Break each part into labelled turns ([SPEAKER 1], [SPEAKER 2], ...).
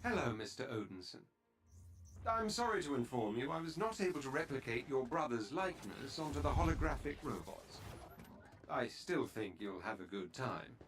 [SPEAKER 1] Hello, Mr. Odinson. I'm sorry to inform you I was not able to replicate your brother's likeness onto the holographic robots. I still think you'll have a good time.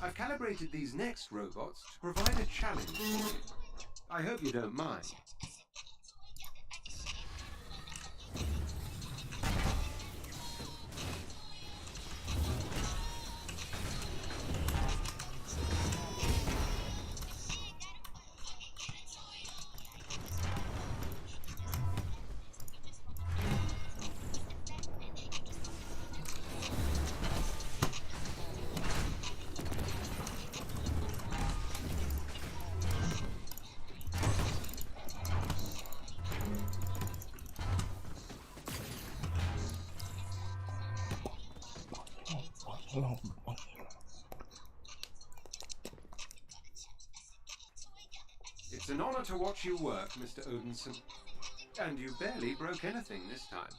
[SPEAKER 1] I've calibrated these next robots to provide a challenge for you. I hope you don't mind. It's an honor to watch you work, Mr. Odinson. And you barely broke anything this time.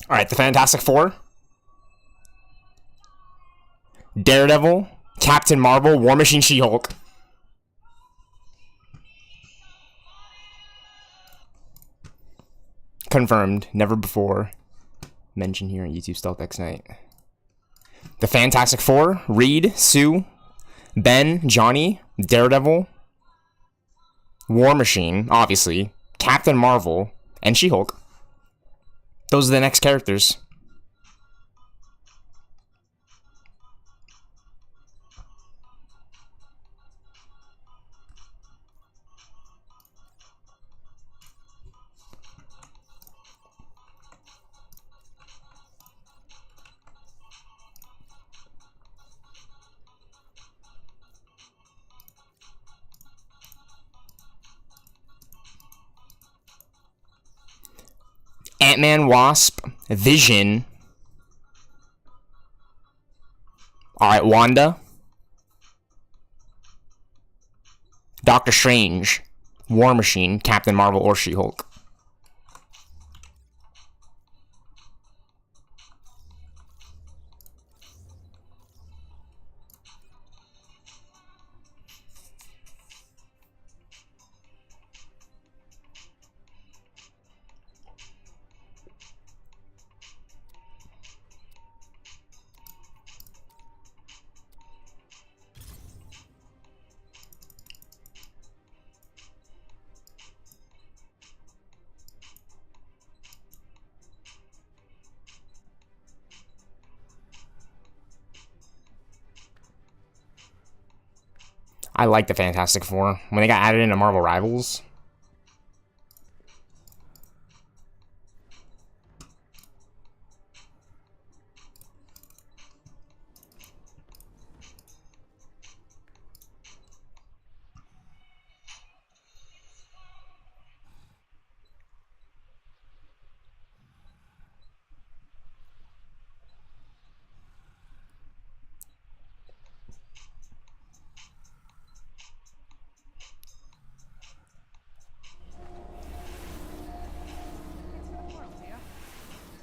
[SPEAKER 2] Alright, the Fantastic Four. Daredevil, Captain Marvel, War Machine, She-Hulk. Confirmed. Never before mentioned here on YouTube Stealth X Night. The Fantastic Four, Reed, Sue, Ben, Johnny, Daredevil, War Machine, obviously, Captain Marvel, and She-Hulk. Those are the next characters. Ant-Man, Wasp, Vision. Alright, Wanda. Doctor Strange, War Machine, Captain Marvel, or She-Hulk. I like the Fantastic Four. When they got added into Marvel Rivals.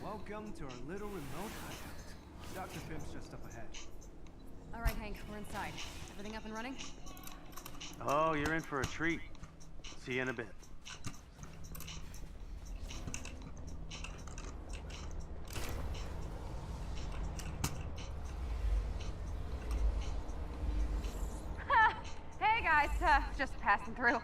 [SPEAKER 3] Welcome to our little remote hideout. Dr. Pim's just up ahead.
[SPEAKER 4] All right, Hank, we're inside. Everything up and running?
[SPEAKER 3] Oh, you're in for a treat. See you in a bit.
[SPEAKER 4] Hey guys, just passing through.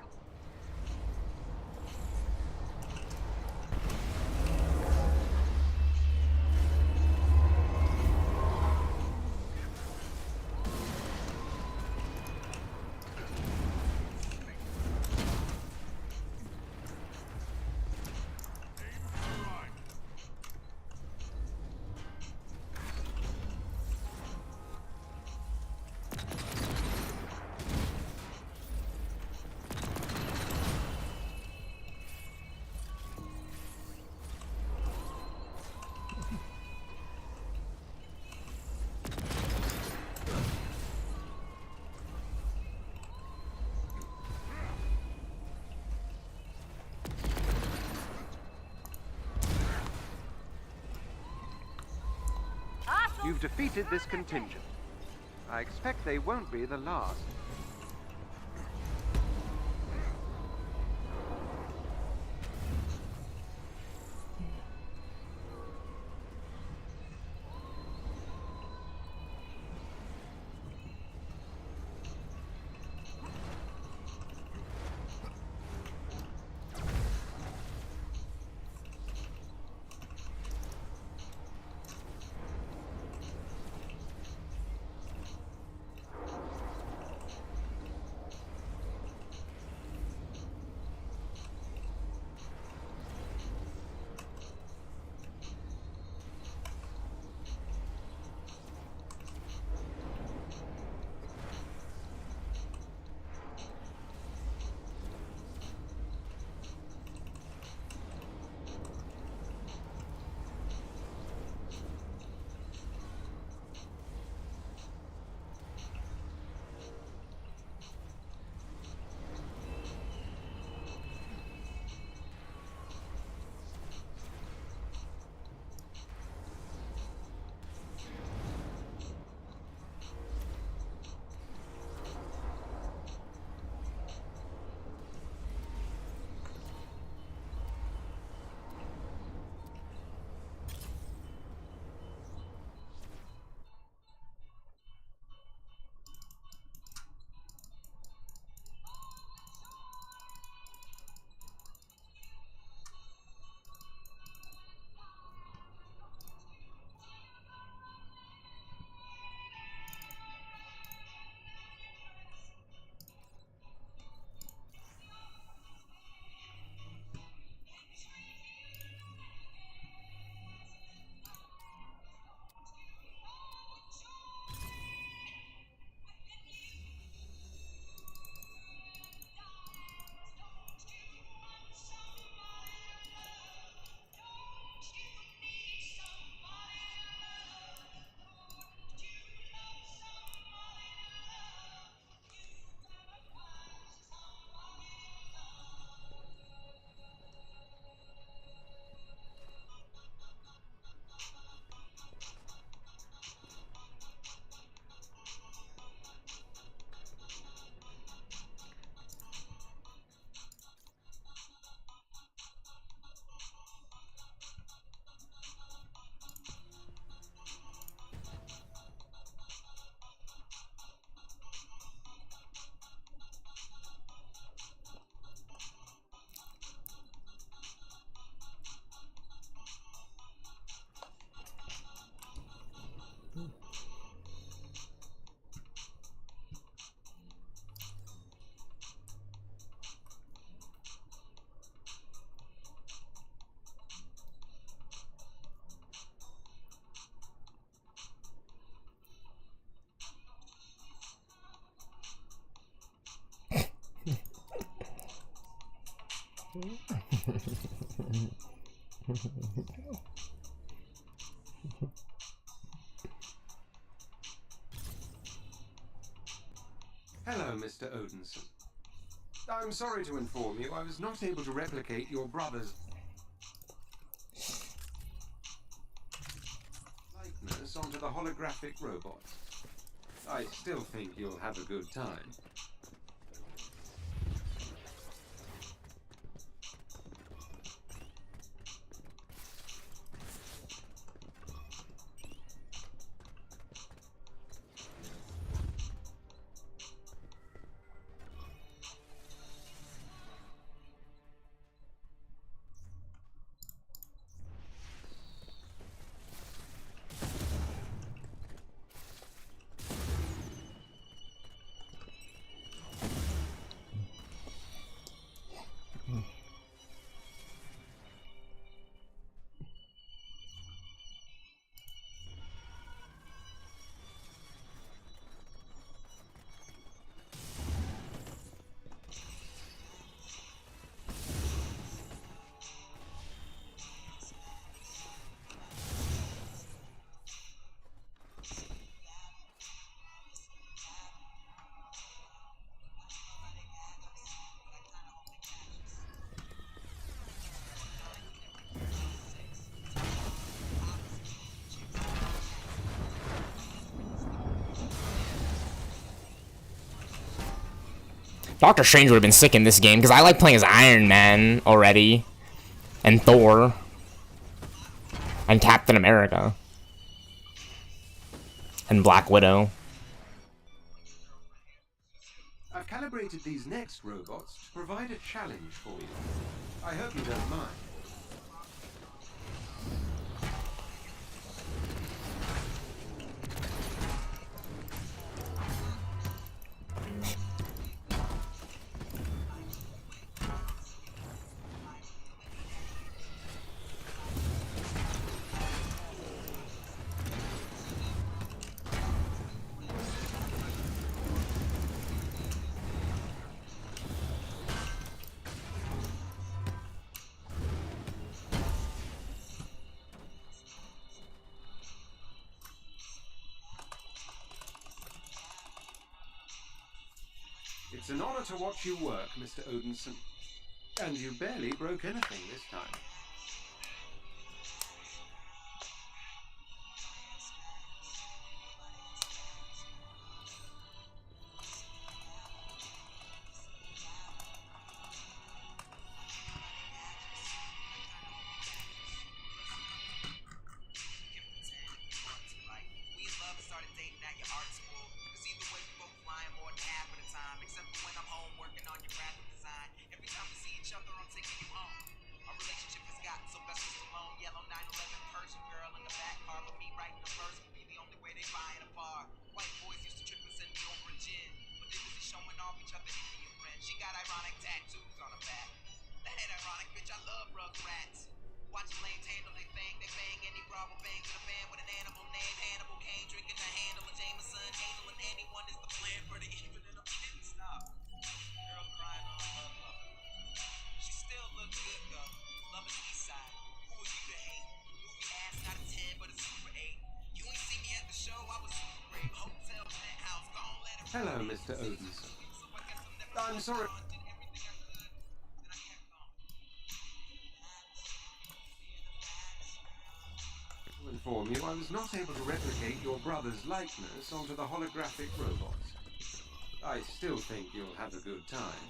[SPEAKER 5] You've defeated this contingent. I expect they won't be the last.
[SPEAKER 1] Hello, Mr. Odinson. I'm sorry to inform you I was not able to replicate your brother's likeness onto the holographic robots. I still think you'll have a good time.
[SPEAKER 2] Doctor Strange would have been sick in this game because I like playing as Iron Man already, and Thor, and Captain America, and Black Widow.
[SPEAKER 1] I've calibrated these next robots to provide a challenge for you. I hope you don't mind. It's an honor to watch you work, Mr. Odinson. And you barely broke anything this time. Hello, Mr. Odinson. I'm sorry. To inform you, I was not able to replicate your brother's likeness onto the holographic robots. I still think you'll have a good time.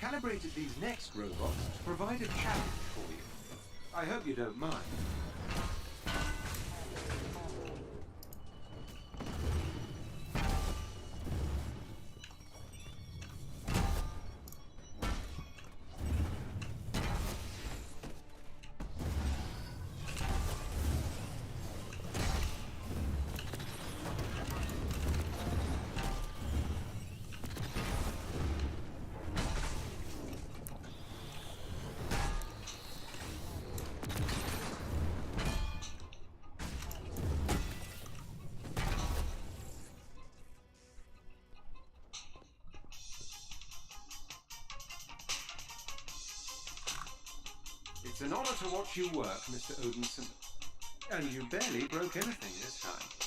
[SPEAKER 1] calibrated these next robots to provide a challenge for you. I hope you don't mind. It's an honor to watch you work, Mr. Odinson. And you barely broke anything this time.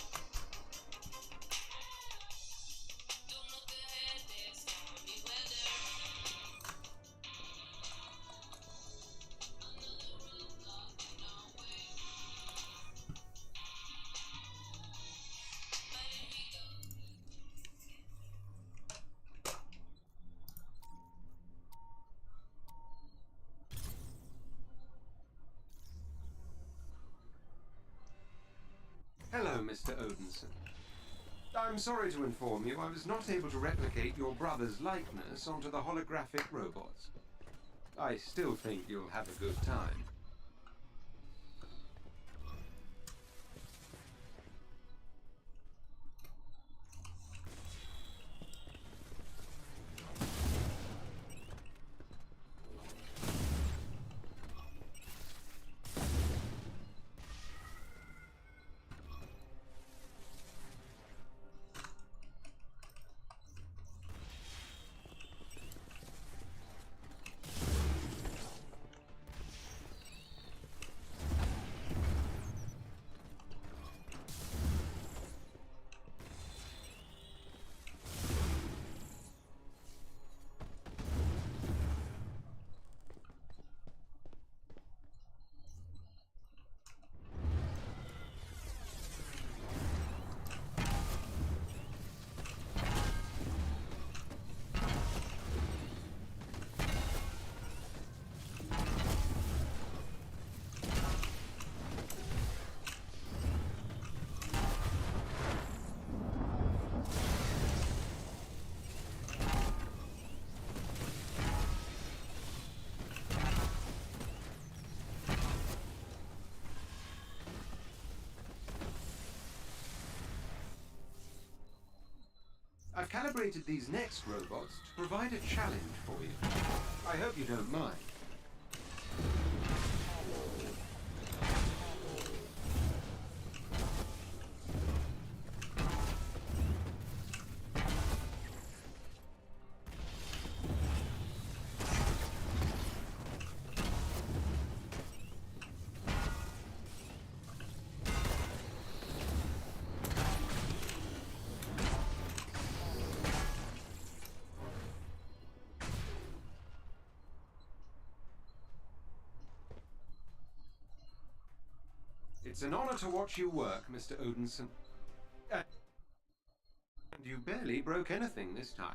[SPEAKER 1] Hello, Mr. Odinson. I'm sorry to inform you I was not able to replicate your brother's likeness onto the holographic robots. I still think you'll have a good time. I've calibrated these next robots to provide a challenge for you. I hope you don't mind. It's an honor to watch you work, Mr. Odinson. And you barely broke anything this time.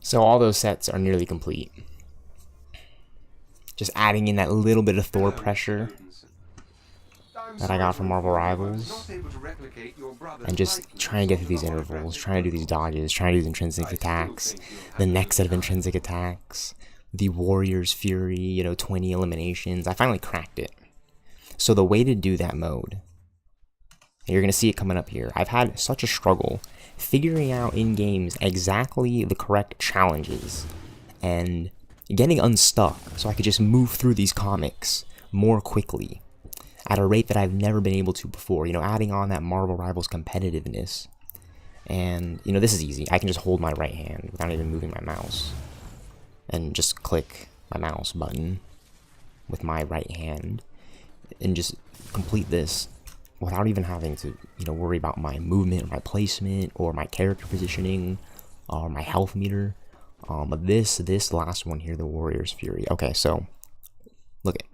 [SPEAKER 2] So all those sets are nearly complete. Just adding in that little bit of Thor pressure that I got from Marvel Rivals, and just trying to get through these intervals, trying to do these dodges, trying to do these intrinsic attacks, the next set of intrinsic attacks, the Warrior's Fury, 20 eliminations. I finally cracked it. So the way to do that mode, and you're going to see it coming up here, I've had such a struggle figuring out in games exactly the correct challenges and getting unstuck so I could just move through these comics more quickly at a rate that I've never been able to before. You know, adding on that Marvel Rivals competitiveness. And, you know, this is easy. I can just hold my right hand without even moving my mouse. And just click my mouse button with my right hand. And just complete this without even having to, you know, worry about my movement or my placement or my character positioning or my health meter. But this last one here, the Warrior's Fury. Okay, so look at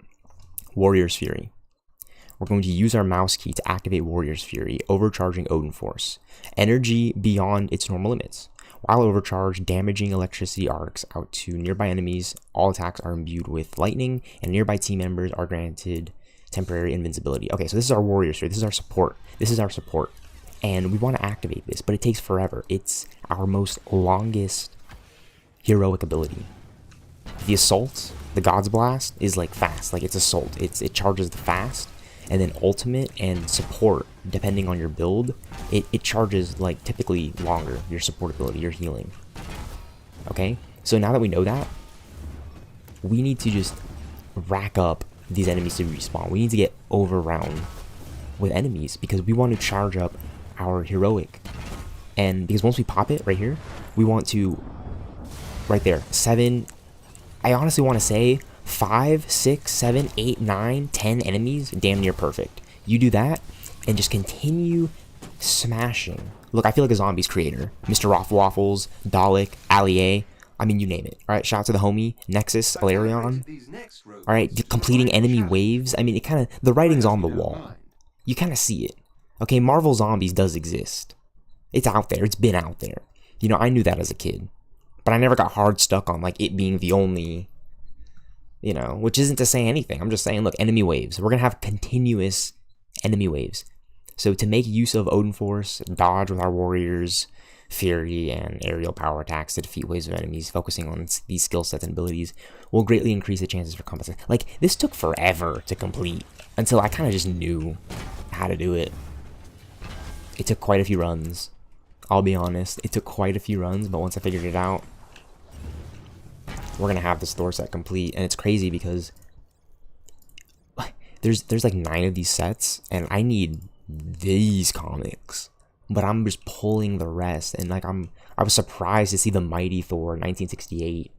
[SPEAKER 2] Warrior's Fury. We're going to use our mouse key to activate Warrior's Fury, overcharging Odin Force. Energy beyond its normal limits. While overcharged, damaging electricity arcs out to nearby enemies. All attacks are imbued with lightning, and nearby team members are granted temporary invincibility. Okay, so this is our Warrior's Fury. This is our support. This is our support. And we want to activate this, but it takes forever. It's our most longest heroic ability. The Assault, the God's Blast, is like fast. Like, it's Assault. It charges fast. And then ultimate and support, depending on your build, it charges like typically longer, your support ability, your healing. Okay, so now that we know that, we need to just rack up these enemies to respawn. We need to get overrun with enemies because we want to charge up our heroic. And because once we pop it right here, we want to, right there, 7, I honestly want to say 5, 6, 7, 8, 9, 10 enemies, damn near perfect. You do that and just continue smashing. Look, I feel like a zombies creator. Mr. Waffles, Dalek, Ali-A, I mean, you name it. All right, shout out to the homie, Nexus, Alarion. All right, completing enemy waves. I mean, it kind of, the writing's on the wall. You kind of see it. Okay, Marvel Zombies does exist. It's out there. It's been out there. You know, I knew that as a kid. But I never got hard stuck on, like, it being the only, you know, which isn't to say anything. I'm just saying, look, enemy waves. We're going to have continuous enemy waves. So to make use of Odin Force, dodge with our warriors, Fury, and aerial power attacks to defeat waves of enemies, focusing on these skill sets and abilities, will greatly increase the chances for combat. Like, this took forever to complete until I kind of just knew how to do it. It took quite a few runs. I'll be honest. It took quite a few runs, but once I figured it out, we're gonna have this Thor set complete. And it's crazy because there's like 9 of these sets, and I need these comics, but I'm just pulling the rest. And like I was surprised to see the Mighty Thor 1968.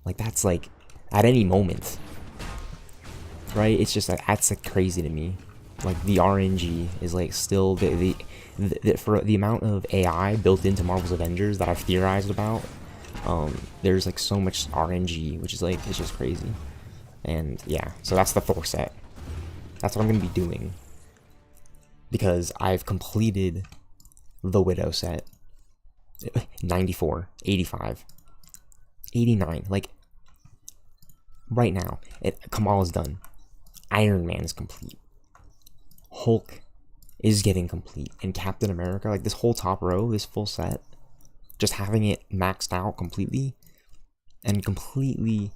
[SPEAKER 2] Like, that's like at any moment, right? It's just like, that's like crazy to me. Like, the RNG is like still for the amount of AI built into Marvel's Avengers that I've theorized about. There's like so much RNG, which is like, it's just crazy. And yeah, so that's the Thor set. That's what I'm gonna be doing, because I've completed the Widow set. 94, 85, 89. Like, right now, Kamala's done. Iron Man is complete. Hulk is getting complete, and Captain America, like this whole top row, this full set, just having it maxed out completely and completely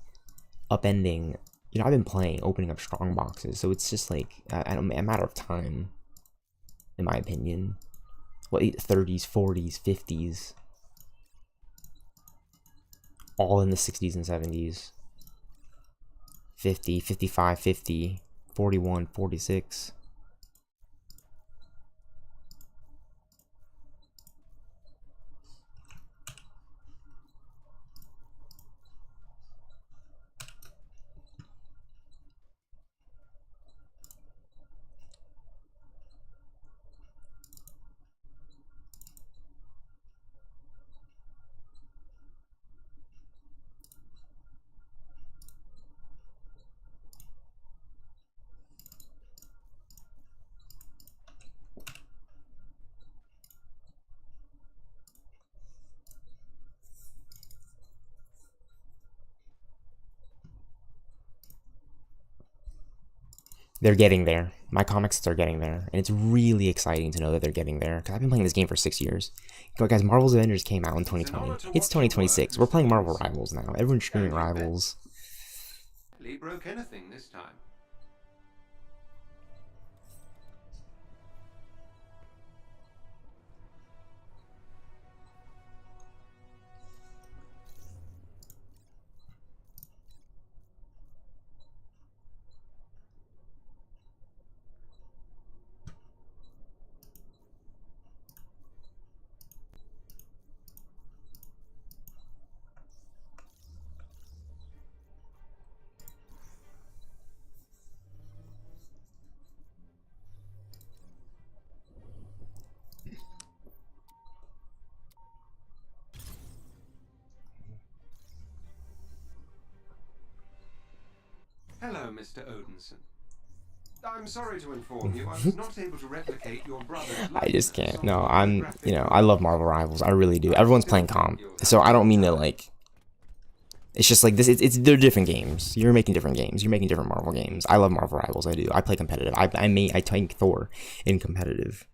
[SPEAKER 2] upending. You know, I've been playing, opening up strong boxes, so it's just like a matter of time, in my opinion. What, 30s, 40s, 50s, all in the 60s and 70s. 50, 55, 50, 41, 46. They're getting there. My comics are getting there, and it's really exciting to know that they're getting there, because I've been playing this game for 6 years. But guys, Marvel's Avengers came out in 2020. It's 2026. We're playing Marvel Rivals now. Everyone's streaming Rivals.
[SPEAKER 1] Lee broke anything this time. Hello, Mr. Odinson. I'm sorry to inform you, I was not able to replicate your brother's
[SPEAKER 2] I just can't.
[SPEAKER 1] likeness
[SPEAKER 2] No,
[SPEAKER 1] on the
[SPEAKER 2] I'm,
[SPEAKER 1] holographic
[SPEAKER 2] you know, I love Marvel Rivals. I really do. Everyone's playing comp, so I don't mean to, like, it's just like this. They're different games. You're making different games. You're making different Marvel games. I love Marvel Rivals. I do. I play competitive. I tank Thor in competitive.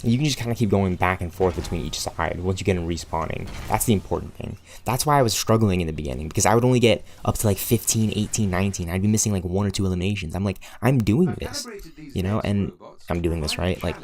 [SPEAKER 2] You can just kind of keep going back and forth between each side once you get in respawning. That's the important thing. That's why I was struggling in the beginning, because I would only get up to like 15, 18, 19. I'd be missing like 1 or 2 eliminations. I'm like, I'm doing this, you know, and I'm doing this, right? Like,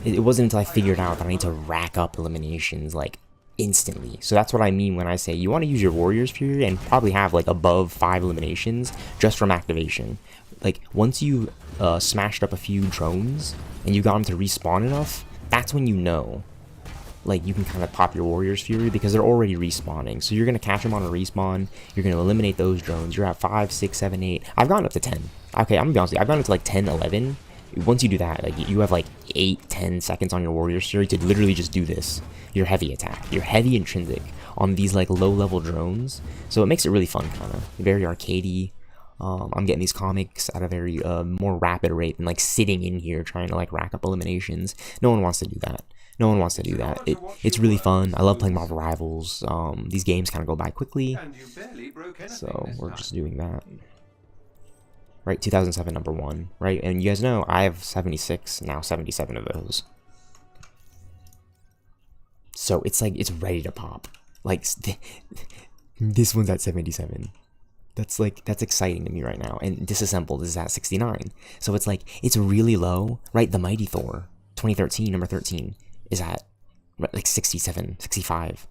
[SPEAKER 2] it wasn't until I figured out that I need to rack up eliminations like instantly. So that's what I mean when I say you want to use your Warriors Fury and probably have like above 5 eliminations just from activation. Like, once you smashed up a few drones and you got them to respawn enough, that's when you know, like, you can kind of pop your Warriors Fury because they're already respawning. So you're going to catch them on a respawn, you're going to eliminate those drones, you're at 5, 6, 7, 8, I've gone up to 10. Okay, I'm going to be honest with you, I've gone up to like 10, 11. Once you do that, like, you have like 8, 10 seconds on your Warriors Fury to literally just do this. Your heavy attack, your heavy intrinsic on these like low-level drones. So it makes it really fun, kind of very arcadey. I'm getting these comics at a very more rapid rate than like sitting in here trying to like rack up eliminations. No one wants to do that. No one wants to do that. It's really fun. I love playing Marvel Rivals. These games kind of go by quickly, so we're just doing that. Right, 2007 #1, right? And you guys know I have 76, now 77 of those. So it's like, it's ready to pop. Like, this one's at 77. That's exciting to me right now. And Disassembled is at 69. So it's like, it's really low, right? The Mighty Thor, 2013, number 13, is at like 67, 65.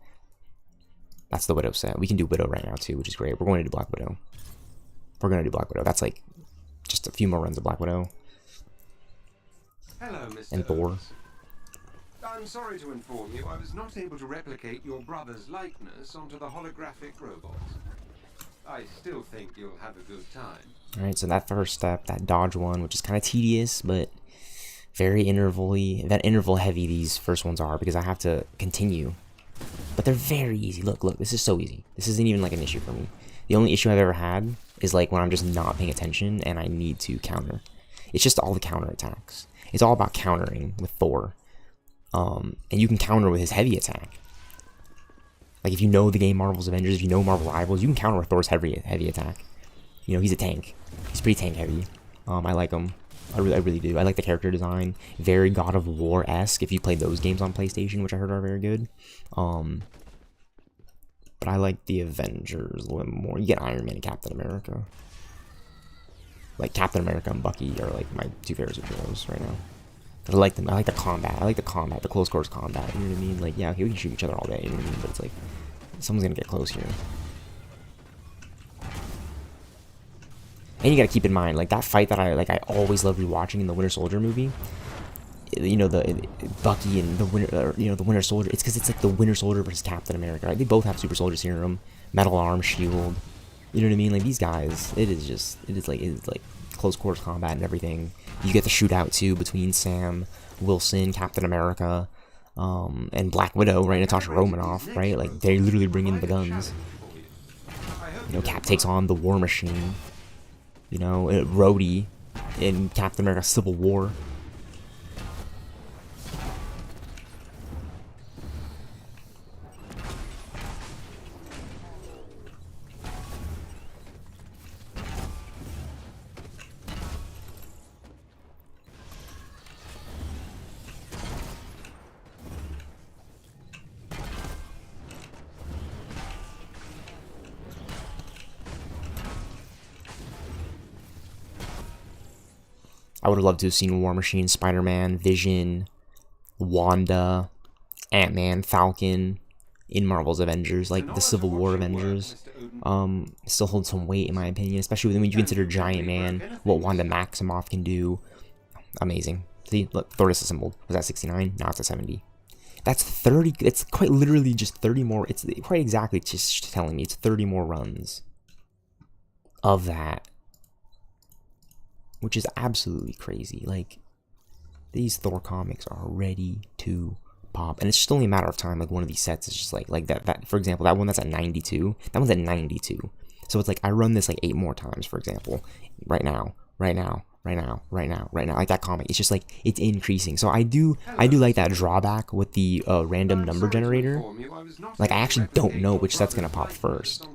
[SPEAKER 2] That's the Widow set. We can do Widow right now too, which is great. We're going to do Black Widow. We're going to do Black Widow. That's like just a few more runs of Black Widow.
[SPEAKER 1] Hello, Mr.
[SPEAKER 2] And Thor.
[SPEAKER 1] Odinson. I'm sorry to inform you, I was not able to replicate your brother's likeness onto the holographic robots. I still think you'll have a good time.
[SPEAKER 2] Alright, so that first step, that dodge one, which is kind of tedious, but very interval-y. That interval heavy these first ones are, because I have to continue. But they're very easy. Look, this is so easy. This isn't even like an issue for me. The only issue I've ever had is like when I'm just not paying attention and I need to counter. It's just all the counter attacks. It's all about countering with Thor. And you can counter with his heavy attack. Like, if you know the game Marvel's Avengers, if you know Marvel Rivals, you can counter with Thor's heavy attack. You know, he's a tank. He's pretty tank heavy. I like him. I really do. I like the character design. Very God of War-esque, if you played those games on PlayStation, which I heard are very good. But I like the Avengers a little more. You get Iron Man and Captain America. Like, Captain America and Bucky are, like, my 2 favorite superheroes right now. I like them. I like the combat. The close quarters combat. You know what I mean? Like, yeah, okay, we can shoot each other all day. You know what I mean? But it's like, someone's gonna get close here. And you gotta keep in mind, like, that fight that I always loved rewatching in the Winter Soldier movie. You know, the Bucky and the Winter Soldier. It's because it's like the Winter Soldier versus Captain America, right? They both have super soldier serum, metal arm, shield. You know what I mean? Like, these guys, it is like close quarters combat and everything. You get the shootout too between Sam Wilson, Captain America, and Black Widow, right? Natasha Romanoff, right? Like, they literally bring in the guns. You know, Cap takes on the War Machine. You know, Rhodey in Captain America Civil War. I would have loved to have seen War Machine, Spider-Man, Vision, Wanda, Ant-Man, Falcon in Marvel's Avengers, like the Civil War Avengers. Still holds some weight in my opinion, especially when you consider Giant Man, what Wanda Maximoff can do. Amazing. See, look, Thor disassembled. Was that 69? Now it's at 70. That's 30. It's quite literally just 30 more. It's quite exactly just telling me it's 30 more runs of that, which is absolutely crazy. Like, these Thor comics are ready to pop, and it's just only a matter of time. Like, one of these sets is just like that. For example, that one that's at 92. That one's at 92. So it's like I run this like 8 more times, for example, right now. Like that comic, it's just like it's increasing. So I do like that drawback with the random number generator. Like, I actually don't know which set's gonna pop first.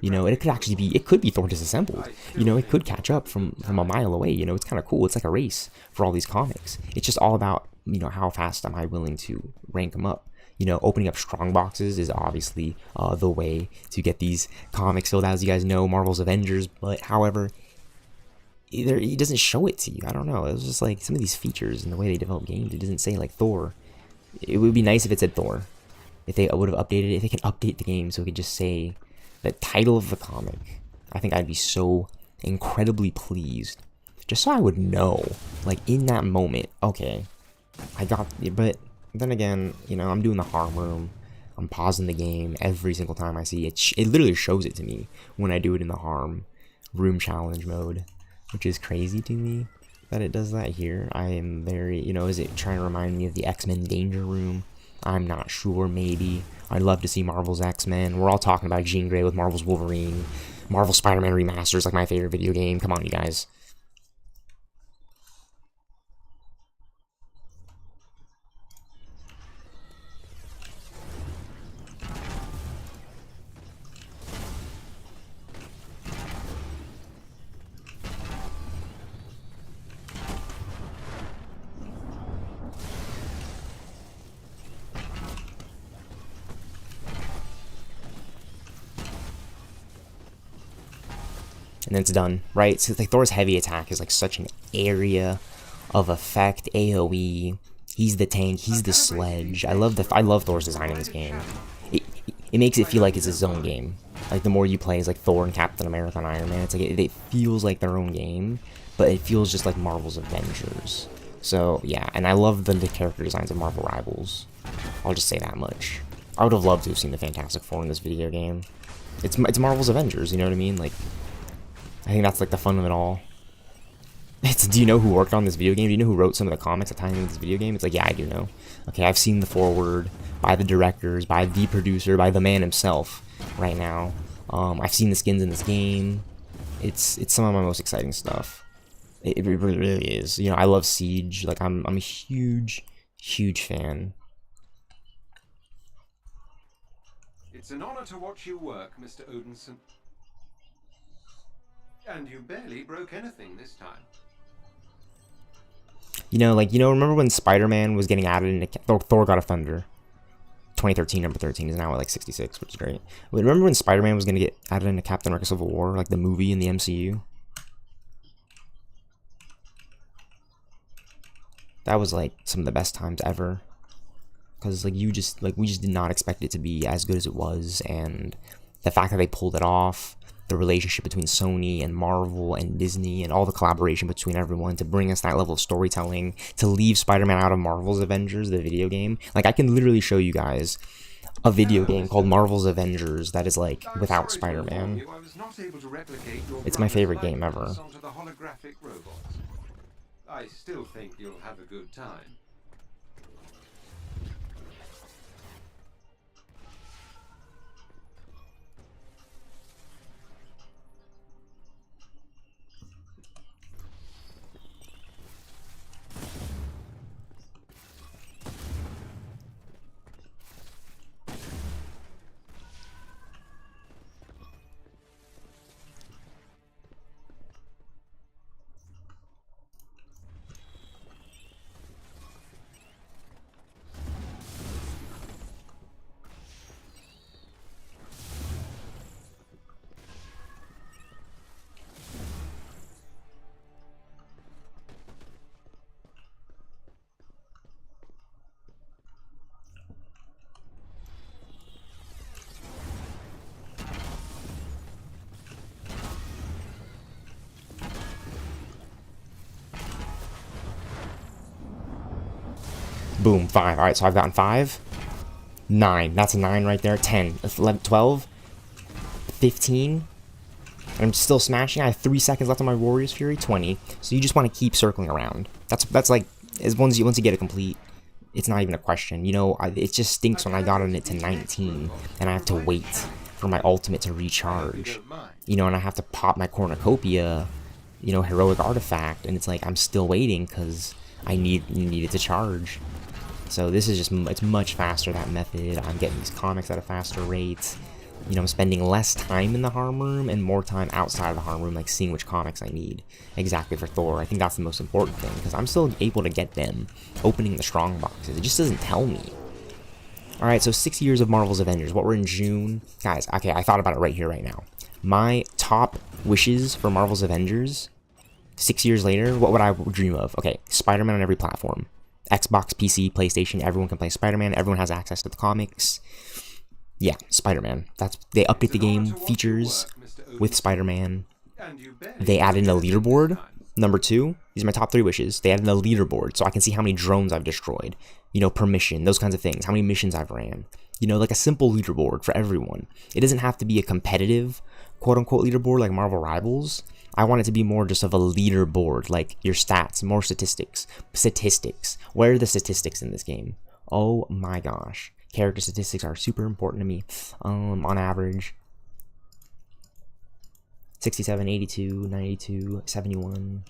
[SPEAKER 2] You know, it could be Thor disassembled. You know, it could catch up from a mile away. You know, it's kind of cool. It's like a race for all these comics. It's just all about, you know, how fast am I willing to rank them up. You know, opening up strong boxes is obviously the way to get these comics filled out, as you guys know, Marvel's Avengers. But however, either he doesn't show it to you. I don't know. It was just like some of these features and the way they develop games. It doesn't say like Thor. It would be nice if it said Thor. If they would have updated it, if they can update the game so it could just say the title of the comic. I think I'd be so incredibly pleased. Just so I would know, like in that moment, okay, I got it. But then again, you know, I'm doing the harm room. I'm pausing the game every single time I see it. It literally shows it to me when I do it in the harm room challenge mode, which is crazy to me that it does that here. I am very, you know, is it trying to remind me of the X-Men Danger Room? I'm not sure, maybe. I'd love to see Marvel's X-Men. We're all talking about Jean Grey with Marvel's Wolverine. Marvel Spider-Man Remasters, like my favorite video game. Come on, you guys. And then it's done, right? So like Thor's heavy attack is like such an area of effect. AoE. He's the tank. He's the sledge. I love Thor's design in this game. It makes it feel like it's his own game. Like the more you play as like Thor and Captain America and Iron Man, it's like it feels like their own game, but it feels just like Marvel's Avengers. So yeah, and I love the character designs of Marvel Rivals. I'll just say that much. I would have loved to have seen the Fantastic Four in this video game. It's Marvel's Avengers, you know what I mean? Like, I think that's like the fun of it all. Do you know who worked on this video game? Do you know who wrote some of the comics that tie into this video game? It's like, yeah, I do know. Okay, I've seen the foreword by the directors, by the producer, by the man himself right now. I've seen the skins in this game. It's some of my most exciting stuff. It really is. You know, I love Siege. Like, I'm a huge fan.
[SPEAKER 1] It's an honor to watch you work, Mr. Odinson. And you barely broke anything this time.
[SPEAKER 2] You know, like, remember when Spider-Man was getting added into Thor God of Thunder? 2013, number 13 is now at like 66, which is great. But remember when Spider-Man was going to get added into Captain America Civil War, like the movie in the MCU? That was like some of the best times ever. Because like we just did not expect it to be as good as it was, and the fact that they pulled it off, the relationship between Sony and Marvel and Disney and all the collaboration between everyone to bring us that level of storytelling, to leave Spider-Man out of Marvel's Avengers, the video game. Like, I can literally show you guys a video game called Marvel's Avengers that is like without Spider-Man. It's my favorite game ever.
[SPEAKER 1] I still think you'll have a good time.
[SPEAKER 2] Boom, 5. Alright, so I've gotten 5. 9. That's a 9 right there. 10. 11, 12. 15. And I'm still smashing. I have 3 seconds left on my Warrior's Fury. 20. So you just want to keep circling around. That's like, once you get it complete, it's not even a question. You know, it just stinks when I got on it to 19 and I have to wait for my ultimate to recharge. You know, and I have to pop my cornucopia, you know, heroic artifact, and it's like I'm still waiting because I need it to charge. So this is just, it's much faster, that method. I'm getting these comics at a faster rate. You know, I'm spending less time in the harm room and more time outside of the harm room, like seeing which comics I need exactly for Thor. I think that's the most important thing, because I'm still able to get them, opening the strong boxes. It just doesn't tell me. Alright, so 6 years of Marvel's Avengers. What, we're in June? Guys, okay, I thought about it right here, right now. My top wishes for Marvel's Avengers, 6 years later, what would I dream of? Okay, Spider-Man on every platform. Xbox, PC, PlayStation, everyone can play Spider-Man. Everyone has access to the comics. Yeah, Spider-Man. They update the game features with Spider-Man. They added in a leaderboard. Number 2, these are my top 3 wishes. They added a leaderboard so I can see how many drones I've destroyed. You know, per mission, those kinds of things. How many missions I've ran. You know, like a simple leaderboard for everyone. It doesn't have to be a competitive, quote-unquote, leaderboard like Marvel Rivals. I want it to be more just of a leaderboard, like your stats, more statistics. Statistics. Where are the statistics in this game? Oh my gosh. Character statistics are super important to me. On average, 67, 82, 92, 71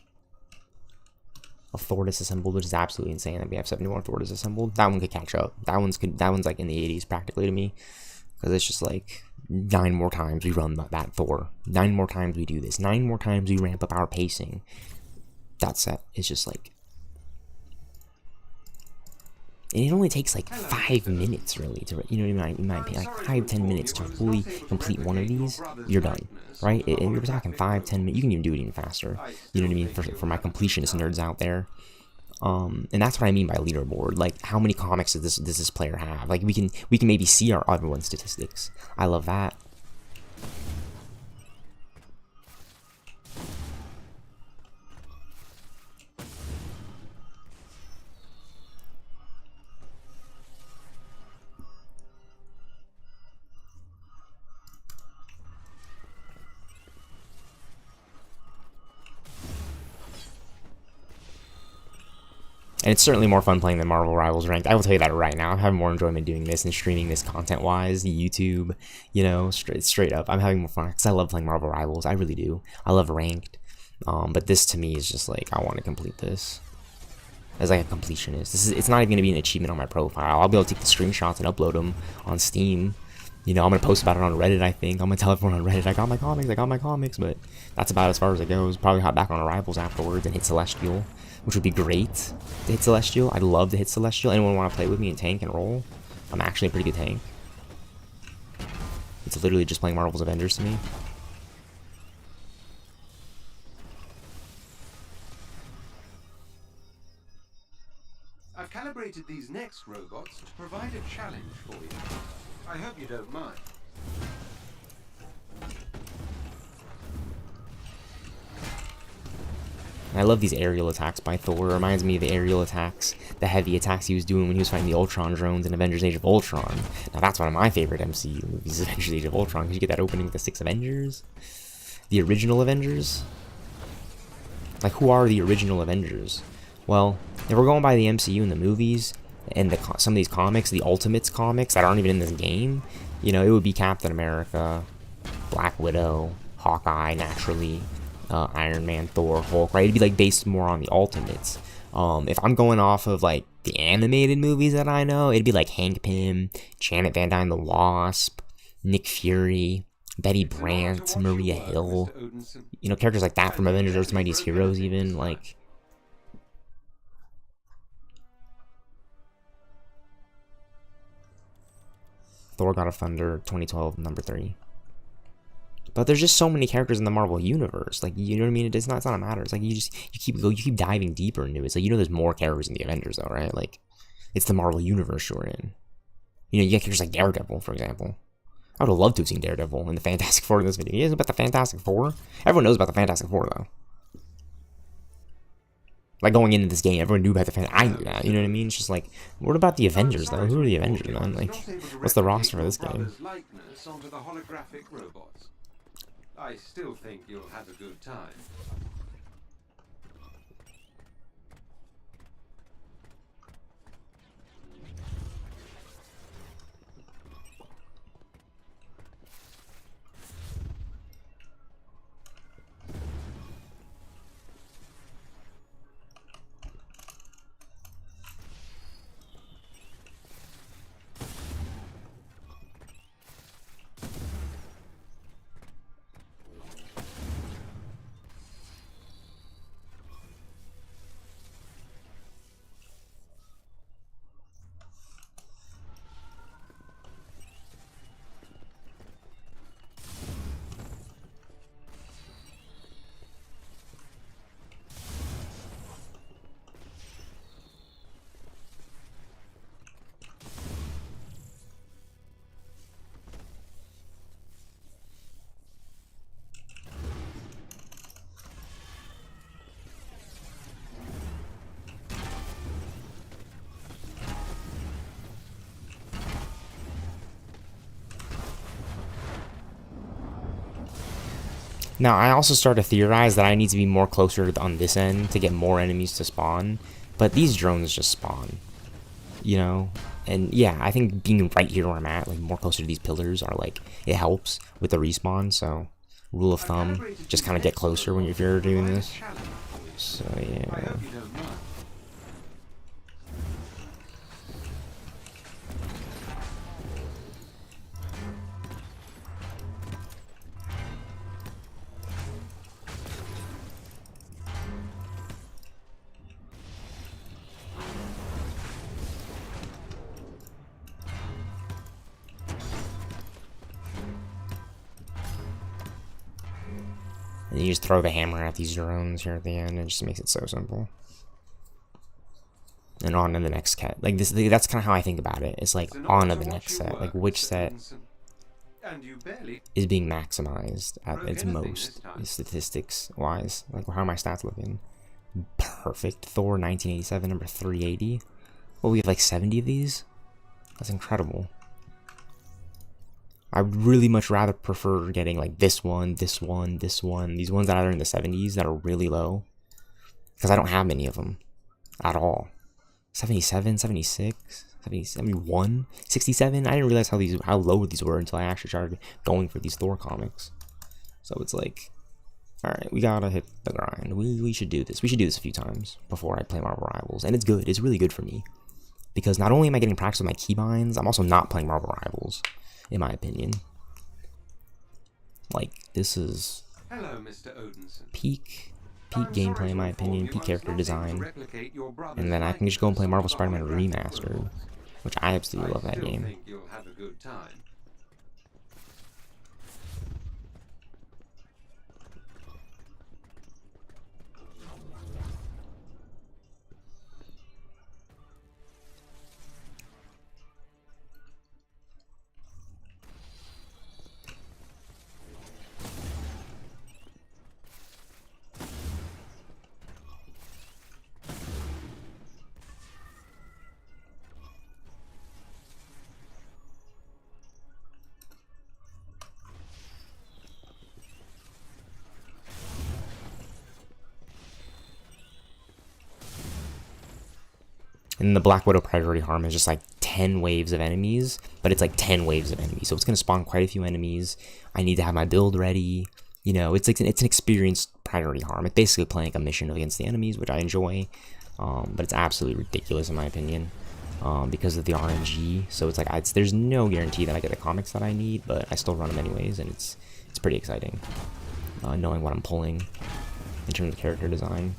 [SPEAKER 2] of Thor disassembled, which is absolutely insane that we have 71 Thor disassembled. That one could catch up. That one's like in the 80s practically to me, because it's just like 9 more times we run that Thor. 9 more times we do this. 9 more times we ramp up our pacing. That set is just like, and it only takes like 5 minutes really to, you know what I mean, in my opinion, like 5-10 minutes to fully complete one of these. You're done, right? And you're talking 5-10 minutes. You can even do it even faster. You know what I mean? For my completionist nerds out there. And that's what I mean by leaderboard. Like, how many comics does this player have? Like, we can maybe see our everyone's statistics. I love that. And it's certainly more fun playing than Marvel Rivals Ranked. I will tell you that right now. I'm having more enjoyment doing this and streaming this content-wise, YouTube, you know, straight up. I'm having more fun because I love playing Marvel Rivals. I really do. I love Ranked. But this to me is just like, I want to complete this as like a completionist. It's not even going to be an achievement on my profile. I'll be able to take the screenshots and upload them on Steam. You know, I'm going to post about it on Reddit, I think. I'm going to tell everyone on Reddit, I got my comics, but that's about as far as it goes. Probably hop back on Rivals afterwards and hit Celestial, which would be great to hit Celestial. I'd love to hit Celestial. Anyone want to play with me and tank and roll? I'm actually a pretty good tank. It's literally just playing Marvel's Avengers to me.
[SPEAKER 1] I've calibrated these next robots to provide a challenge for you. I hope you don't mind.
[SPEAKER 2] I love these aerial attacks by Thor. It reminds me of the aerial attacks, the heavy attacks he was doing when he was fighting the Ultron drones in Avengers Age of Ultron. Now that's one of my favorite MCU movies, Avengers Age of Ultron, because you get that opening with the 6 Avengers. The original Avengers? Like, who are the original Avengers? Well, if we're going by the MCU and the movies, and some of these comics, the Ultimates comics that aren't even in this game, you know, it would be Captain America, Black Widow, Hawkeye, naturally, Iron Man, Thor, Hulk, right? It'd be like based more on the Ultimates. If I'm going off of like the animated movies that I know, it'd be like Hank Pym, Janet Van Dyne the Wasp, Nick Fury, Betty Brant, Maria Hill, you know, characters like that from Avengers Earth's Mightiest Heroes even, like. Thor God of Thunder 2012, number 3. But there's just so many characters in the Marvel universe. Like, you know what I mean? It's not a matter. It's like you keep diving deeper into it. It's like, you know, there's more characters in the Avengers though, right? Like, it's the Marvel universe you're in. You know, you get characters like Daredevil, for example. I would have loved to have seen Daredevil in the Fantastic Four in this video. You guys know about the Fantastic Four? Everyone knows about the Fantastic Four though. Like, going into this game, everyone knew about the fan. I knew that, you know what I mean? It's just like, what about the Avengers, though? Who are the Avengers, man? Like, what's the roster for this game?
[SPEAKER 1] Likeness onto the holographic robots. I still think you'll have a good time.
[SPEAKER 2] Now, I also start to theorize that I need to be more closer on this end to get more enemies to spawn, but these drones just spawn, you know? And yeah, I think being right here where I'm at, like more closer to these pillars, are like, it helps with the respawn, so rule of thumb, just kind of get closer when you're doing this. So yeah. And you just throw the hammer at these drones here at the end, and it just makes it so simple. And on to the next cat. Like this, that's kind of how I think about it. It's like on to the next set. Like which set is being maximized at its most, statistics wise. Like how are my stats looking? Perfect. Thor 1987, number 380. Well, we have like 70 of these. That's incredible. I would really much rather prefer getting like this one, this one, this one, these ones that are in the 70s that are really low, because I don't have many of them at all. 77, 76, 70, 71, 67. I didn't realize how low these were until I actually started going for these Thor comics. So it's like, all right, we gotta hit the grind. We should do this. We should do this a few times before I play Marvel Rivals, and it's good. It's really good for me because not only am I getting practice with my keybinds, I'm also not playing Marvel Rivals. In my opinion, like this is peak gameplay in my opinion, peak character design, and then I can just go and play Marvel Spider-Man Remastered, which I absolutely love that game. And the Black Widow Priority Harm is just like 10 waves of enemies, but it's like 10 waves of enemies. So it's going to spawn quite a few enemies. I need to have my build ready. You know, it's like it's an experienced Priority Harm. It's basically playing like a mission against the enemies, which I enjoy. But it's absolutely ridiculous in my opinion because of the RNG. So it's like there's no guarantee that I get the comics that I need, but I still run them anyways, and it's pretty exciting knowing what I'm pulling in terms of character design.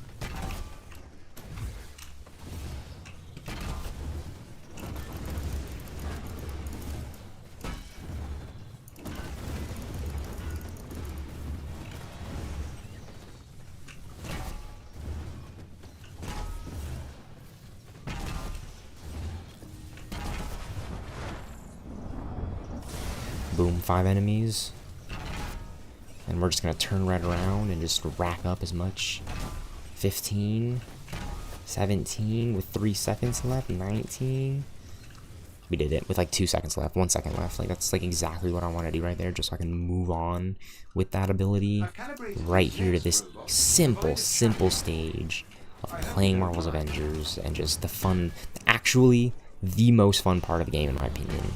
[SPEAKER 2] Boom, 5 enemies. And we're just gonna turn right around and just rack up as much. 15. 17 with 3 seconds left. 19. We did it with like 2 seconds left, 1 second left. Like that's like exactly what I want to do right there, just so I can move on with that ability right here to this simple stage of playing Marvel's Avengers and just the fun, actually the most fun part of the game in my opinion,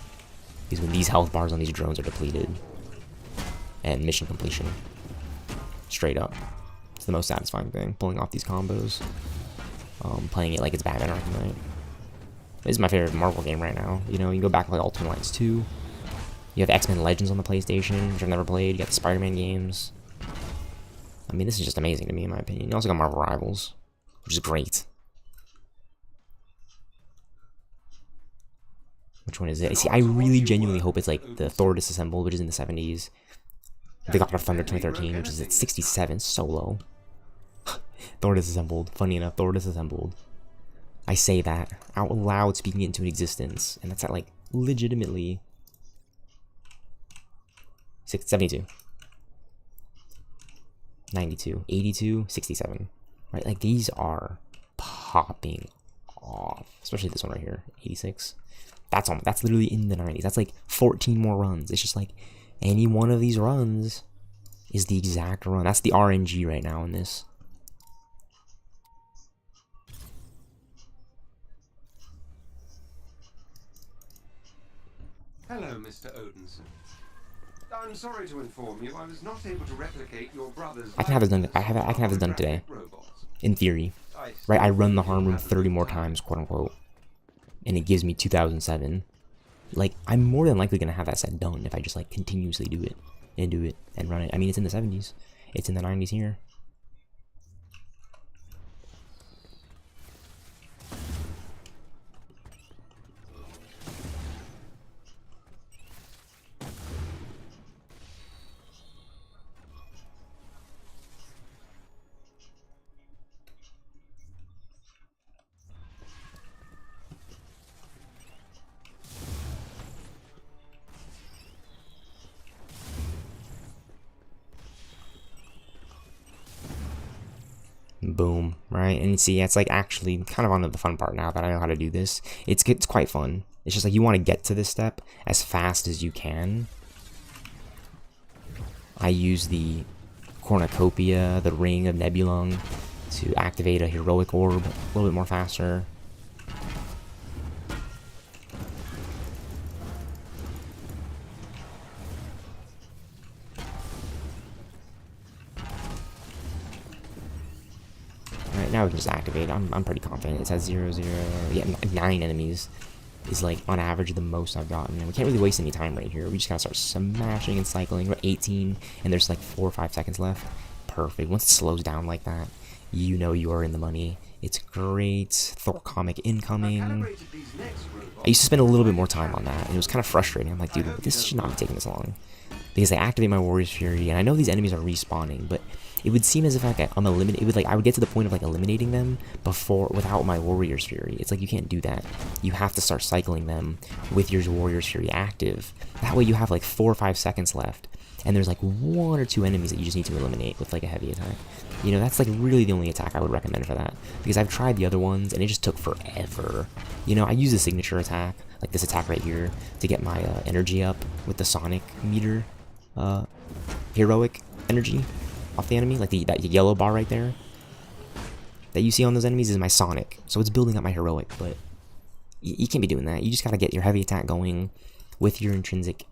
[SPEAKER 2] is when these health bars on these drones are depleted and mission completion. Straight up, it's the most satisfying thing, pulling off these combos, playing it like it's Batman Arkham Knight. This is my favorite Marvel game right now. You know, you can go back to like Ultimate Alliance 2. You have X-Men Legends on the PlayStation, which I've never played. You got the Spider-Man games. I mean, this is just amazing to me, in my opinion. You also got Marvel Rivals, which is great. Which one is it? See, I really genuinely hope it's like the Thor Disassembled, which is in the 70s. The God of Thunder 2013, which is at 67, so low. Thor Disassembled. Funny enough, Thor Disassembled. I say that out loud, speaking it into existence, and that's at like legitimately 72, 92, 82, 67, right? Like these are popping off, especially this one right here, 86. That's literally in the 90s. That's like 14 more runs. It's just like any one of these runs is the exact run. That's the RNG right now in this.
[SPEAKER 1] Hello, Mr. Odinson. I'm sorry to inform you, I was not able to replicate your brother's.
[SPEAKER 2] I can have this done. I can have this done today. In theory, right? I run the harm room 30 more times, quote unquote, and it gives me 2007. Like I'm more than likely gonna have that set done if I just like continuously do it and run it. I mean, it's in the 70s. It's in the 90s here. Boom, right? And see, it's like actually kind of onto the fun part now that I know how to do this. It's quite fun. It's just like you want to get to this step as fast as you can. I use the cornucopia, the ring of Nebulung, to activate a heroic orb a little bit more faster. Now we can just activate. I'm pretty confident. It says 0, 0, yeah, 9 enemies is like on average the most I've gotten. And we can't really waste any time right here. We just gotta start smashing and cycling. We're at 18, and there's like 4 or 5 seconds left. Perfect. Once it slows down like that, you know you are in the money. It's great. Thor comic incoming. I used to spend a little bit more time on that, and it was kind of frustrating. I'm like, dude, this should not be taking this long. Because I activate my Warrior's Fury, and I know these enemies are respawning, but it would seem as if like I'm eliminating. It would like I would get to the point of like eliminating them without my Warrior's Fury. It's like you can't do that. You have to start cycling them with your Warrior's Fury active. That way you have like 4 or 5 seconds left, and there's like 1 or 2 enemies that you just need to eliminate with like a heavy attack. You know, that's like really the only attack I would recommend for that, because I've tried the other ones and it just took forever. You know, I use a signature attack like this attack right here to get my energy up with the Sonic meter, heroic energy off the enemy, like that yellow bar right there that you see on those enemies is my Sonic, so it's building up my heroic. But you can't be doing that. You just gotta get your heavy attack going with your intrinsic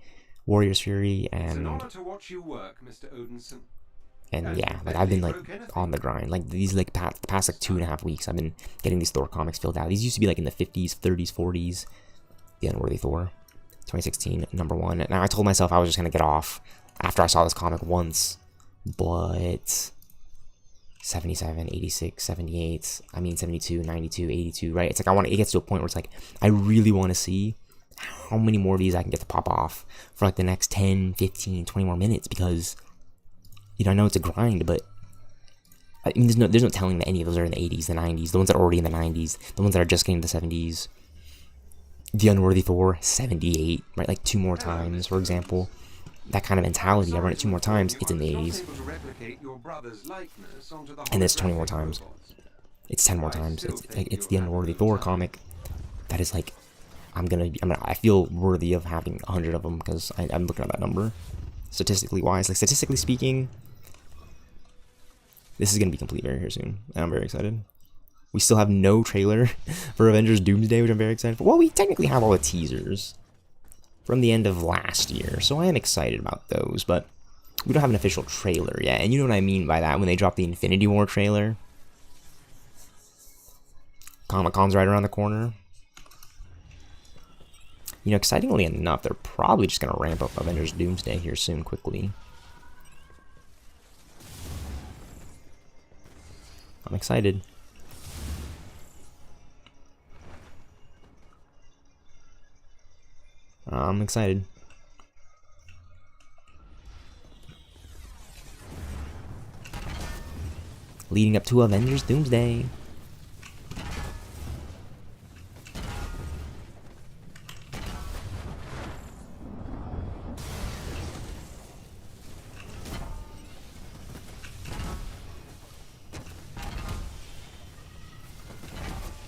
[SPEAKER 2] Warrior's Fury, and
[SPEAKER 1] it's an honor to watch you work, Mr. Odinson.
[SPEAKER 2] And yeah, like I've been like on the grind. Like these like the past like 2.5 weeks, I've been getting these Thor comics filled out. These used to be like in the 50s, 30s, 40s. The Unworthy Thor, 2016, #1. Now I told myself I was just gonna get off after I saw this comic once, but 77, 86, 78, I mean 72, 92, 82, right? It's like it gets to a point where it's like I really want to see how many more of these I can get to pop off for like the next 10, 15, 20 more minutes, because you know, I know it's a grind, but I mean there's no telling that any of those are in the 80s, the 90s, the ones that are already in the 90s, the ones that are just getting to the 70s. The Unworthy Thor, 78, right? Like 2 more times, for example. That kind of mentality, I run it 2 more times, it's in the 80s. And it's 20 more times. It's 10 more times. It's the unworthy Thor comic. That is like, I feel worthy of having 100 of them because I'm looking at that number. Statistically wise, like statistically speaking, this is gonna be complete very soon, and I'm very excited. We still have no trailer for Avengers Doomsday, which I'm very excited for. Well, we technically have all the teasers from the end of last year, so I am excited about those, but we don't have an official trailer yet. And you know what I mean by that when they drop the Infinity War trailer. Comic-Con's right around the corner. You know, excitingly enough, they're probably just going to ramp up Avengers Doomsday here soon, quickly. I'm excited. I'm excited. Leading up to Avengers Doomsday.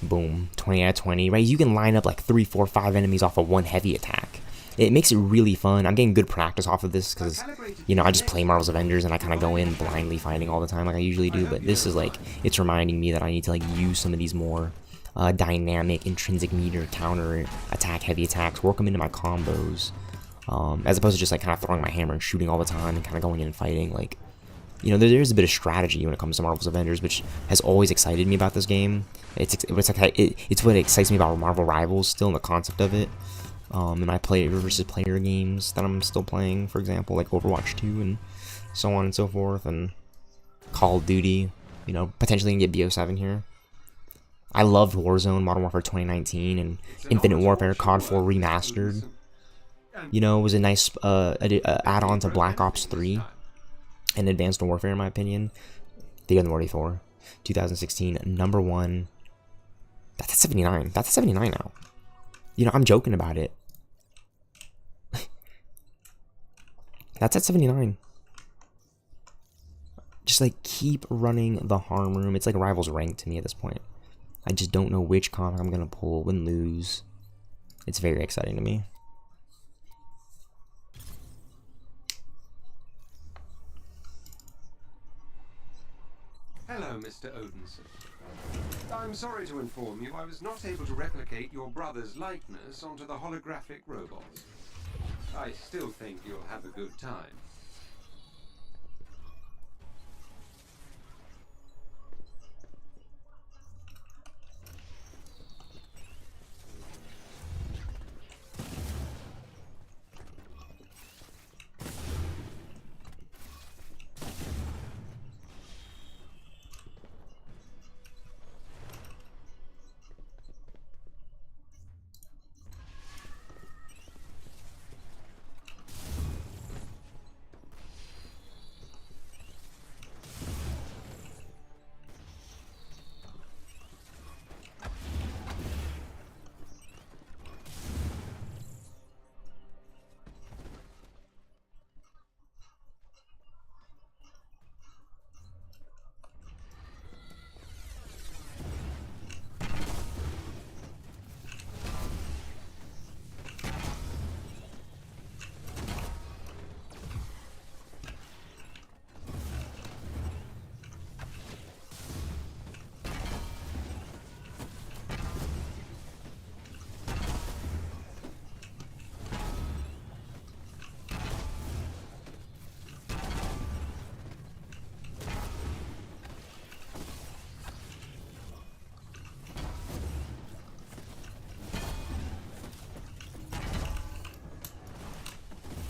[SPEAKER 2] Boom. 20 out of 20, right? You can line up like 3, 4, 5 enemies off of one heavy attack. It makes it really fun. I'm getting good practice off of this because, you know, I just play Marvel's Avengers and I kind of go in blindly fighting all the time like I usually do. But this is like, it's reminding me that I need to like use some of these more dynamic, intrinsic meter counter attack, heavy attacks, work them into my combos. As opposed to just like kind of throwing my hammer and shooting all the time and kind of going in and fighting. Like, you know, there's a bit of strategy when it comes to Marvel's Avengers, which has always excited me about this game. It's what excites me about Marvel Rivals still, in the concept of it. In my player versus player games that I'm still playing, for example, like Overwatch 2 and so on and so forth, and Call of Duty, you know, potentially gonna get BO7 here. I loved Warzone, Modern Warfare 2019, and Infinite Warfare, COD 4 Remastered. You know, it was a nice add-on to Black Ops 3 and Advanced Warfare, in my opinion. The Unworthy Thor, 2016, #1. That's at 79. That's at 79 now. You know, I'm joking about it. That's at 79. Just like keep running the harm room. It's like Rivals rank to me at this point. I just don't know which comic I'm gonna pull, win, lose. It's very exciting to me.
[SPEAKER 1] Hello, Mr. Odinson. I'm sorry to inform you I was not able to replicate your brother's likeness onto the holographic robots. I still think you'll have a good time.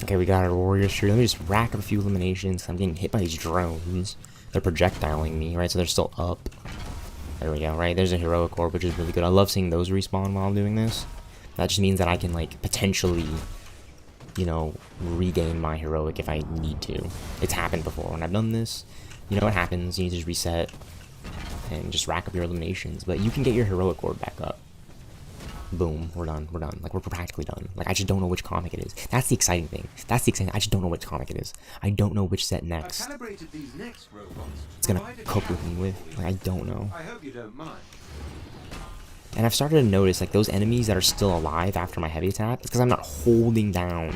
[SPEAKER 2] Okay, we got our warrior shirt. Let me just rack up a few eliminations. I'm getting hit by these drones. They're projectiling me, right? So they're still up. There we go, right? There's a heroic orb, which is really good. I love seeing those respawn while I'm doing this. That just means that I can, like, potentially, you know, regain my heroic if I need to. It's happened before when I've done this. You know what happens. You need to just reset and just rack up your eliminations. But you can get your heroic orb back up. boom, we're done. We're done. Like, we're practically done. Like, I just don't know which comic it is. That's the exciting thing. That's the exciting. I just don't know which comic it is. I don't know which set next.
[SPEAKER 1] I've calibrated these next robots.
[SPEAKER 2] It's gonna cook with me with. Like, I don't know.
[SPEAKER 1] I hope you don't mind.
[SPEAKER 2] And I've started to notice, like, those enemies that are still alive after my heavy attack, it's because I'm not holding down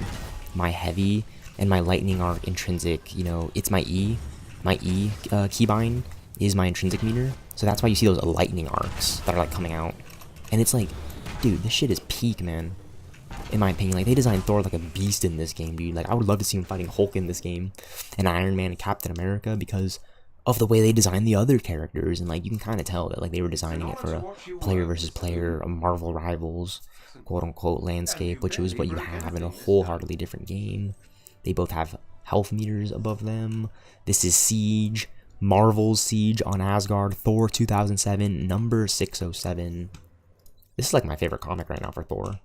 [SPEAKER 2] my heavy and my lightning arc intrinsic, you know, it's my E. My E keybind is my intrinsic meter. So that's why you see those lightning arcs that are, like, coming out. And it's like, dude, this shit is peak, man. In my opinion, like, they designed Thor like a beast in this game, dude. Like, I would love to see him fighting Hulk in this game, and Iron Man and Captain America, because of the way they designed the other characters. And, like, you can kind of tell that, like, they were designing it for a player versus player, a Marvel Rivals, quote-unquote, landscape, which is what you have in a wholeheartedly different game. They both have health meters above them. This is Siege, Marvel's Siege on Asgard, Thor 2007, number 607. This is, like, my favorite comic right now for Thor.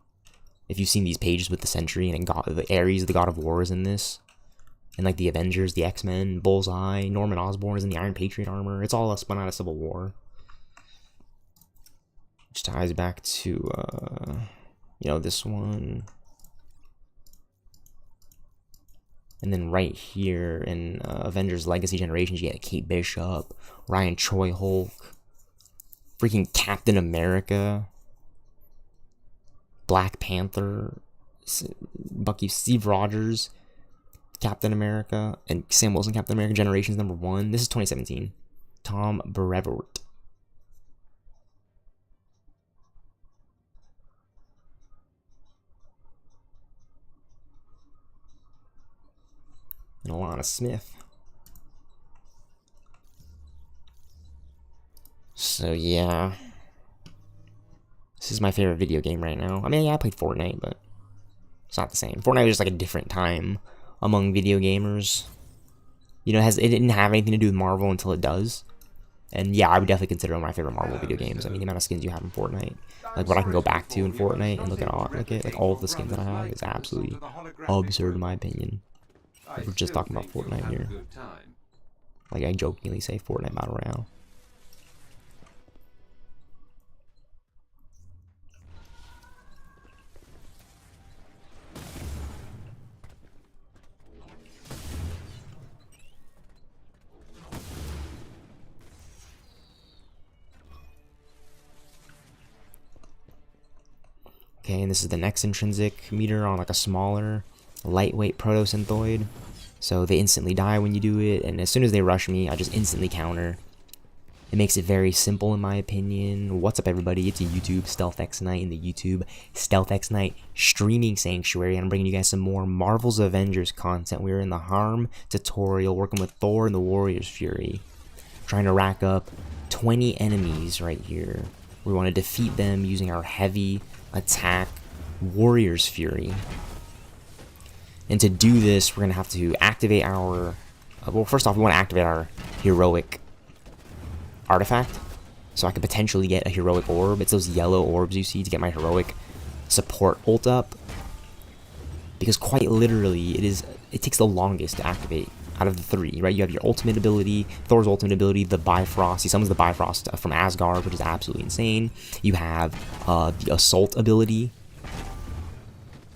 [SPEAKER 2] If you've seen these pages with the Sentry and the Ares, the God of War, is in this. And, like, the Avengers, the X-Men, Bullseye, Norman Osborn is in the Iron Patriot armor. It's all spun out of Civil War. Which ties back to, you know, this one. And then right here in Avengers Legacy Generations, you get Kate Bishop, Ryan Choi Hulk, freaking Captain America, Black Panther, Bucky, Steve Rogers, Captain America, and Sam Wilson, Captain America Generations #1. This is 2017. Tom Brevoort. And Alana Smith. So yeah, this is my favorite video game right now. I mean, yeah, I played Fortnite, but it's not the same. Fortnite was just like a different time among video gamers. You know, it didn't have anything to do with Marvel until it does. And yeah, I would definitely consider it one of my favorite Marvel video games. I mean, the amount of skins you have in Fortnite, like what I can go back to in Fortnite and look at all of the skins that I have is absolutely absurd in my opinion. We're just talking about Fortnite here. Like, I jokingly say Fortnite Battle Royale. Okay, and this is the next intrinsic meter on, like, a smaller, lightweight proto-synthoid. So they instantly die when you do it, and as soon as they rush me, I just instantly counter. It makes it very simple in my opinion. What's up, everybody? It's a YouTube Stealth X Knight in the YouTube Stealth X Knight streaming sanctuary, and I'm bringing you guys some more Marvel's Avengers content. We're in the Harm tutorial, working with Thor and the Warrior's Fury, trying to rack up 20 enemies right here. We want to defeat them using our heavy attack Warrior's Fury. And to do this, we're going to have to activate our... well, first off, we want to activate our heroic artifact. So I could potentially get a heroic orb. It's those yellow orbs you see to get my heroic support ult up. Because quite literally, it takes the longest to activate out of the three, right? You have your ultimate ability, Thor's ultimate ability, the Bifrost. He summons the Bifrost from Asgard, which is absolutely insane. You have the Assault ability,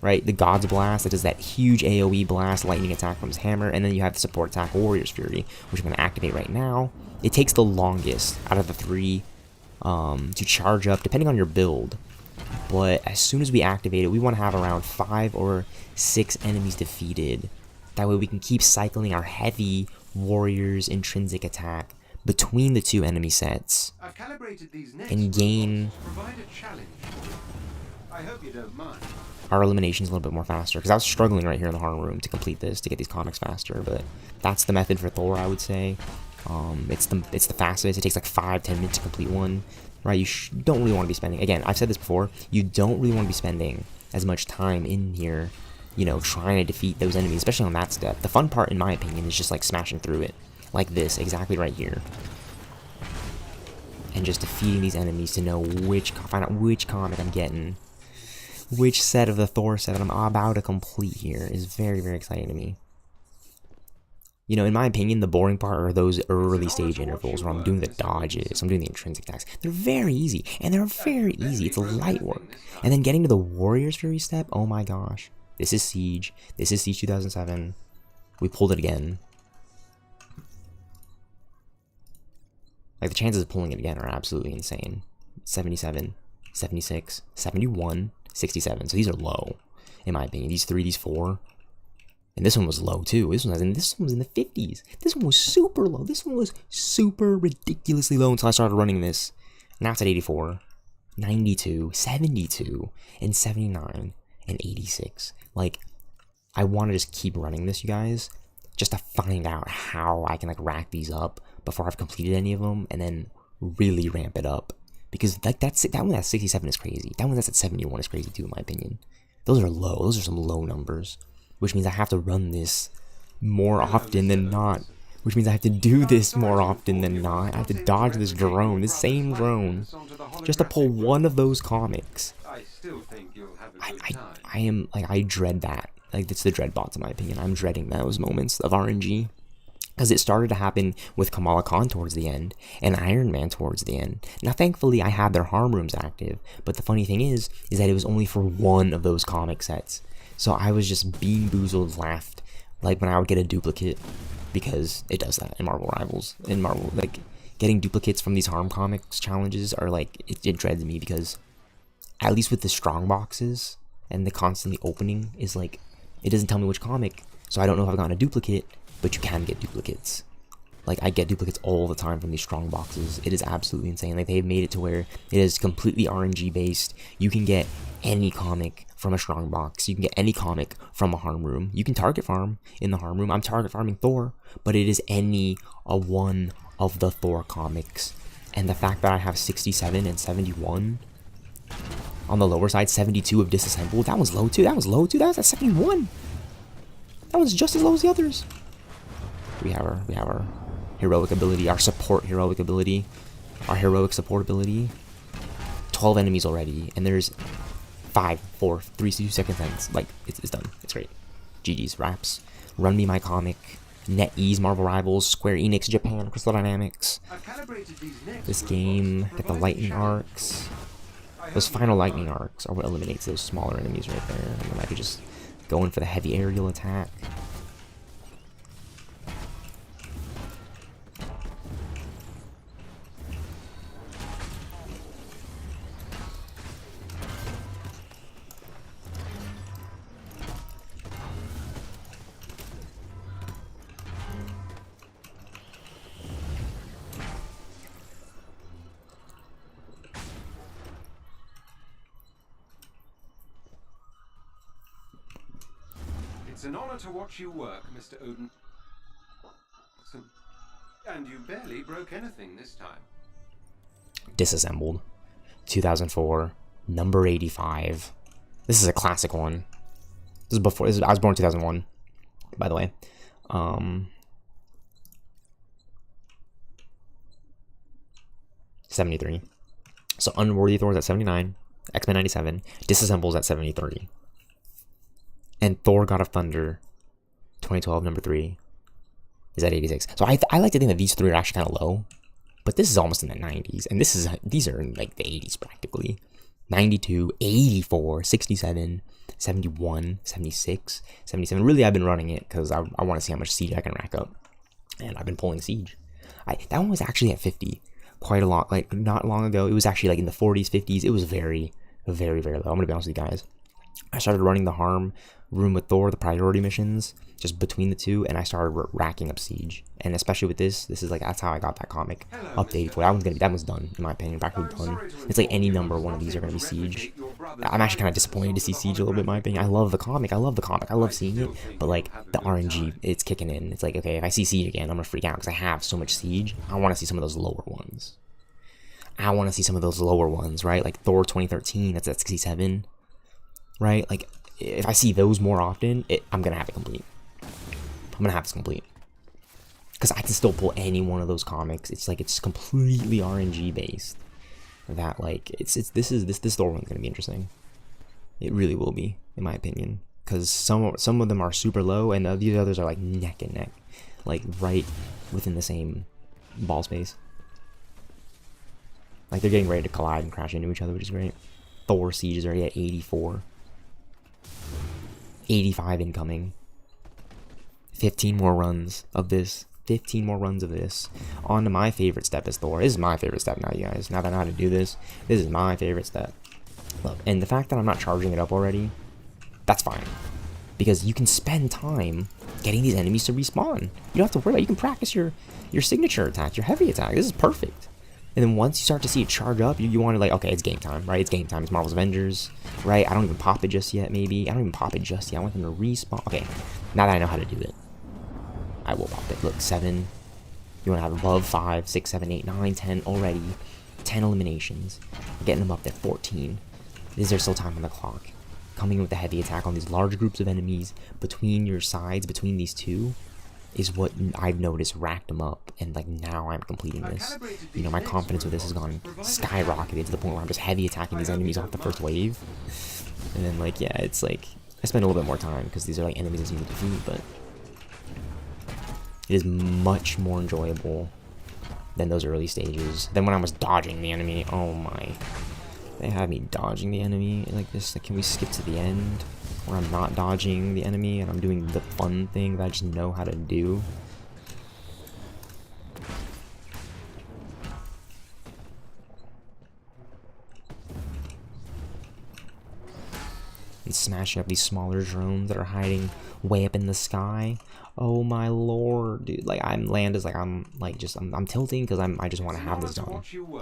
[SPEAKER 2] right? The God's Blast, that does that huge AoE blast, lightning attack from his hammer, and then you have the support attack, Warrior's Fury, which I'm going to activate right now. It takes the longest out of the three to charge up, depending on your build. But as soon as we activate it, we want to have around 5 or 6 enemies defeated. That way we can keep cycling our heavy Warrior's intrinsic attack between the two enemy sets and gain
[SPEAKER 1] I hope you don't mind.
[SPEAKER 2] our eliminations a little bit more faster, because I was struggling right here in the Harm room to complete this, to get these comics faster. But that's the method for Thor, I would say. It's the fastest. It takes like 5-10 minutes to complete one, right? You don't really want to be spending, again, I've said this before, you don't really want to be spending as much time in here, you know, trying to defeat those enemies, especially on that step. The fun part, in my opinion, is just like smashing through it, like this, exactly right here, and just defeating these enemies to know find out which comic I'm getting. Which set of the Thor set that I'm about to complete here is very, very exciting to me. You know, in my opinion, the boring part are those early stage intervals where I'm doing the dodges, I'm doing the intrinsic attacks. They're very easy, and they're very easy. It's light work. And then getting to the Warriors Fury step, oh my gosh. This is Siege. This is Siege 2007. We pulled it again. Like, the chances of pulling it again are absolutely insane. 77, 76, 71, 67. So these are low, in my opinion. These 3, these 4. And this one was low too. This one was in the 50s. This one was super low. This one was super ridiculously low until I started running this. Now it's at 84, 92, 72, and 79, and 86. Like, I want to just keep running this, you guys, just to find out how I can like rack these up before I've completed any of them, and then really ramp it up. Because like that one at 67 is crazy. That one that's at 71 is crazy too, in my opinion. Those are low. Those are some low numbers. Which means I have to run this more often than not. Which means I have to do this more often than not. I have to dodge this drone, this same drone, just to pull one of those comics. I am, like, I dread that. Like, it's the dread bots in my opinion. I'm dreading those moments of RNG. Because it started to happen with Kamala Khan towards the end, and Iron Man towards the end. Now, thankfully, I had their harm rooms active. But the funny thing is that it was only for one of those comic sets. So I was just being boozled, laughed, like when I would get a duplicate, because it does that in Marvel Rivals. In Marvel, like, getting duplicates from these harm comics challenges are like, it dreads me, because at least with the strong boxes and the constantly opening is like, it doesn't tell me which comic, so I don't know if I've gotten a duplicate, but you can get duplicates. Like, I get duplicates all the time from these strong boxes. It is absolutely insane. Like, they've made it to where it is completely RNG based. You can get any comic from a strong box. You can get any comic from a harm room. You can target farm in the harm room. I'm target farming Thor, but it is any one of the Thor comics. And the fact that I have 67 and 71 on the lower side, 72 of disassembled, that was low too. That was low too. That was at 71. That was just as low as the others. We have our heroic ability, our support heroic ability, our heroic support ability. 12 enemies already, and there's 5, 4, 3, 2 seconds. Like, it's done. It's great. GG's, wraps. Run me my comic. NetEase, Marvel Rivals, Square Enix, Japan, Crystal Dynamics. This game, get the lightning arcs. Those final lightning arcs are what eliminates those smaller enemies right there. And then I could just go in for the heavy aerial attack.
[SPEAKER 1] It's an honor to watch you work, Mr. Odin. And you barely broke anything this time.
[SPEAKER 2] Disassembled. 2004. Number 85. This is a classic one. This is before. I was born in 2001, by the way. 73. So Unworthy Thor is at 79. X-Men 97. Disassembles at 73. And Thor God of Thunder 2012 number 3 is at 86. So I like to think that these three are actually kind of low, but this is almost in the 90s, and these are in like the 80s practically. 92, 84, 67, 71, 76, 77. Really, I've been running it because I want to see how much siege I can rack up, and I've been pulling siege. That one was actually at 50 quite a lot. Like, not long ago, it was actually like in the 40s, 50s. It was very, very, very low. I'm gonna be honest with you guys. I started running the harm room with Thor, the priority missions, just between the two, and I started racking up siege. And especially with this is like, that's how I got that comic up to 84. That one's done, in my opinion, practically done. It's like any number one of these are gonna be siege. I'm actually kind of disappointed to see siege a little bit, in my opinion. I love the comic. I love seeing it, but like the RNG, it's kicking in. It's like, okay, if I see siege again, I'm gonna freak out because I have so much siege. I want to see some of those lower ones. Right? Like Thor 2013, that's at 67. Right? Like, if I see those more often, I'm gonna have it complete. I'm gonna have this complete. Because I can still pull any one of those comics. It's like, it's completely RNG based. That, like, this Thor one's gonna be interesting. It really will be, in my opinion. Because some of them are super low, and these others are like neck and neck. like right within the same ball space. Like they're getting ready to collide and crash into each other, which is great. Thor Siege is already at 84. 85 incoming. 15 more runs of this. 15 more runs of this. On to my favorite step as Thor. This is my favorite step now, you guys. Now that I know how to do this, this is my favorite step. Look, and the fact that I'm not charging it up already, that's fine. Because you can spend time getting these enemies to respawn. You don't have to worry about it. You can practice your signature attack, your heavy attack. This is perfect. And then once you start to see it charge up, you want to like, okay, it's game time, right? It's game time. It's Marvel's Avengers, right? I don't even pop it just yet, maybe. I don't even pop it just yet. I want them to respawn. Okay, now that I know how to do it, I will pop it. Look, 7. You want to have above 5, 6, 7, 8, 9, 10 already. 10 eliminations. We're getting them up there. 14. Is there still time on the clock? Coming with the heavy attack on these large groups of enemies between your sides, between these two, is what I've noticed racked them up, and like now I'm completing this. You know, my confidence with this has gone skyrocketed to the point where I'm just heavy attacking these enemies off the first wave. And then like, yeah, it's like, I spend a little bit more time because these are like enemies that you need to defeat, but it is much more enjoyable than those early stages. Than when I was dodging the enemy. Oh my. They had me dodging the enemy like this. Like, can we skip to the end where I'm not dodging the enemy and I'm doing the fun thing that I just know how to do? And smashing up these smaller drones that are hiding way up in the sky. Oh my lord, dude! Like I'm tilting because I just want to have this done,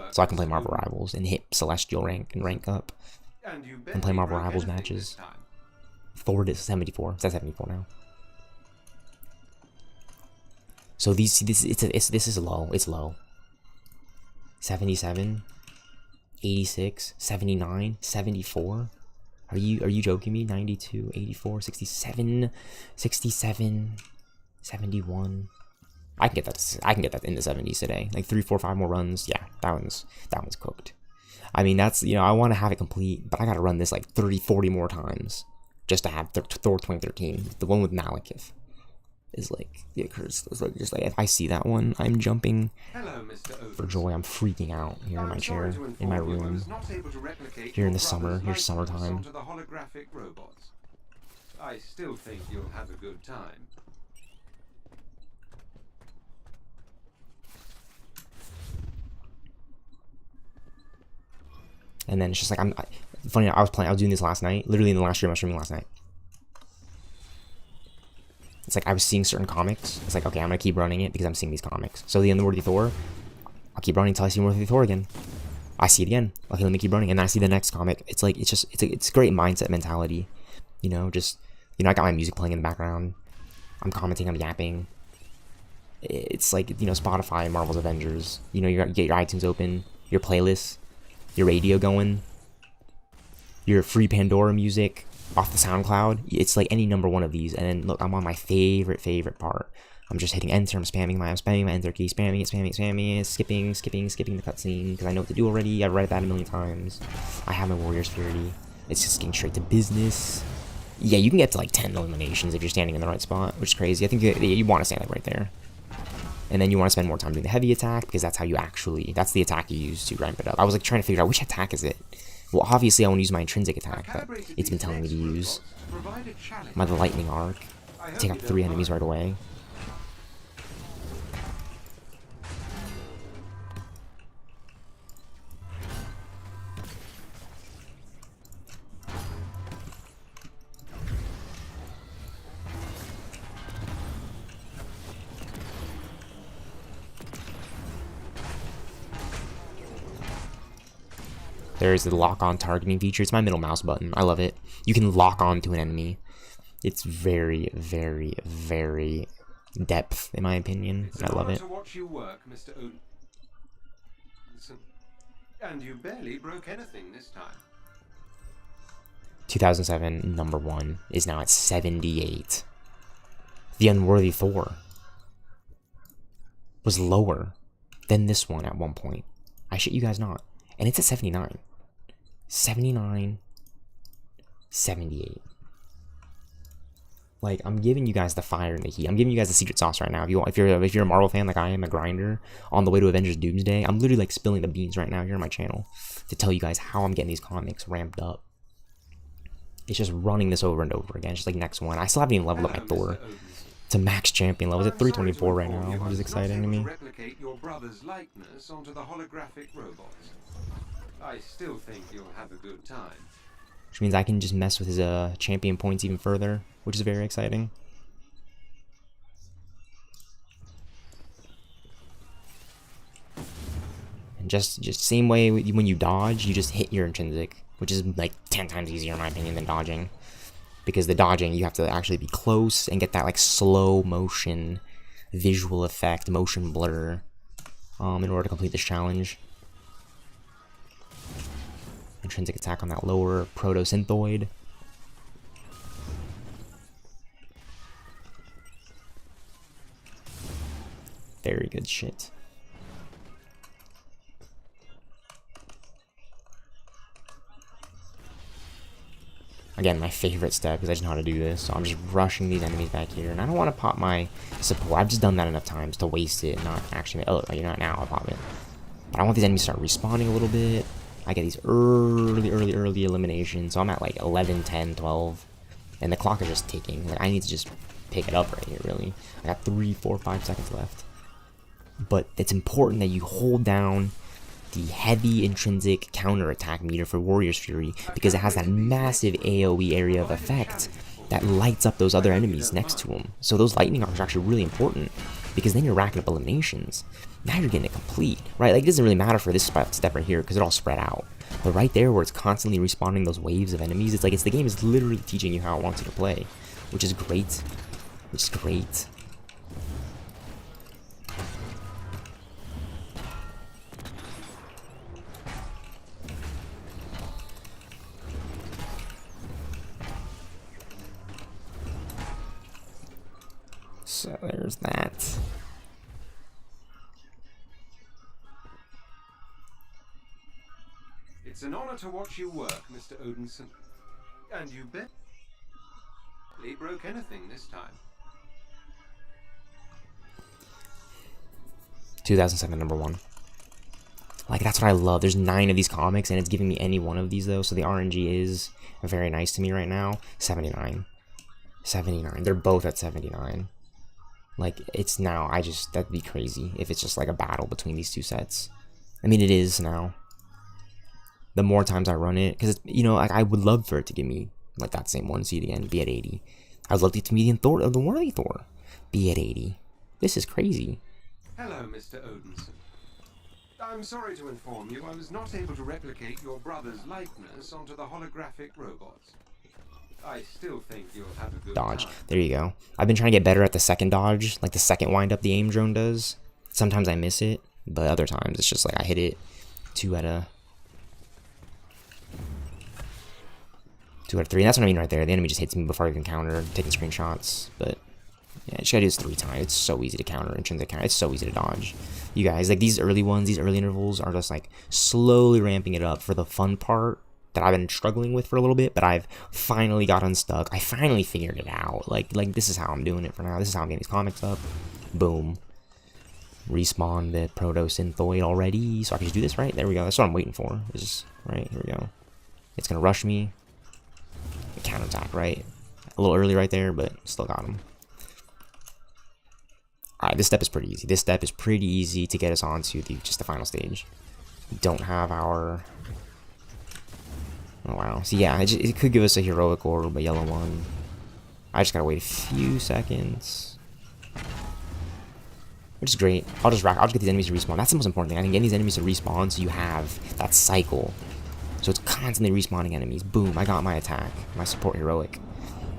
[SPEAKER 2] so I can play Marvel Rivals and hit Celestial rank and rank up, and play Marvel Rivals matches. Thor is 74. It's at 74 now. So this is low. It's low. 77, 86, 79, 74. Are you joking me? 92, 84, 67, 67. 71. I can get that in the 70s today. Like 3, 4, 5 more runs. Yeah, that one's cooked. I mean, that's, you know, I want to have it complete, but I gotta run this like 30, 40 more times just to have Thor 2013. The one with Malekith is like, yeah, it's like just like if I see that one, I'm jumping for joy. I'm freaking out here in my chair, in my room, here in the summer, here's summertime.
[SPEAKER 1] I still think you'll have a good time.
[SPEAKER 2] And then it's just like, funny, I was doing this last night, literally in the last stream I was streaming last night. It's like I was seeing certain comics. It's like, okay, I'm gonna keep running it because I'm seeing these comics. So the Unworthy Thor, I'll keep running until I see Unworthy Thor again. I see it again. Okay, let me keep running, and then I see the next comic. It's like, it's a great mindset mentality. You know, just, you know, I got my music playing in the background. I'm commenting, I'm yapping. It's like, you know, Spotify and Marvel's Avengers. You know, you get your iTunes open, your playlists, your radio going, your free Pandora music off the SoundCloud. It's like any number one of these. And then look, I'm on my favorite part. I'm just hitting enter. I'm spamming my enter key, spamming it, skipping the cutscene because I know what to do already. I've read that a million times. I have my Warrior Spirity. It's just getting straight to business. Yeah, you can get to like 10 eliminations if you're standing in the right spot, which is crazy. I think you want to stand like right there. And then you want to spend more time doing the heavy attack because that's how you that's the attack you use to ramp it up. I was like trying to figure out which attack is it. Well, obviously I want to use my intrinsic attack, but it's been telling me to use my lightning arc. Take out 3 enemies right away. There's the lock-on targeting feature. It's my middle mouse button. I love it. You can lock on to an enemy. It's very, very, very depth, in my opinion. I love it.
[SPEAKER 1] To watch you work, Mr. Odinson. And you barely broke anything this time.
[SPEAKER 2] 2007 number 1 is now at 78. The Unworthy Thor was lower than this one at one point. I shit you guys not. And it's at 79. 79. 78. like, I'm giving you guys the fire and the heat. I'm giving you guys the secret sauce right now. If you're a Marvel fan like I am, a grinder on the way to Avengers Doomsday, I'm literally like spilling the beans right now here on my channel to tell you guys how I'm getting these comics ramped up. It's just running this over and over again. It's just like next one. I still haven't even leveled up my Thor to max champion level. It's at 324 right now, which is exciting to me.
[SPEAKER 1] Replicate your brother's likeness onto the holographic robots. I still think you'll have a good time.
[SPEAKER 2] Which means I can just mess with his champion points even further, which is very exciting. And just same way when you dodge, you just hit your intrinsic, which is like 10 times easier in my opinion than dodging. Because the dodging, you have to actually be close and get that like slow motion visual effect, motion blur, in order to complete this challenge. Intrinsic attack on that lower proto-synthoid. Very good shit. Again, my favorite step, because I just know how to do this. So I'm just rushing these enemies back here. And I don't want to pop my support. I've just done that enough times to waste it, not actually... Oh, you know, now I'll pop it. But I want these enemies to start respawning a little bit. I get these early eliminations. So I'm at like 11, 10, 12. And the clock is just ticking. Like, I need to just pick it up right here, really. I got 3, 4, 5 seconds left. But it's important that you hold down the heavy intrinsic counterattack meter for Warrior's Fury, because it has that massive AoE area of effect that lights up those other enemies next to them. So those lightning arcs are actually really important, because then you're racking up eliminations. Now you're getting it complete, right? Like, it doesn't really matter for this step right here, because they're all spread out. But right there, where it's constantly respawning those waves of enemies, it's like the game is literally teaching you how it wants you to play, which is great. Which is great. So there's that.
[SPEAKER 1] It's an honor to watch you work, Mr. Odinson. And you bet he broke anything this time.
[SPEAKER 2] 2007 #1. Like, that's what I love. There's 9 of these comics, and it's giving me any one of these, though. So the RNG is very nice to me right now. 79. 79. They're both at 79. Like, it's now, that'd be crazy if it's just like a battle between these two sets. I mean, it is now. The more times I run it, because, you know, like, I would love for it to give me, like, that same 1 seed again, be at 80. I would love it to be the Worthy Thor, be at 80. This is crazy.
[SPEAKER 1] Hello, Mr. Odinson. I'm sorry to inform you I was not able to replicate your brother's likeness onto the holographic robots. I still think you'll have a good
[SPEAKER 2] Dodge.
[SPEAKER 1] time.
[SPEAKER 2] There you go. I've been trying to get better at the second dodge, like the second wind up the aim drone does. Sometimes I miss it, but other times it's just like I hit it 2 out of 3. And that's what I mean right there. The enemy just hits me before I even counter, taking screenshots. But yeah, you just gotta do this 3 times. It's so easy to counter, intrinsic counter. It's so easy to dodge. You guys, like, these early ones, these early intervals are just like slowly ramping it up for the fun part that I've been struggling with for a little bit, but I've finally got unstuck. I finally figured it out. Like this is how I'm doing it for now. This is how I'm getting these comics up. Boom. Respawn the proto-synthoid already, so I can just do this, right? There we go. That's what I'm waiting for. Right, here we go. It's gonna rush me. Counterattack, right? A little early right there, but still got him. Alright, this step is pretty easy. This step is pretty easy to get us onto just the final stage. We don't have our... Oh, wow. So, yeah, it could give us a heroic orb, a yellow one. I just gotta wait a few seconds. Which is great. I'll just get these enemies to respawn. That's the most important thing. I can get these enemies to respawn so you have that cycle. So it's constantly respawning enemies. Boom, I got my attack. My support heroic.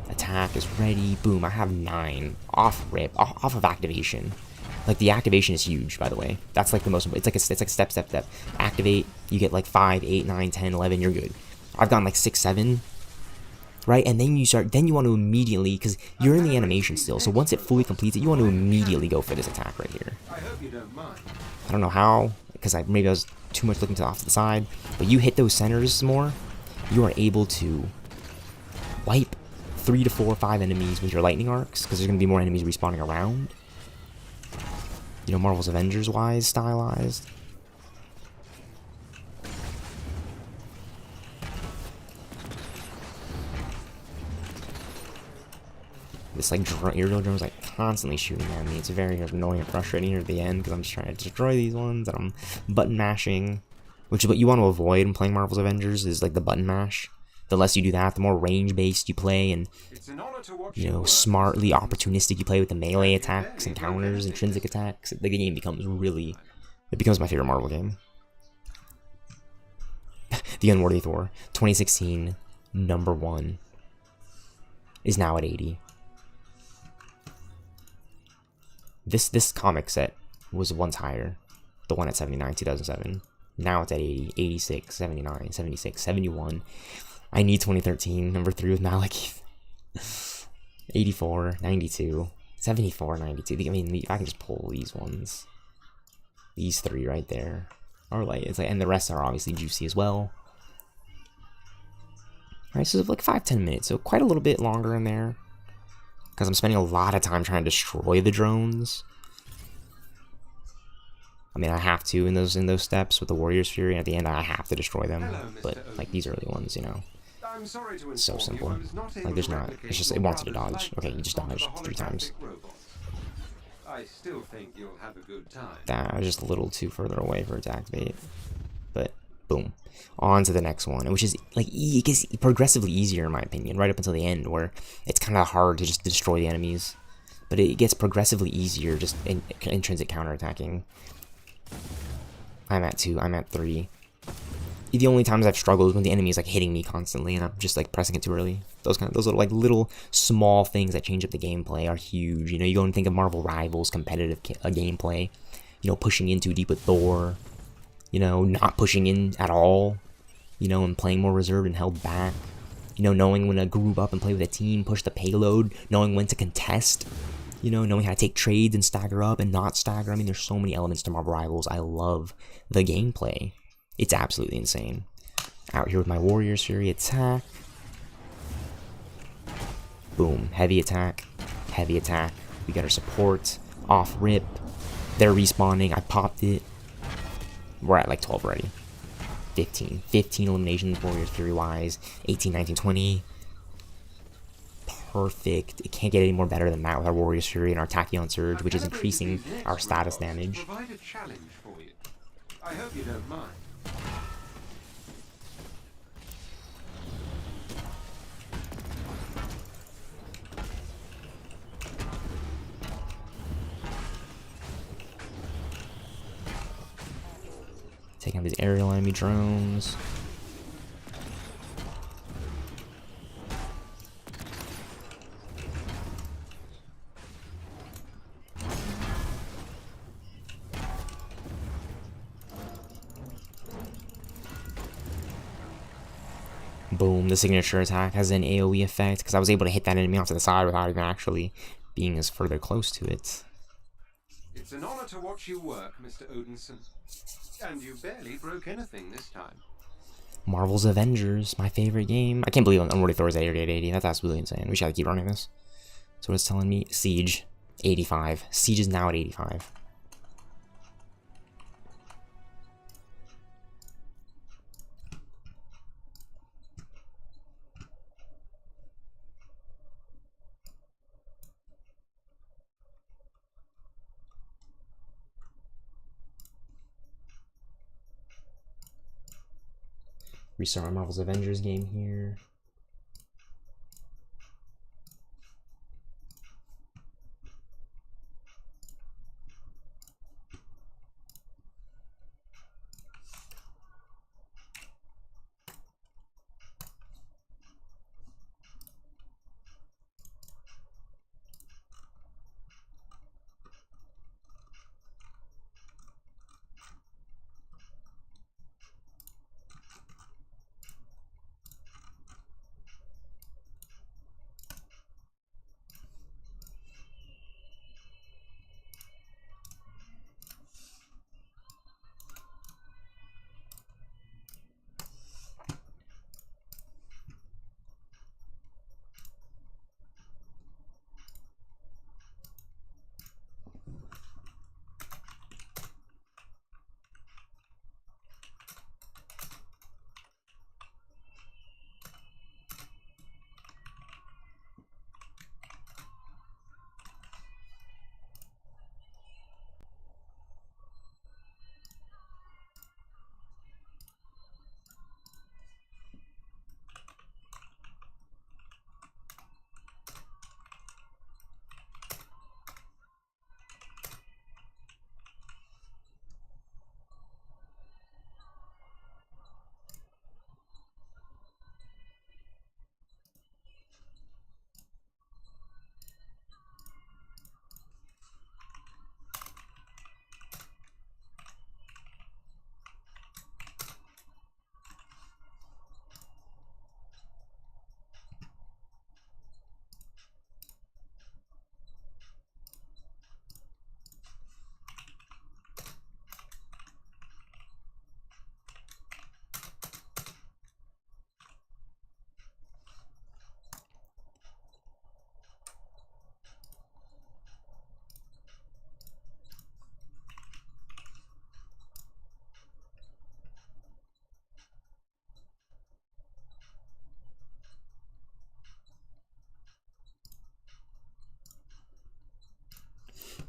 [SPEAKER 2] Attack is ready. Boom, I have 9. Off of activation. Like, the activation is huge, by the way. That's like the most, it's like step. Activate, you get like 5, 8, 9, 10, 11, you're good. I've gotten like 6, 7. Right, and then you want to immediately, because you're in the animation still, so once it fully completes it, you want to immediately go for this attack right here.
[SPEAKER 1] I hope you don't mind.
[SPEAKER 2] I don't know how, because maybe I was too much looking off to the side, but you hit those centers more, you are able to wipe 3 to 4 or 5 enemies with your lightning arcs, because there's going to be more enemies respawning around. You know, Marvel's Avengers wise, stylized. This like aerial drone is like constantly shooting at me. It's very annoying and frustrating near the end because I'm just trying to destroy these ones and I'm button mashing, which is what you want to avoid when playing Marvel's Avengers, is like the button mash. The less you do that, the more range based you play, and you know, smartly opportunistic you play with the melee attacks and counters, intrinsic attacks. The game becomes really, it becomes my favorite Marvel game. The Unworthy Thor, 2016, #1, is now at 80. This comic set was once higher. The one at 79, 2007. Now it's at 80, 86, 79, 76, 71. I need 2013, #3 with Malekith. 84, 92, 74, 92. I mean, I can just pull these ones. These 3 right there are like, it's like, and the rest are obviously juicy as well. Alright, so like 5-10 minutes, so quite a little bit longer in there. Because I'm spending a lot of time trying to destroy the drones. I mean, I have to in those steps with the Warrior's Fury, and at the end I have to destroy them. But like these early ones, you know,
[SPEAKER 1] I'm sorry to
[SPEAKER 2] so simple.
[SPEAKER 1] I was not able
[SPEAKER 2] Like there's
[SPEAKER 1] to
[SPEAKER 2] not.
[SPEAKER 1] replicate
[SPEAKER 2] It's just
[SPEAKER 1] your
[SPEAKER 2] it wants you to
[SPEAKER 1] brother's
[SPEAKER 2] dodge. Okay, you just
[SPEAKER 1] likeness
[SPEAKER 2] dodged
[SPEAKER 1] onto the
[SPEAKER 2] 3 times.
[SPEAKER 1] holographic robots. I still think you'll have a good time.
[SPEAKER 2] That was just a little too further away for it to activate. But boom, on to the next one, which is like it gets progressively easier in my opinion, right up until the end where it's kind of hard to just destroy the enemies. But it gets progressively easier just in intrinsic counterattacking. I'm at 2, I'm at 3. The only times I've struggled is when the enemy is like hitting me constantly and I'm just like pressing it too early. Those little small things that change up the gameplay are huge. You know, you go and think of Marvel Rivals competitive gameplay. You know, pushing in too deep with Thor. You know, not pushing in at all. You know, and playing more reserved and held back. You know, knowing when to group up and play with a team, push the payload, knowing when to contest. You know, knowing how to take trades and stagger up and not stagger. I mean, there's so many elements to Marvel Rivals. I love the gameplay. It's absolutely insane. Out here with my Warrior's Fury attack. Boom. Heavy attack. Heavy attack. We got our support. Off rip. They're respawning. I popped it. We're at like 12 already. 15. 15 eliminations Warrior's Fury wise. 18, 19, 20. Perfect. It can't get any more better than that with our Warrior's Fury and our Tachyon Surge, which is increasing our status damage.
[SPEAKER 1] Provide a challenge for you. I hope you don't mind.
[SPEAKER 2] Taking out these aerial enemy drones. Boom, the signature attack has an AoE effect because I was able to hit that enemy off to the side without even actually being as further close to it.
[SPEAKER 1] It's an honor to watch you work, Mr. Odinson. And you barely broke anything this time.
[SPEAKER 2] Marvel's Avengers, my favorite game. I can't believe Unworthy Thor is at 80. That's absolutely insane. We should keep running this. So what it's telling me, Siege, 85. Siege is now at 85. Restart my Marvel's Avengers game here.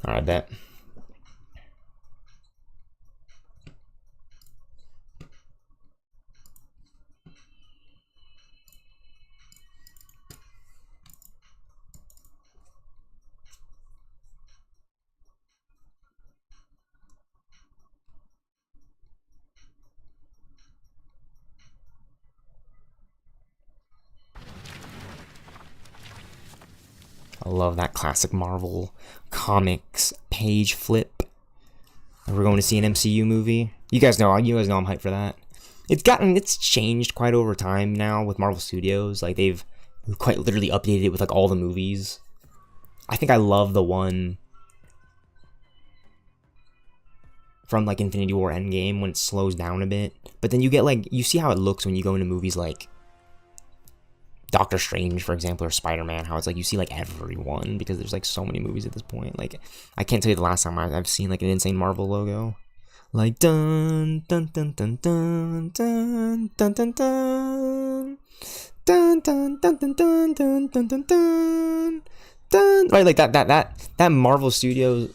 [SPEAKER 2] Alright, bet. I love that classic Marvel comics page flip. We're going to see an MCU movie. You guys know I'm hyped for that. It's changed quite over time now with Marvel Studios. Like they've quite literally updated it with like all the movies. I think I love the one from like Infinity War Endgame when it slows down a bit. But then you get like, you see how it looks when you go into movies like Doctor Strange, for example, or Spider-Man, how it's like you see like everyone because there's like so many movies at this point. Like I can't tell you the last time I've seen like an insane Marvel logo. Like dun dun dun dun dun dun dun dun dun dun dun dun dun dun dun dun dun dun dun, right, like that Marvel Studios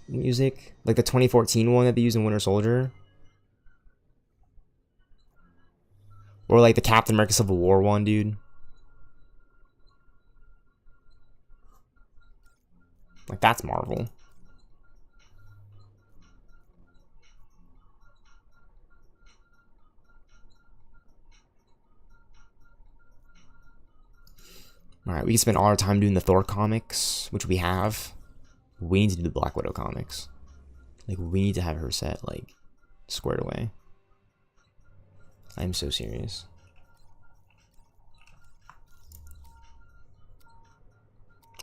[SPEAKER 2] music, like the 2014 one that they used in Winter Soldier, or like the Captain America Civil War one, dude. Like that's Marvel. Alright, we can spend all our time doing the Thor comics, which we have. We need to do the Black Widow comics. Like, we need to have her set, like, squared away. I'm so serious.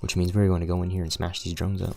[SPEAKER 2] Which means we're going to go in here and smash these drones up.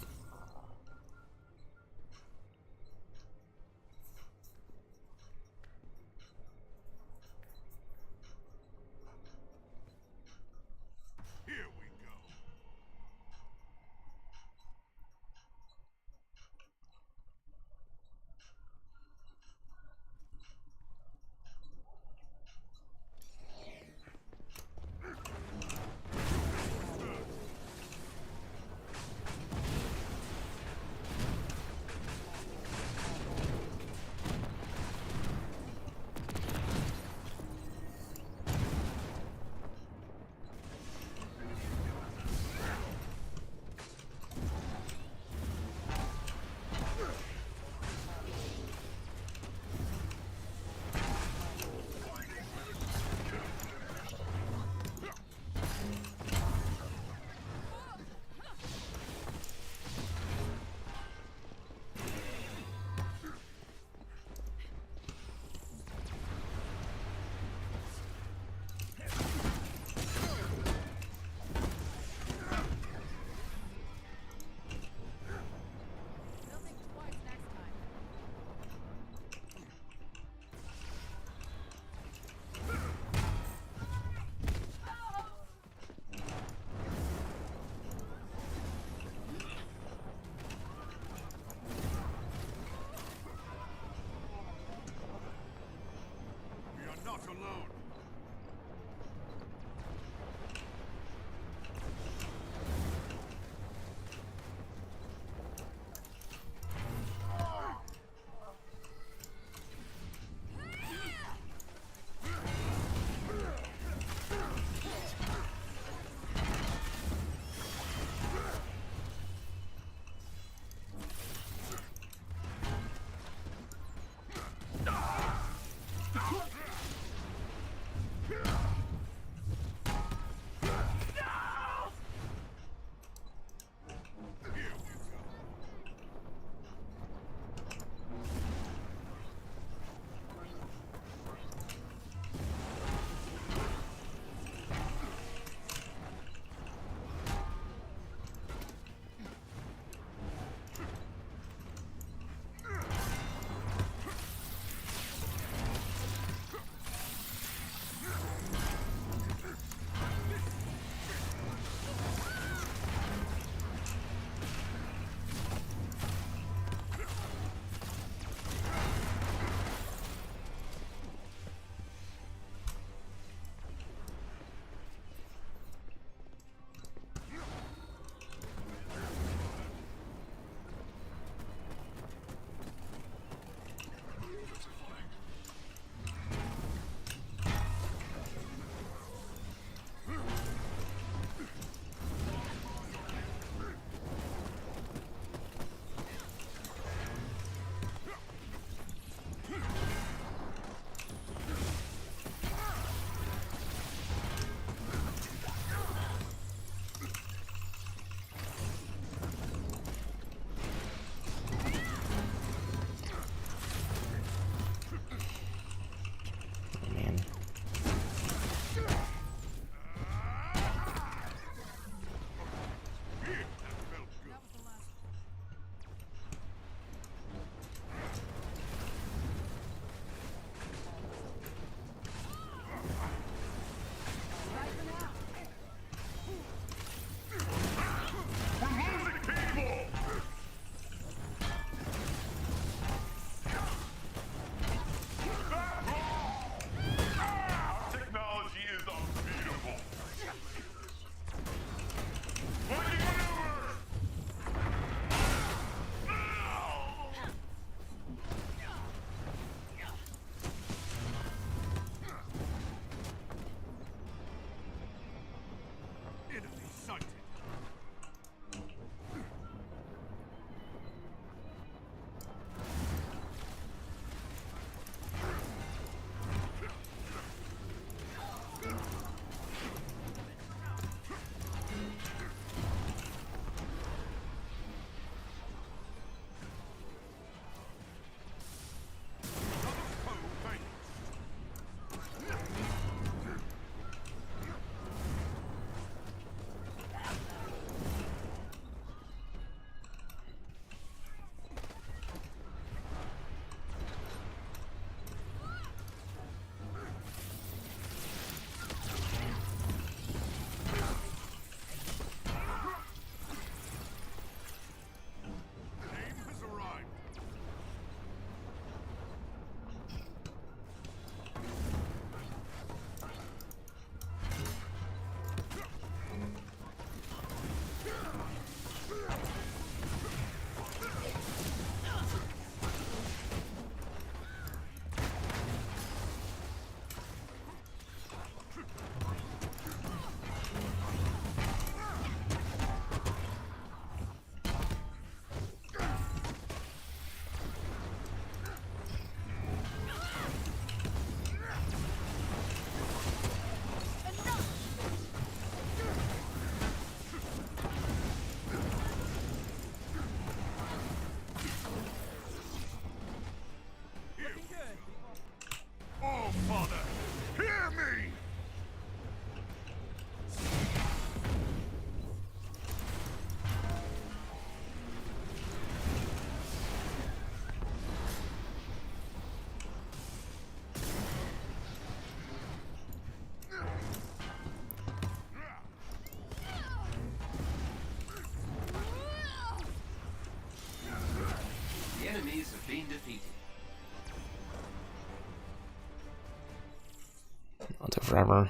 [SPEAKER 2] took forever.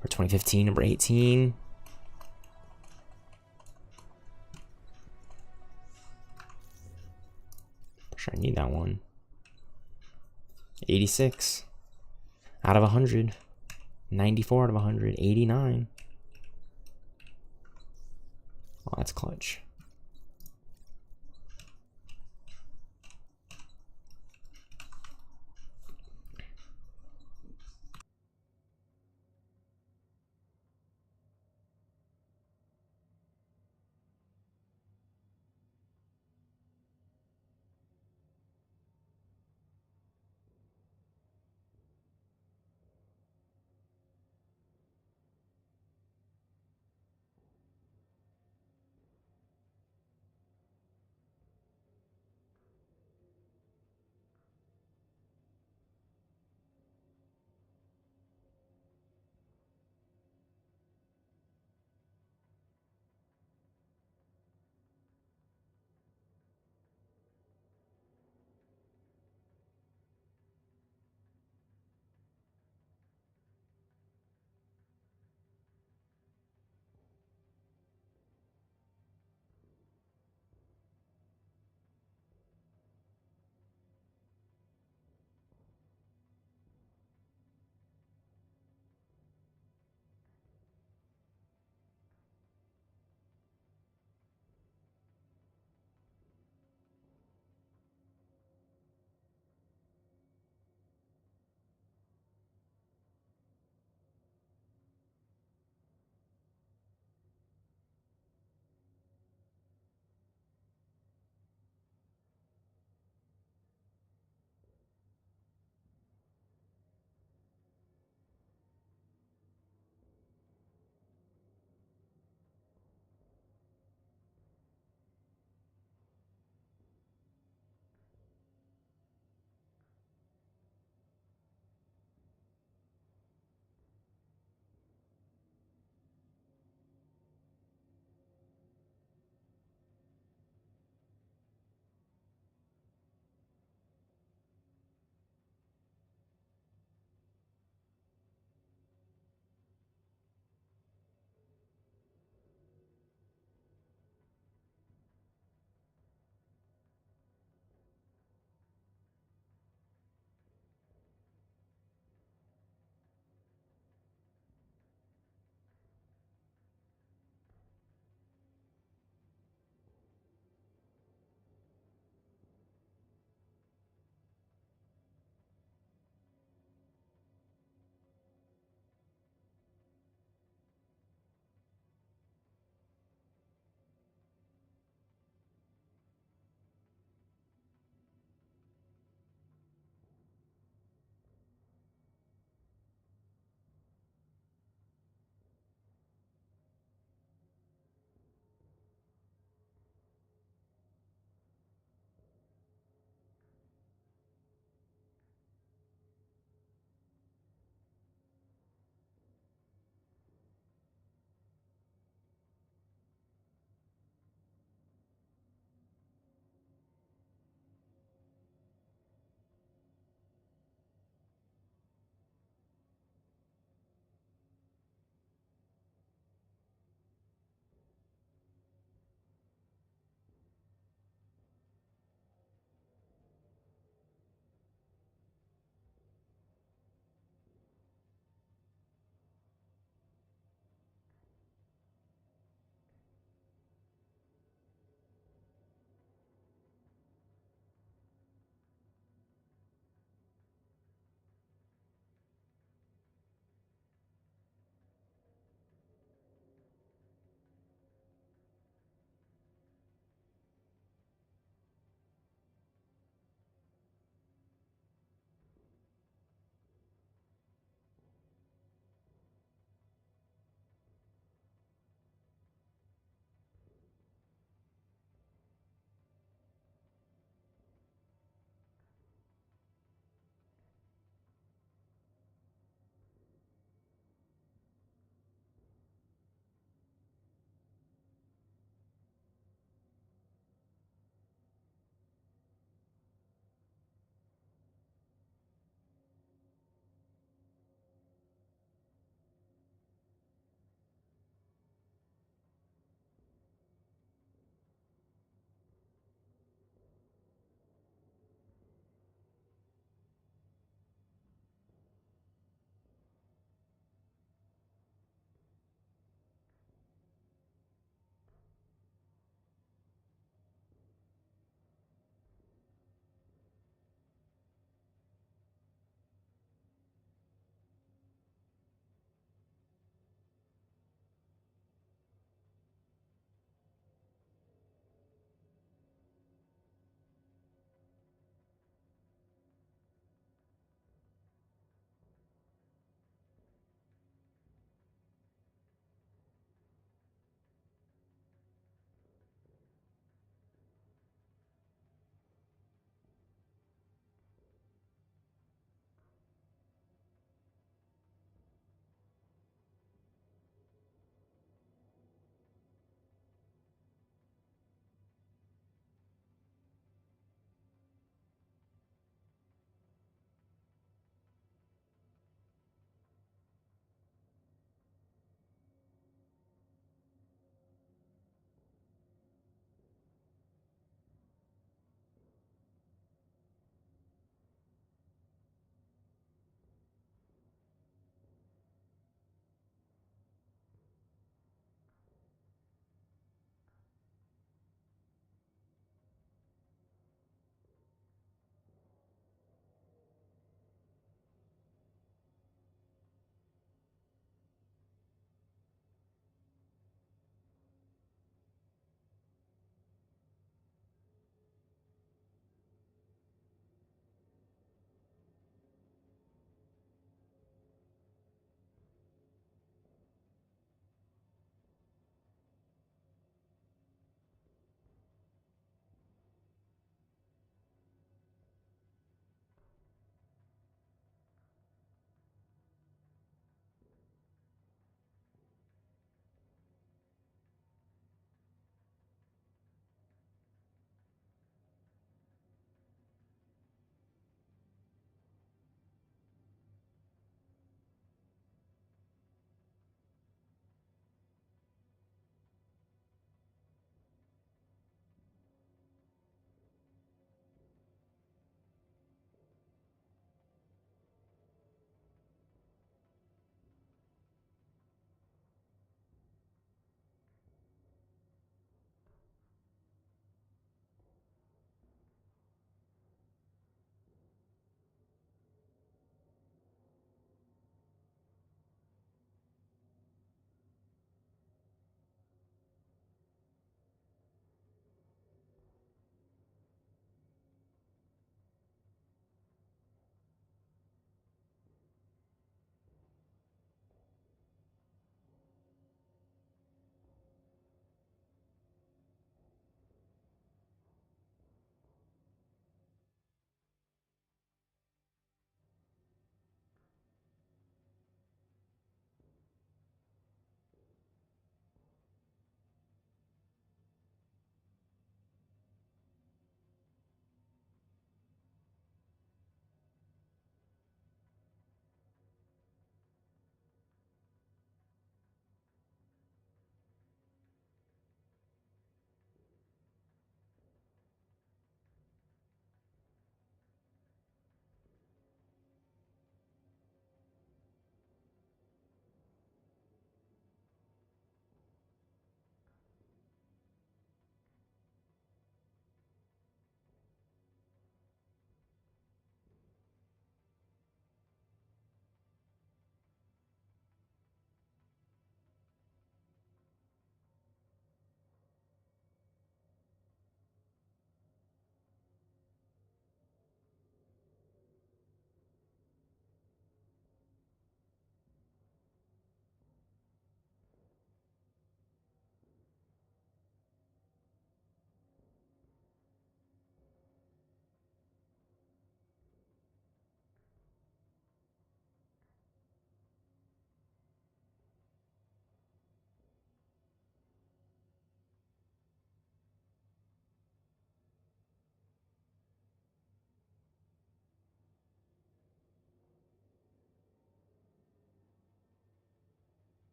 [SPEAKER 2] For 2015, number 18. Sure, I need that one. 86 out of 100. 94 out of 100. 89. Oh, that's clutch.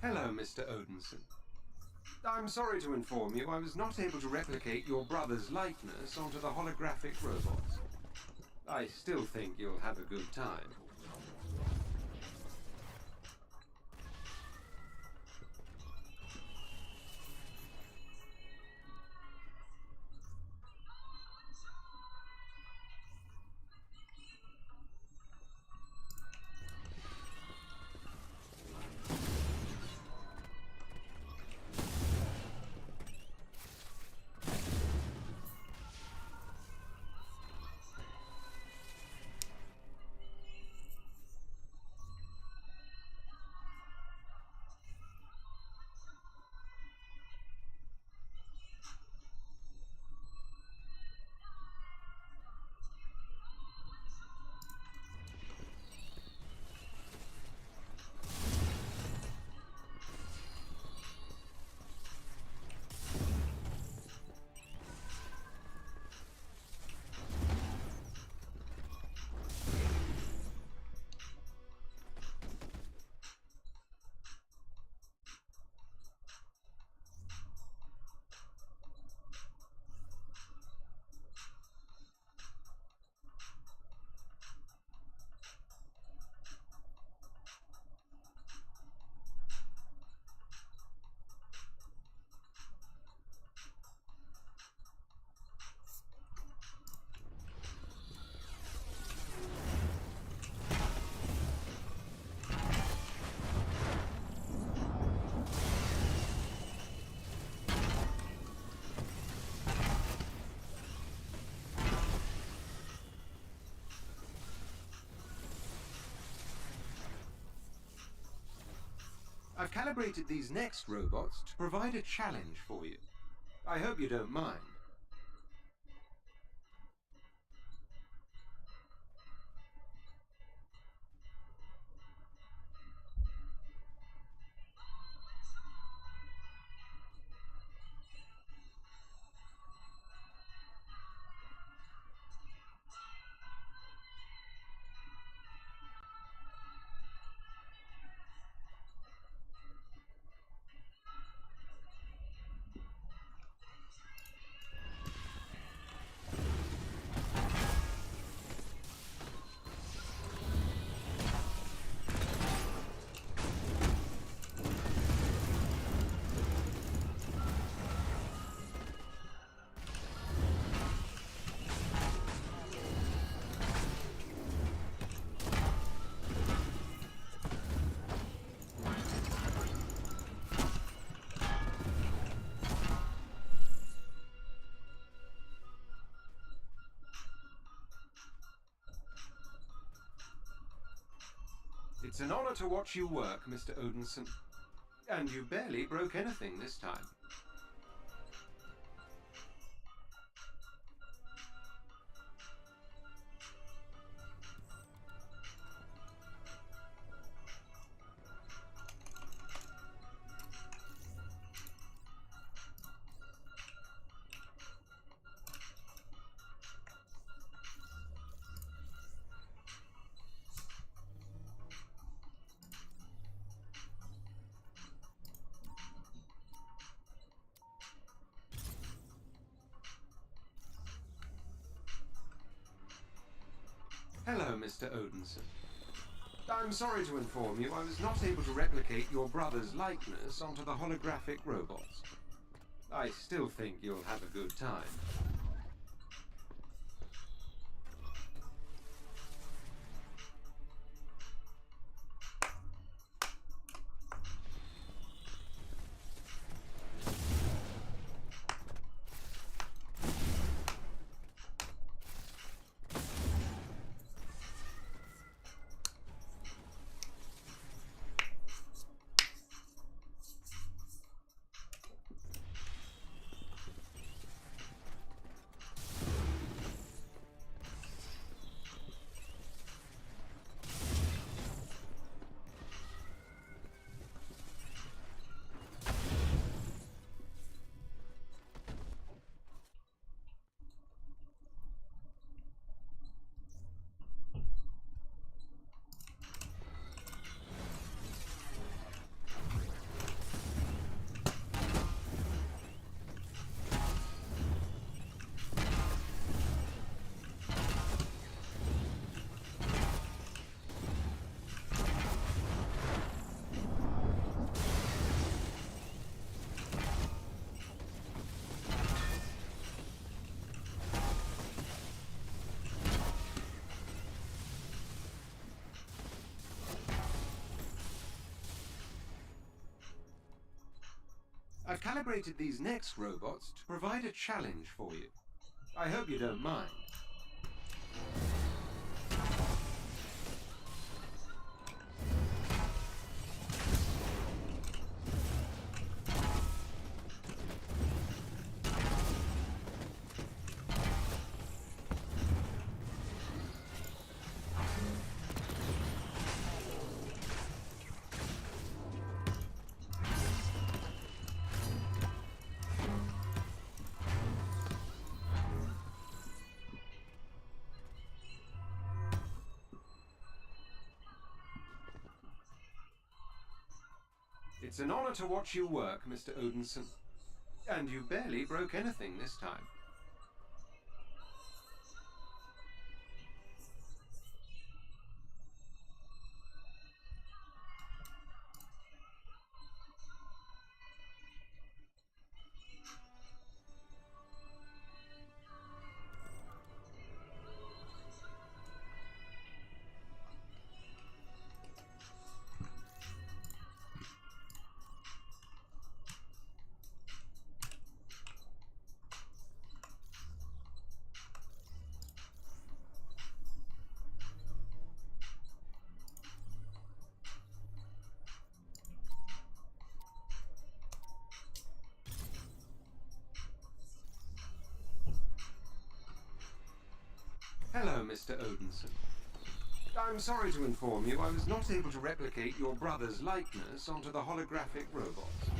[SPEAKER 1] Hello, Mr. Odinson. I'm sorry to inform you I was not able to replicate your brother's likeness onto the holographic robots. I still think you'll have a good time. I've calibrated these next robots to provide a challenge for you. I hope you don't mind. It's an honor to watch you work, Mr. Odinson. And you barely broke anything this time. Hello, Mr. Odinson. I'm sorry to inform you I was not able to replicate your brother's likeness onto the holographic robots. I still think you'll have a good time. I've calibrated these next robots to provide a challenge for you. I hope you don't mind. It's an honor to watch you work, Mr. Odinson. And you barely broke anything this time. Hello, Mr. Odinson. I'm sorry to inform you I was not able to replicate your brother's likeness onto the holographic robots.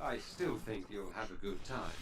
[SPEAKER 1] I still think you'll have a good time.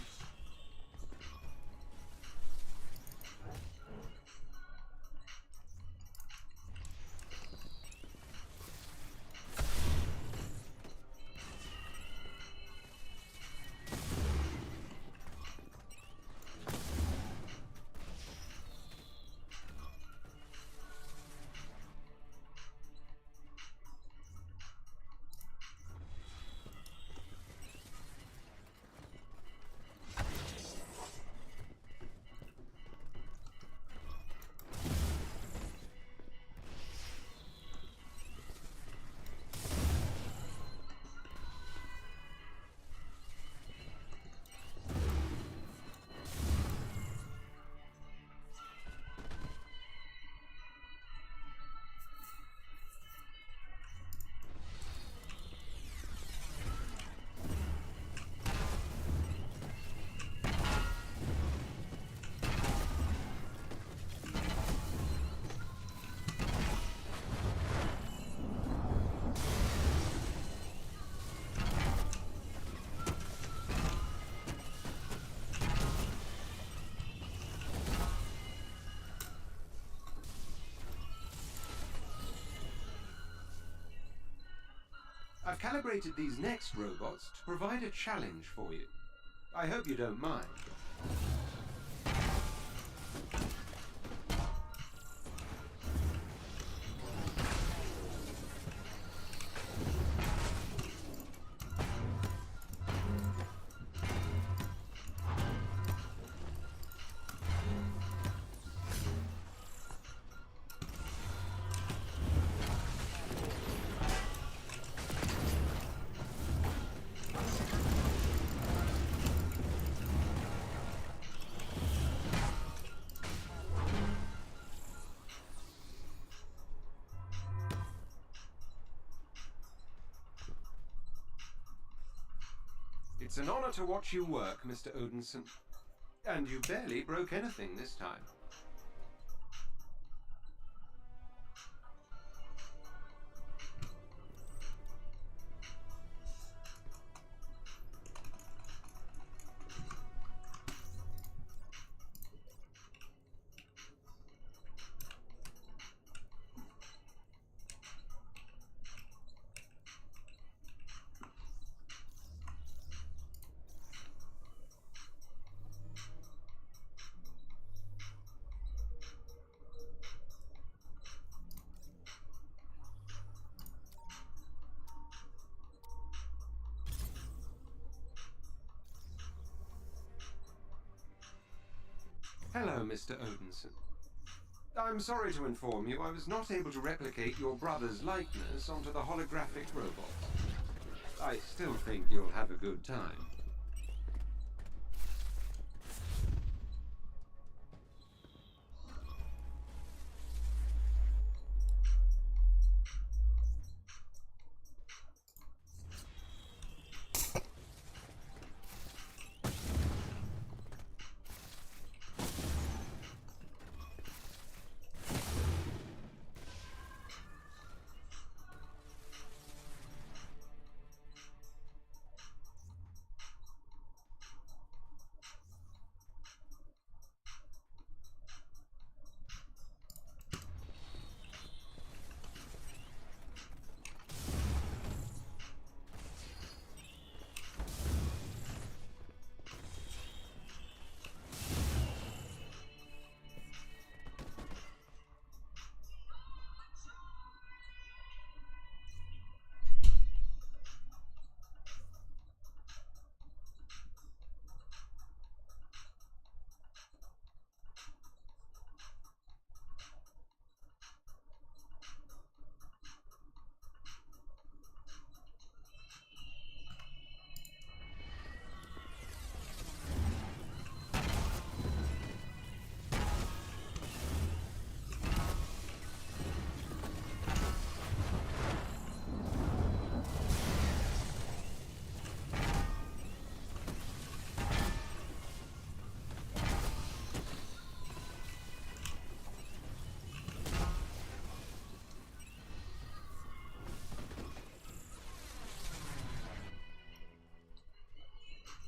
[SPEAKER 1] I've calibrated these next robots to provide a challenge for you. I hope you don't mind. It's an honor to watch you work, Mr. Odinson. And you barely broke anything this time. Hello, Mr. Odinson. I'm sorry to inform you I was not able to replicate your brother's likeness onto the holographic robots. I still think you'll have a good time.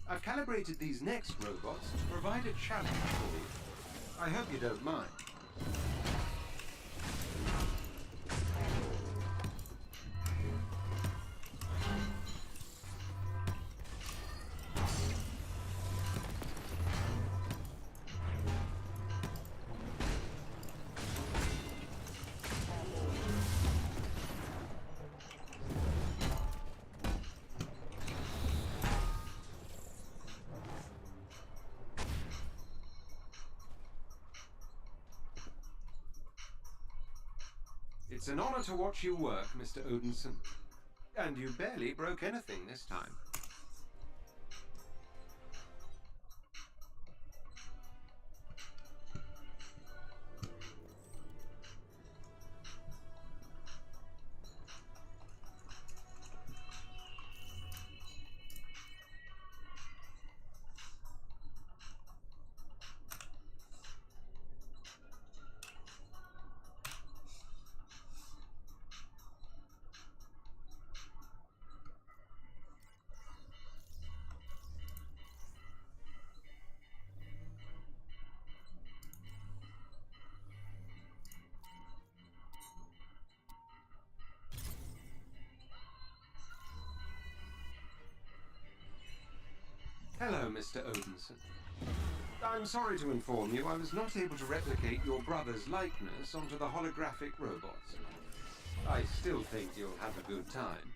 [SPEAKER 1] I've calibrated these next robots to provide a challenge for you. I hope you don't mind. It's an honor to watch you work, Mr. Odinson. And you barely broke anything this time. Hello, Mr. Odinson. I'm sorry to inform you I was not able to replicate your brother's likeness onto the holographic robots. I still think you'll have a good time.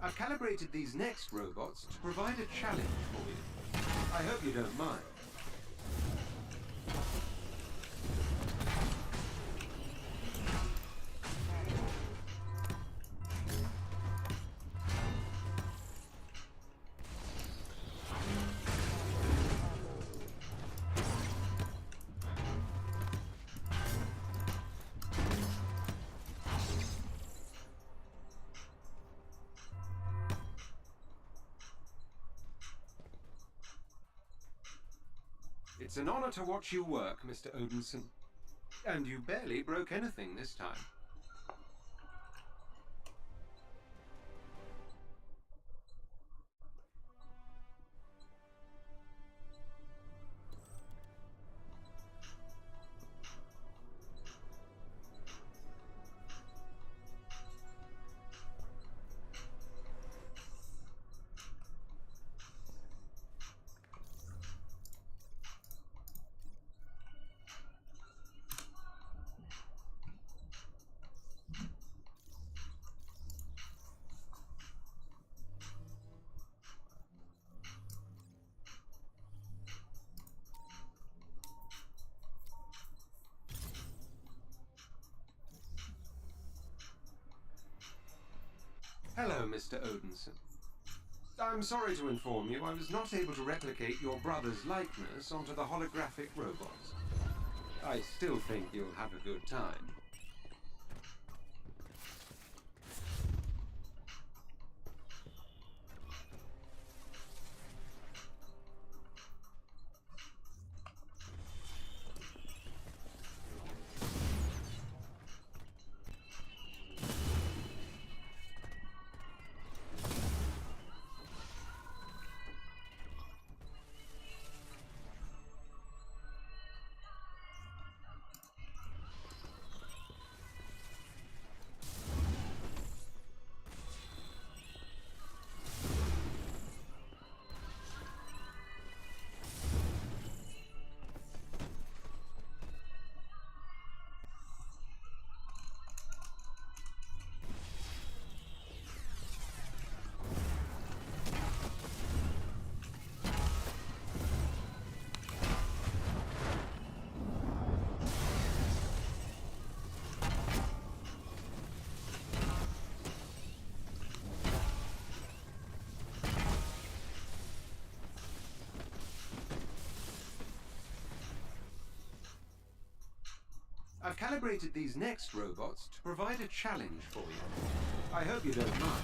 [SPEAKER 1] I've calibrated these next robots to provide a challenge for you. I hope you don't mind. It's an honor to watch you work, Mr. Odinson. And you barely broke anything this time. Hello, Mr. Odinson. I'm sorry to inform you I was not able to replicate your brother's likeness onto the holographic robots. I still think you'll have a good time. I've calibrated these next robots to provide a challenge for you. I hope you don't mind.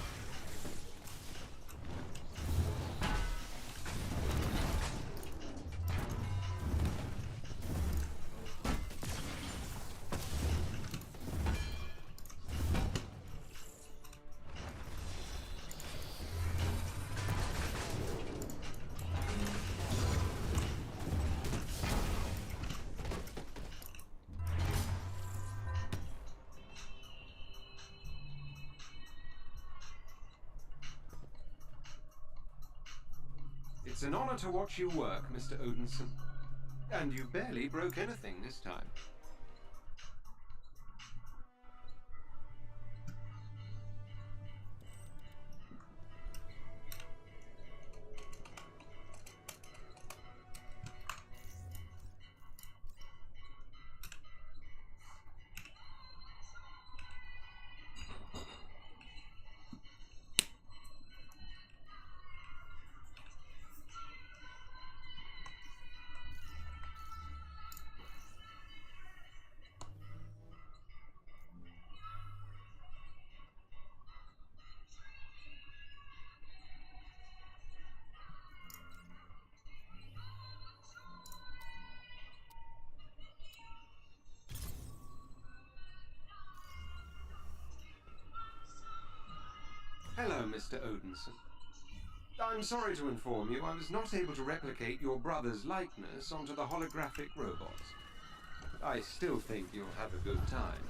[SPEAKER 1] It's an honor to watch you work, Mr. Odinson. And you barely broke anything this time. Hello, Mr. Odinson. I'm sorry to inform you I was not able to replicate your brother's likeness onto the holographic robots. I still think you'll have a good time.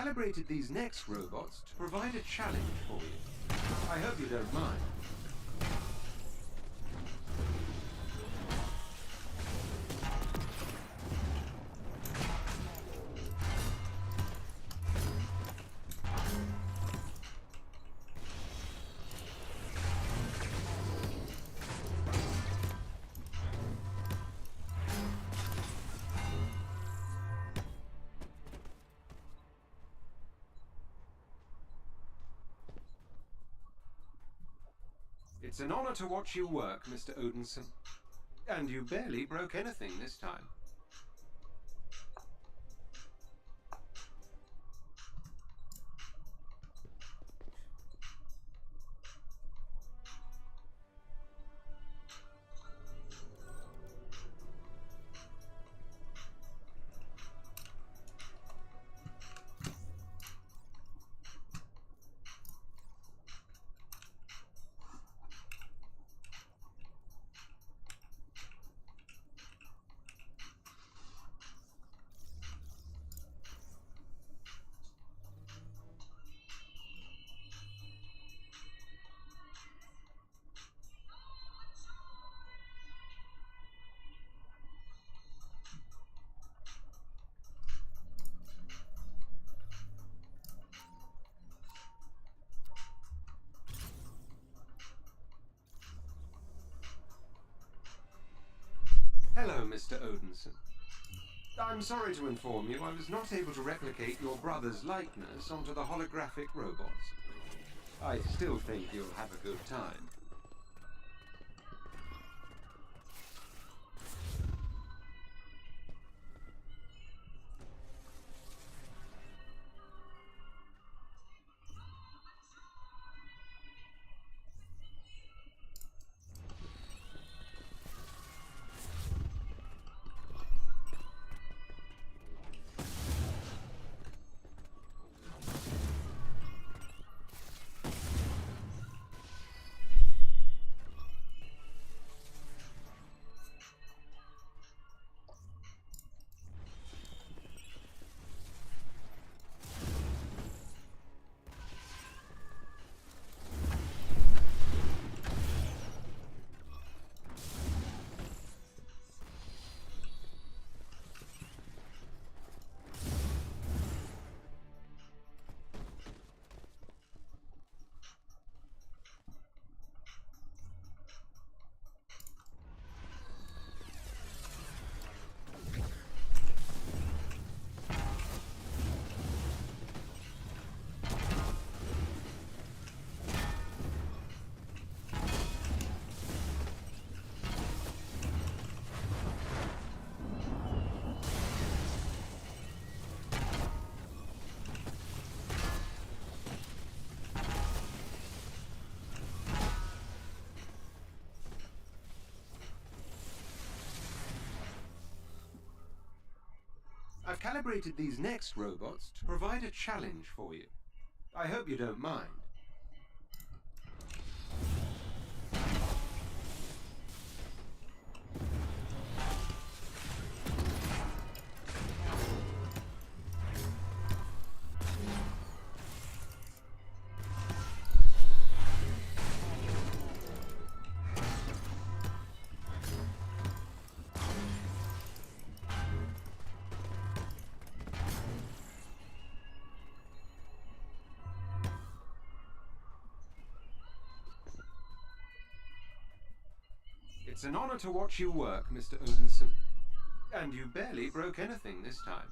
[SPEAKER 1] calibrated these next robots to provide a challenge for you. I hope you don't mind. It's an honor to watch you work, Mr. Odinson. And you barely broke anything this time. Hello, Mr. Odinson. I'm sorry to inform you I was not able to replicate your brother's likeness onto the holographic robots. I still think you'll have a good time. I've calibrated these next robots to provide a challenge for you. I hope you don't mind. It's an honor to watch you work, Mr. Odinson. And you barely broke anything this time.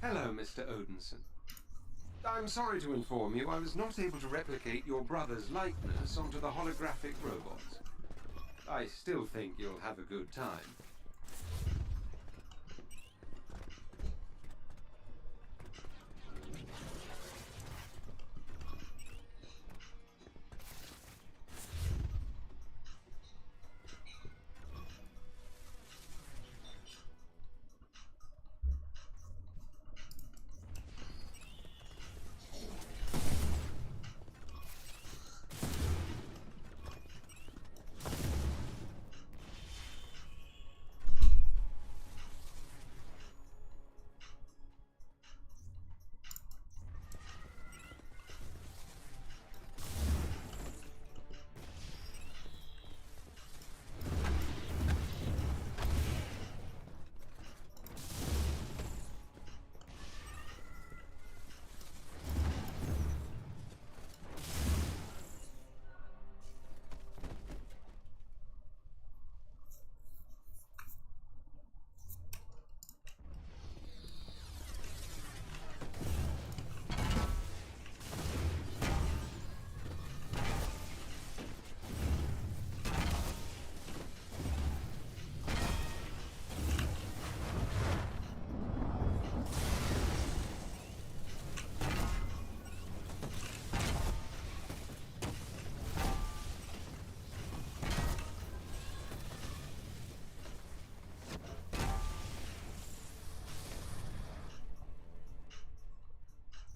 [SPEAKER 1] Hello, Mr. Odinson. I'm sorry to inform you I was not able to replicate your brother's likeness onto the holographic robots. I still think you'll have a good time.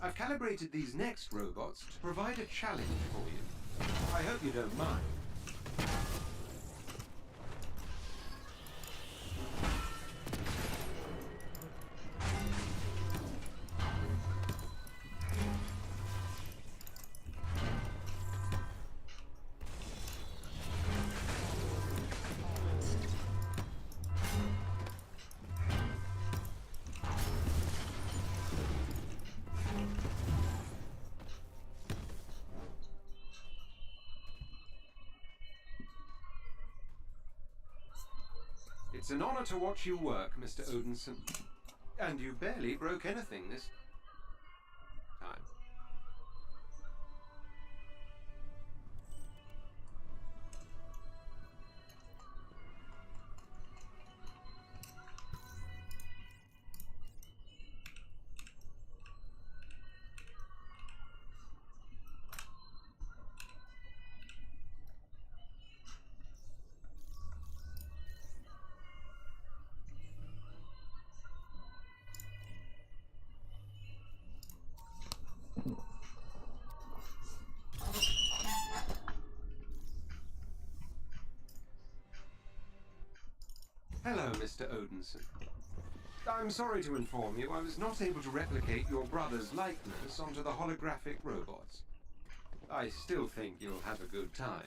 [SPEAKER 1] I've calibrated these next robots to provide a challenge for you. I hope you don't mind. It's an honor to watch you work, Mr. Odinson. And you barely broke anything this time. Hello, Mr. Odinson. I'm sorry to inform you I was not able to replicate your brother's likeness onto the holographic robots. I still think you'll have a good time.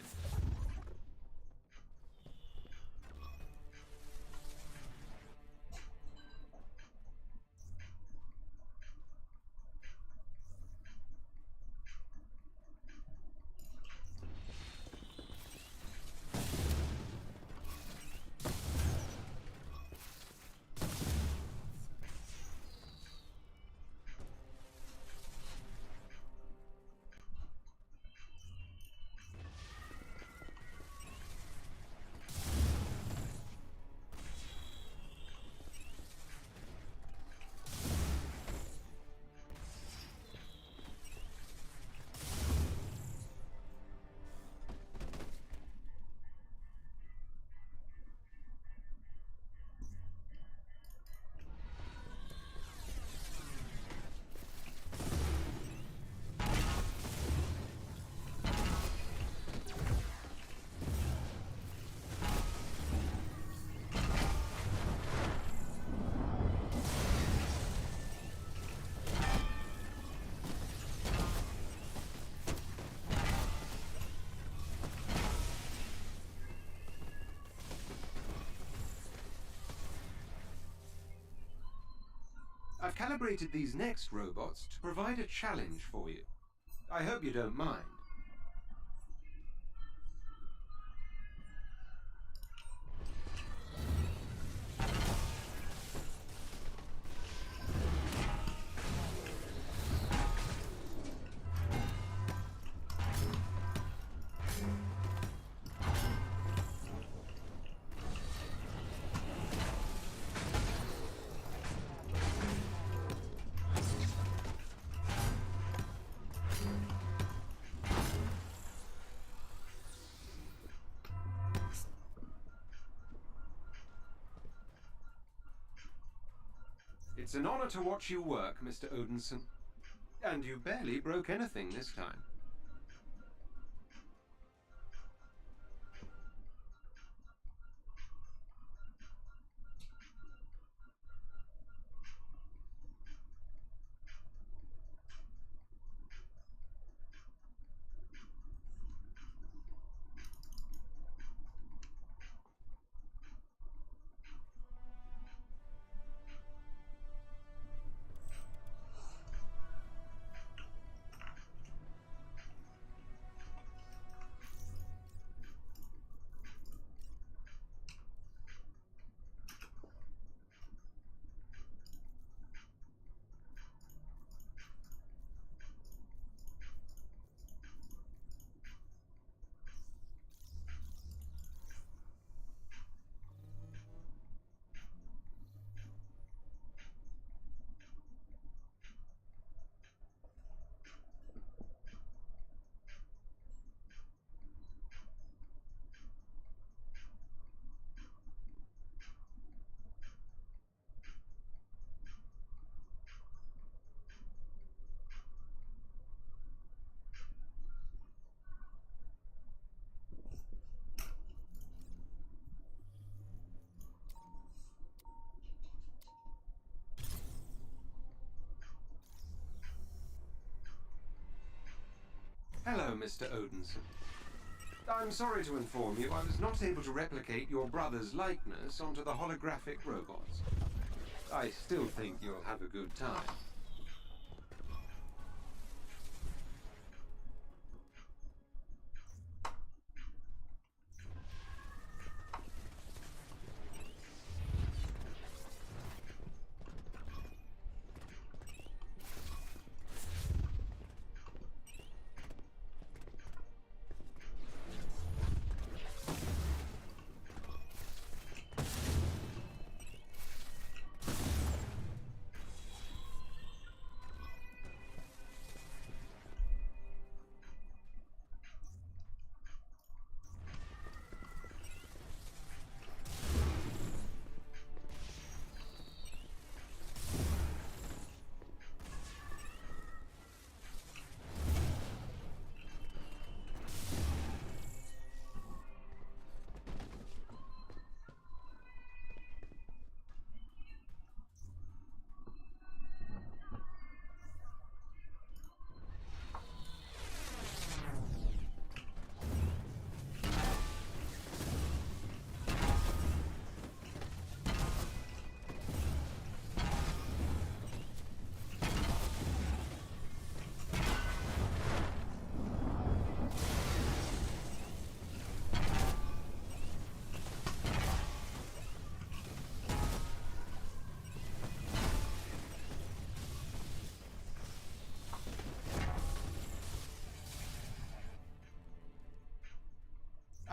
[SPEAKER 1] I've calibrated these next robots to provide a challenge for you. I hope you don't mind. It's an honor to watch you work, Mr. Odinson. And you barely broke anything this time. Hello, Mr. Odinson. I'm sorry to inform you I was not able to replicate your brother's likeness onto the holographic robots. I still think you'll have a good time.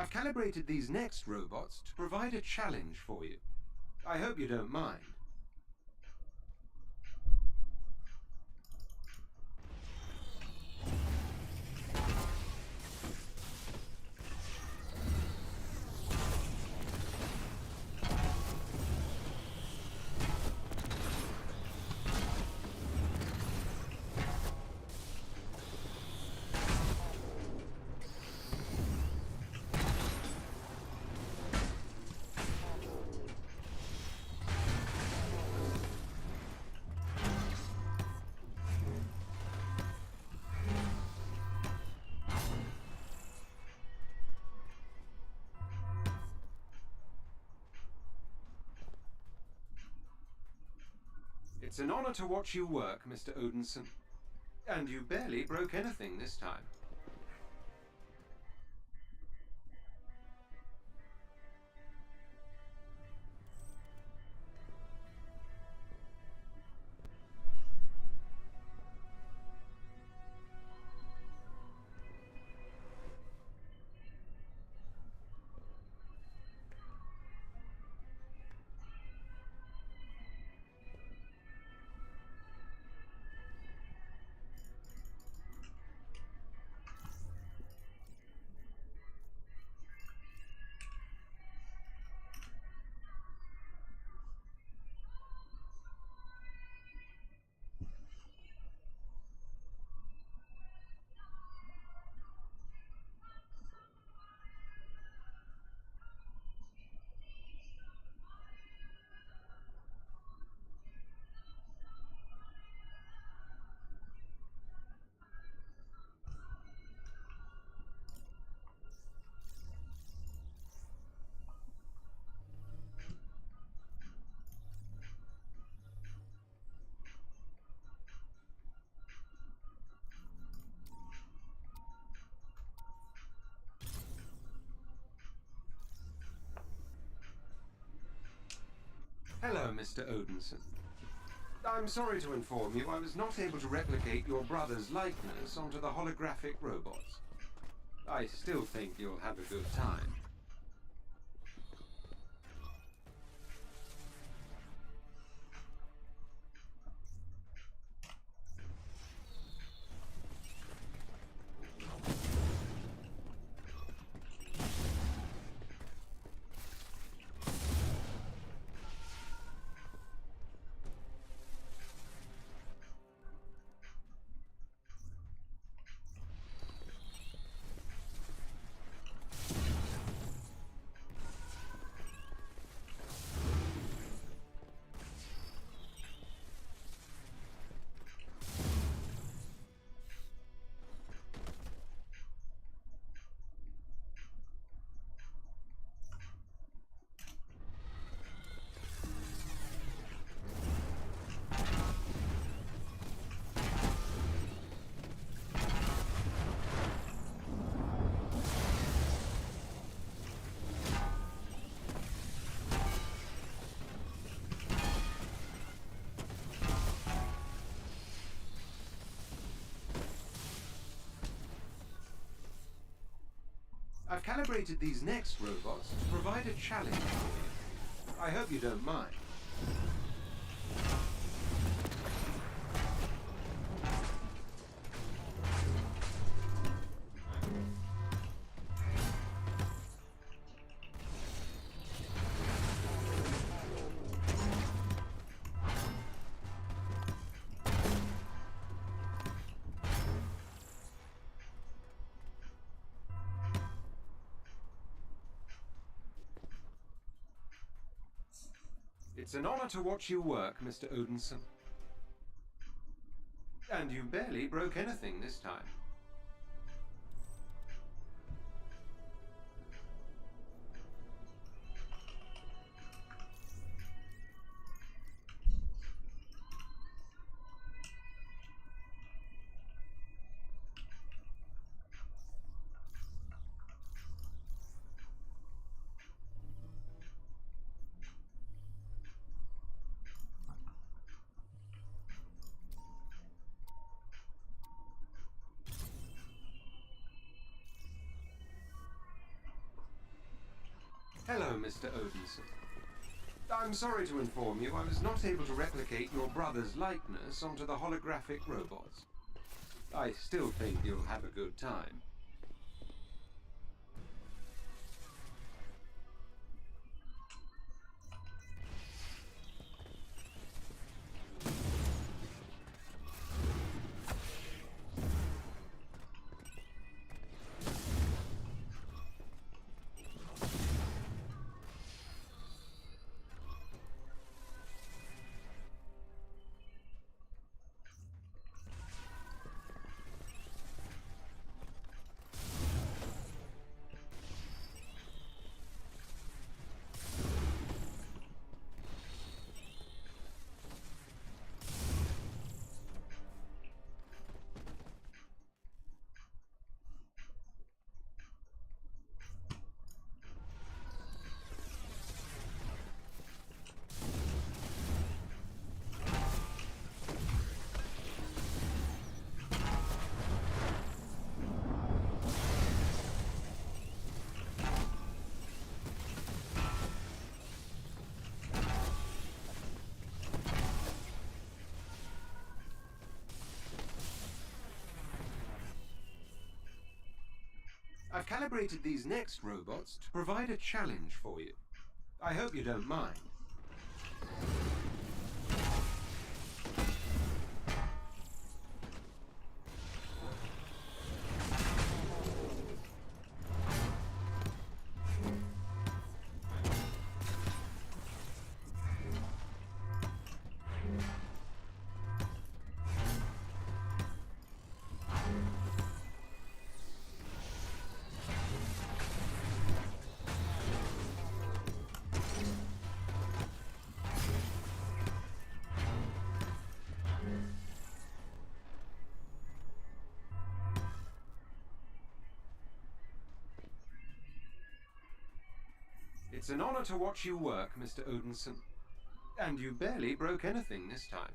[SPEAKER 1] I've calibrated these next robots to provide a challenge for you. I hope you don't mind. It's an honor to watch you work, Mr. Odinson. And you barely broke anything this time. Hello, Mr. Odinson. I'm sorry to inform you I was not able to replicate your brother's likeness onto the holographic robots. I still think you'll have a good time. I've calibrated these next robots to provide a challenge for you. I hope you don't mind. It's an honor to watch you work, Mr. Odinson. And you barely broke anything this time. Hello, Mr. Odinson. I'm sorry to inform you I was not able to replicate your brother's likeness onto the holographic robots. I still think you'll have a good time. I've calibrated these next robots to provide a challenge for you. I hope you don't mind. It's an honor to watch you work, Mr. Odinson. And you barely broke anything this time.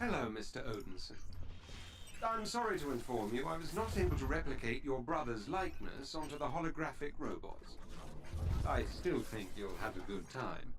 [SPEAKER 1] Hello, Mr. Odinson. I'm sorry to inform you I was not able to replicate your brother's likeness onto the holographic robots. I still think you'll have a good time.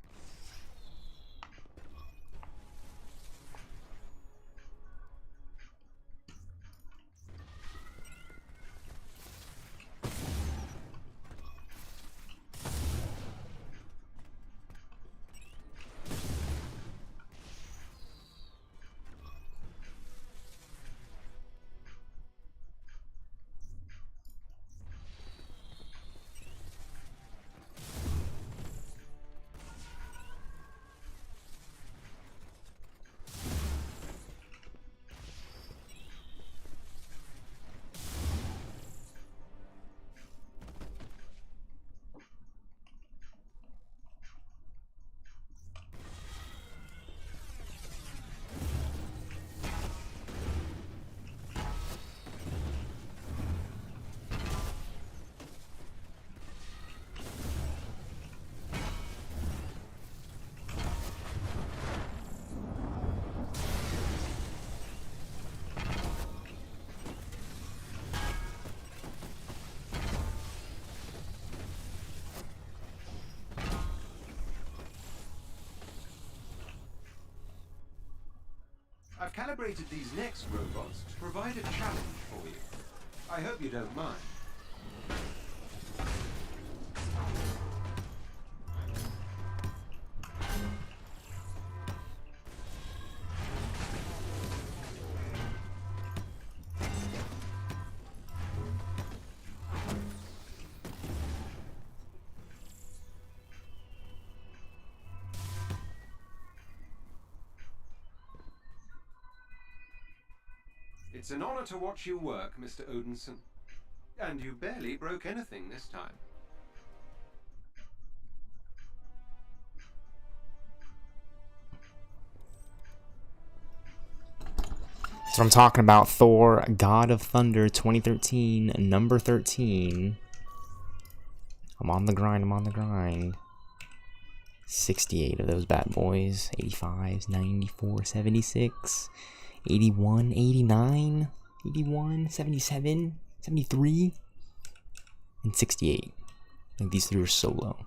[SPEAKER 1] I've calibrated these next robots to provide a challenge for you. I hope you don't mind. It's an honor to watch you work, Mr. Odinson. And you barely broke anything this time.
[SPEAKER 2] That's what I'm talking about. Thor, God of Thunder 2013, number 13. I'm on the grind, I'm on the grind. 68 of those bad boys. 85s, 94, 76, 81, 89, 81, 77, 73, and 68. I think these three are so low.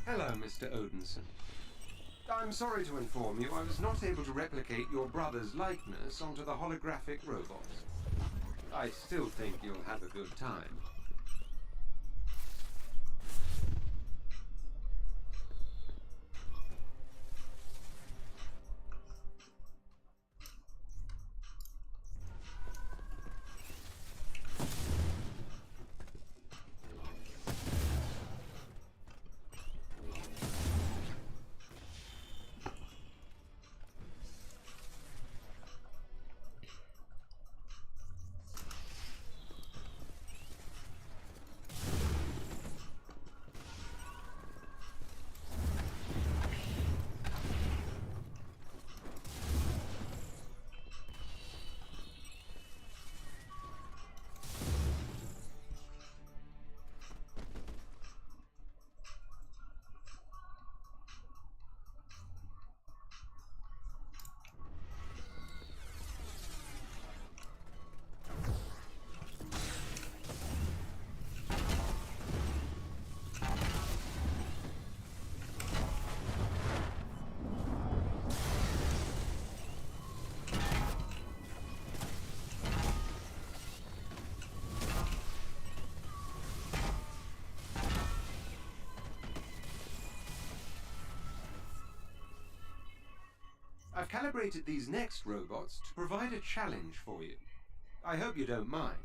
[SPEAKER 1] Hello, Mr. Odinson. I'm sorry to inform you I was not able to replicate your brother's likeness onto the holographic robots. I still think you'll have a good time. I've calibrated these next robots to provide a challenge for you. I hope you don't mind.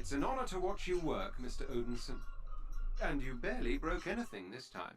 [SPEAKER 1] It's an honor to watch you work, Mr. Odinson. And you barely broke anything this time.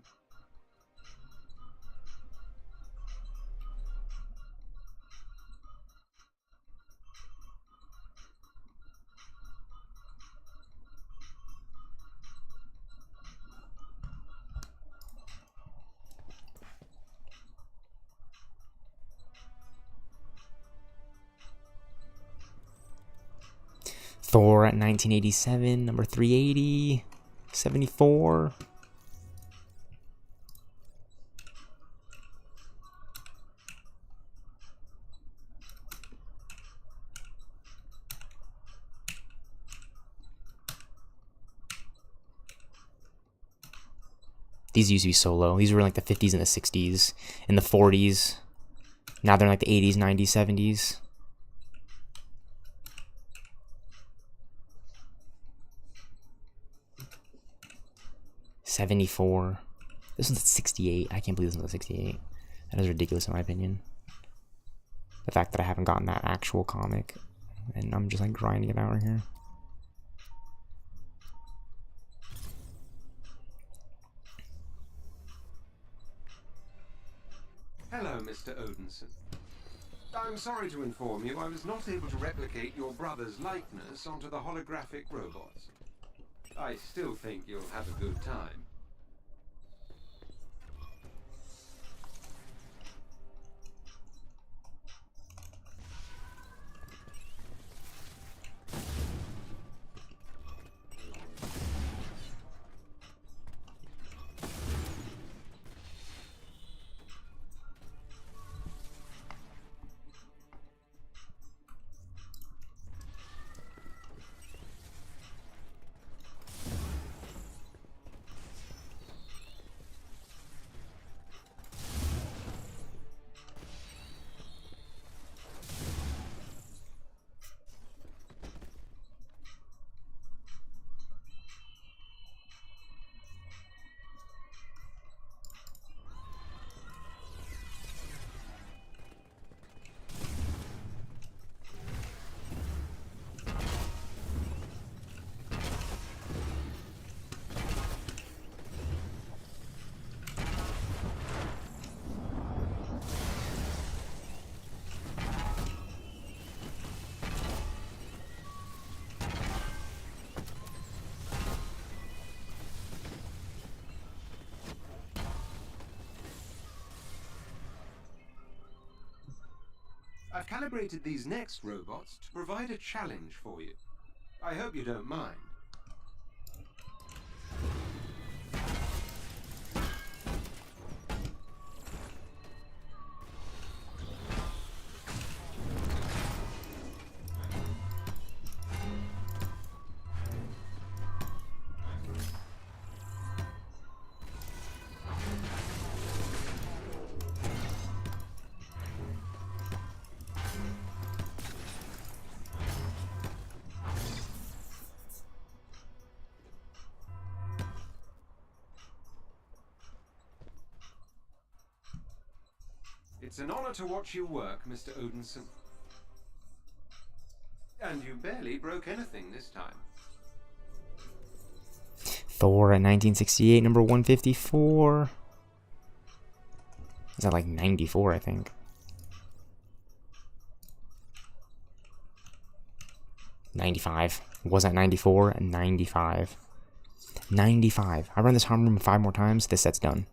[SPEAKER 2] Thor at 1987, number 380, 74. These used to be so low. These were in like the 50s and the 60s, in the 40s. Now they're in like the 80s, 90s, 70s. $74. This one's at 68. I can't believe this one's at 68. That is ridiculous in my opinion. The fact that I haven't gotten that actual comic and I'm just like grinding it out right here.
[SPEAKER 1] Hello, Mr. Odinson. I'm sorry to inform you I was not able to replicate your brother's likeness onto the holographic robots. I still think you'll have a good time. I've calibrated these next robots to provide a challenge for you. I hope you don't mind. It's an honor to watch you work, Mr. Odinson. And you barely broke anything this time.
[SPEAKER 2] Thor at 1968, number 154. Is that like 94, I think? 95. Was that 94? 95. 95. I run this home room 5 more times, this set's done.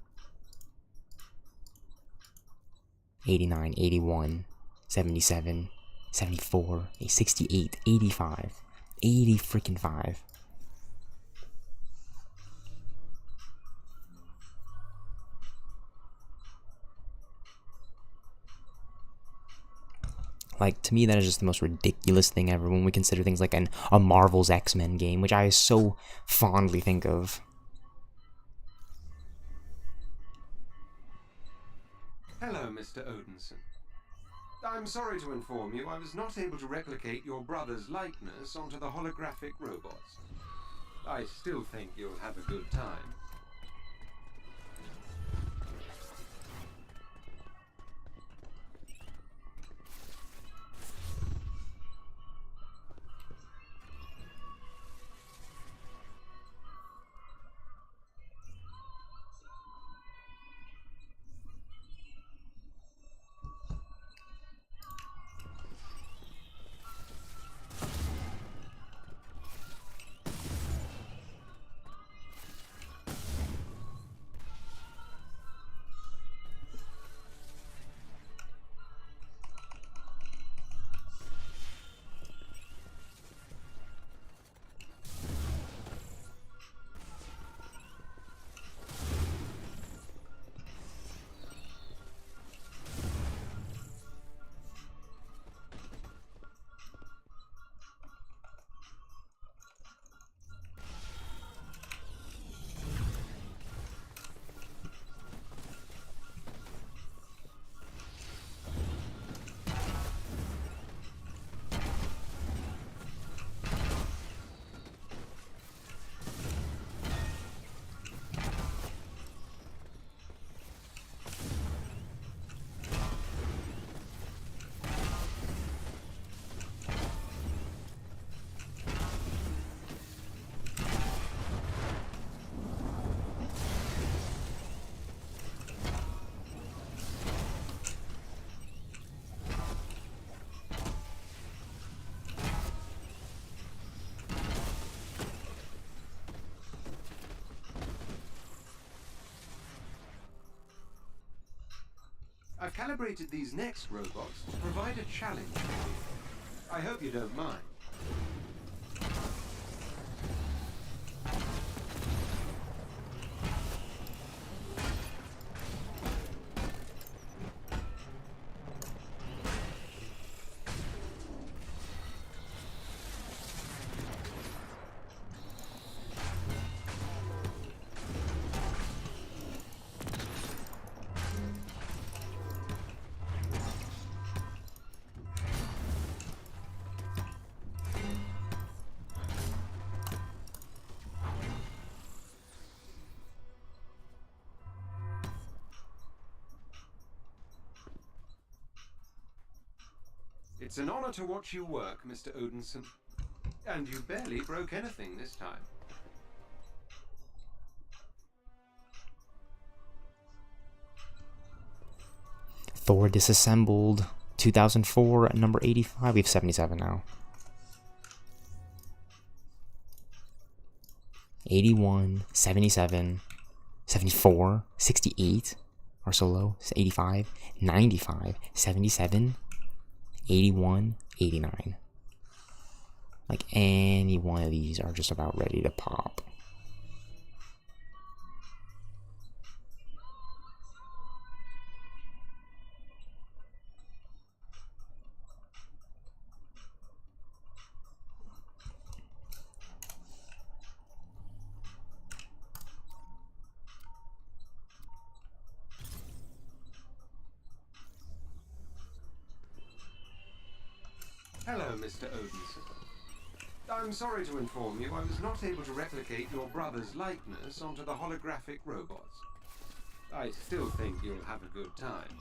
[SPEAKER 2] 89, 81, 77, 74, 68, 85, 80 freaking 5. Like, to me, that is just the most ridiculous thing ever when we consider things like a Marvel's X-Men game, which I so fondly think of.
[SPEAKER 1] Hello, Mr. Odinson. I'm sorry to inform you I was not able to replicate your brother's likeness onto the holographic robots. I still think you'll have a good time. I've calibrated these next robots to provide a challenge for you. I hope you don't mind. It's an honor to watch you work, Mr. Odinson. And you barely broke anything this time.
[SPEAKER 2] Thor Disassembled, 2004, number 85. We have 77 now. 81, 77, 74, 68, are so low, 85, 95, 77, 81, 89. Like, any one of these are just about ready to pop.
[SPEAKER 1] Hello, Mr. Odinson. I'm sorry to inform you I was not able to replicate your brother's likeness onto the holographic robots. I still think you'll have a good time.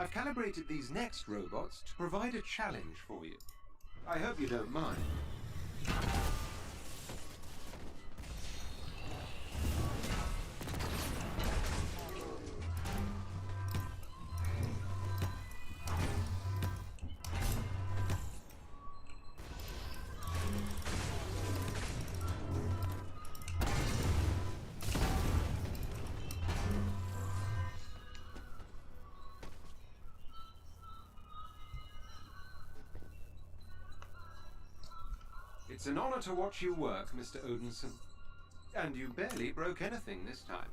[SPEAKER 1] I've calibrated these next robots to provide a challenge for you. I hope you don't mind. It's an honor to watch you work, Mr. Odinson. And you barely broke anything this time.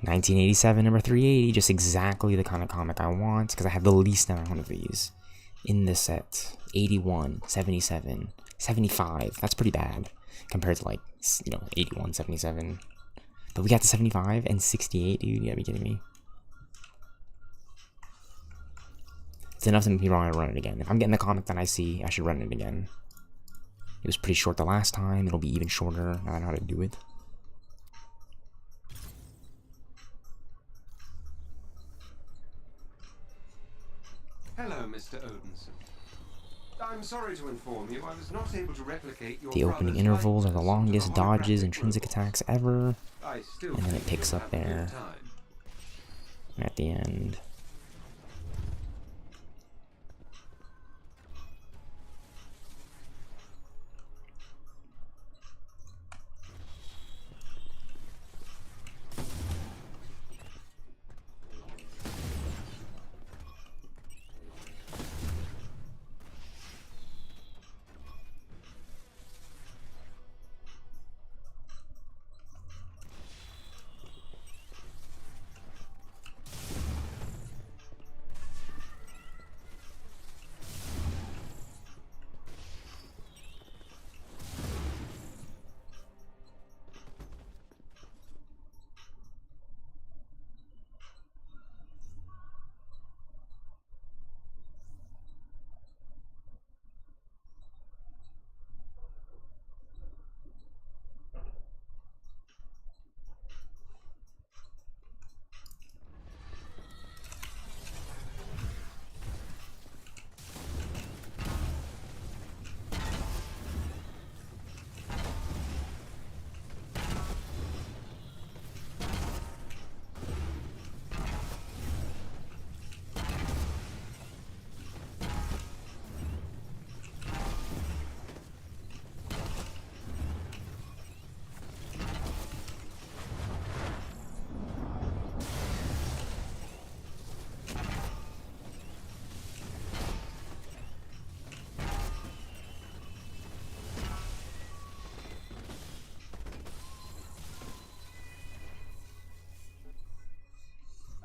[SPEAKER 2] $1987 number 380, just exactly the kind of comic I want, because I have the least amount of these in this set. 81, 77, 75. That's pretty bad compared to, like, 81, 77. But we got the 75 and 68, dude. You gotta be kidding me. It's enough to make me want to run it again. If I'm getting the comic that I see, I should run it again. It was pretty short the last time. It'll be even shorter. I know how to do it.
[SPEAKER 1] Hello, Mr. Odinson. I'm sorry to inform you, I was not able to replicate your
[SPEAKER 2] The opening
[SPEAKER 1] brother's
[SPEAKER 2] intervals are the
[SPEAKER 1] likeness
[SPEAKER 2] longest
[SPEAKER 1] onto the
[SPEAKER 2] dodges,
[SPEAKER 1] holographic
[SPEAKER 2] intrinsic
[SPEAKER 1] robots.
[SPEAKER 2] attacks ever.
[SPEAKER 1] I still
[SPEAKER 2] And then it
[SPEAKER 1] think
[SPEAKER 2] picks
[SPEAKER 1] you'll
[SPEAKER 2] up
[SPEAKER 1] have a good
[SPEAKER 2] there.
[SPEAKER 1] time.
[SPEAKER 2] At the end.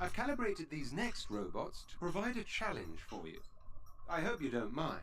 [SPEAKER 1] I've calibrated these next robots to provide a challenge for you. I hope you don't mind.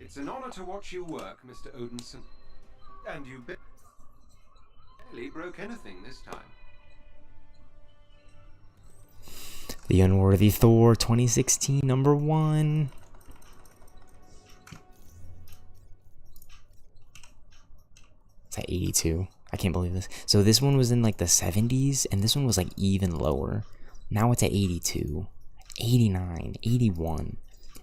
[SPEAKER 1] It's an honor to watch you work, Mr. Odinson. And you barely broke anything this time.
[SPEAKER 2] The Unworthy Thor 2016 number 1. It's at 82. I can't believe this. So this one was in like the 70s, and this one was like even lower. Now it's at 82, 89, 81,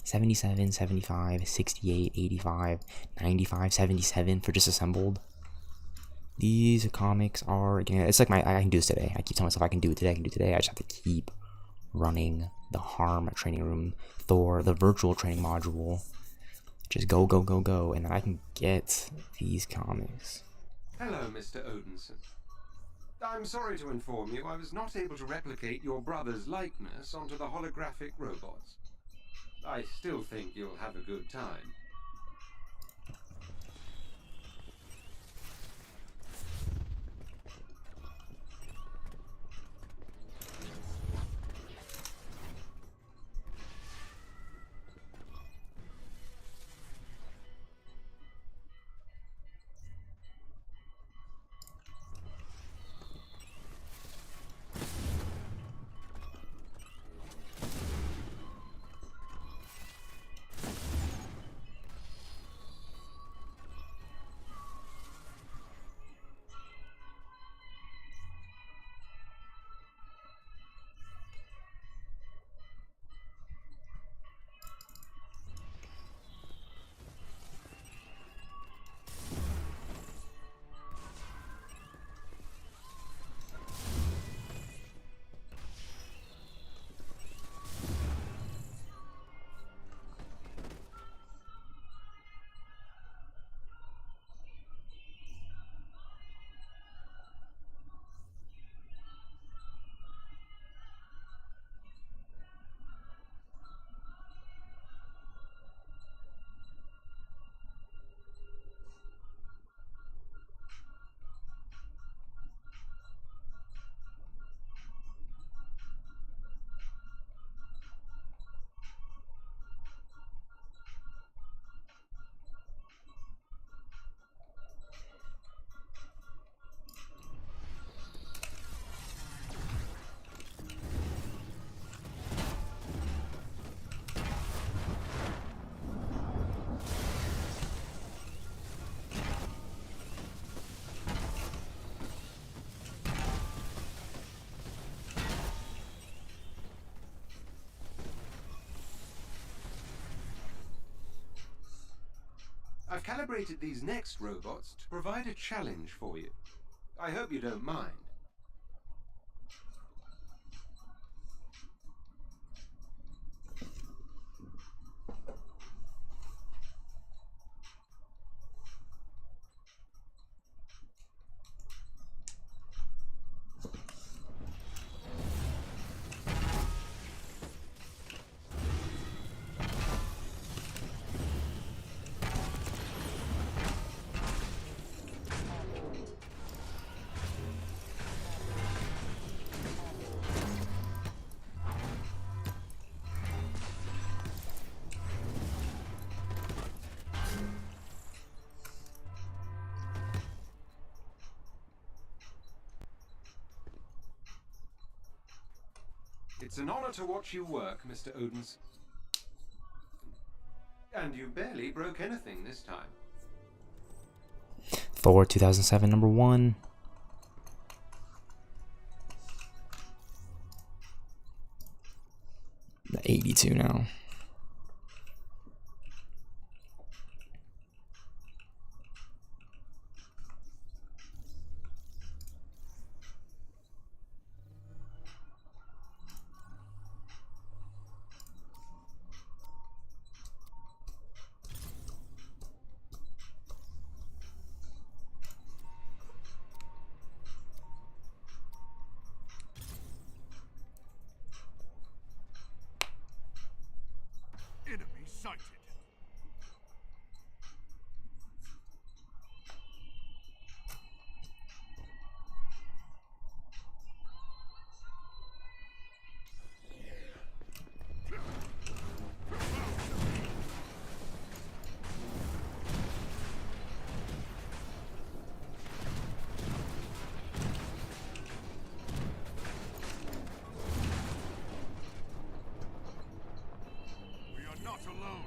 [SPEAKER 2] 77, 75, 68, 85, 95, 77 for just assembled. These comics are, again, it's like I can do this today. I keep telling myself I can do it today, I can do it today. I just have to keep running the Harm training room, Thor, the virtual training module. Just go, go, go, go, and then I can get these comics.
[SPEAKER 1] Hello, Mr. Odinson. I'm sorry to inform you I was not able to replicate your brother's likeness onto the holographic robots. I still think you'll have a good time. I've calibrated these next robots to provide a challenge for you. I hope you don't mind. It's an honor to watch you work, Mr. Odins. And you barely broke anything this time.
[SPEAKER 2] Thor 2007 number 1. The 82 now.
[SPEAKER 3] Enemy sighted. We are not alone.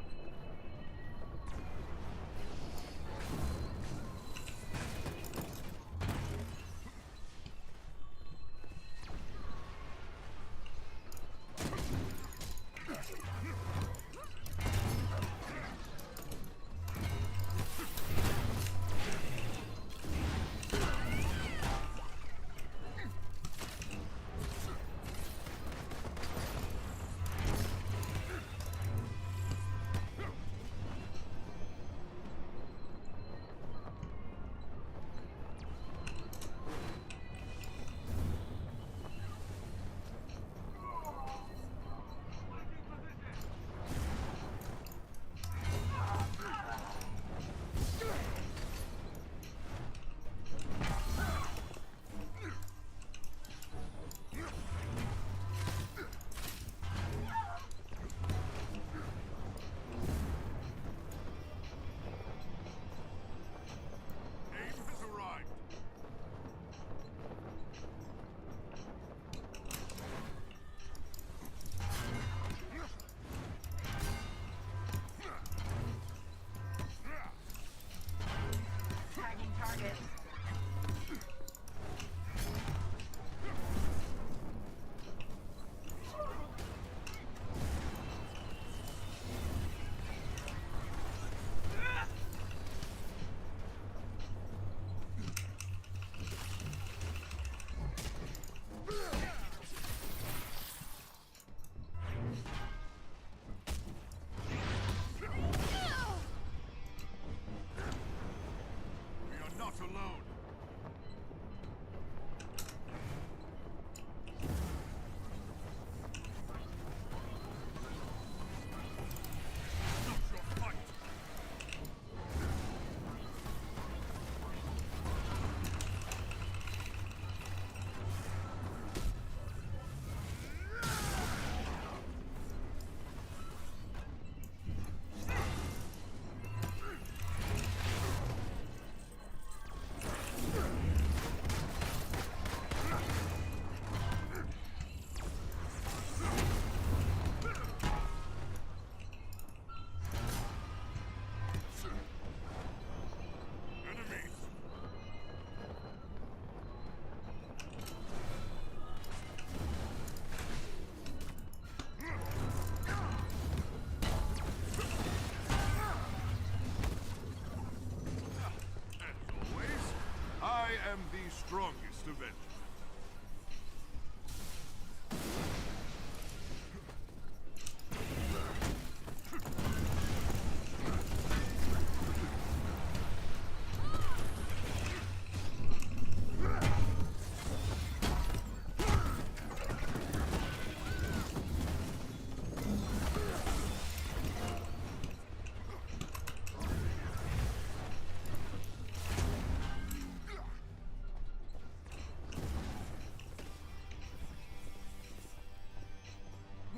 [SPEAKER 6] am the strongest Avenger.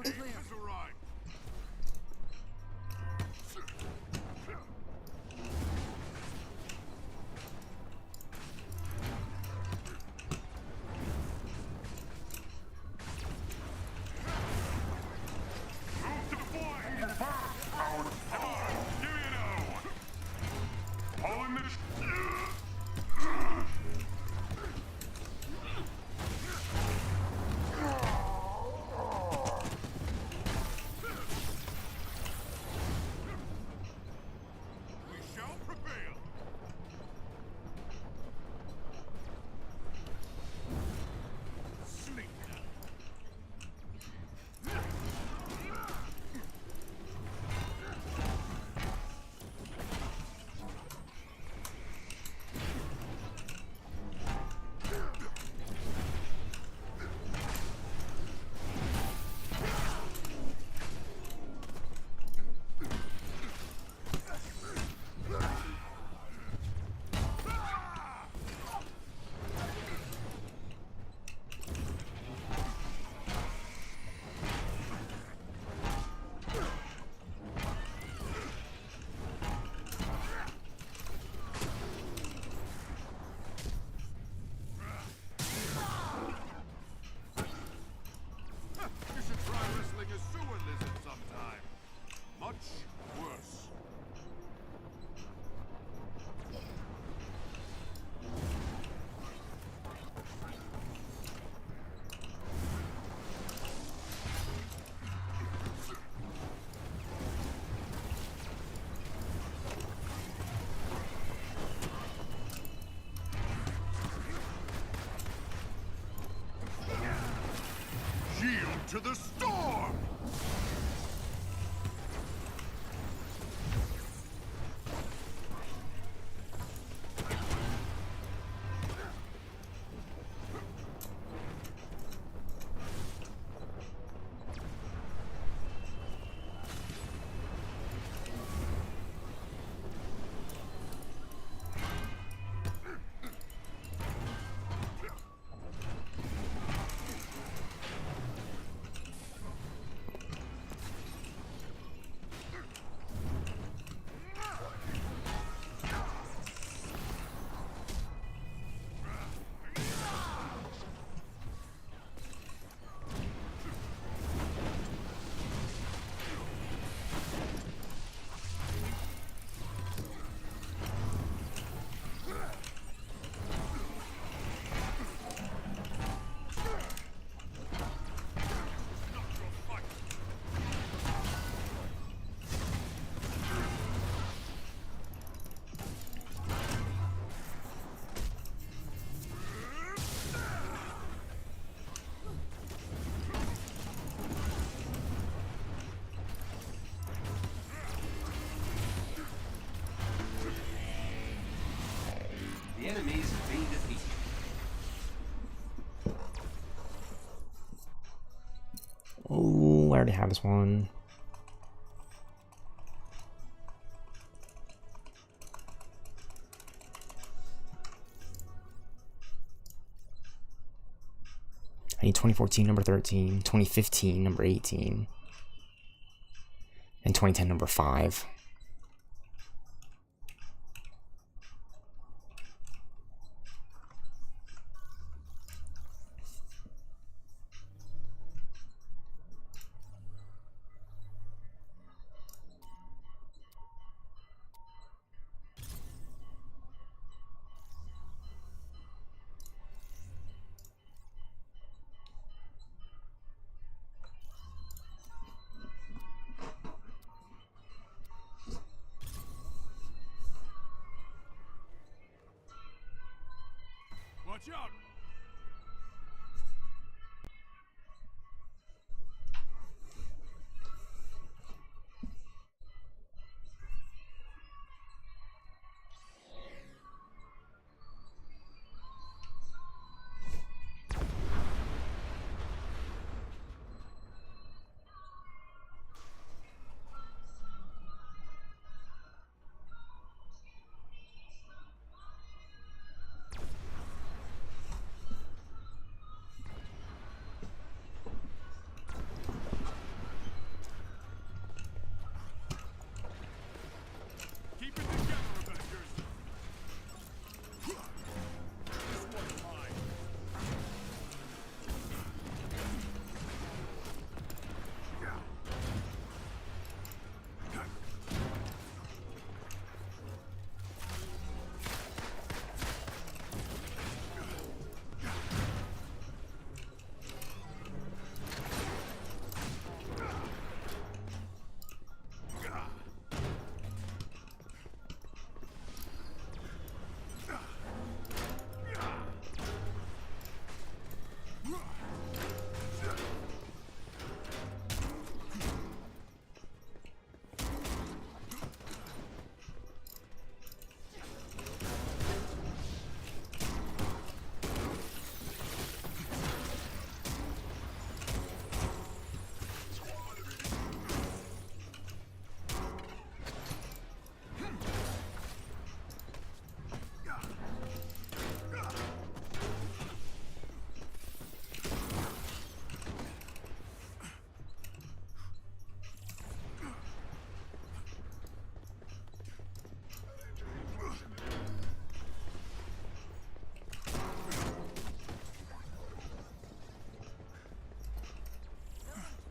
[SPEAKER 6] Has arrived. Move to fire! Come on, give me another one. Pulling the We shall prevail. Sneak. You should try wrestling a sewer lizard sometime. Much worse. Yield to the storm!
[SPEAKER 1] The enemies have been defeated.
[SPEAKER 2] Oh, I already have this one. I need 2014 number 13, 2015 number 18, and 2010 number 5.
[SPEAKER 6] Watch out! Keep it together, Avengers! This one's mine.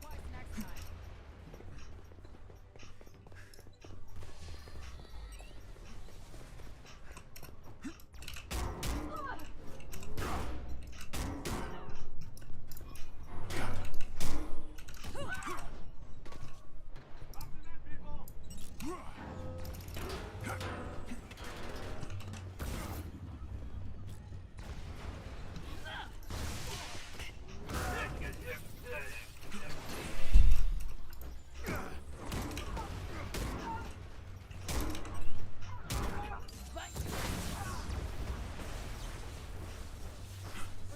[SPEAKER 4] Twice next time.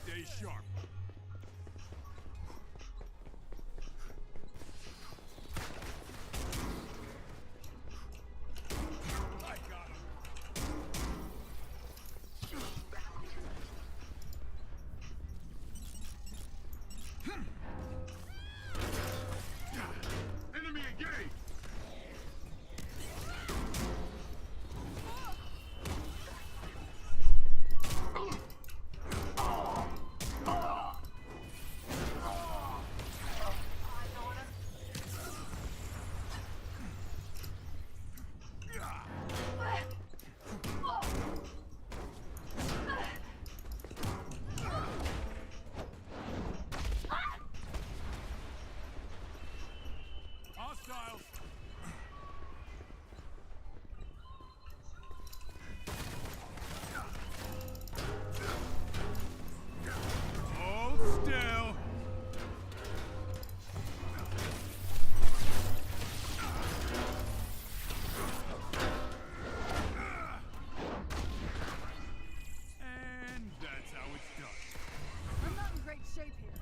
[SPEAKER 6] Stay sharp. I got him. Enemy engaged! Hostiles! Hold still! And that's how it's done.
[SPEAKER 4] I'm not in great shape here.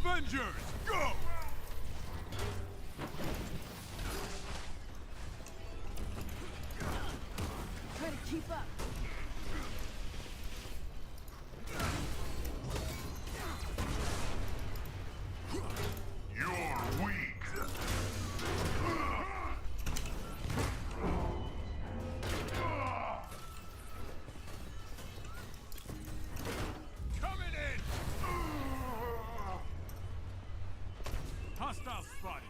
[SPEAKER 6] Avengers, go!
[SPEAKER 4] Try to keep up.
[SPEAKER 6] You're weak. Coming in! Hostile spotted.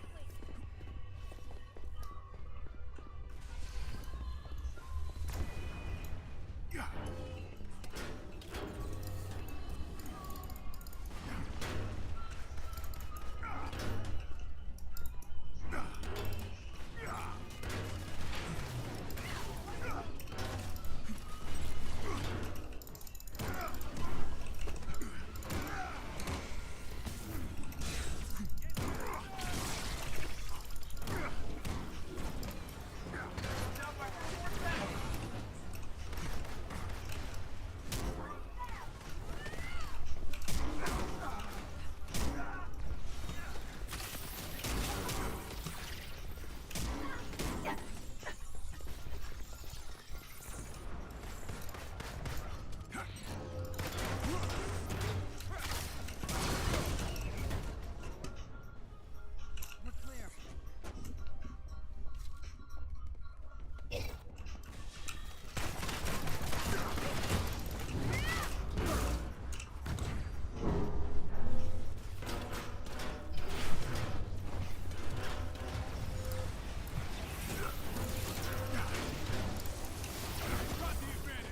[SPEAKER 4] We're clear.
[SPEAKER 6] Got the advantage.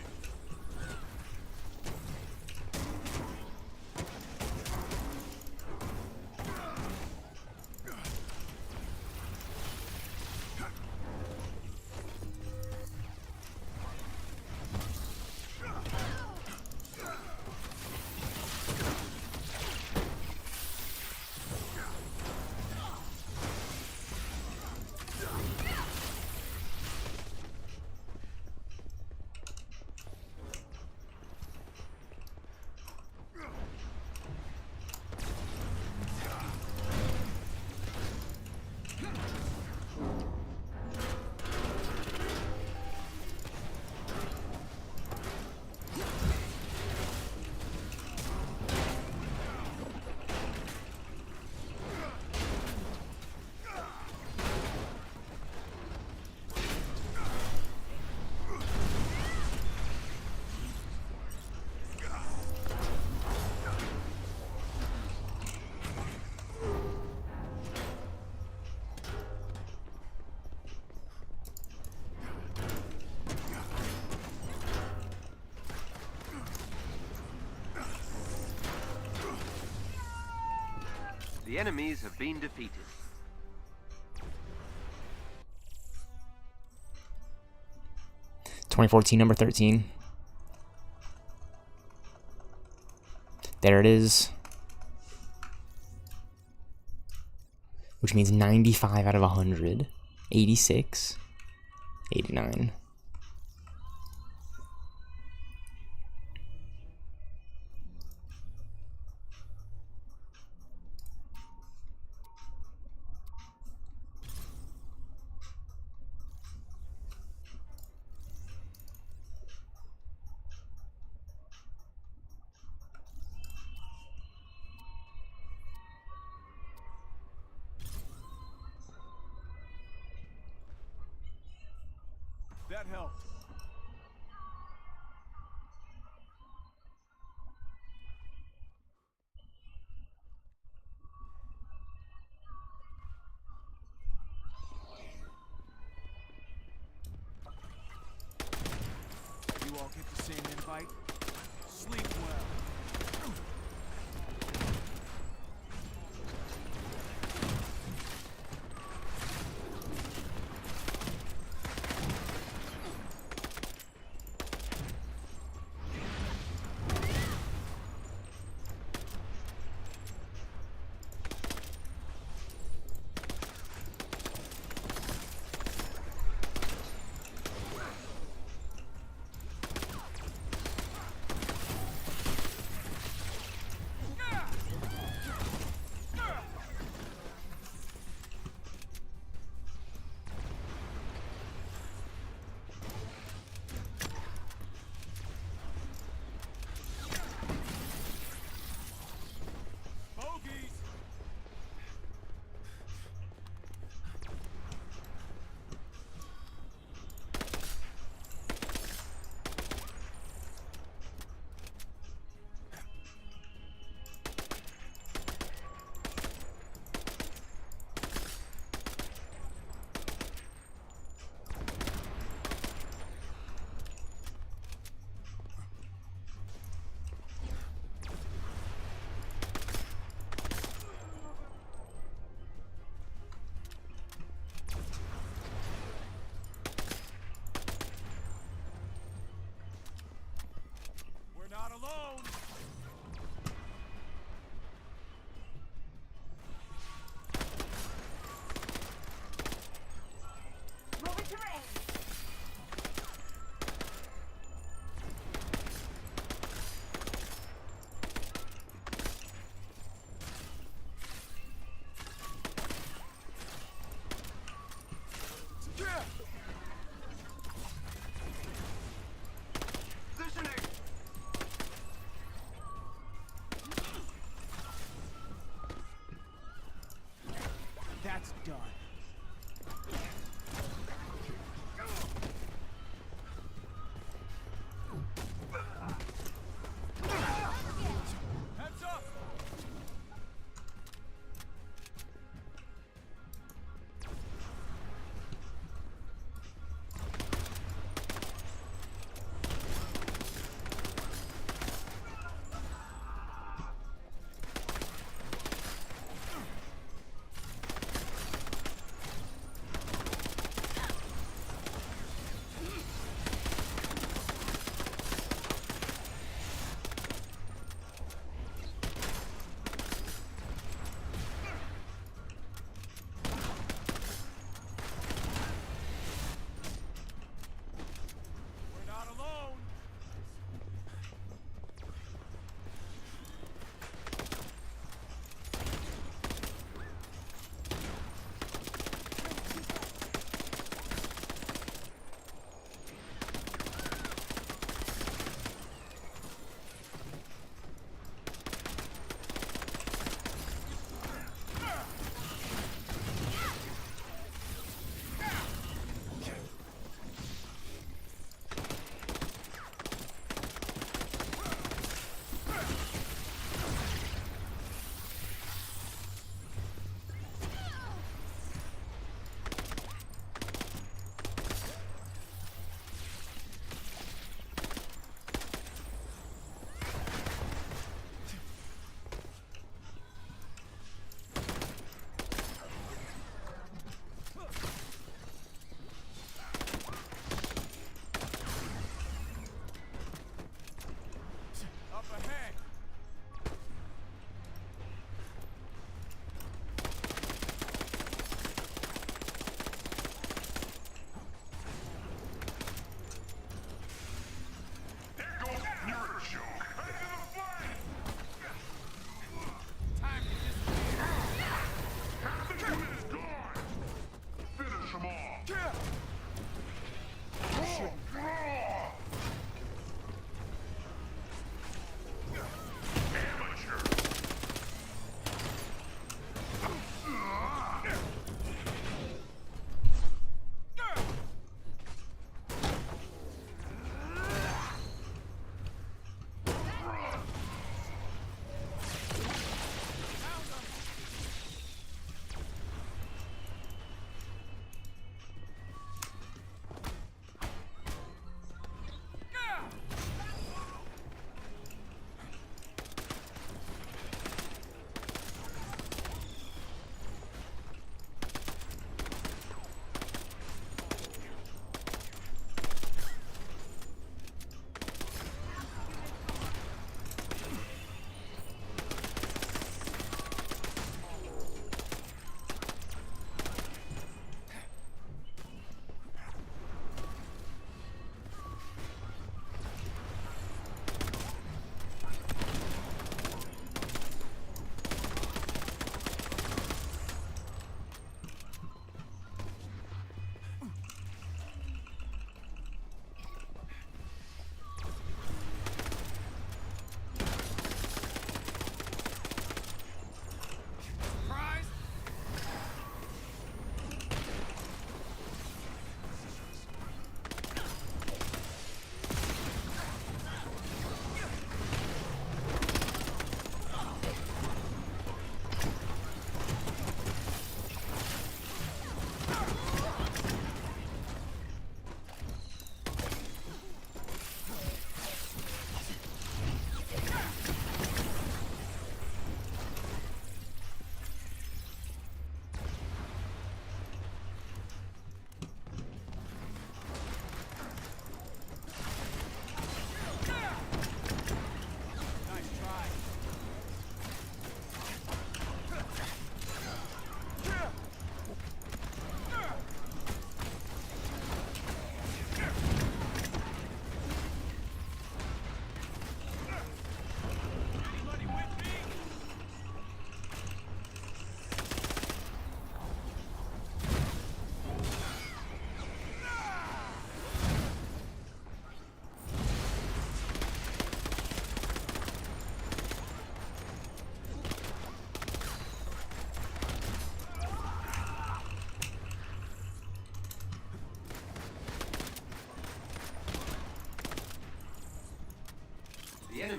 [SPEAKER 5] The enemies have been defeated.
[SPEAKER 2] Number 13. There it is. Which means 95 out of 100. 86. 89.
[SPEAKER 3] That helped. You all get the same invite? Sleep well. That's done. Heads up!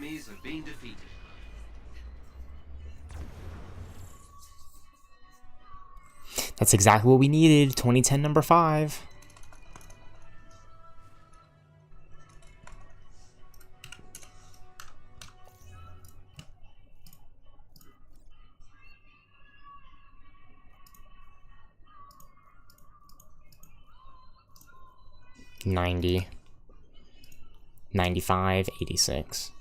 [SPEAKER 1] enemies have been defeated.
[SPEAKER 2] That's exactly what we needed. 2010 number 5. $90, $95, $86.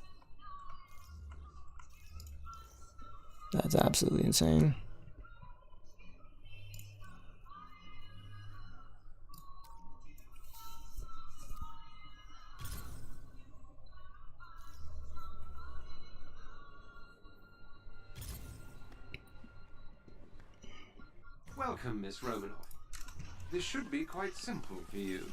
[SPEAKER 2] That's absolutely insane.
[SPEAKER 1] Welcome, Miss Romanoff. This should be quite simple for you.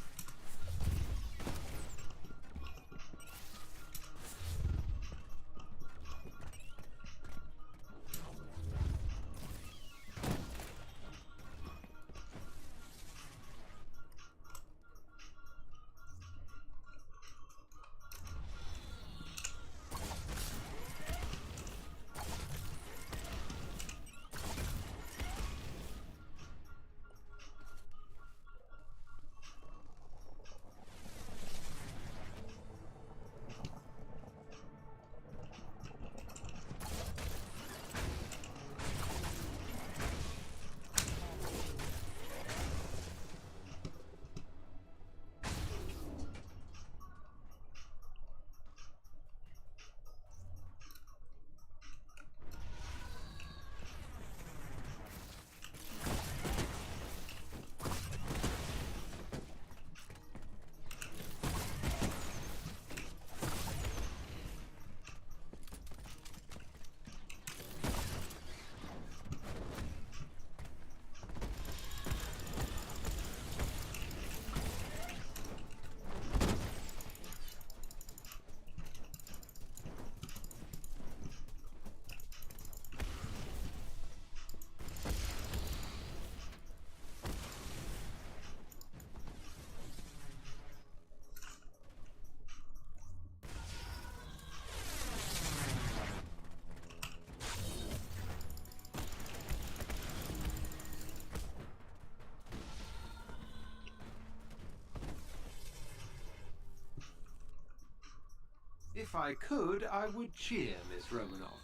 [SPEAKER 1] If I could, I would cheer, Miss Romanoff.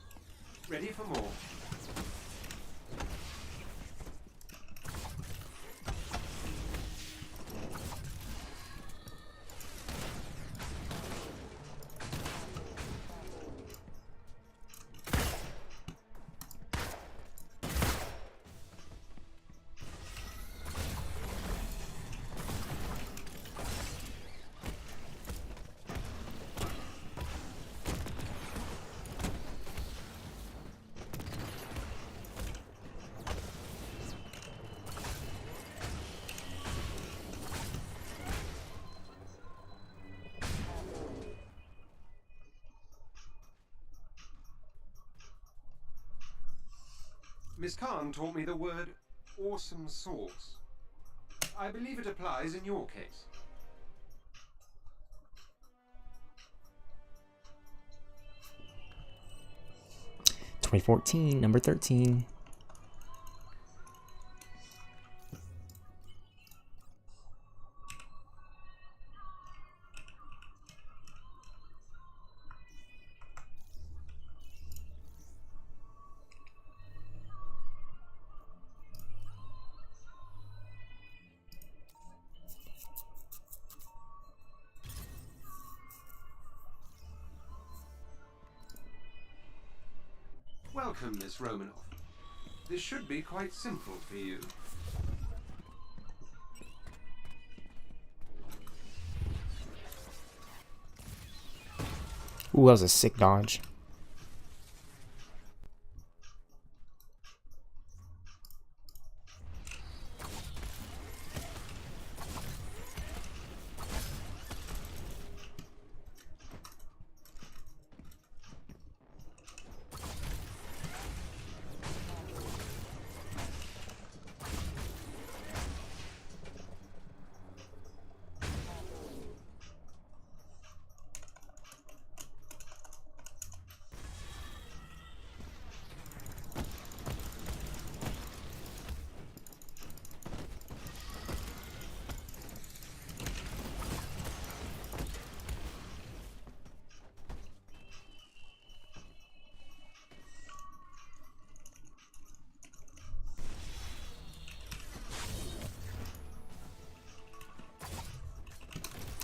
[SPEAKER 1] Ready for more? Miss Khan taught me the word awesome sauce. I believe it applies in your case.
[SPEAKER 2] $2014, number 13.
[SPEAKER 1] Welcome, Miss Romanoff. This should be quite simple for you.
[SPEAKER 2] Ooh, that was a sick dodge.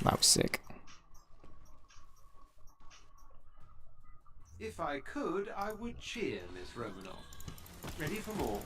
[SPEAKER 2] That was sick.
[SPEAKER 1] If I could, I would cheer, Miss Romanoff. Ready for more?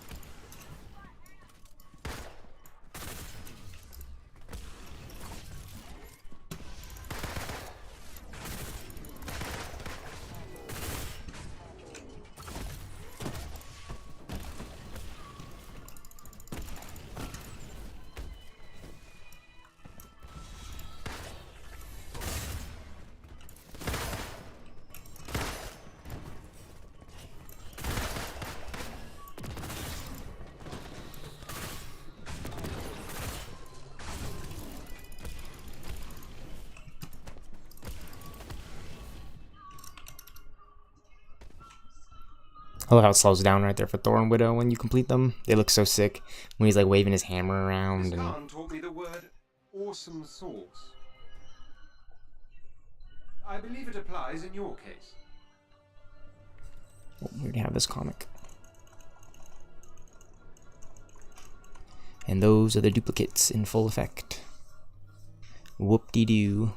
[SPEAKER 2] I love how it slows down right there for Thor and Widow when you complete them. They look so sick when he's like waving his hammer around.
[SPEAKER 1] Miss
[SPEAKER 2] And
[SPEAKER 1] Khan taught me the word awesome sauce. I believe it applies in your case.
[SPEAKER 2] oh, we already have this comic. And those are the duplicates in full effect. Whoop-de-doo.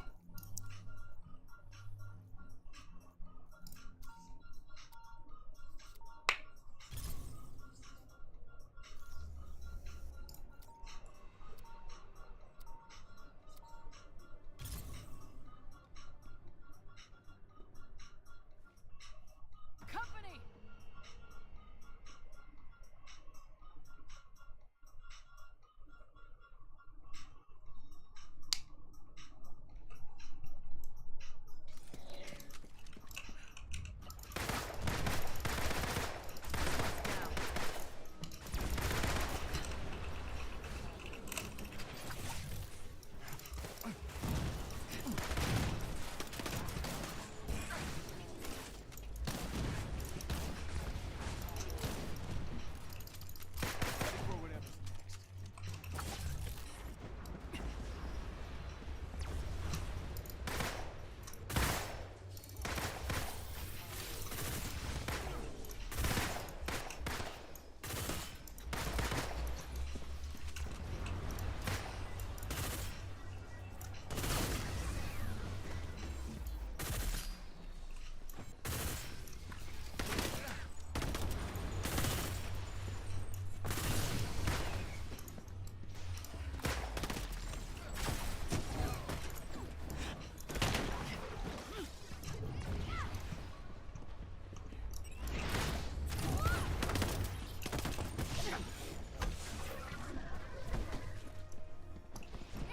[SPEAKER 4] Company!
[SPEAKER 3] For whatever's next.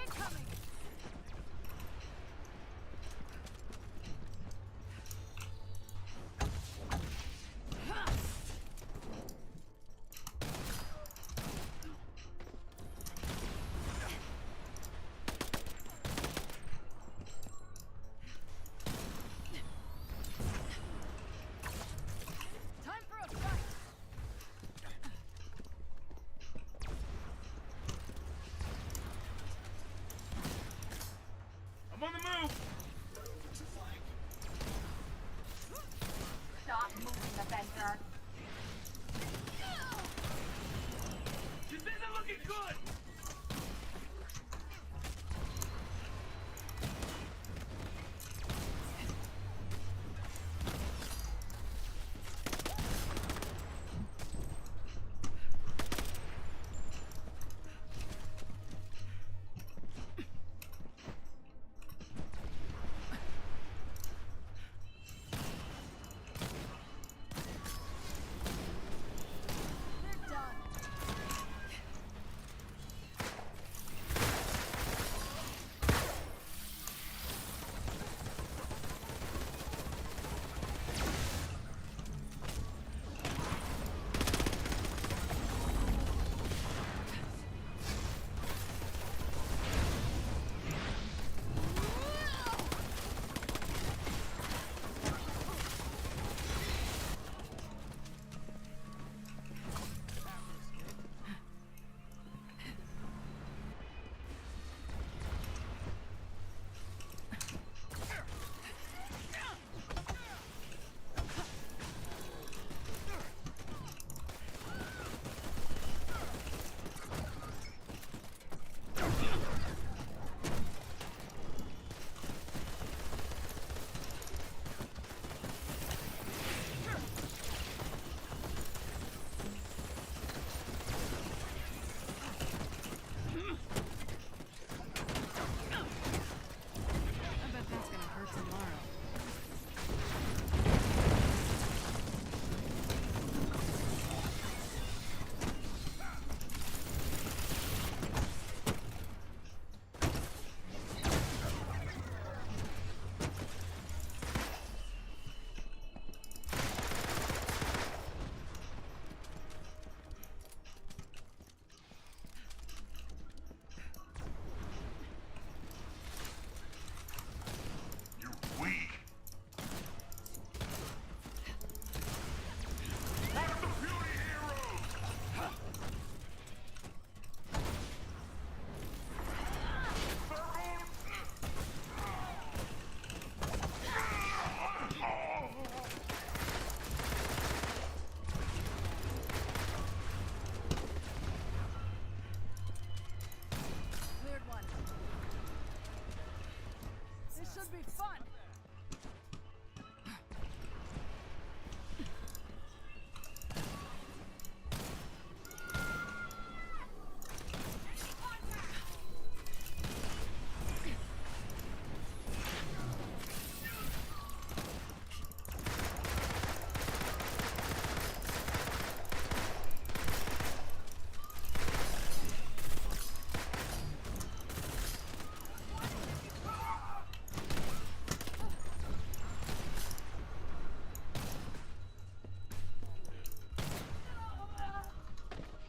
[SPEAKER 4] Incoming! Time for a fight!
[SPEAKER 6] I'm on the move!
[SPEAKER 7] Stop moving, Avenger.
[SPEAKER 6] This isn't looking good!
[SPEAKER 4] They're done.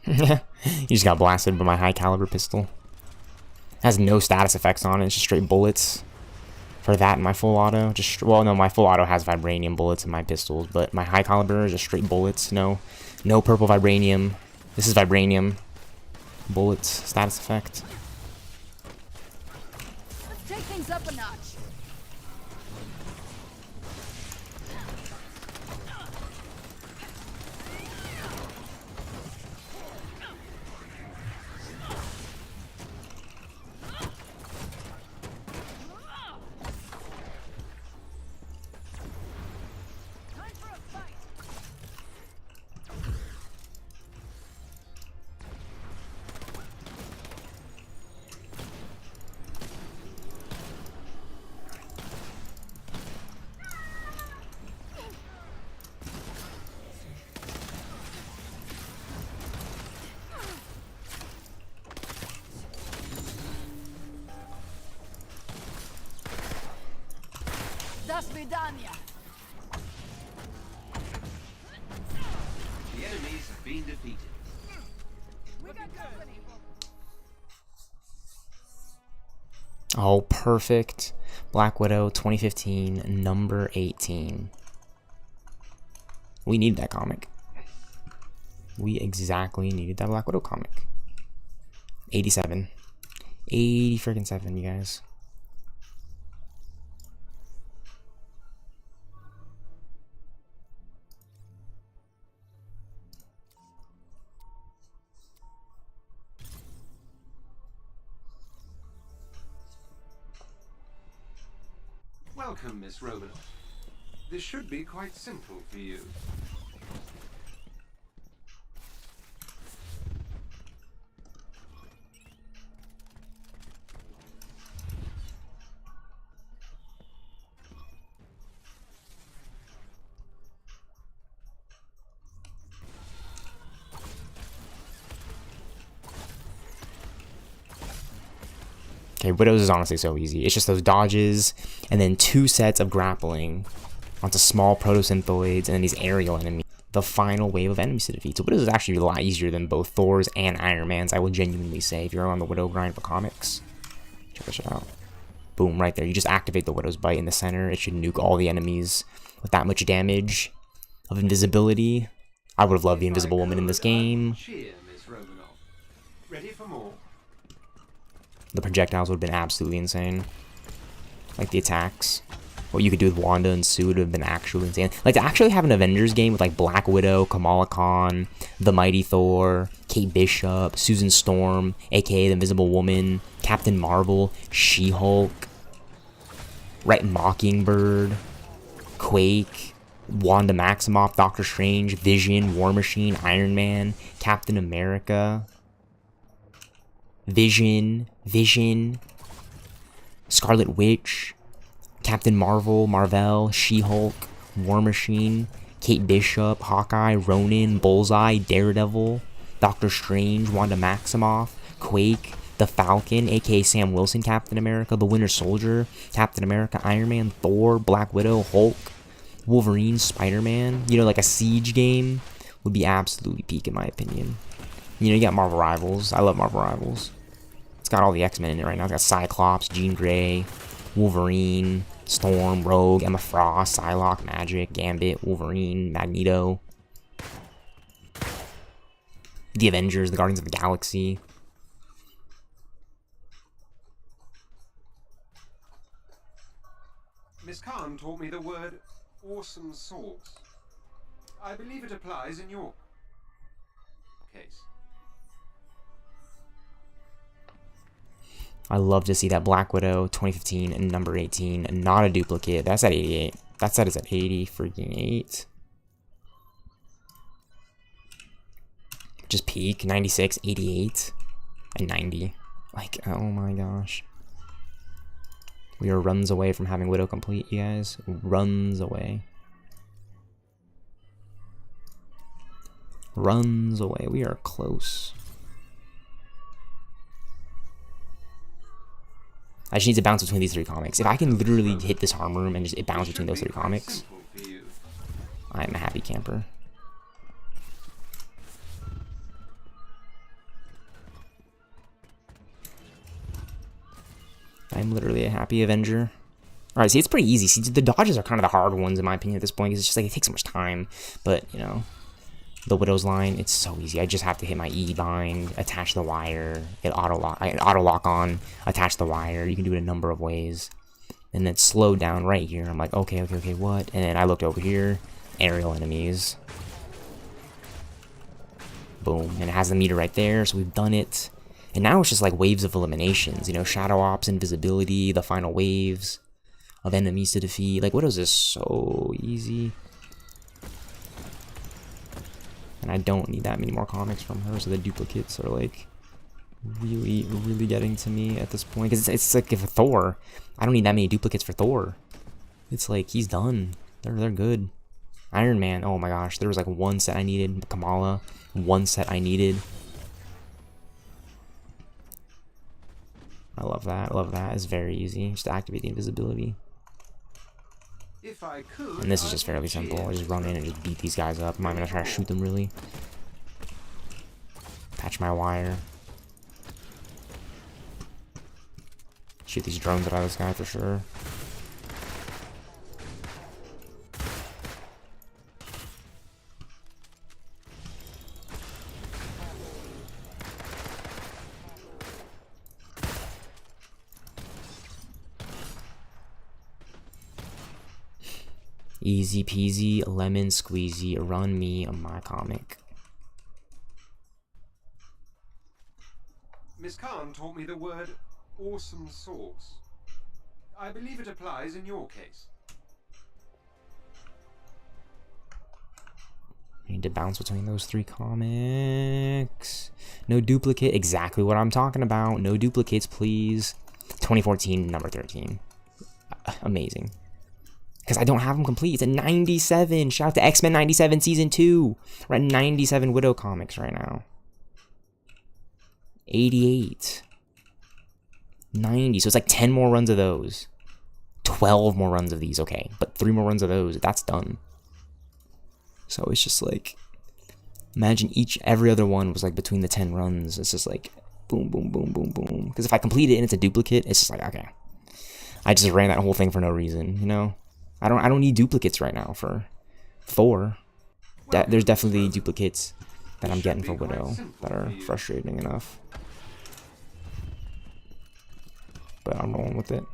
[SPEAKER 2] You just got blasted by my high caliber pistol. Has no status effects on it, it's just straight bullets. For that and my full auto, just, well, no, my full auto has vibranium bullets in my pistols, but my high caliber is just straight bullets. No purple vibranium. This is vibranium. Bullets, status effect.
[SPEAKER 4] Let's take things up a notch. Das Vidania.
[SPEAKER 1] The enemies have been defeated.
[SPEAKER 4] We got company.
[SPEAKER 2] Oh, perfect. Black Widow 2015, number 18. We need that comic. We exactly needed that Black Widow comic. 87. 80 freaking 7, you guys.
[SPEAKER 1] Welcome, Miss Romanoff. This should be quite simple for you.
[SPEAKER 2] Okay, Widows is honestly so easy. It's just those dodges, and then 2 sets of grappling onto small protosynthoids, and then these aerial enemies. The final wave of enemies to defeat. So Widows is actually a lot easier than both Thor's and Iron Man's, I will genuinely say. If you're on the Widow grind for comics, check this out. Boom, right there. You just activate the Widow's Bite in the center. It should nuke all the enemies with that much damage of invisibility. I would have loved the Invisible Woman in this game.
[SPEAKER 1] Cheer, Miss Romanoff. Ready for more?
[SPEAKER 2] The projectiles would have been absolutely insane. Like the attacks. What you could do with Wanda and Sue would have been actually insane. Like to actually have an Avengers game with like Black Widow, Kamala Khan, the Mighty Thor, Kate Bishop, Susan Storm, aka the Invisible Woman, Captain Marvel, She-Hulk, right, Mockingbird, Quake, Wanda Maximoff, Doctor Strange, Vision, War Machine, Iron Man, Captain America, Vision, Scarlet Witch, Captain Marvel, Marvel, She-Hulk, War Machine, Kate Bishop, Hawkeye, Ronin, Bullseye, Daredevil, Doctor Strange, Wanda Maximoff, Quake, the Falcon, aka Sam Wilson, Captain America, the Winter Soldier, Captain America, Iron Man, Thor, Black Widow, Hulk, Wolverine, Spider-Man. You know, like a Siege game would be absolutely peak in my opinion. You know, you got Marvel Rivals. I love Marvel Rivals. It's got all the X-Men in it right now. It's got Cyclops, Jean Grey, Wolverine, Storm, Rogue, Emma Frost, Psylocke, Magic, Gambit, Wolverine, Magneto. The Avengers, the Guardians of the Galaxy.
[SPEAKER 1] Miss Khan taught me the word awesome sauce. I believe it applies in your case.
[SPEAKER 2] I love to see that Black Widow 2015 and number 18, not a duplicate. That's at 88. That set is at 80 freaking 8. Just peak 96, 88, and 90. Like, oh my gosh. We are runs away from having Widow complete, you guys. Runs away. Runs away. We are close. I just need to bounce between these 3 comics. If I can literally hit this armor room and just it bounce between those 3 comics, I am a happy camper. I'm literally a happy Avenger. Alright, see, it's pretty easy. See, the dodges are kind of the hard ones, in my opinion, at this point, because it's just like, it takes so much time. But, you know, the Widow's line, it's so easy. I just have to hit my E bind, attach the wire, hit auto lock on, attach the wire. You can do it a number of ways. And then slow down right here. I'm like, okay, what? And then I looked over here, aerial enemies. Boom. And it has the meter right there, so we've done it. And now it's just like waves of eliminations, you know, shadow ops, invisibility, the final waves of enemies to defeat. Like, Widow's is so easy. And I don't need that many more comics from her, so the duplicates are like really getting to me at this point. Because it's like, if Thor, I don't need that many duplicates for Thor. It's like, he's done. They're good. Iron Man, oh my gosh, there was like one set I needed. Kamala, one set I needed. I love that. I love that. It's very easy. Just activate the invisibility.
[SPEAKER 1] If I could,
[SPEAKER 2] And this is just fairly simple. I just run in and just beat these guys up. I'm not even gonna try to shoot them really. Patch my wire. Shoot these drones out of this guy for sure. Easy peasy, lemon squeezy, run me my comic.
[SPEAKER 1] Miss Khan taught me the word awesome sauce. I believe it applies in your case.
[SPEAKER 2] I need to bounce between those 3 comics. No duplicate, exactly what I'm talking about. No duplicates, please. 2014, number 13. Amazing. Because I don't have them complete. It's a 97. Shout out to X-Men 97 Season 2. We're at 97 Widow comics right now. 88. 90. So it's like 10 more runs of those. 12 more runs of these. Okay. But 3 more runs of those. That's done. So it's just like, imagine every other one was like between the 10 runs. It's just like boom, boom, boom, boom, boom. Because if I complete it and it's a duplicate, it's just like, okay. I just ran that whole thing for no reason, you know? I don't need duplicates right now for Thor. There's definitely duplicates that I'm getting for Widow that are frustrating enough. But I'm rolling with it.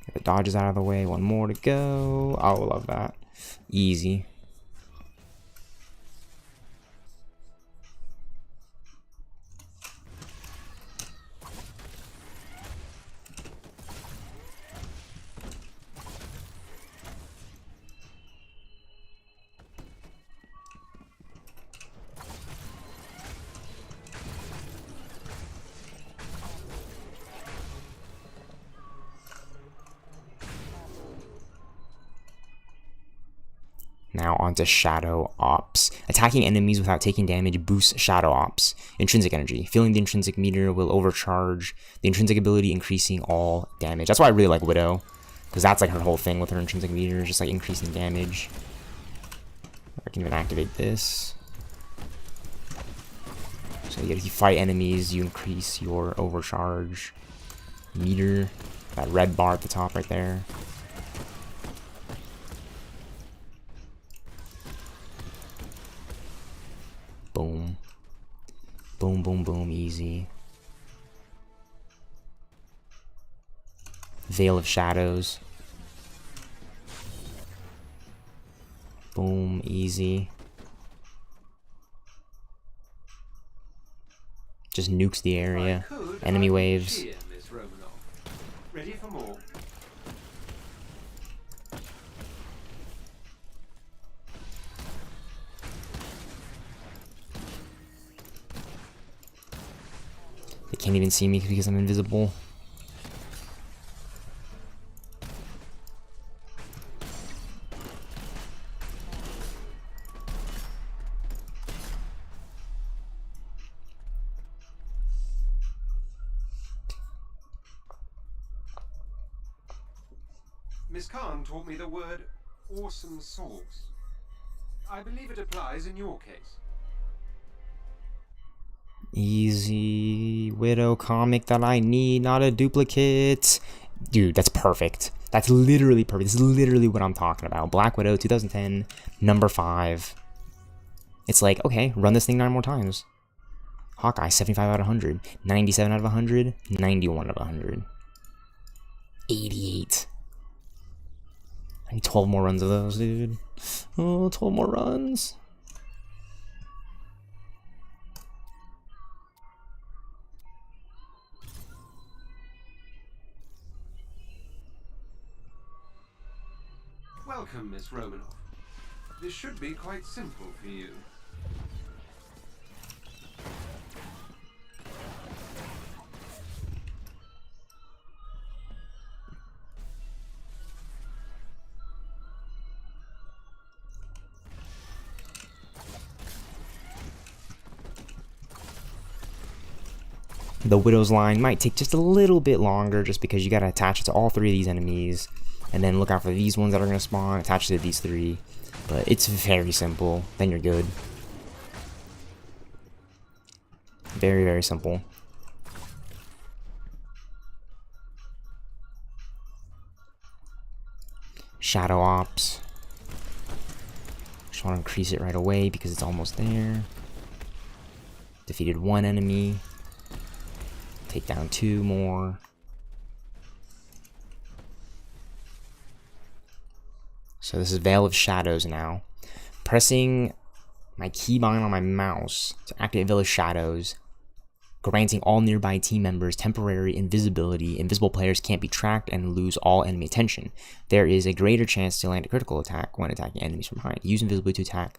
[SPEAKER 2] Get the dodges out of the way. One more to go. Oh, I love that. Easy. Now onto Shadow Ops. Attacking enemies without taking damage boosts Shadow Ops. Intrinsic energy. Filling the intrinsic meter will overcharge the intrinsic ability, increasing all damage. That's why I really like Widow. Because that's like her whole thing with her intrinsic meter, just like increasing damage. I can even activate this. So if you fight enemies, you increase your overcharge meter. That red bar at the top right there. Boom. Boom, boom, boom, easy. Veil of Shadows. Boom, easy. Just nukes the area. Enemy waves.
[SPEAKER 1] Cheer, Miss Romanoff. Ready for more?
[SPEAKER 2] They can't even see me because I'm invisible.
[SPEAKER 1] Miss Khan taught me the word awesome sauce. I believe it applies in your case.
[SPEAKER 2] Easy Widow comic that I need, not a duplicate. Dude, that's perfect. That's literally perfect. This is literally what I'm talking about. Black Widow 2010, number 5. It's like, okay, run this thing 9 more times. Hawkeye, 75 out of 100. 97 out of 100. 91 out of 100. 88. I need 12 more runs of those, dude. Oh, 12 more runs.
[SPEAKER 1] Welcome, Miss Romanoff. This should be quite simple for you.
[SPEAKER 2] The Widow's line might take just a little bit longer just because you gotta attach it to all 3 of these enemies. And then look out for these ones that are gonna spawn, attach to these 3. But it's very simple, then you're good. Very, very simple. Shadow Ops. Just want to increase it right away because it's almost there. Defeated 1 enemy. Take down 2 more. So this is Veil of Shadows now. Pressing my keybind on my mouse to activate Veil of Shadows, granting all nearby team members temporary invisibility. Invisible players can't be tracked and lose all enemy attention. There is a greater chance to land a critical attack when attacking enemies from behind. Use invisibility to attack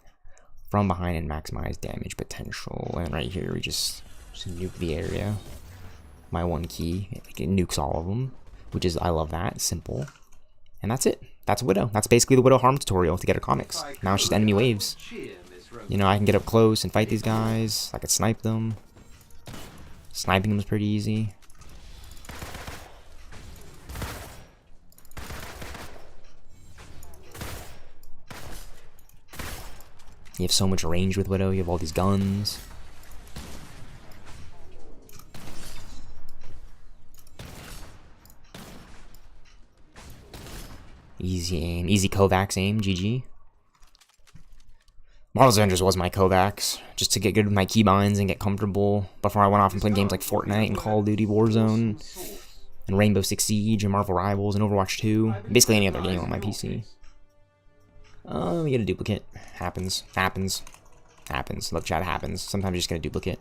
[SPEAKER 2] from behind and maximize damage potential. And right here we just nuke the area. My 1 key, it nukes all of them, which is, I love that, simple. And that's it. That's Widow. That's basically the Widow harm tutorial to get her comics. Now it's just enemy waves. You know, I can get up close and fight these guys. I can snipe them. Sniping them is pretty easy. You have so much range with Widow. You have all these guns. Easy aim. Easy Kovacs aim. GG. Marvel's Avengers was my Kovacs, just to get good with my keybinds and get comfortable before I went off and played games like Fortnite and Call of Duty Warzone and Rainbow Six Siege and Marvel Rivals and Overwatch 2. Basically any other game on my PC. We get a duplicate. Happens. Look, chat, happens. Sometimes you just get a duplicate.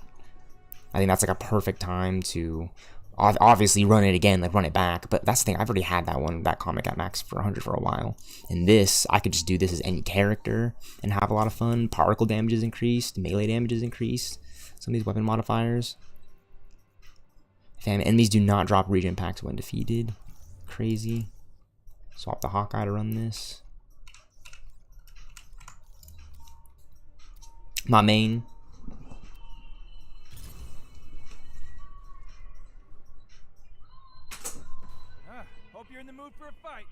[SPEAKER 2] I think that's like a perfect time to obviously run it again, like run it back. But that's the thing, I've already had that comic at max for 100 for a while. And this, I could just do this as any character and have a lot of fun. Particle damage is increased, melee damage is increased. Some of these weapon modifiers. Enemies do not drop regen packs when defeated. Crazy. Swap the Hawkeye to run this. My main.
[SPEAKER 3] Hope you're in the mood for a fight.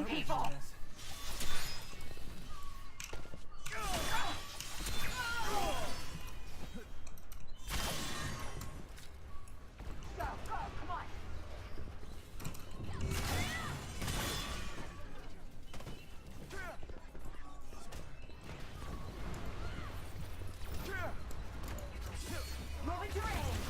[SPEAKER 7] killing people. Go, come on. Moving to range.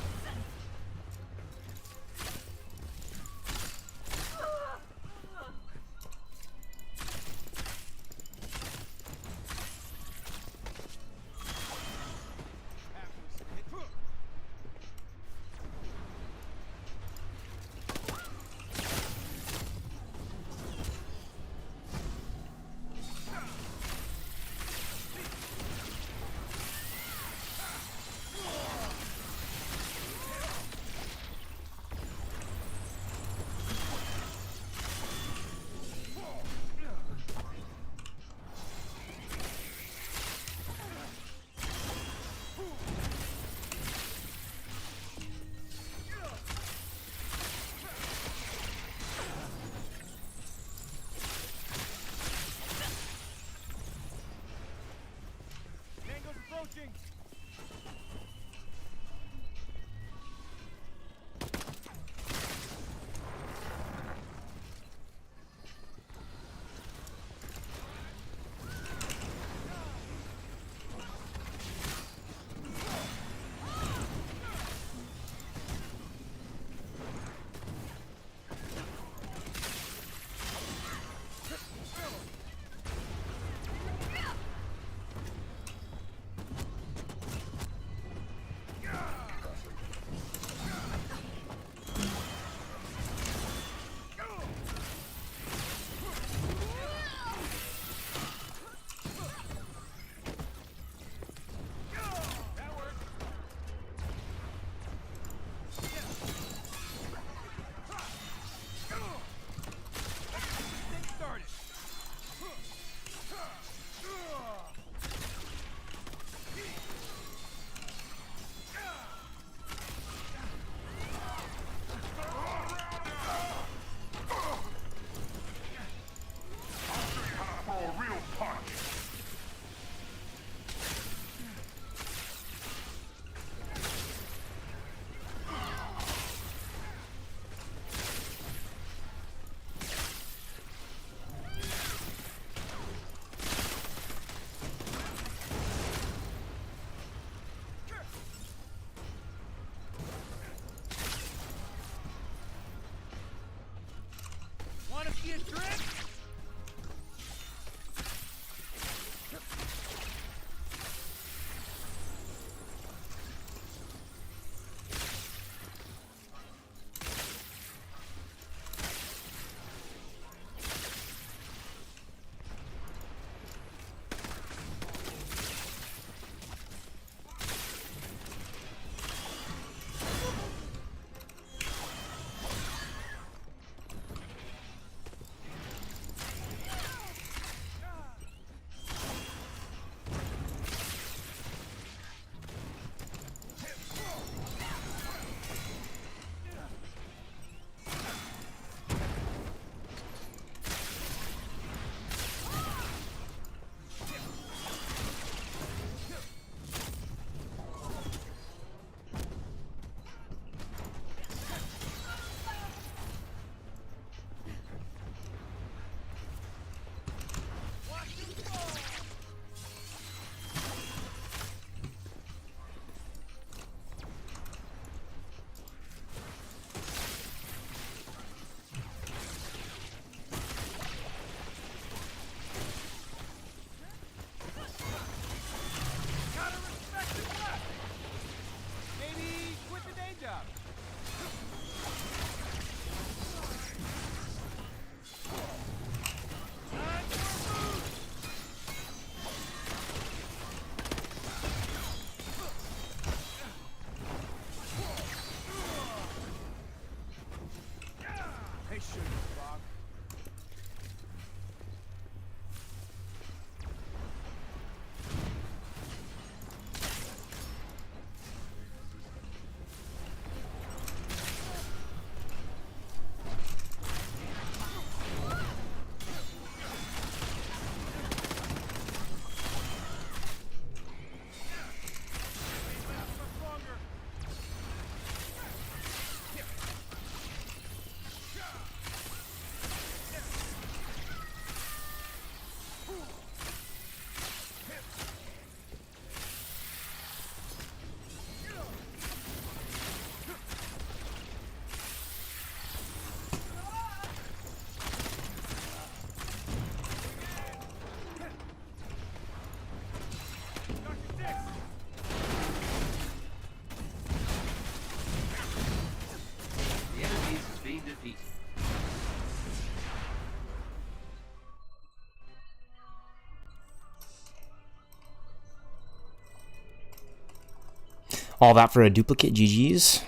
[SPEAKER 2] All that for a duplicate. GG's.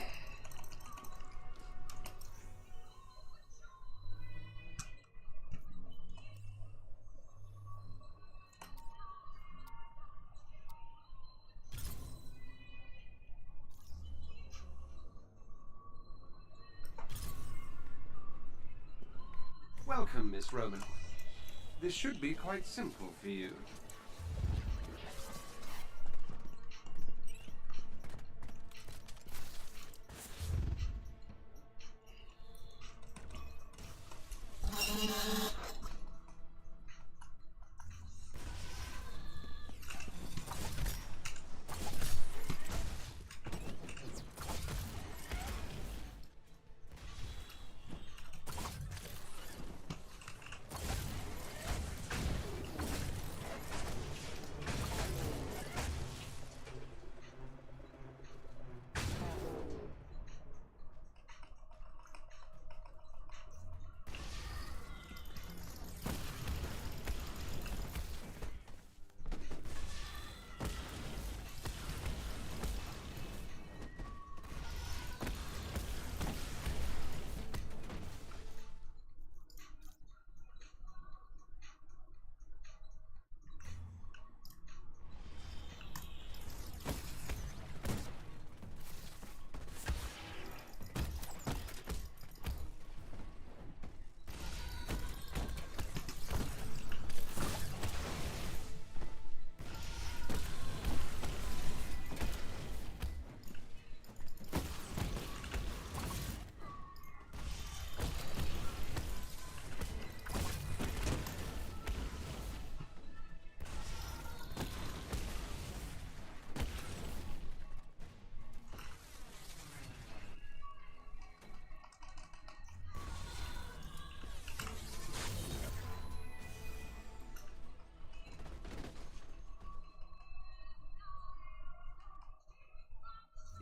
[SPEAKER 1] Welcome, Miss Romanoff. This should be quite simple for you.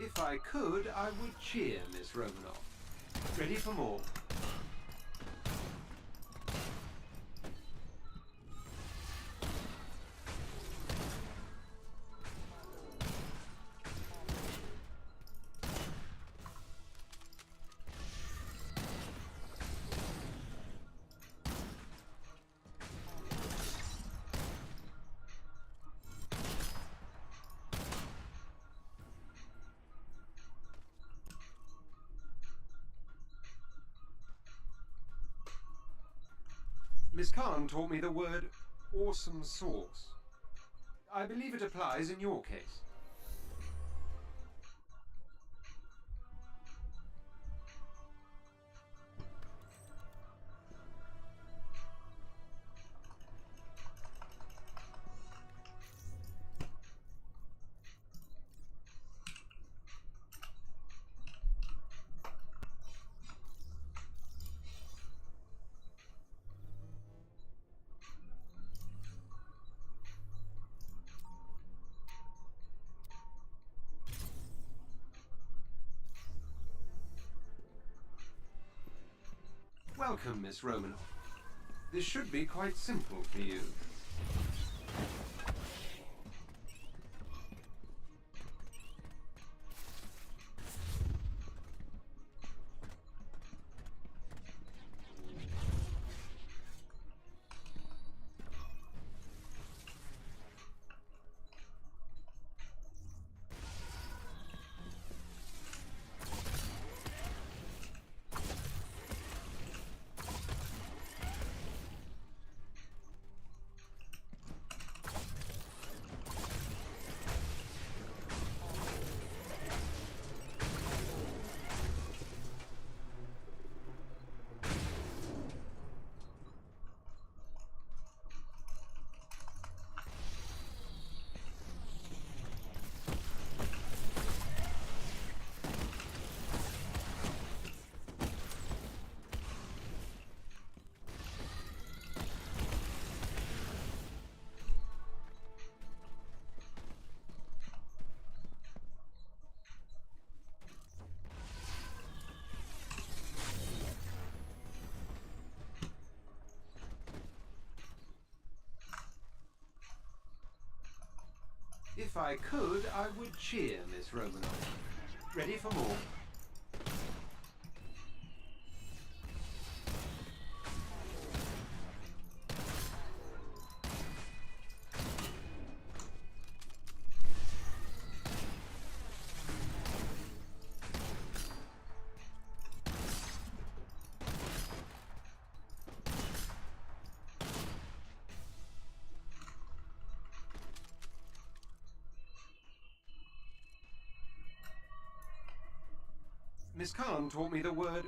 [SPEAKER 1] If I could, I would cheer, Miss Romanoff. Ready for more? Miss Khan taught me the word awesome sauce. I believe it applies in your case. Welcome, Miss Romanoff. This should be quite simple for you. If I could, I would cheer, Miss Romanoff. Ready for more? Miss Khan taught me the word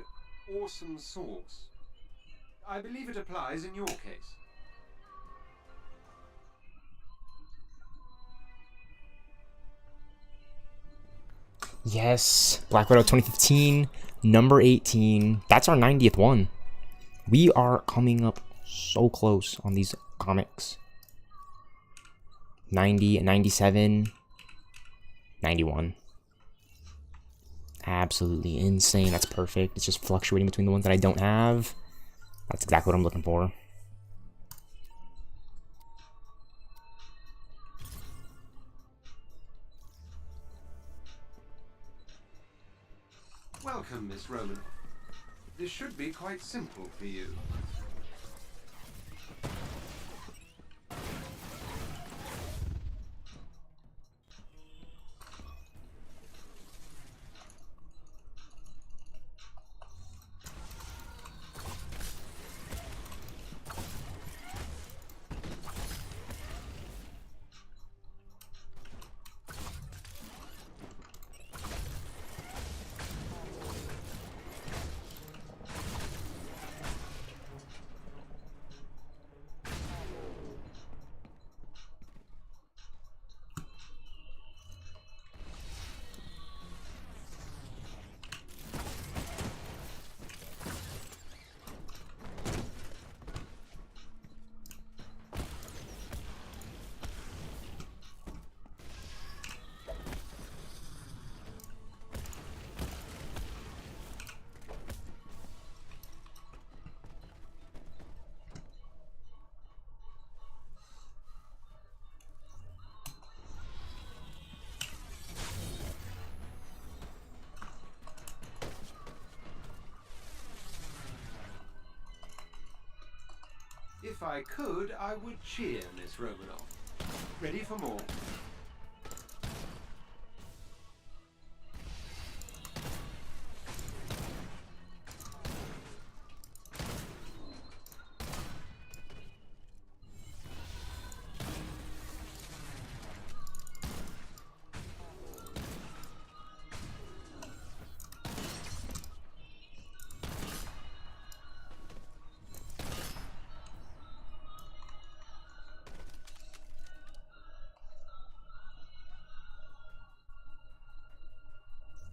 [SPEAKER 1] awesome sauce. I believe it applies in your case.
[SPEAKER 2] Yes, Black Widow 2015, number 18. That's our 90th one. We are coming up so close on these comics. 90, 97, 91. Absolutely insane. That's perfect. It's just fluctuating between the ones that I don't have. That's exactly what I'm looking for.
[SPEAKER 1] Welcome, Miss Romanoff. This should be quite simple for you. If I could, I would cheer, Miss Romanoff. Ready for more?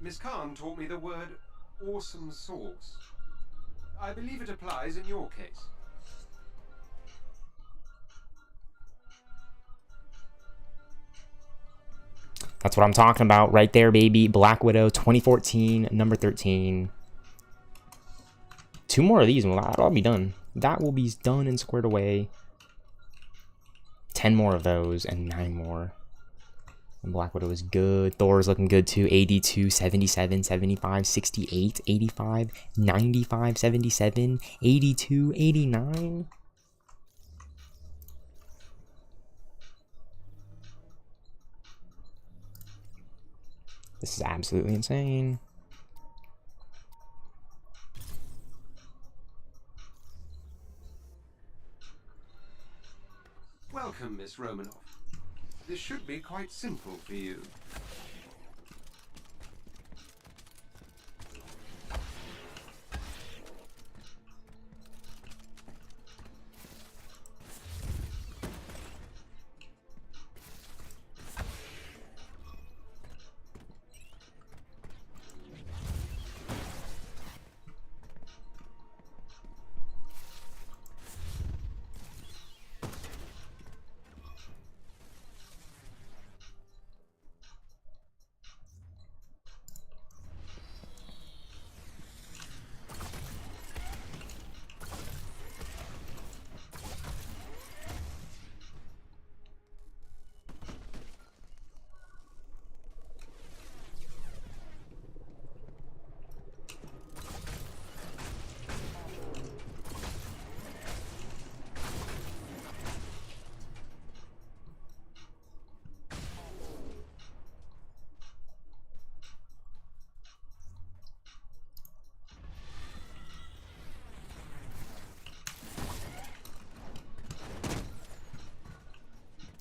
[SPEAKER 1] Miss Khan taught me the word awesome sauce. I believe it applies in your case.
[SPEAKER 2] That's what I'm talking about right there, baby. Black Widow 2014, number 13. 2 more of these and that'll be done. That will be done and squared away. 10 more of those and 9 more. And Black Widow is good. Thor is looking good too. 82, 77, 75, 68, 85, 95, 77, 82, 89. This is absolutely insane.
[SPEAKER 1] Welcome, Miss Romanoff. This should be quite simple for you.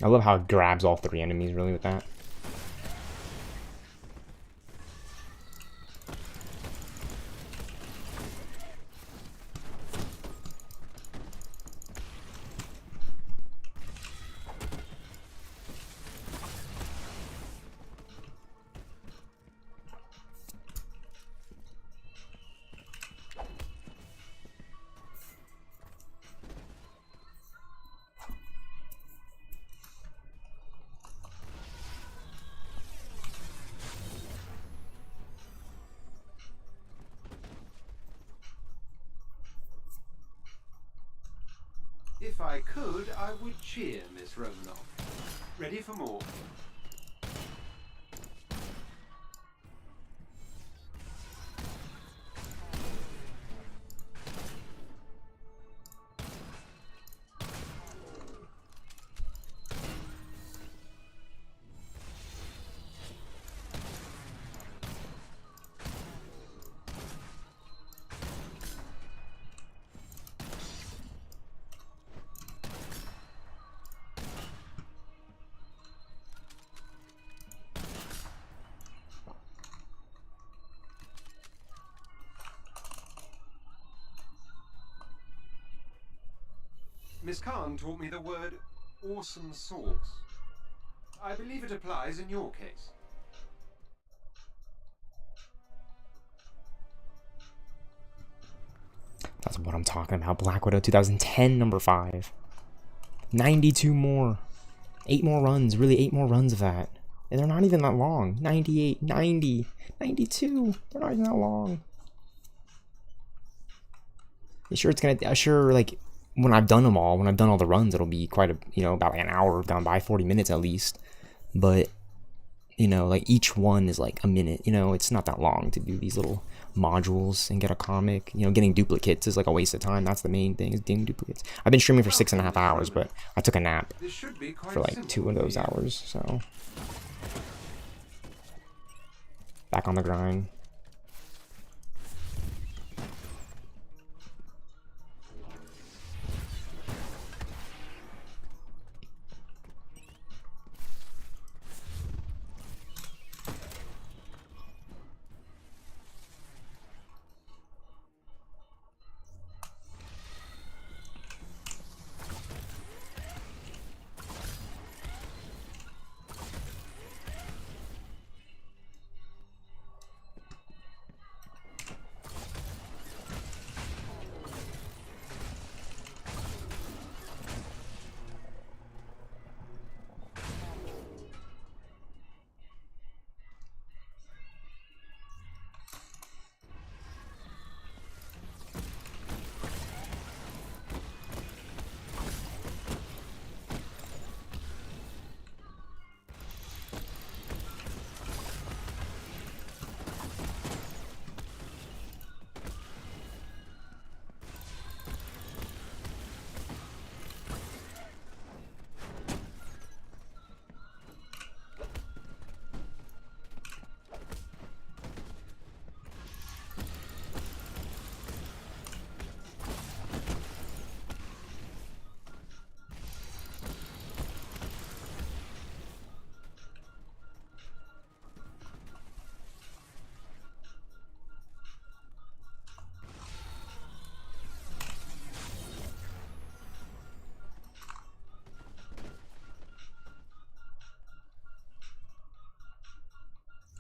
[SPEAKER 2] I love how it grabs all 3 enemies really with that.
[SPEAKER 1] If I could, I would cheer, Miss Romanoff. Ready for more? Miss Khan taught me the word awesome sauce. I believe it applies in your case.
[SPEAKER 2] That's what I'm talking about. Black Widow 2010, number 5. 92 more. 8 more runs. Really, 8 more runs of that. And they're not even that long. 98, 90, 92. They're not even that long. You sure it's gonna... Sure, like, when I've done them all, when I've done all the runs, it'll be quite a... You know, about like an hour gone by, 40 minutes at least. But, you know, like, each one is like a minute. You know, it's not that long to do these little modules and get a comic. You know, getting duplicates is like a waste of time. That's the main thing, is getting duplicates. I've been streaming for 6.5 hours, but I took a nap
[SPEAKER 1] This should be quite
[SPEAKER 2] for like
[SPEAKER 1] simple
[SPEAKER 2] 2 of those
[SPEAKER 1] for you.
[SPEAKER 2] hours, so... Back on the grind.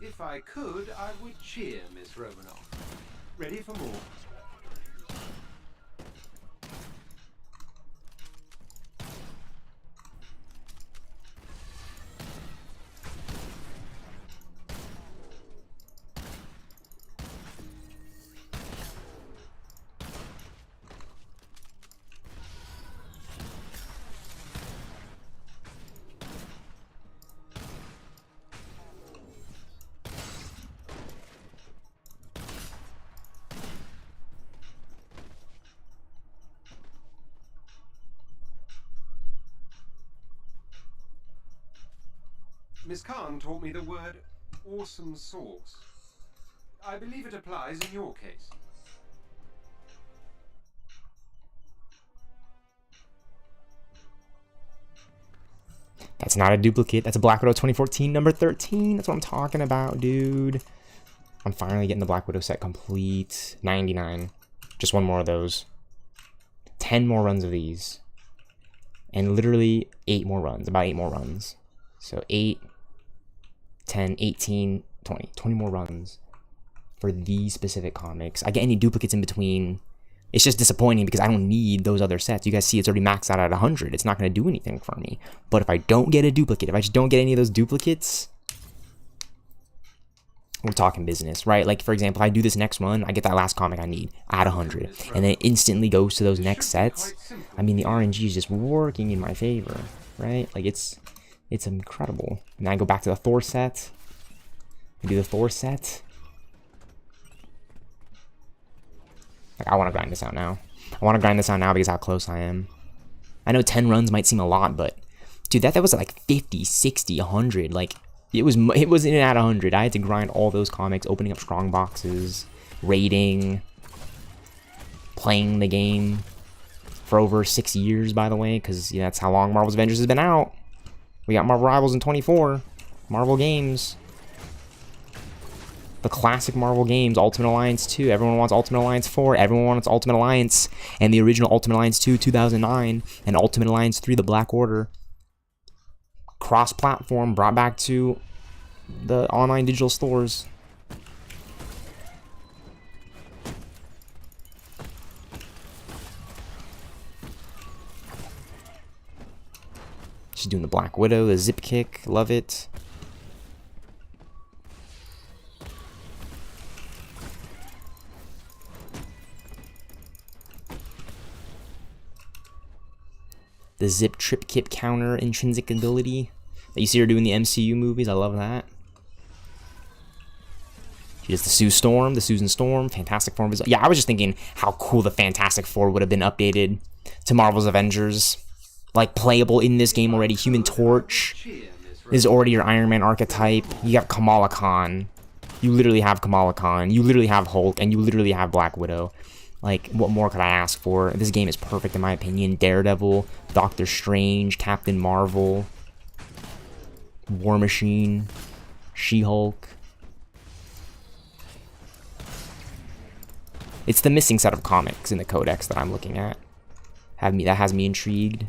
[SPEAKER 1] If I could, I would cheer, Miss Romanoff. Ready for more? Miss Khan taught me the word awesome sauce. I believe it applies in your case.
[SPEAKER 2] That's not a duplicate. That's a Black Widow 2014 number 13. That's what I'm talking about, dude. I'm finally getting the Black Widow set complete. 99. Just one more of those. 10 more runs of these. And literally 8 more runs. About 8 more runs. So 8, 10, 18, 20. 20 more runs for these specific comics. I get any duplicates in between. It's just disappointing because I don't need those other sets. You guys see it's already maxed out at 100. It's not going to do anything for me. But if I don't get a duplicate, if I just don't get any of those duplicates, we're talking business, right? Like, for example, if I do this next run, I get that last comic I need at 100. And then it instantly goes to those next sets. I mean, the RNG is just working in my favor, right? Like, it's incredible. And then I go back to the Thor set. I do the Thor set. Like, I want to grind this out now. I want to grind this out now because how close I am. I know 10 runs might seem a lot, but dude, that was like 50, 60, 100. Like, it wasn't at 100. I had to grind all those comics, opening up strong boxes, raiding, playing the game for over 6 years, by the way, because yeah, that's how long Marvel's Avengers has been out. We got Marvel Rivals in 24. Marvel games. The classic Marvel games, Ultimate Alliance 2. Everyone wants Ultimate Alliance 4. Everyone wants Ultimate Alliance. And the original Ultimate Alliance 2, 2009. And Ultimate Alliance 3, The Black Order. Cross-platform, brought back to the online digital stores. She's doing the Black Widow, the zip kick. Love it. The zip trip kip counter intrinsic ability that you see her do in the MCU movies. I love that. She does the Sue Storm, the Susan Storm, Fantastic Four. Yeah, I was just thinking how cool the Fantastic Four would have been updated to Marvel's Avengers. Like, playable in this game already. Human Torch is already your Iron Man archetype. You got Kamala Khan. You literally have Kamala Khan. You literally have Hulk. And you literally have Black Widow. Like, what more could I ask for? This game is perfect in my opinion. Daredevil, Doctor Strange, Captain Marvel, War Machine, She-Hulk. It's the missing set of comics in the codex that I'm looking at. That has me intrigued.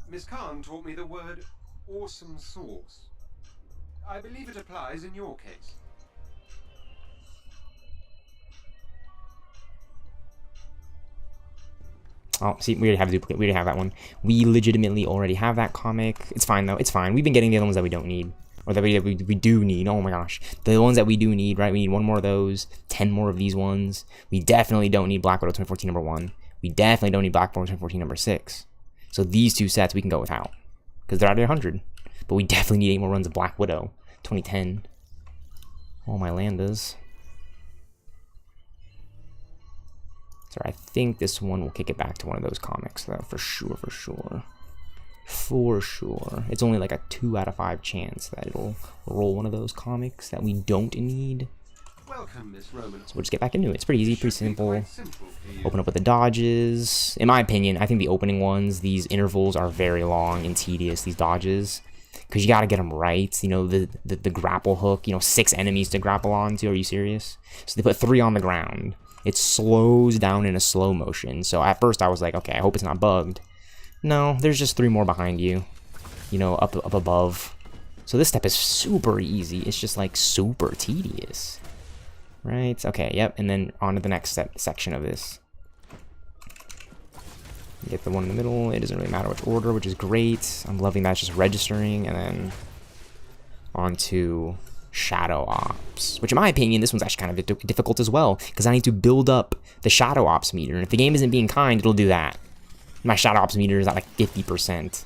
[SPEAKER 1] Miss Khan taught me the word awesome sauce. I believe it applies in your case.
[SPEAKER 2] Oh, see, we already have a duplicate. We already have that one. We legitimately already have that comic. It's fine, though. It's fine. We've been getting the other ones that we don't need. Or that we do need. Oh, my gosh. The ones that we do need, right? We need 1 more of those. 10 more of these ones. We definitely don't need Black Widow 2014 number 1. We definitely don't need Black Widow 2014 number 6. So these 2 sets we can go without. Because they're at 100. But we definitely need 8 more runs of Black Widow 2010. Oh, my landas. So I think this one will kick it back to one of those comics, though, for sure, for sure. For sure. It's only like a 2 out of 5 chance that it'll roll one of those comics that we don't need.
[SPEAKER 1] Welcome, Miss Roman.
[SPEAKER 2] So we'll just get back into it. It's pretty easy, pretty simple. Open up with the dodges. In my opinion, I think the opening ones, these intervals are very long and tedious, these dodges. Because you got to get them right. You know, the grapple hook, 6 enemies to grapple onto. Are you serious? So they put 3 on the ground. It slows down in a slow motion. So at first I was like, okay, I hope it's not bugged. No, there's just 3 more behind you. Up above. So this step is super easy. It's just like super tedious. Right? Okay, yep. And then on to the next section of this. Get the one in the middle. It doesn't really matter which order, which is great. I'm loving that. It's just registering. And then on to Shadow Ops, which in my opinion, this one's actually kind of difficult as well, because I need to build up the Shadow Ops meter, and if the game isn't being kind, it'll do that. My Shadow Ops meter is at like 50%.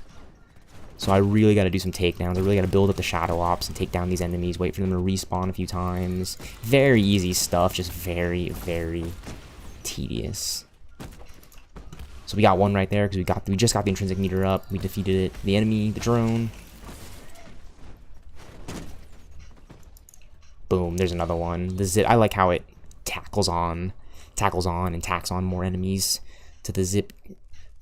[SPEAKER 2] So I really got to do some takedowns. I really got to build up the Shadow Ops and take down these enemies, wait for them to respawn a few times. Very easy stuff, just very, very tedious. So we got one right there, because we just got the intrinsic meter up. We defeated it. The enemy, the drone. Boom, there's another one. The zip, I like how it tackles on and tacks on more enemies to the zip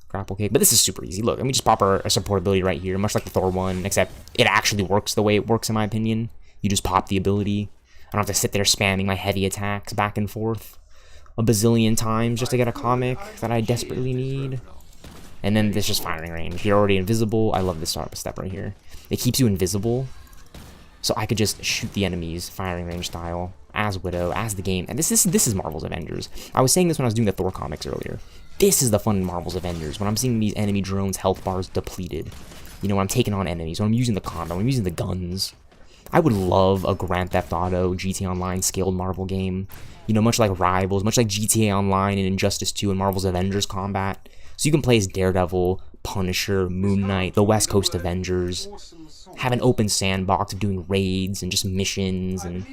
[SPEAKER 2] grapple kick. But this is super easy. Look, let me just pop a support ability right here, much like the Thor one, except it actually works the way it works in my opinion. You just pop the ability. I don't have to sit there spamming my heavy attacks back and forth a bazillion times just to get a comic that I desperately need. And then there's just firing range. You're already invisible. I love this step right here. It keeps you invisible, so I could just shoot the enemies firing range style as Widow, as the game. And this is Marvel's Avengers. I was saying this when I was doing the Thor comics earlier. This is the fun in Marvel's Avengers, when I'm seeing these enemy drones' health bars depleted. You know, when I'm taking on enemies, when I'm using the combat, when I'm using the guns. I would love a Grand Theft Auto, GTA Online scaled Marvel game. You know, much like Rivals, much like GTA Online and Injustice 2 and Marvel's Avengers combat. So you can play as Daredevil, Punisher, Moon Knight, the West Coast Avengers. Have an open sandbox of doing raids and just missions and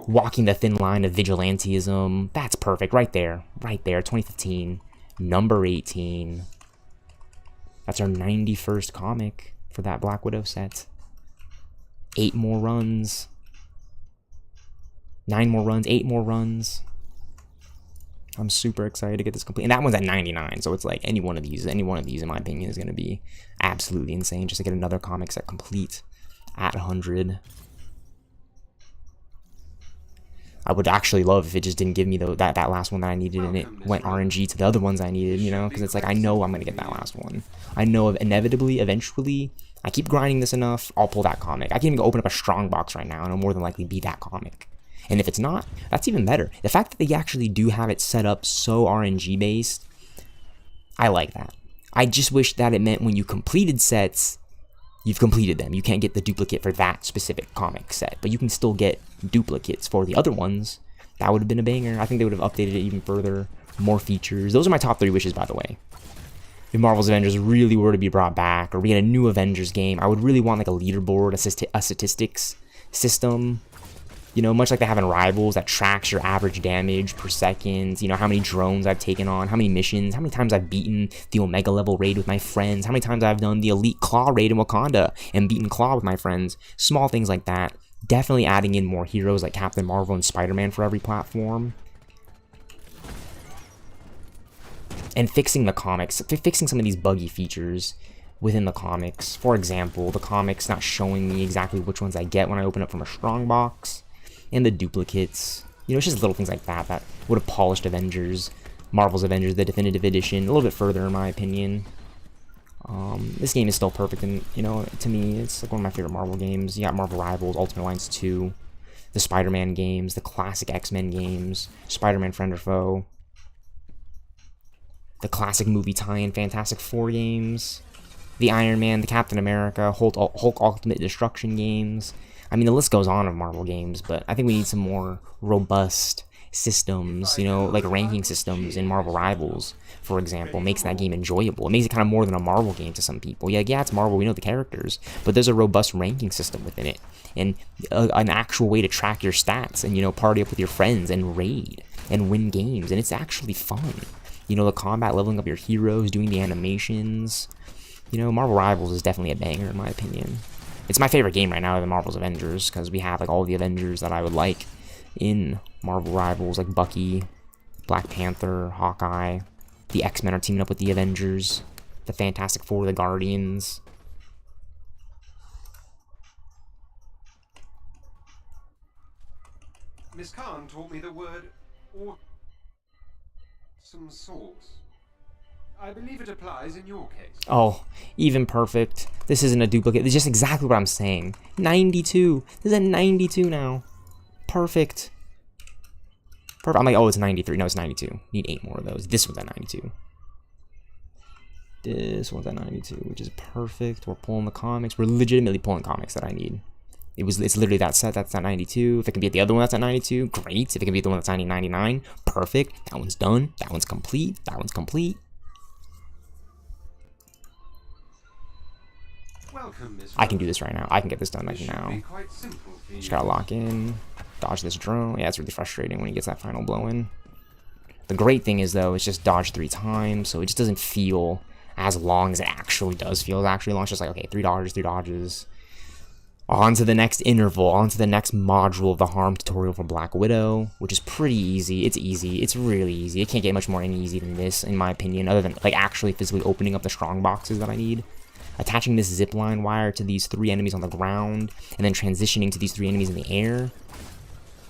[SPEAKER 2] walking the thin line of vigilantism. That's perfect, right there, 2015, number 18. That's our 91st comic for that Black Widow set. 8 more runs. 9 more runs, 8 more runs. I'm super excited to get this complete. And that one's at 99, so it's like any one of these in my opinion is going to be absolutely insane just to get another comic set complete at 100. I would actually love if it just didn't give me that last one that I needed and it went RNG to the other ones I needed, you know, because it's like I know I'm going to get that last one. I know inevitably, eventually, I keep grinding this enough, I'll pull that comic. I can even go open up a strong box right now and it'll more than likely be that comic. And if it's not, that's even better. The fact that they actually do have it set up so RNG based, I like that. I just wish that it meant when you completed sets, you've completed them. You can't get the duplicate for that specific comic set, but you can still get duplicates for the other ones. That would have been a banger. I think they would have updated it even further, more features. Those are my top 3 wishes, by the way. If Marvel's Avengers really were to be brought back, or we had a new Avengers game, I would really want like a leaderboard, a statistics system. You know, much like they have in Rivals, that tracks your average damage per second, you know, how many drones I've taken on, how many missions, how many times I've beaten the Omega level raid with my friends, how many times I've done the Elite Claw raid in Wakanda and beaten Claw with my friends. Small things like that. Definitely adding in more heroes like Captain Marvel and Spider-Man for every platform. And fixing the comics, fixing some of these buggy features within the comics. For example, the comics not showing me exactly which ones I get when I open up from a strong box. And the duplicates, you know, it's just little things like that would have polished Avengers, Marvel's Avengers, the definitive edition, a little bit further in my opinion. This game is still perfect, and you know, to me, it's like one of my favorite Marvel games. You got Marvel Rivals, Ultimate Alliance 2, the Spider-Man games, the classic X-Men games, Spider-Man Friend or Foe, the classic movie tie-in Fantastic Four games, the Iron Man, the Captain America, Hulk Ultimate Destruction games. I mean, the list goes on of Marvel games, but I think we need some more robust systems, you know, like ranking systems in Marvel Rivals, for example, makes that game enjoyable. It makes it kind of more than a Marvel game to some people. Yeah, it's Marvel, we know the characters, but there's a robust ranking system within it, and an actual way to track your stats and, you know, party up with your friends and raid and win games, and it's actually fun. You know, the combat, leveling up your heroes, doing the animations. You know, Marvel Rivals is definitely a banger in my opinion. It's my favorite game right now of Marvel's Avengers, because we have like all the Avengers that I would like in Marvel Rivals, like Bucky, Black Panther, Hawkeye. The X-Men are teaming up with the Avengers, the Fantastic Four, the Guardians.
[SPEAKER 1] Miss Khan taught me the word or some sauce. I believe it applies in your case.
[SPEAKER 2] Oh, even perfect. This isn't a duplicate. It's just exactly what I'm saying. 92. This is a 92 now. Perfect. Perfect. I'm like, oh, it's 93. No, it's 92. Need 8 more of those. This one's at 92. This one's at 92, which is perfect. We're pulling the comics. We're legitimately pulling comics that I need. It's literally that set that's at 92. If it can be at the other one that's at 92, great. If it can be at the one that's at 99, perfect. That one's done. That one's complete. That one's complete.
[SPEAKER 1] Welcome, Miss
[SPEAKER 2] I can do this right now. I can get this done right now.
[SPEAKER 1] Quite simple for you.
[SPEAKER 2] Just gotta lock in, dodge this drone. Yeah, it's really frustrating when he gets that final blow in. The great thing is, though, it's just dodge 3 times, so it just doesn't feel as long as it actually does feel. It's actually long. It's just like, okay, 3 dodges, 3 dodges. On to the next interval, on to the next module of the harm tutorial for Black Widow, which is pretty easy. It's easy. It's really easy. It can't get much more easy than this, in my opinion, other than like actually physically opening up the strong boxes that I need. Attaching this zipline wire to these 3 enemies on the ground, and then transitioning to these 3 enemies in the air,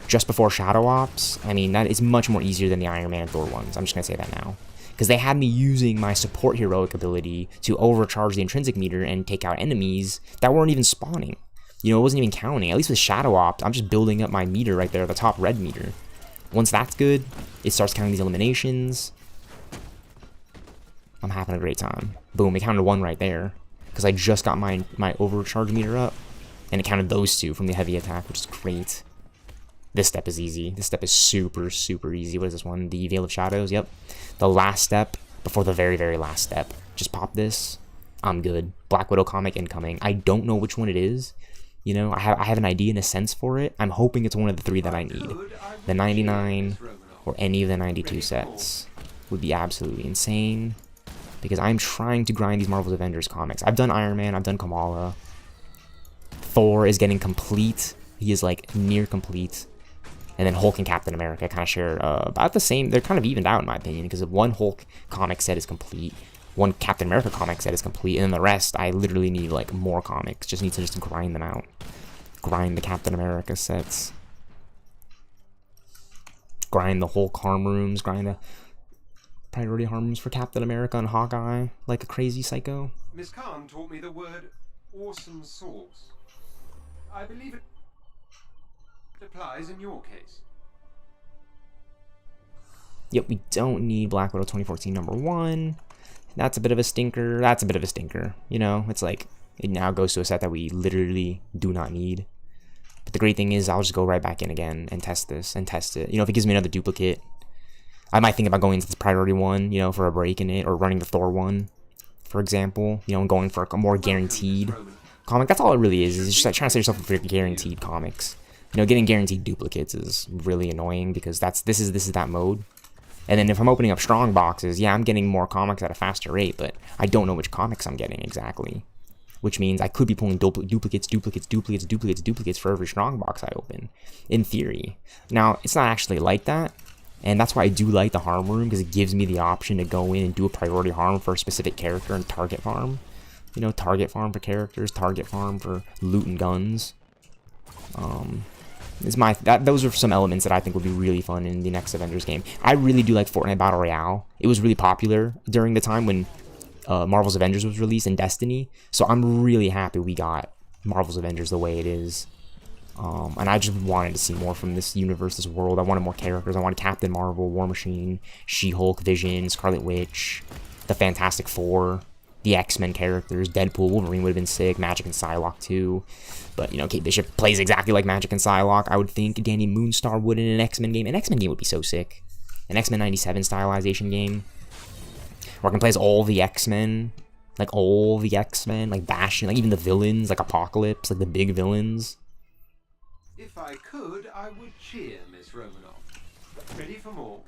[SPEAKER 2] just before Shadow Ops. I mean, that is much more easier than the Iron Man and Thor ones. I'm just gonna say that now. Because they had me using my support heroic ability to overcharge the intrinsic meter and take out enemies that weren't even spawning. You know, it wasn't even counting. At least with Shadow Ops, I'm just building up my meter right there, the top red meter. Once that's good, it starts counting these eliminations. I'm having a great time. Boom, it counted 1 right there. Because I just got my overcharge meter up. And it counted those 2 from the heavy attack, which is great. This step is easy. This step is super, super easy. What is this one? The Veil of Shadows? Yep. The last step before the very, very last step. Just pop this. I'm good. Black Widow comic incoming. I don't know which one it is. You know, I have an idea and a sense for it. I'm hoping it's one of the 3 that I need. The 99 or any of the 92 sets would be absolutely insane. Because I'm trying to grind these Marvel's Avengers comics. I've done Iron Man, I've done Kamala. Thor is getting complete. He is like near complete. And then Hulk and Captain America kind of share about the same. They're kind of evened out in my opinion. Because one Hulk comic set is complete. One Captain America comic set is complete, and then the rest, I literally need, like, more comics. Just need to just grind them out. Grind the Captain America sets. Grind the Hulk harm rooms. Grind the priority harm rooms for Captain America and Hawkeye, like a crazy psycho.
[SPEAKER 1] Miss Khan taught me the word awesome sauce. I believe it applies in your case.
[SPEAKER 2] Yep, we don't need Black Widow 2014 #1. That's a bit of a stinker. That's a bit of a stinker. You know, it's like, it now goes to a set that we literally do not need. But the great thing is, I'll just go right back in again and test this and test it. You know, if it gives me another duplicate, I might think about going into this priority one, you know, for a break in it, or running the Thor one, for example, you know, and going for a more guaranteed comic. That's all it really is. It's just like trying to set yourself up for guaranteed comics. You know, getting guaranteed duplicates is really annoying because this is that mode. And then if I'm opening up strong boxes, yeah, I'm getting more comics at a faster rate, but I don't know which comics I'm getting exactly. Which means I could be pulling duplicates for every strong box I open, in theory. Now, it's not actually like that, and that's why I do like the harm room, because it gives me the option to go in and do a priority harm for a specific character and target farm. You know, target farm for characters, target farm for loot and guns. Those are some elements that I think would be really fun in the next Avengers game. I really do like Fortnite Battle Royale. It was really popular during the time when Marvel's Avengers was released in Destiny. So I'm really happy we got Marvel's Avengers the way it is. And I just wanted to see more from this universe, this world. I wanted more characters. I wanted Captain Marvel, War Machine, She-Hulk, Vision, Scarlet Witch, the Fantastic Four, the X-Men characters, Deadpool, Wolverine would have been sick, Magic and Psylocke too. But, you know, Kate Bishop plays exactly like Magic and Psylocke. I would think Danny Moonstar would in an X-Men game. An X-Men game would be so sick. An X-Men 97 stylization game. Where I can play as all the X-Men. Like, all the X-Men. Like, Bastion. Like, even the villains. Like, Apocalypse. Like, the big villains.
[SPEAKER 1] If I could, I would cheer, Miss Romanoff. Ready for more?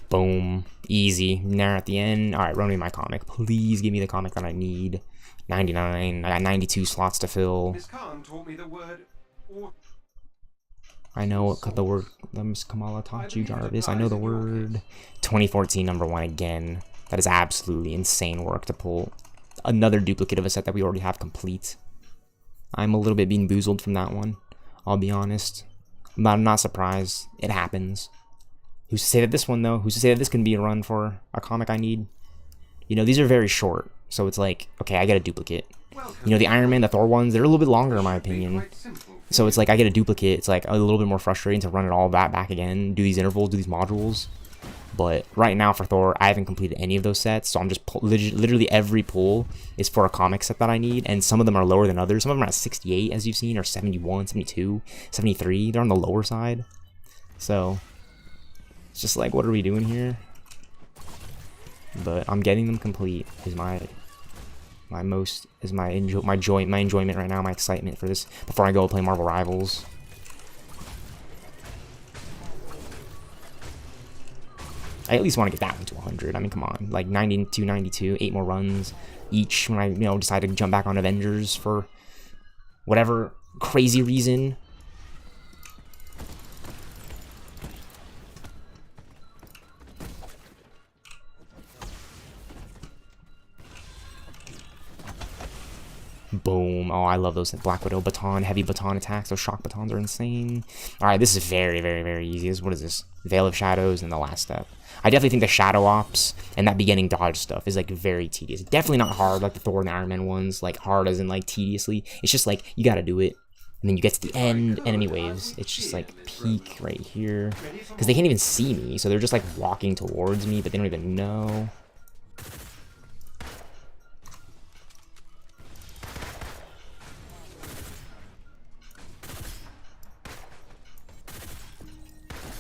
[SPEAKER 2] Boom. Easy. Now at the end. Alright, run me my comic. Please give me the comic that I need. 99. I got 92 slots to fill.
[SPEAKER 1] Miss Khan taught me the word
[SPEAKER 2] I know what the word Miss Kamala taught you, Jarvis. I know the word. 2014 #1 again. That is absolutely insane work to pull another duplicate of a set that we already have complete. I'm a little bit being boozled from that one. I'll be honest. But I'm not surprised. It happens. Who's to say that this one, though? Who's to say that this can be a run for a comic I need? You know, these are very short. So it's like, okay, I get a duplicate. You know, the Iron Man, the Thor ones, they're a little bit longer in my opinion. So it's like I get a duplicate. It's like a little bit more frustrating to run it all that back again, do these intervals, do these modules. But right now for Thor, I haven't completed any of those sets, so I'm just literally every pull is for a comic set that I need, and some of them are lower than others. Some of them are at 68, as you've seen, or 71, 72, 73. They're on the lower side. So it's just like, what are we doing here? But I'm getting them complete is my enjoyment right now, my excitement for this before I go play Marvel Rivals. I at least want to get that one to 100. I mean, come on, like 92, 92, 8 more runs each when I, decide to jump back on Avengers for whatever crazy reason. Boom. Oh, I love those Black Widow baton, heavy baton attacks. Those shock batons are insane. Alright, this is very, very, very easy. What is this? Veil of Shadows and the last step. I definitely think the Shadow Ops and that beginning dodge stuff is, like, very tedious. Definitely not hard like the Thor and the Iron Man ones. Like, hard as in, like, tediously. It's just, like, you gotta do it. And then you get to the end, enemy waves. It's just, like, peak right here. Because they can't even see me, so they're just, like, walking towards me, but they don't even know.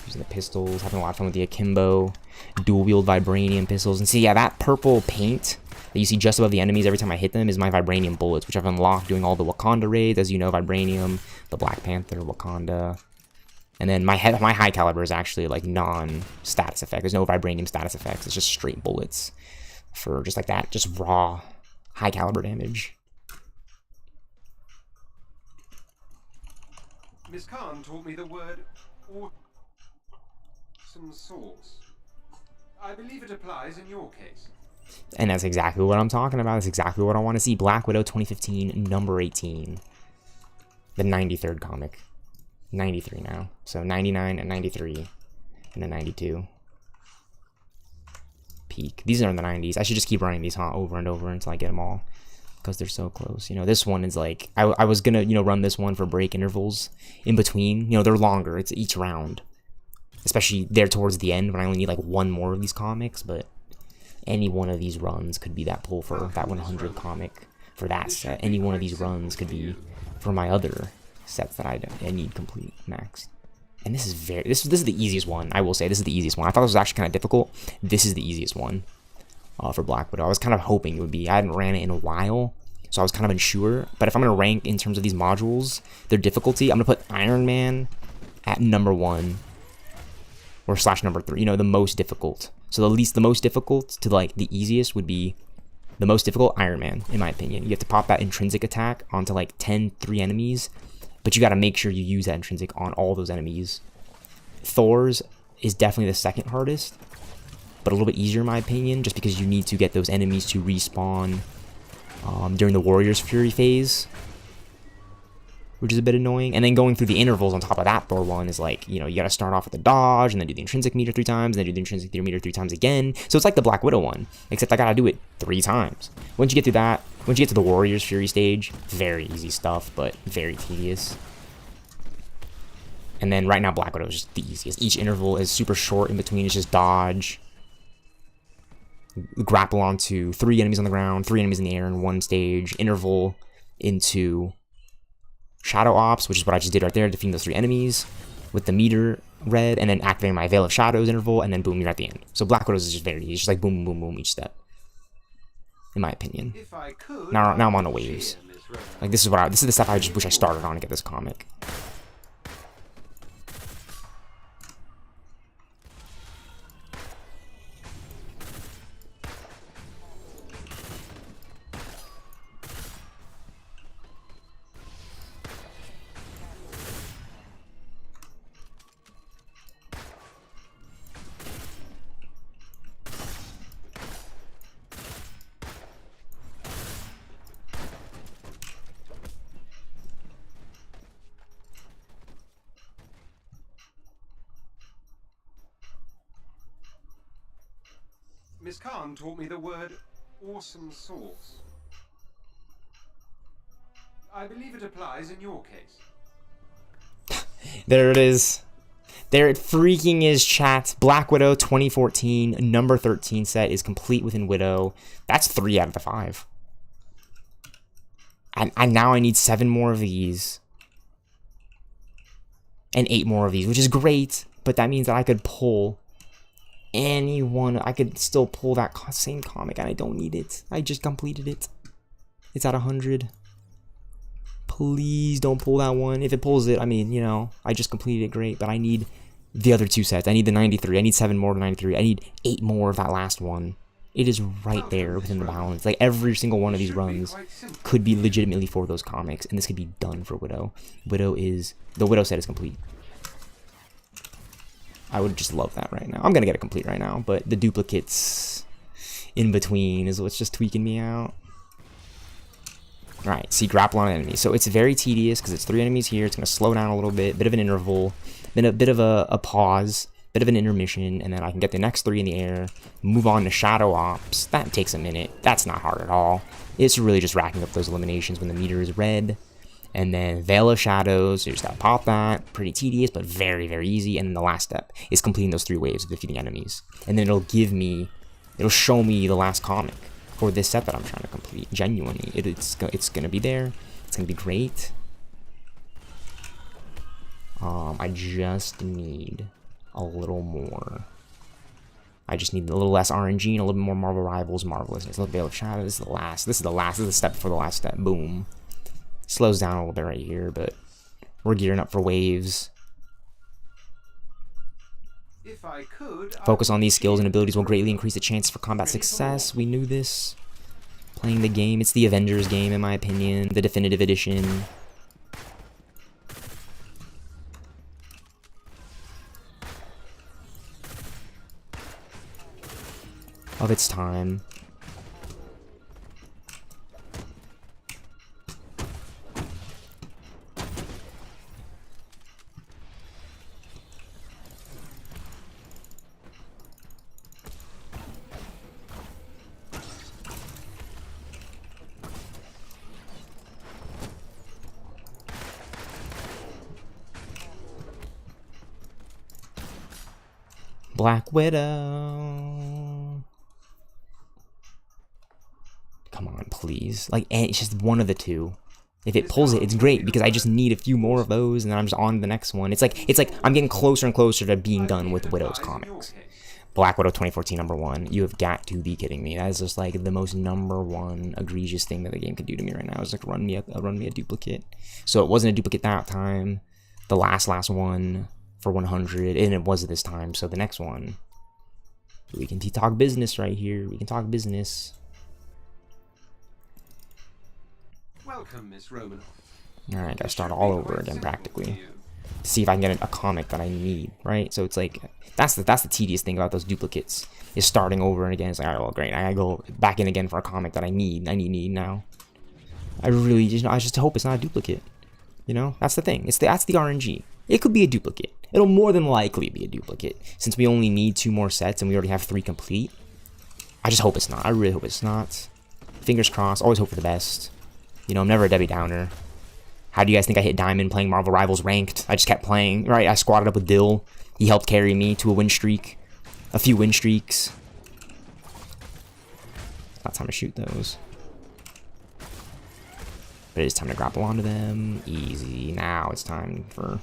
[SPEAKER 2] Using the pistols, having a lot of fun with the akimbo, dual wield vibranium pistols. And see, yeah, that purple paint that you see just above the enemies every time I hit them is my vibranium bullets, which I've unlocked doing all the Wakanda raids. As you know, vibranium, the Black Panther, Wakanda. And then my high caliber is actually like non-status effect. There's no vibranium status effects. It's just straight bullets for just like that, just raw high caliber damage.
[SPEAKER 1] Miss Khan taught me the word awesome sauce. I believe it applies in your case.
[SPEAKER 2] And that's exactly what I'm talking about. That's exactly what I want to see. Black Widow 2015, number 18. The 93rd comic. 93 now. So 99 and 93. And then 92. Peak. These are in the 90s. I should just keep running these over and over until I get them all. Because they're so close. This one is like... I was going to, run this one for break intervals in between. They're longer. It's each round. Especially there towards the end when I only need like one more of these comics. But any one of these runs could be that pull for that 100 comic for that set. Any one of these runs could be for my other sets that I need complete max. And this is this is the easiest one. I will say this is the easiest one. I thought this was actually kind of difficult. This is the easiest one for Black Widow. I was kind of hoping it would be. I hadn't ran it in a while, so I was kind of unsure. But if I'm gonna rank in terms of these modules, their difficulty, I'm gonna put Iron Man at number 1 or / number 3. The most difficult. So the most difficult to like the easiest would be the most difficult Iron Man, in my opinion. You have to pop that intrinsic attack onto like 3 enemies, but you got to make sure you use that intrinsic on all those enemies. Thor's is definitely the second hardest, but a little bit easier in my opinion, just because you need to get those enemies to respawn during the Warrior's Fury phase, which is a bit annoying. And then going through the intervals on top of that Thor one is like, you got to start off with the dodge, and then do the intrinsic meter 3 times, and then do the intrinsic meter 3 times again. So it's like the Black Widow one, except I got to do it 3 times. Once you get through that, once you get to the Warrior's Fury stage, very easy stuff, but very tedious. And then right now Black Widow is just the easiest. Each interval is super short in between. It's just dodge, grapple onto 3 enemies on the ground, 3 enemies in the air in one stage, interval into Shadow Ops, which is what I just did right there, defeating those 3 enemies with the meter red, and then activating my Veil of Shadows interval, and then boom, you're at the end. So Black Widow is just very easy. It's just like boom, boom, boom each step, in my opinion.
[SPEAKER 1] If I could,
[SPEAKER 2] Now I'm on the waves. Like this is the stuff I just wish I started on to get this comic.
[SPEAKER 1] Miss Khan taught me the word awesome sauce. I believe it applies in your case.
[SPEAKER 2] There it is. There it freaking is, chat. Black Widow 2014 number 13 set is complete within Widow. That's 3 out of the 5. And now I need 7 more of these. And 8 more of these, which is great. But that means that I could pull anyone. I could still pull that same comic, and I don't need it. I just completed it. It's at 100. Please don't pull that one. If it pulls it, I mean, you know, I just completed it, great. But I need the other 2 sets. I need the 93. I need 7 more to 93. I need 8 more of that last one. It is right there within the balance. Like, every single one of these runs could be legitimately for those comics, and this could be done for Widow. The Widow set is complete. I would just love that right now. I'm gonna get it complete right now, but the duplicates in between is what's just tweaking me out. Alright, see, grapple on an enemy. So it's very tedious because it's 3 enemies here. It's gonna slow down a little bit of an interval, then a bit of a pause, bit of an intermission, and then I can get the next 3 in the air, move on to Shadow Ops. That takes a minute. That's not hard at all. It's really just racking up those eliminations when the meter is red. And then Veil of Shadows, you just gotta pop that. Pretty tedious, but very, very easy. And then the last step is completing those 3 waves of defeating enemies. And then it'll show me the last comic for this set that I'm trying to complete. Genuinely, it's gonna be there. It's gonna be great. I just need a little more. I just need a little less RNG and a little more Marvel Rivals, Marvelousness. A little Veil of Shadows. This is the last. This is the step before the last step. Boom. Slows down a little bit right here, but we're gearing up for waves.
[SPEAKER 1] If I could,
[SPEAKER 2] Focus on these skills and abilities will greatly increase the chances for combat success. We knew this. Playing the game. It's the Avengers game, in my opinion. The definitive edition. Of its time. Black Widow. Come on, please. Like, it's just one of the 2. If it pulls it, it's great because I just need a few more of those, and then I'm just on to the next one. It's like I'm getting closer and closer to being done with Widow's comics. Black Widow 2014 number 1. You have got to be kidding me. That is just like the most number 1 egregious thing that the game could do to me right now. It's like run me a duplicate. So it wasn't a duplicate that time. The last one for 100, and it was this time. So the next one, we can talk business right here. We can talk business.
[SPEAKER 1] Welcome, Miss Romanoff.
[SPEAKER 2] All right, gotta start all over again practically. To see if I can get a comic that I need, right? So it's like that's the tedious thing about those duplicates is starting over and again. It's like, all right, well, great. I gotta go back in again for a comic that I need now. I just hope it's not a duplicate. You know, that's the thing. That's the RNG. It could be a duplicate. It'll more than likely be a duplicate since we only need 2 more sets and we already have 3 complete. I just hope it's not. I really hope it's not. Fingers crossed. Always hope for the best. You know, I'm never a Debbie Downer. How do you guys think I hit Diamond playing Marvel Rivals ranked? I just kept playing, right? I squatted up with Dill. He helped carry me to a win streak. A few win streaks. Not time to shoot those. But it is time to grapple onto them. Easy. Now it's time for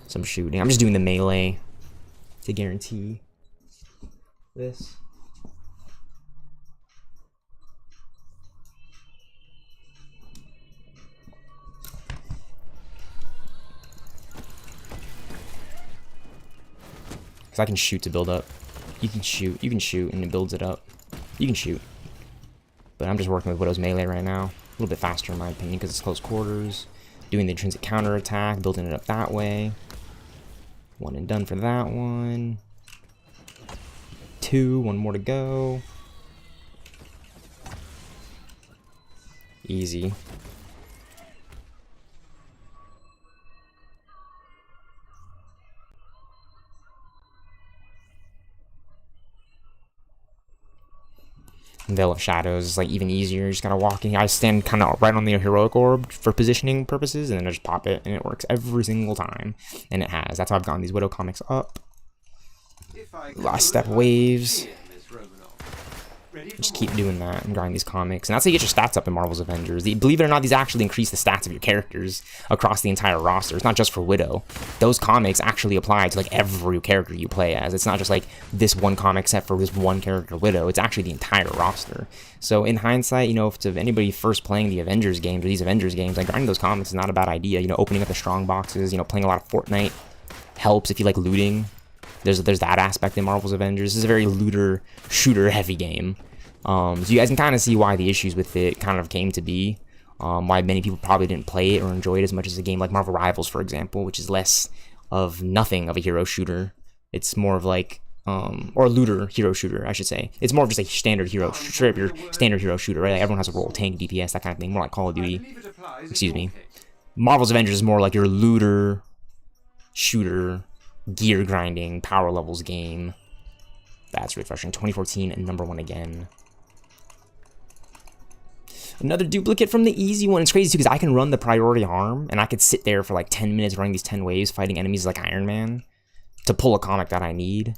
[SPEAKER 2] some shooting. I'm just doing the melee to guarantee this. Because I can shoot to build up. You can shoot, and it builds it up. You can shoot. But I'm just working with Widow's melee right now. A little bit faster in my opinion because it's close quarters. Doing the intrinsic counter attack, building it up that way. 1 and done for that one. 2, 1 more to go. Easy. Veil of Shadows is like even easier. You just gotta walk in. I stand kind of right on the heroic orb for positioning purposes, and then I just pop it, and it works every single time. And it has. That's how I've gotten these Widow comics up.
[SPEAKER 1] If I
[SPEAKER 2] Last
[SPEAKER 1] could,
[SPEAKER 2] step waves.
[SPEAKER 1] here, Miss Romanoff. Ready for
[SPEAKER 2] Just
[SPEAKER 1] more?
[SPEAKER 2] keep doing that and grinding these comics. And that's how you get your stats up in Marvel's Avengers. Believe it or not, these actually increase the stats of your characters across the entire roster. It's not just for Widow. Those comics actually apply to like every character you play as. It's not just like this one comic set for this one character Widow. It's actually the entire roster. So in hindsight, you know, if anybody first playing the Avengers games or these Avengers games, like grinding those comics is not a bad idea. You know, opening up the strong boxes, you know, playing a lot of Fortnite helps if you like looting. There's that aspect in Marvel's Avengers. This is a very looter, shooter heavy game. So you guys can kind of see why the issues with it kind of came to be. Why many people probably didn't play it or enjoy it as much as a game like Marvel Rivals, for example, which is less of nothing of a hero shooter. It's more of like, or looter hero shooter, I should say. It's more of just a standard hero, straight up your standard hero shooter, right? Like everyone has a role, tank, DPS, that kind of thing. More like Call of
[SPEAKER 1] I
[SPEAKER 2] Duty.
[SPEAKER 1] believe it applies in
[SPEAKER 2] Excuse
[SPEAKER 1] your
[SPEAKER 2] me.
[SPEAKER 1] case.
[SPEAKER 2] Marvel's Avengers is more like your looter, shooter, gear grinding, power levels game. That's really frustrating. 2014 and #1 again. Another duplicate from the easy one. It's crazy too because I can run the priority harm and I could sit there for like 10 minutes running these 10 waves fighting enemies like Iron Man to pull a comic that I need.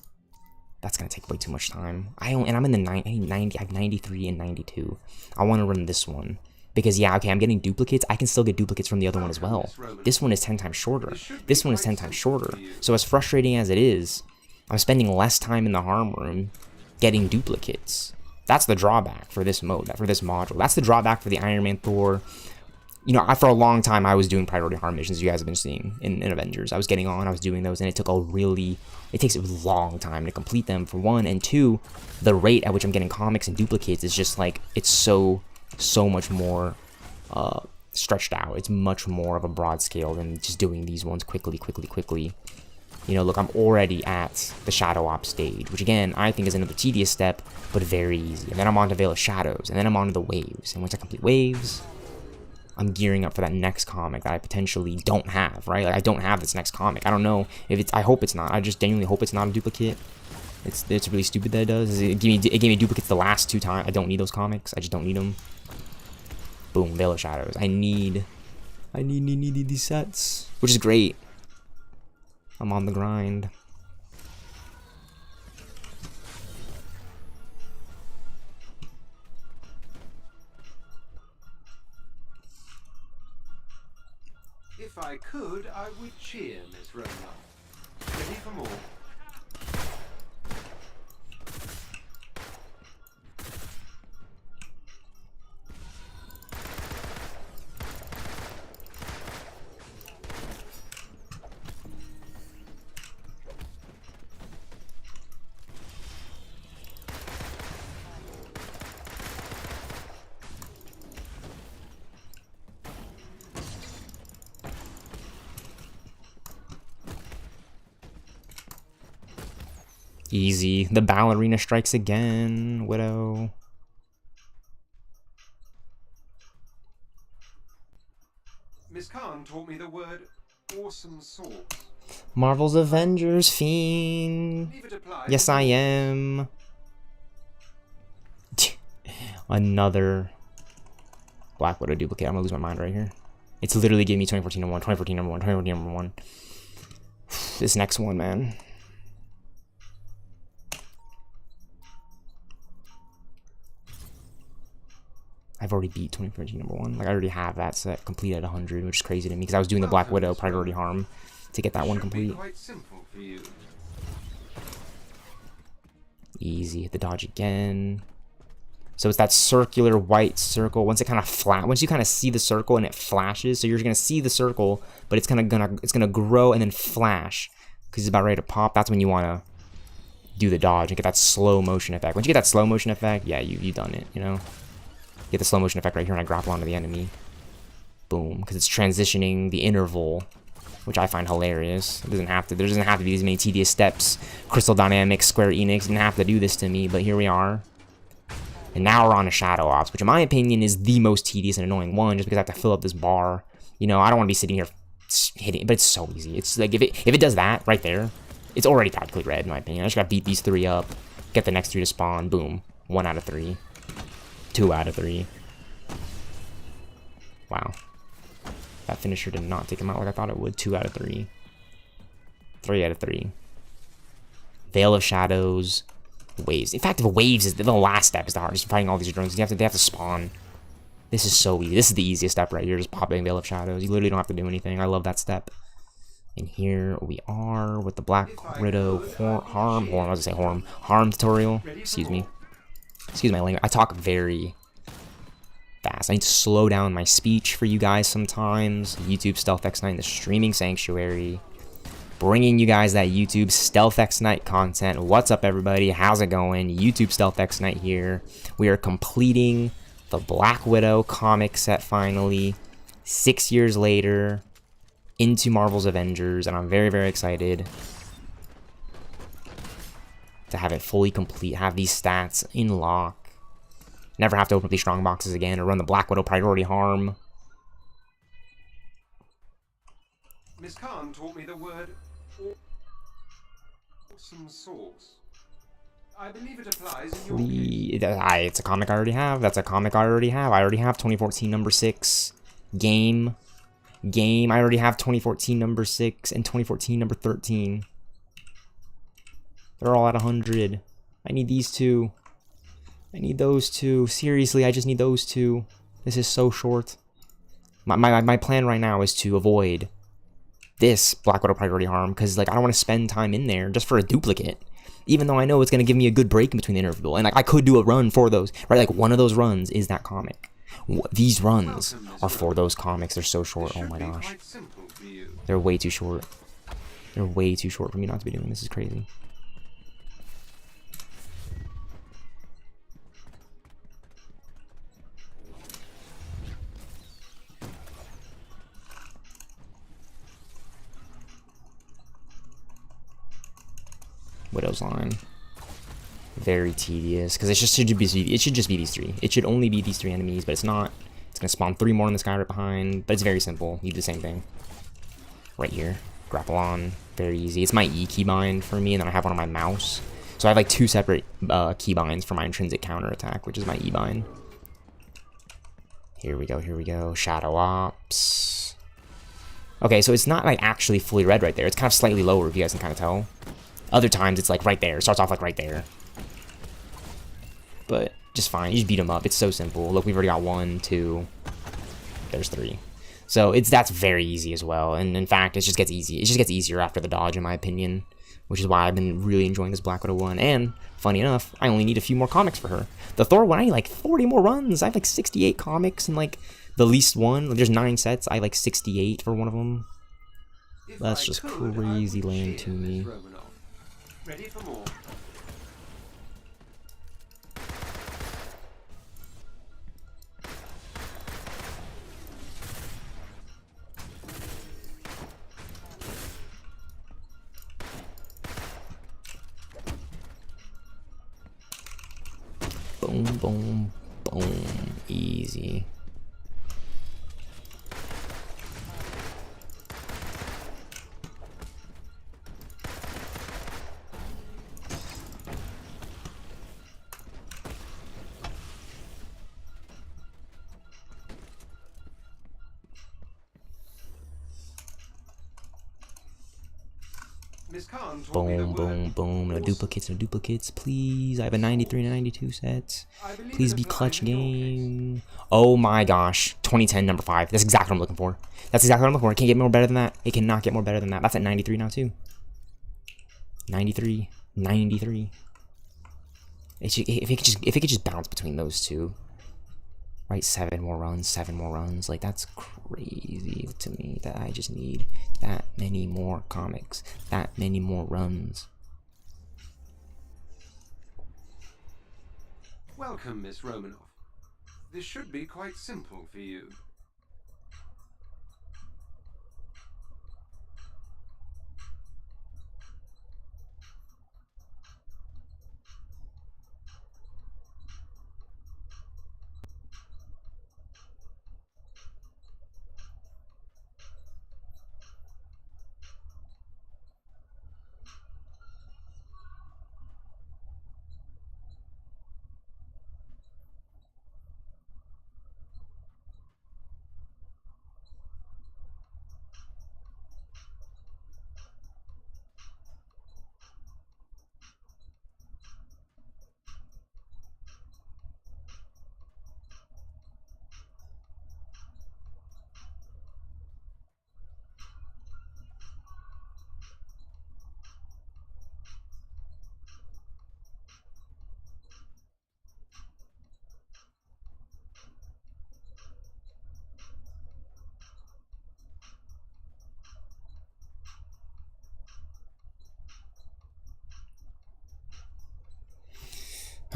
[SPEAKER 2] That's gonna take way too much time. I'm in the 93 and 92. I want to run this one because yeah, okay, I'm getting duplicates. I can still get duplicates from the other one as well. This one is 10 times shorter. This one is 10 times shorter. So as frustrating as it is, I'm spending less time in the harm room getting duplicates. That's the drawback for this mode, for this module. That's the drawback for the Iron Man, Thor. You know, for a long time, I was doing priority harm missions, you guys have been seeing in Avengers. I was getting on, I was doing those, and it takes a long time to complete them, for one. And two, the rate at which I'm getting comics and duplicates is just like, it's so much more stretched out. It's much more of a broad scale than just doing these ones quickly. You know, look, I'm already at the Shadow Op stage, which again, I think is another tedious step, but very easy. And then I'm on to Veil of Shadows, and then I'm on to the waves. And once I complete waves, I'm gearing up for that next comic that I potentially don't have, right? Like, I don't have this next comic. I don't know if it's, I hope it's not. I just genuinely hope it's not a duplicate. It's really stupid that it does. It gave me duplicates the last 2 times. I don't need those comics. I just don't need them. Boom, Veil of Shadows. I need these sets, which is great. I'm on the grind.
[SPEAKER 1] If I could, I would cheer, Miss Romanoff. Ready for more?
[SPEAKER 2] Easy. The ballerina strikes again. Widow.
[SPEAKER 1] Miss Khan taught me the word awesome sauce.
[SPEAKER 2] Marvel's Avengers Fiend.
[SPEAKER 1] Believe it applies
[SPEAKER 2] Yes,
[SPEAKER 1] in
[SPEAKER 2] I
[SPEAKER 1] your-
[SPEAKER 2] am. Another Black Widow duplicate. I'm gonna lose my mind right here. It's literally giving me 2014 #1, 2014 #1, 2014 #1. This next one, man. I've already beat 2014 #1. Like, I already have that set complete at 100, which is crazy to me because I was doing the Black Widow priority harm to get that one
[SPEAKER 1] Should be
[SPEAKER 2] complete.
[SPEAKER 1] quite simple for you.
[SPEAKER 2] Easy. Hit the dodge again. So it's that circular white circle. Once it kind of once you kind of see the circle and it flashes, so you're gonna see the circle, but it's gonna grow and then flash because it's about ready to pop. That's when you wanna do the dodge and get that slow motion effect. Once you get that slow motion effect, yeah, you done it. You know, get the slow motion effect right here when I grapple onto the enemy. Boom, because it's transitioning the interval, which I find hilarious. It doesn't have to. There doesn't have to be these many tedious steps. Crystal Dynamics, Square Enix didn't have to do this to me, but here we are. And now we're on to Shadow Ops, which in my opinion is the most tedious and annoying one, just because I have to fill up this bar. You know, I don't want to be sitting here hitting, but it's so easy. It's like if it does that right there, it's already tactically red in my opinion. I just gotta beat these 3 up, get the next 3 to spawn, boom, 1 out of 3. 2 out of 3. Wow. That finisher did not take him out like I thought it would. 2 out of 3. 3 out of 3. Veil of Shadows. Waves. In fact, the waves is the last step is the hardest. Fighting all these drones. They have to spawn. This is so easy. This is the easiest step right here. Just popping Veil of Shadows. You literally don't have to do anything. I love that step. And here we are with the Black Widow harm tutorial. Excuse me. Excuse my language. I talk very fast. I need to slow down my speech for you guys sometimes. YouTube Stealth X Night in the streaming sanctuary. Bringing you guys that YouTube Stealth X Night content. What's up, everybody? How's it going? YouTube Stealth X Night here. We are completing the Black Widow comic set finally. 6 years later. Into Marvel's Avengers. And I'm very, very excited to have it fully complete. Have these stats in lock. Never have to open up these strong boxes again. Or run the Black Widow priority harm.
[SPEAKER 1] Miss Khan taught me the word awesome sauce. I believe it applies in your case.
[SPEAKER 2] It's a comic I already have. That's a comic I already have. I already have 2014 number 6 game. I already have 2014 number 6 and 2014 number 13. They're all at 100. I need these two. I need those two. Seriously, I just need those two. This is so short. My plan right now is to avoid this Black Widow priority harm, because like I don't want to spend time in there just for a duplicate, even though I know it's going to give me a good break in between the interval, and like I could do a run for those, right? Like one of those runs is that comic. These runs are for those comics. They're so short. Oh my gosh, they're way too short. They're way too short for me not to be doing this. Is crazy. Widow's line. Very tedious, because it should just be these 3. It should only be these 3 enemies, but it's not. It's gonna spawn 3 more in this guy right behind, but it's very simple. You do the same thing. Right here. Grapple on. Very easy. It's my E keybind for me, and then I have one on my mouse. So I have like 2 separate keybinds for my intrinsic counter attack, which is my E bind. Here we go, here we go. Shadow Ops. Okay, so it's not like actually fully red right there. It's kind of slightly lower, if you guys can kind of tell. Other times it's like right there. It starts off like right there. But just fine. You just beat him up. It's so simple. Look, we've already got 1, 2. There's 3. So that's very easy as well. And in fact, it just gets easy. It just gets easier after the dodge, in my opinion. Which is why I've been really enjoying this Black Widow one. And funny enough, I only need a few more comics for her. The Thor one, I need like 40 more runs. I have like 68 comics and like the least one. Like, there's 9 sets. I have like 68 for one of them. That's just crazy lame to me.
[SPEAKER 1] Ready for more.
[SPEAKER 2] Boom, boom, boom. Easy.
[SPEAKER 1] Miss Khan told me the
[SPEAKER 2] Boom,
[SPEAKER 1] word
[SPEAKER 2] boom, boom. No duplicates, no duplicates, please. I have a 93 and 92 sets. Please be clutch game. Oh my gosh. 2010, number 5. That's exactly what I'm looking for. That's exactly what I'm looking for. It can't get more better than that. It cannot get more better than that. That's at 93 now, too. 93. 93. If it could just bounce between those two. Right, 7 more runs, 7 more runs. Like, that's crazy to me that I just need that many more comics, that many more runs.
[SPEAKER 1] Welcome, Miss Romanoff. This should be quite simple for you.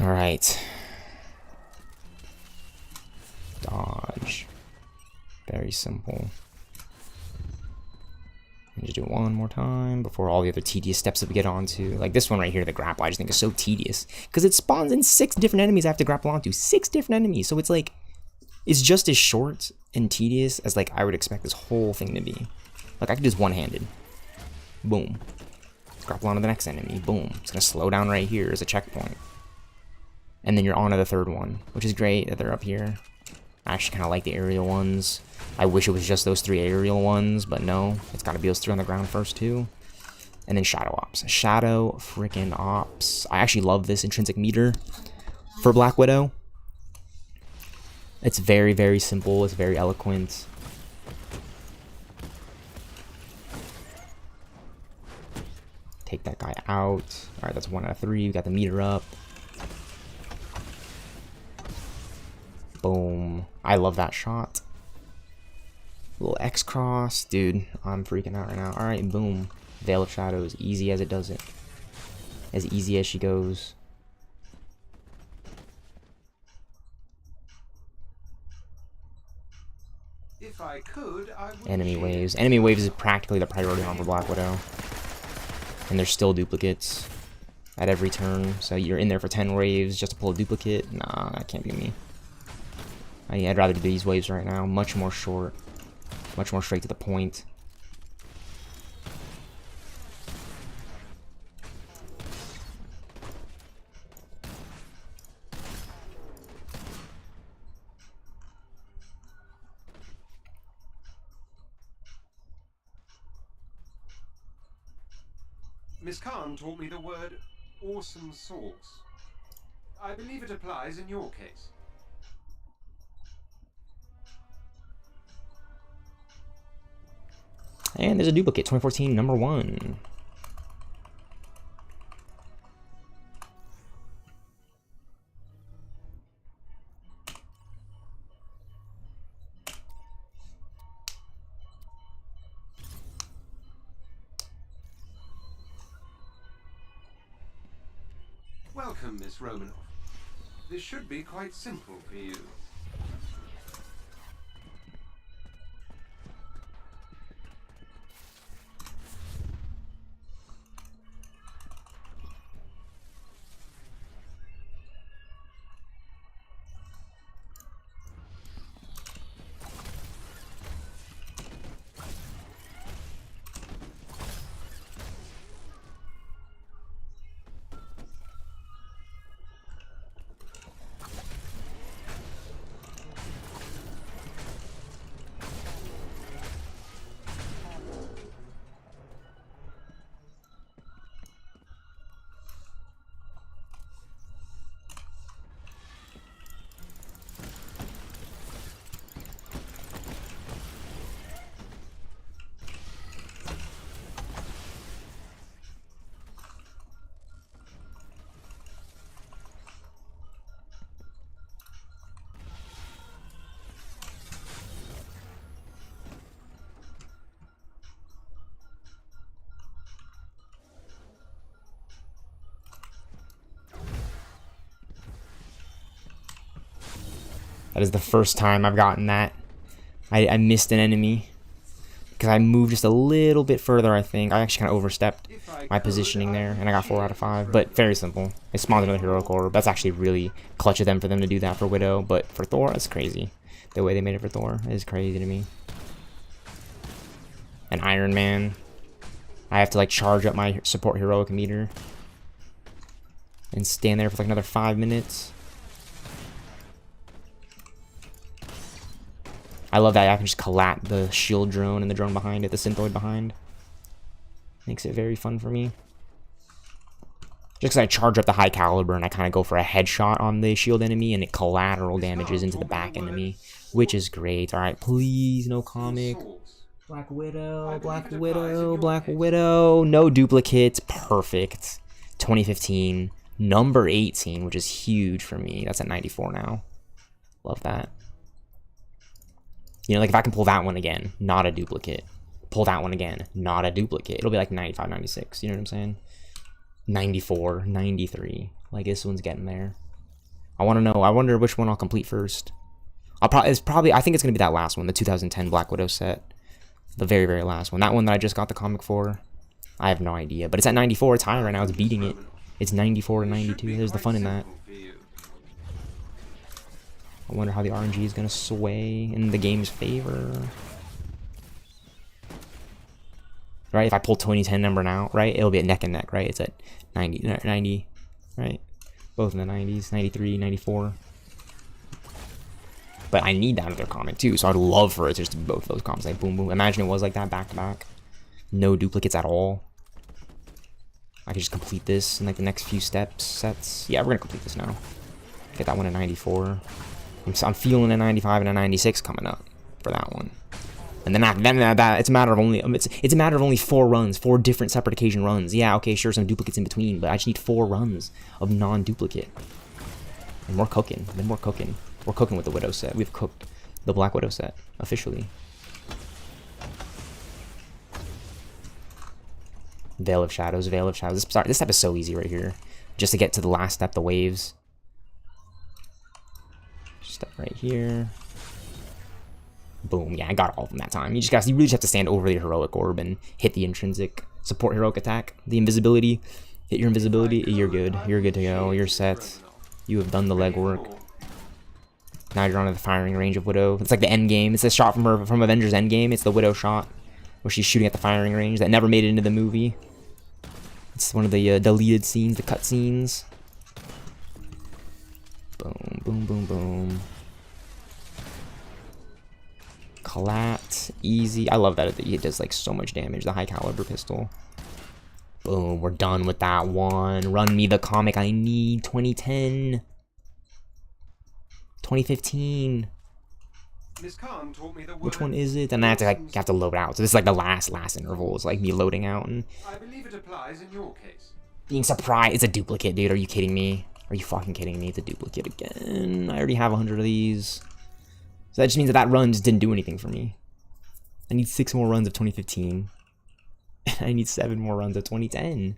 [SPEAKER 2] Alright. Dodge. Very simple. And just do it one more time before all the other tedious steps that we get onto. Like this one right here, the grapple, I just think is so tedious. Because it spawns in 6 different enemies I have to grapple onto. 6 different enemies. So it's like, it's just as short and tedious as like I would expect this whole thing to be. Like I could just one-handed. Boom. Grapple onto the next enemy. Boom. It's going to slow down right here as a checkpoint. And then you're on to the third one, which is great that they're up here. I actually kind of like the aerial ones. I wish it was just those 3 aerial ones, but no. It's got to be those 3 on the ground first, too. And then Shadow Ops. Shadow freaking Ops. I actually love this intrinsic meter for Black Widow. It's very, very simple. It's very eloquent. Take that guy out. Alright, that's 1 out of 3. We got the meter up. Boom. I love that shot. Little X cross. Dude, I'm freaking out right now. Alright, boom. Veil of Shadows. Easy as it does it. As easy as she goes.
[SPEAKER 1] If I could, I would
[SPEAKER 2] Enemy
[SPEAKER 1] share.
[SPEAKER 2] waves. Enemy waves is practically the priority on for Black Widow. And there's still duplicates at every turn. So you're in there for 10 waves just to pull a duplicate. Nah, that can't be me. I'd rather do these waves right now. Much more short. Much more straight to the point.
[SPEAKER 1] Miss Khan taught me the word awesome sauce. I believe it applies in your case.
[SPEAKER 2] And there's a duplicate. 2014 number 1.
[SPEAKER 1] Welcome, Miss Romanoff. This should be quite simple for you.
[SPEAKER 2] That is the first time I've gotten that. I missed an enemy. Because I moved just a little bit further, I think. I actually kind of overstepped my positioning there. And I got 4 out of 5. But very simple. It spawned another hero core. That's actually really clutch of them for them to do that for Widow. But for Thor, that's crazy. The way they made it for Thor is crazy to me. And Iron Man. I have to like charge up my support heroic meter. And stand there for like another 5 minutes. I love that I can just collat the shield drone and the drone behind it, the synthoid behind. Makes it very fun for me. Just because I charge up the high caliber and I kind of go for a headshot on the shield enemy and it collateral damages into the back enemy, which is great. Alright, please, no comic. Black Widow, Black Widow, Black Widow. No duplicates. Perfect. 2015. Number 18, which is huge for me. That's at 94 now. Love that. You know, like if I can pull that one again, not a duplicate. Pull that one again, not a duplicate. It'll be like 95, 96. You know what I'm saying? 94, 93. Like this one's getting there. I want to know. I wonder which one I'll complete first. I think it's gonna be that last one, the 2010 Black Widow set, the very, very last one. That one that I just got the comic for. I have no idea, but it's at 94. It's higher right now. It's beating it. It's 94 to 92. There's the fun in that. I wonder how the RNG is gonna sway in the game's favor. Right, if I pull 2010 number now, right, it'll be at neck and neck, right? It's at 90, right? Both in the 90s, 93, 94. But I need that other comic too, so I'd love for it just to be both of those comics, like boom, boom. Imagine it was like that back to back. No duplicates at all. I could just complete this in like the next few sets. Yeah, we're gonna complete this now. Get that one at 94. I'm feeling a 95 and a 96 coming up for that one. And then that it's a matter of only it's a matter of only 4 runs, 4 different separate occasion runs. Yeah, okay, sure, some duplicates in between, but I just need 4 runs of non-duplicate. And we're cooking. Then we're cooking. We're cooking with the Widow set. We've cooked the Black Widow set officially. Veil of Shadows, Veil of Shadows. This step is so easy right here. Just to get to the last step, the waves. Step right here. Boom. Yeah, I got all of them that time. You really just have to stand over the heroic orb and hit the intrinsic support heroic attack. The invisibility. Hit your invisibility. You're good. You're good to go. You're set. You have done the legwork. Now you're on the firing range of Widow. It's like the end game. It's a shot from Avengers Endgame. It's the Widow shot where she's shooting at the firing range that never made it into the movie. It's one of the deleted scenes, the cut scenes. Boom, boom, boom, boom. Collat, easy. I love that it does like so much damage, the high caliber pistol. Boom, we're done with that one. Run me the comic I need. 2010. 2015.
[SPEAKER 1] Miss Khan taught me the
[SPEAKER 2] Which one is it? And I have to load out. So this is like the last interval. It's like me loading out and
[SPEAKER 1] I believe it applies in your case.
[SPEAKER 2] being surprised. It's a duplicate, dude. Are you kidding me? Are you fucking kidding me? It's a duplicate again. I already have 100 of these. So that just means that run just didn't do anything for me. I need 6 more runs of 2015. I need 7 more runs of 2010.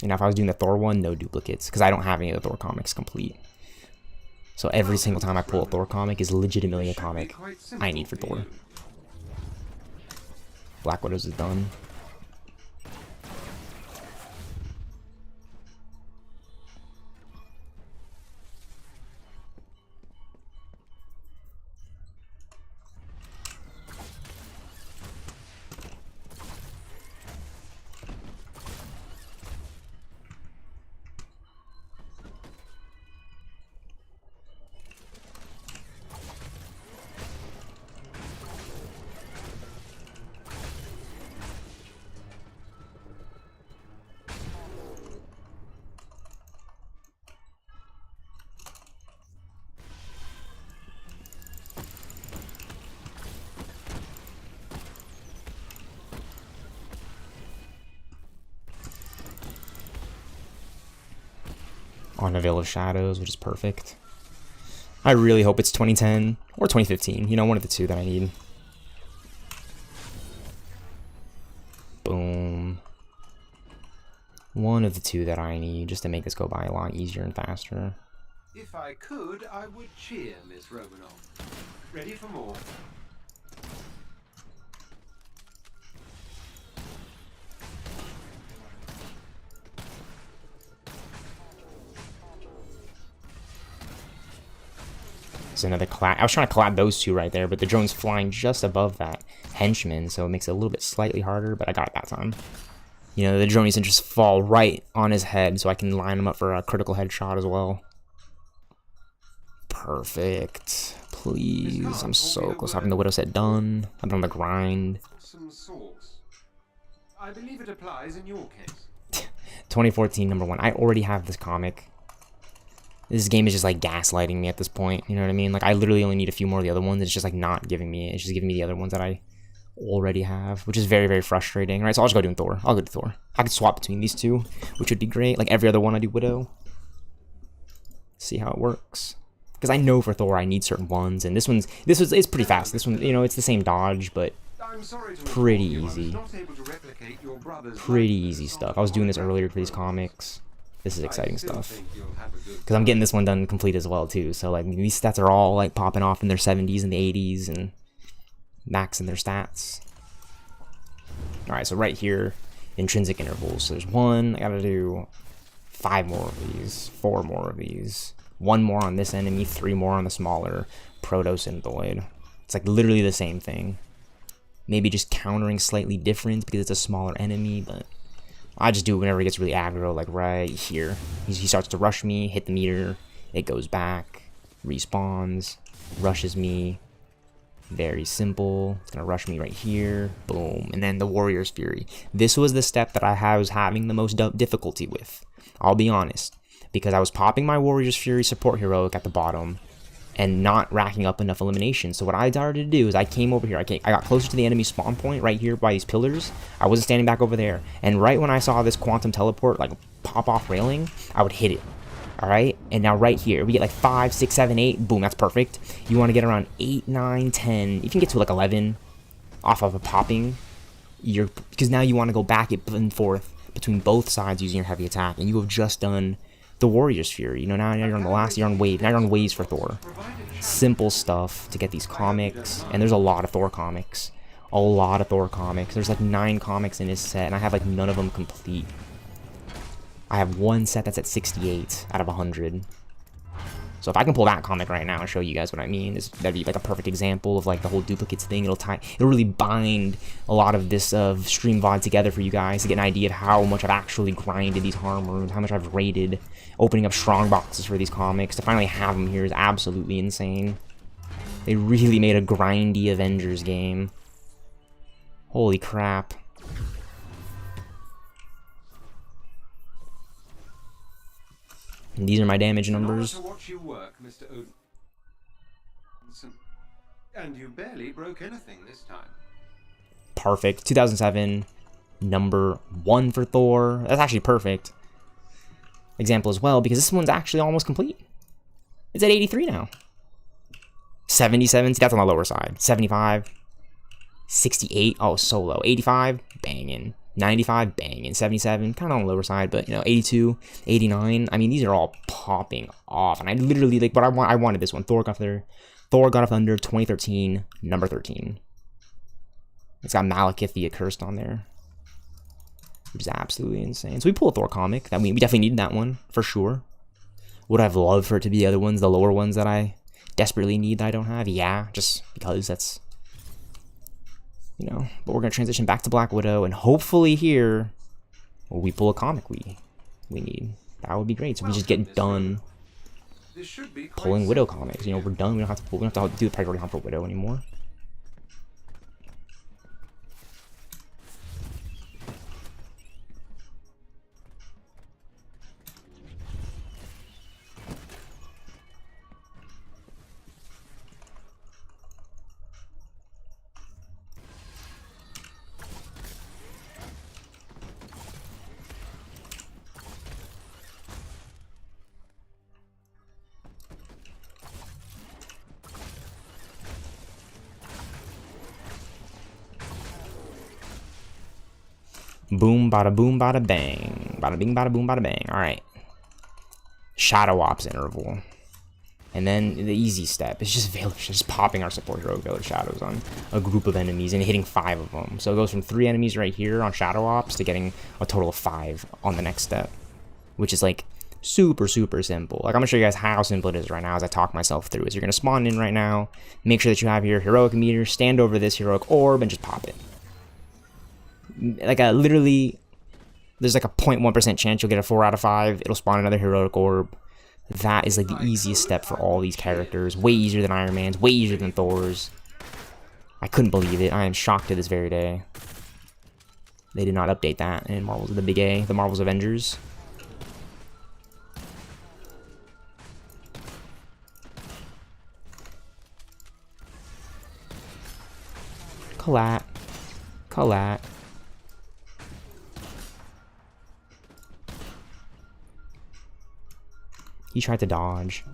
[SPEAKER 2] And if I was doing the Thor one, no duplicates, because I don't have any of the Thor comics complete. So every single time I pull a Thor comic is legitimately a comic I need for Thor. Black Widow's is done. On a Veil of Shadows, which is perfect. I really hope it's 2010 or 2015. You know, one of the two that I need. Boom. One of the two that I need just to make this go by a lot easier and faster.
[SPEAKER 1] If I could, I would cheer, Miss Romanoff. Ready for more?
[SPEAKER 2] Another collab. I was trying to collab those two right there, but the drone's flying just above that henchman, so it makes it a little bit slightly harder, but I got it that time. You know, the drone needs to just fall right on his head so I can line him up for a critical headshot as well. Perfect. Please. I'm so close to having the Widow set done. I've been on the grind.
[SPEAKER 1] Some sauce. I believe it applies in your case.
[SPEAKER 2] 2014 #1. I already have this comic. This game is just like gaslighting me at this point, you know what I mean? Like I literally only need a few more of the other ones. It's just like not giving me it. It's just giving me the other ones that I already have, which is very, very frustrating, right? So I'll just go do Thor. I'll go do Thor. I could swap between these two, which would be great. Like every other one I do Widow. See how it works. Because I know for Thor I need certain ones, and it's pretty fast. This one, you know, it's the same dodge, but
[SPEAKER 1] I'm sorry to
[SPEAKER 2] pretty
[SPEAKER 1] inform you, I was
[SPEAKER 2] easy.
[SPEAKER 1] not able to replicate your brother's
[SPEAKER 2] Pretty
[SPEAKER 1] likeness
[SPEAKER 2] easy
[SPEAKER 1] onto
[SPEAKER 2] stuff.
[SPEAKER 1] the
[SPEAKER 2] I was doing this
[SPEAKER 1] holographic
[SPEAKER 2] earlier for these
[SPEAKER 1] robots.
[SPEAKER 2] comics. This is exciting
[SPEAKER 1] I still
[SPEAKER 2] stuff.
[SPEAKER 1] think you'll have a good
[SPEAKER 2] Because I'm getting this one done complete as well too. So like these stats are all like popping off in their 70s and the 80s and maxing their stats. All right, so right here, intrinsic intervals. So there's one. I gotta do 5 more of these, 4 more of these, 1 more on this enemy, 3 more on the smaller proto-synthoid. It's like literally the same thing. Maybe just countering slightly different because it's a smaller enemy, but I just do it whenever it gets really aggro, like right here. He starts to rush me, hit the meter, it goes back, respawns, rushes me. Very simple. It's gonna rush me right here, boom, and then the Warrior's Fury. This was the step that I was having the most difficulty with. I'll be honest, because I was popping my Warrior's Fury support heroic at the bottom and not racking up enough elimination. So what I started to do is I came over here. I got closer to the enemy spawn point right here by these pillars. I wasn't standing back over there. And right when I saw this quantum teleport like pop off railing, I would hit it. All right, and now right here we get like 5, 6, 7, 8. Boom, that's perfect. You want to get around 8, 9, 10. You can get to like 11 off of a popping. Because now you want to go back and forth between both sides using your heavy attack, and you have just done the Warrior's Fury. You know, now you're on the last. You're on wave. Now you're on waves for Thor. Simple stuff to get these comics, and there's a lot of Thor comics. A lot of Thor comics. There's like 9 comics in this set, and I have like none of them complete. I have one set that's at 68 out of 100. So if I can pull that comic right now and show you guys what I mean, that'd be like a perfect example of like the whole duplicates thing. It'll really bind a lot of this stream VOD together for you guys to get an idea of how much I've actually grinded these harm runes, how much I've rated, opening up strong boxes for these comics. To finally have them here is absolutely insane. They really made a grindy Avengers game. Holy crap. And these are my damage numbers.
[SPEAKER 1] To watch you work, Mr. Odinson. And you barely broke anything this time.
[SPEAKER 2] Perfect. 2007, number 1 for Thor. That's actually perfect. Example as well, because this one's actually almost complete. It's at 83 now. 77, see, that's on the lower side. 75, 68, oh, so low. 85, banging. 95, banging. 77, kind of on the lower side, but, you know, 82, 89. I mean, these are all popping off. And I literally, like, but I wanted this one. Thor God of Thunder 2013, number 13. It's got Malekith the Accursed on there, which is absolutely insane. So we pull a Thor comic. That we definitely needed that one, for sure. Would I have loved for it to be the other ones, the lower ones that I desperately need that I don't have? Yeah, just because that's... You know, but we're going to transition back to Black Widow, and hopefully here, we pull a comic we need. That would be great. So we just get done pulling Widow comics. You know, we're done. We don't have to do the priority hunt for Widow anymore. Boom, bada bang. Bada bing, bada boom, bada bang. Alright. Shadow Ops interval. And then the easy step is just Village, just popping our support hero Village Shadows on a group of enemies and hitting 5 of them. So it goes from 3 enemies right here on Shadow Ops to getting a total of 5 on the next step. Which is like super, super simple. Like, I'm going to show you guys how simple it is right now as I talk myself through. Is you're going to spawn in right now, make sure that you have your heroic meter, stand over this heroic orb, and just pop it. Like literally, there's like a 0.1% chance you'll get a 4 out of 5. It'll spawn another heroic orb. That is like the easiest step for all these characters. Way easier than Iron Man's, way easier than Thor's. I couldn't believe it. I am shocked to this very day. They did not update that in Marvel's the Big A, the Marvel's Avengers. Collat. Collat. He tried to dodge.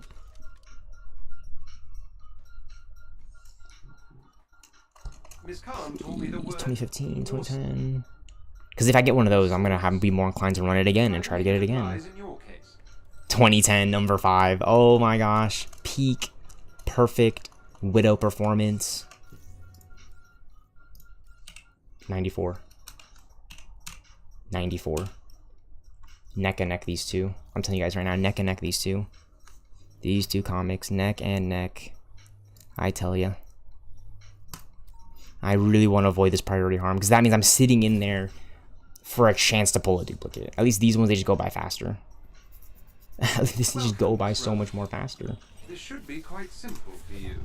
[SPEAKER 1] Miss Khan taught me the word
[SPEAKER 2] 2015, 2010. Because if I get one of those, I'm going to be more inclined to run it again and try to get it again.
[SPEAKER 1] applies in your case.
[SPEAKER 2] 2010, number 5. Oh my gosh. Peak. Perfect. Widow performance. 94. 94. Neck and neck, these two. I'm telling you guys right now, neck and neck, these two. These two comics, neck and neck. I tell you. I really want to avoid this priority harm, because that means I'm sitting in there for a chance to pull a duplicate. At least these ones, they just go by faster. At least they just go by so much more faster.
[SPEAKER 1] This should be quite simple for you.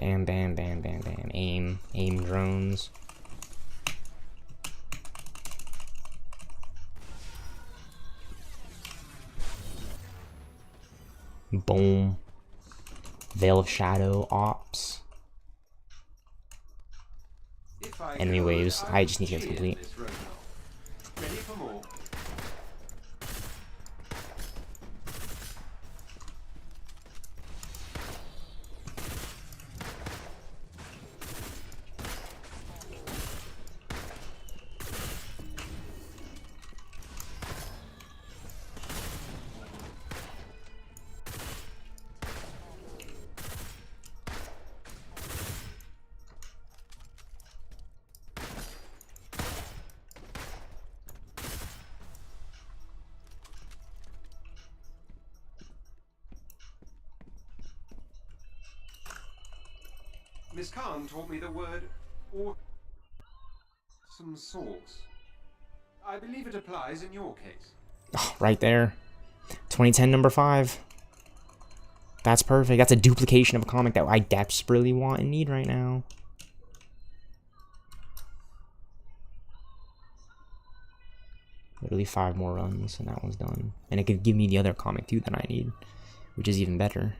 [SPEAKER 2] Bam, bam, bam, bam, bam. Aim. Aim drones. Boom. Veil of Shadow Ops.
[SPEAKER 1] If I
[SPEAKER 2] Enemy
[SPEAKER 1] could,
[SPEAKER 2] waves. I just need to get
[SPEAKER 1] cheer,
[SPEAKER 2] complete.
[SPEAKER 1] Miss Roanoke. Ready for more? Miss Khan taught me the word awesome sauce. I believe it applies in your case.
[SPEAKER 2] Oh, right there. 2010, number 5. That's perfect. That's a duplication of a comic that I desperately want and need right now. Literally 5 more runs and that one's done. And it could give me the other comic too that I need, which is even better.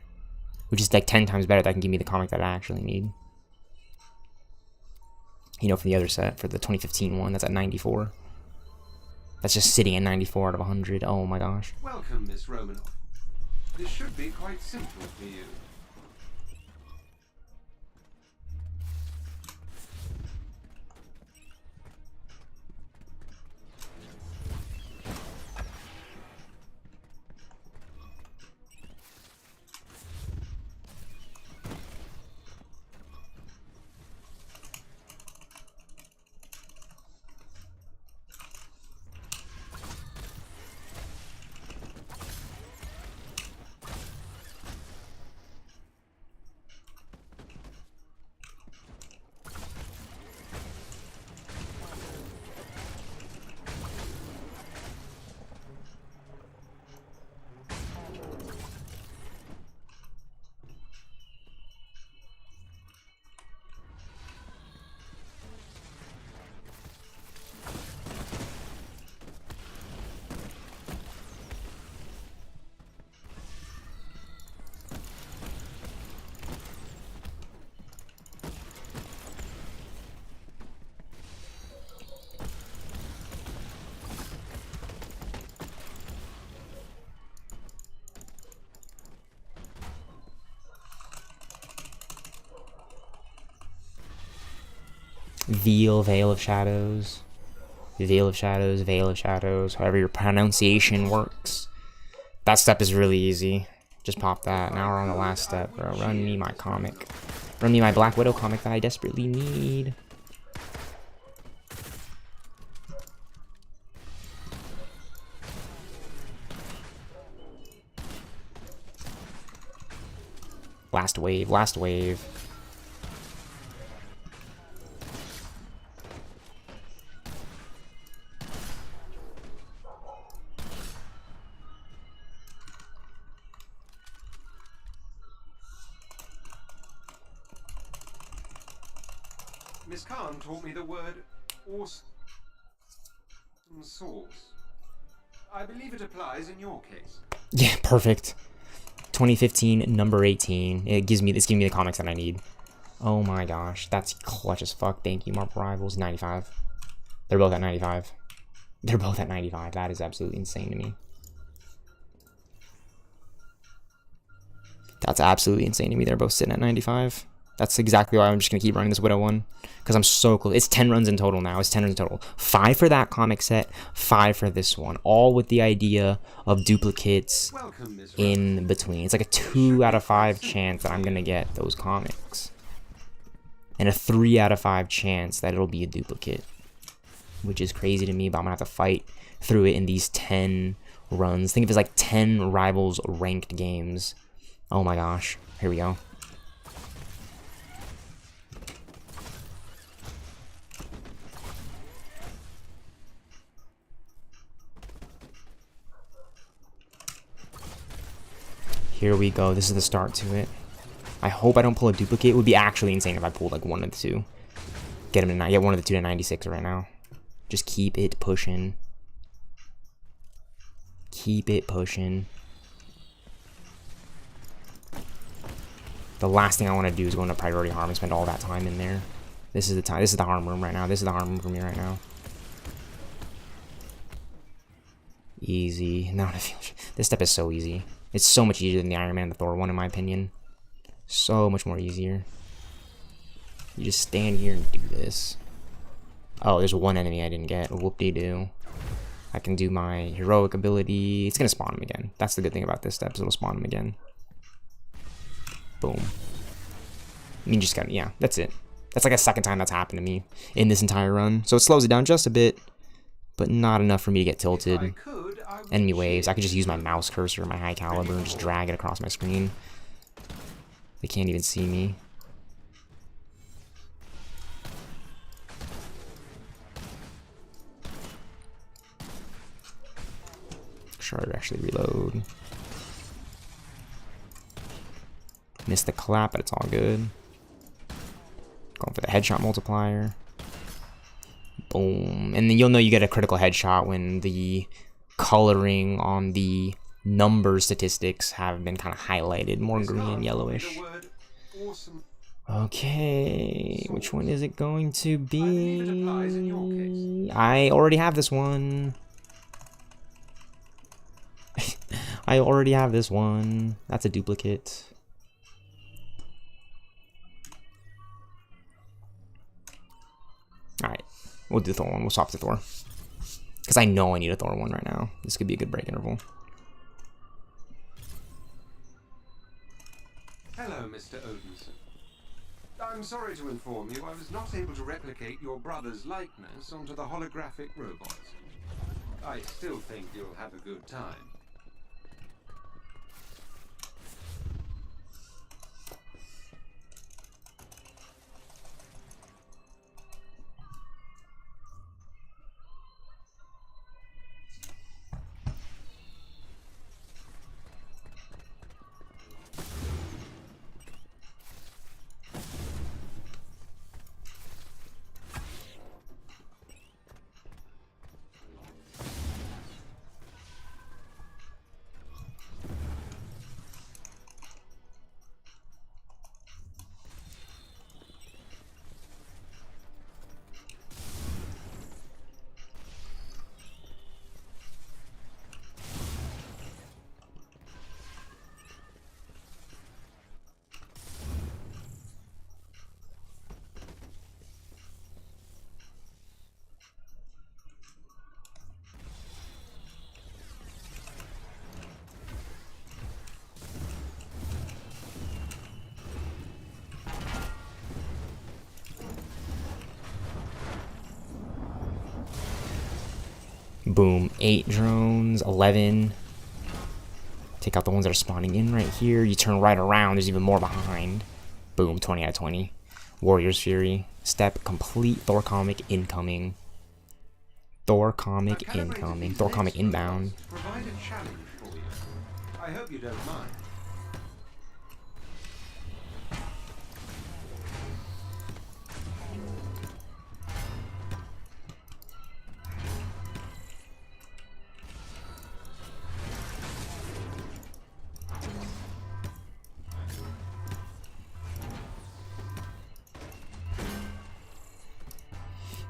[SPEAKER 2] Which is like 10 times better. That can give me the comic that I actually need. You know, from the other set, for the 2015 one, that's at 94. That's just sitting at 94 out of 100. Oh my gosh.
[SPEAKER 1] Welcome, Miss Romanoff. This should be quite simple for you.
[SPEAKER 2] Veil of Shadows. Veil of Shadows, Veil of Shadows, however your pronunciation works. That step is really easy. Just pop that. Now we're on the last step, bro. Run me my comic. Run me my Black Widow comic that I desperately need. Last wave, last wave.
[SPEAKER 1] Miss Khan taught me the word awesome sauce. I believe it applies in your case.
[SPEAKER 2] Yeah, perfect. 2015, number 18. It's giving me the comics that I need. Oh my gosh, that's clutch as fuck. Thank you, Marvel Rivals. 95. They're both at 95. They're both at 95. That is absolutely insane to me. That's absolutely insane to me. They're both sitting at 95. That's exactly why I'm just going to keep running this Widow one. Because I'm so close. It's 10 runs in total now. It's 10 runs in total. 5 for that comic set. 5 for this one. All with the idea of duplicates in between. It's like a 2 out of 5 chance that I'm going to get those comics. And a 3 out of 5 chance that it'll be a duplicate. Which is crazy to me, but I'm going to have to fight through it in these 10 runs. Think of it as like 10 Rivals ranked games. Oh my gosh. Here we go. Here we go. This is the start to it. I hope I don't pull a duplicate. It would be actually insane if I pulled like one of the two. Get him to get one of the two to 96 right now. Just keep it pushing. Keep it pushing. The last thing I want to do is go into priority harm and spend all that time in there. This is the time. This is the harm room right now. This is the harm room for me right now. Easy. Now I feel this step is so easy. It's so much easier than the Iron Man and the Thor one, in my opinion. So much more easier. You just stand here and do this. Oh, there's one enemy I didn't get. Whoop-de-doo. I can do my heroic ability. It's gonna spawn him again. That's the good thing about this step, is it'll spawn him again. Boom. I mean, just gotta, yeah, that's it. That's like a second time that's happened to me in this entire run. So it slows it down just a bit, but not enough for me to get tilted. Enemy waves. I could just use my mouse cursor, my high caliber, and just drag it across my screen. They can't even see me. Try to actually reload. Missed the clap, but it's all good. Going for the headshot multiplier. Boom. And then you'll know you get a critical headshot when the coloring on the number statistics have been kind of highlighted more green and yellowish. Okay, which one is it going to be? I already have this one. I already have this one. That's a duplicate. Alright, we'll do the Thor one. We'll swap to Thor. Because I know I need a Thor one right now. This could be a good break interval.
[SPEAKER 1] Hello, Mr. Odinson. I'm sorry to inform you I was not able to replicate your brother's likeness onto the holographic robots. I still think you'll have a good time.
[SPEAKER 2] Boom. 8 drones, 11 take out the ones that are spawning in right here. You turn right around, there's even more behind. Boom, 20 out of 20. Warrior's Fury. Step complete. Thor comic incoming. Thor comic incoming. Thor comic inbound.
[SPEAKER 1] Provide a challenge for you. I hope you don't mind.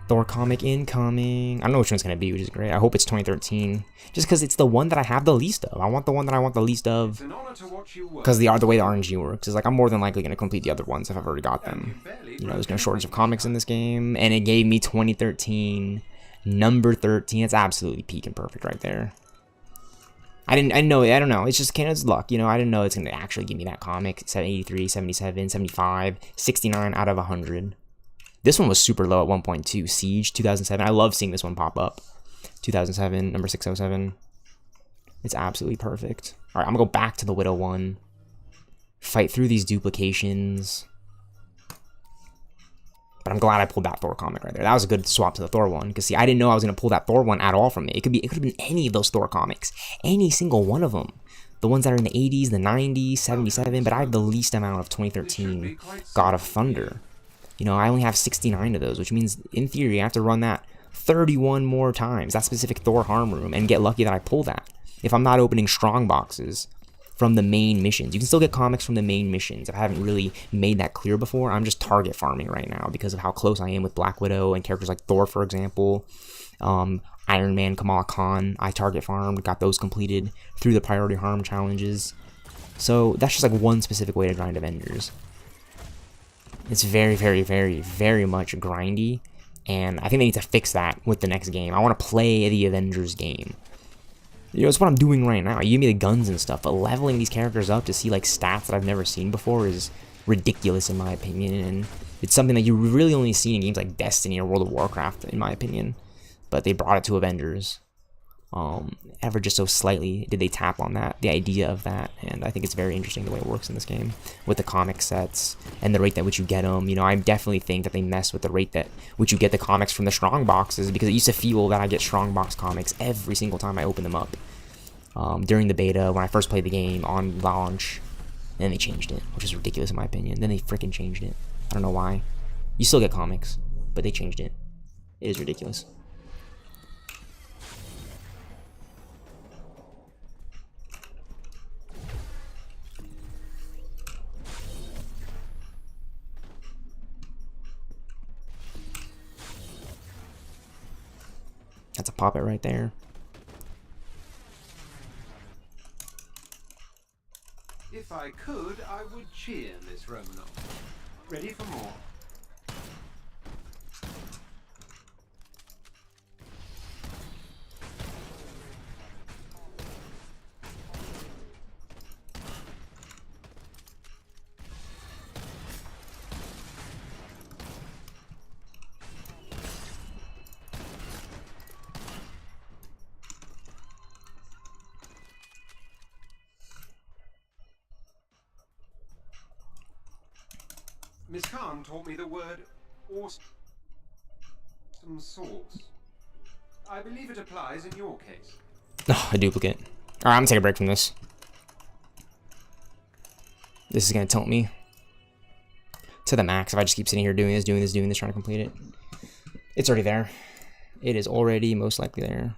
[SPEAKER 2] Thor comic incoming. I don't know which one's going to be, which is great. I hope it's 2013. Just because it's the one that I have the least of. I want the one that I want the least of.
[SPEAKER 1] It's an honor to watch you work.
[SPEAKER 2] Because the way the RNG works is like I'm more than likely going to complete the other ones if I've already got them. You know, there's no shortage of comics in this game. And it gave me 2013. Number 13. It's absolutely peak and perfect right there. I don't know. It's just Canada's luck. You know, I didn't know it's going to actually give me that comic. 83, 77, 75, 69 out of 100. This one was super low at 1.2. Siege, 2007. I love seeing this one pop up. 2007, number 607. It's absolutely perfect. All right, I'm going to go back to the Widow one. Fight through these duplications. But I'm glad I pulled that Thor comic right there. That was a good swap to the Thor one. Because, see, I didn't know I was going to pull that Thor one at all from it. It could have been any of those Thor comics. Any single one of them. The ones that are in the 80s, the 90s, 77. But I have the least amount of 2013 God of Thunder. You know, I only have 69 of those, which means, in theory, I have to run that 31 more times, that specific Thor harm room, and get lucky that I pull that. If I'm not opening strong boxes from the main missions. You can still get comics from the main missions. If I haven't really made that clear before, I'm just target farming right now because of how close I am with Black Widow and characters like Thor, for example. Iron Man, Kamala Khan, I target farmed, got those completed through the priority harm challenges. So that's just like one specific way to grind Avengers. It's very, very, very, very much grindy, and I think they need to fix that with the next game. I want to play the Avengers game. You know, it's what I'm doing right now. You give me the guns and stuff, but leveling these characters up to see like stats that I've never seen before is ridiculous in my opinion, and it's something that you really only see in games like Destiny or World of Warcraft, in my opinion. But they brought it to Avengers. Ever just so slightly did they tap on that, the idea of that, and I think it's very interesting the way it works in this game with the comic sets and the rate at which you get them. You know, I definitely think that they mess with the rate that which you get the comics from the strong boxes, because it used to feel that I get strong box comics every single time I open them up during the beta when I first played the game on launch, and then they changed it, which is ridiculous in my opinion. Then they freaking changed it. I don't know why. You still get comics, but they changed it. It is ridiculous. That's a pop it right there.
[SPEAKER 1] If I could, I would cheer, Miss Romanoff. Ready for more? Miss Khan taught me the word awesome sauce. I believe it applies in your case.
[SPEAKER 2] Oh, a duplicate. Alright, I'm gonna take a break from this. This is gonna tilt me to the max if I just keep sitting here doing this, trying to complete it. It's already there. It is already most likely there.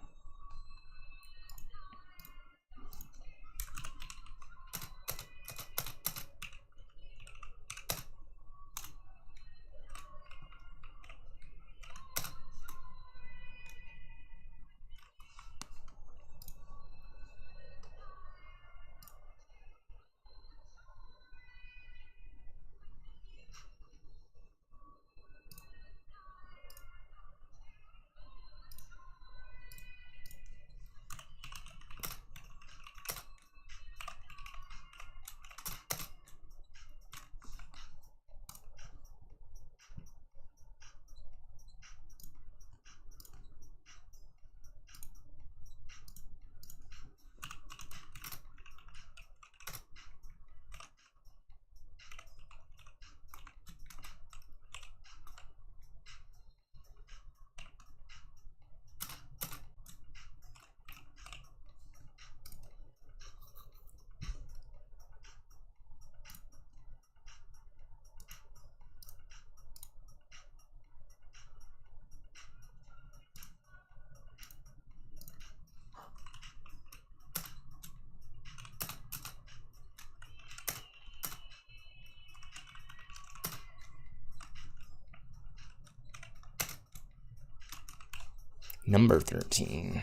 [SPEAKER 2] Number 13.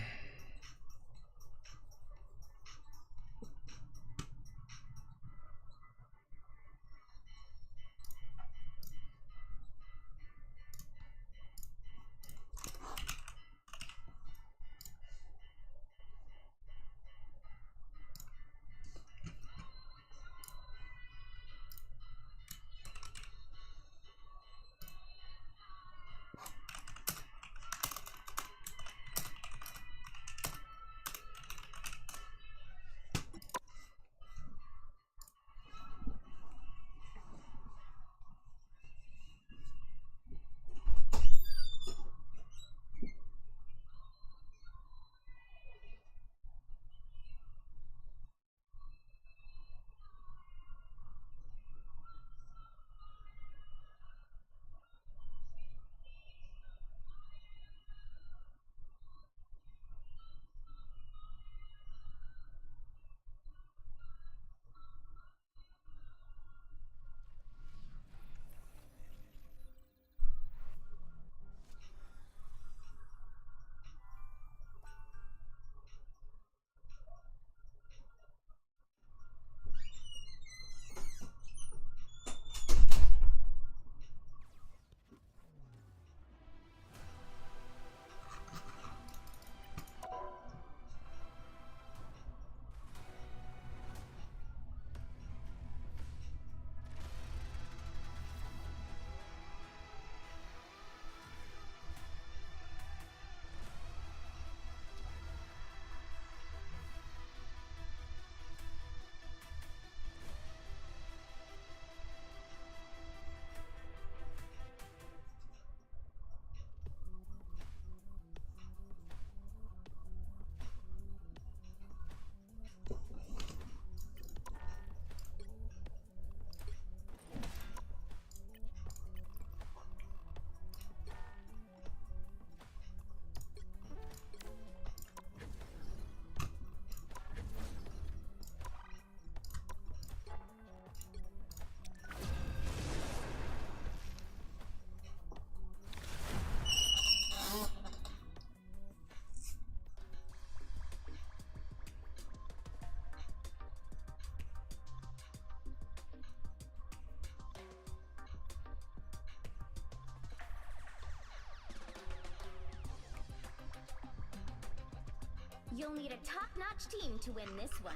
[SPEAKER 8] You'll need a top-notch team to win this one.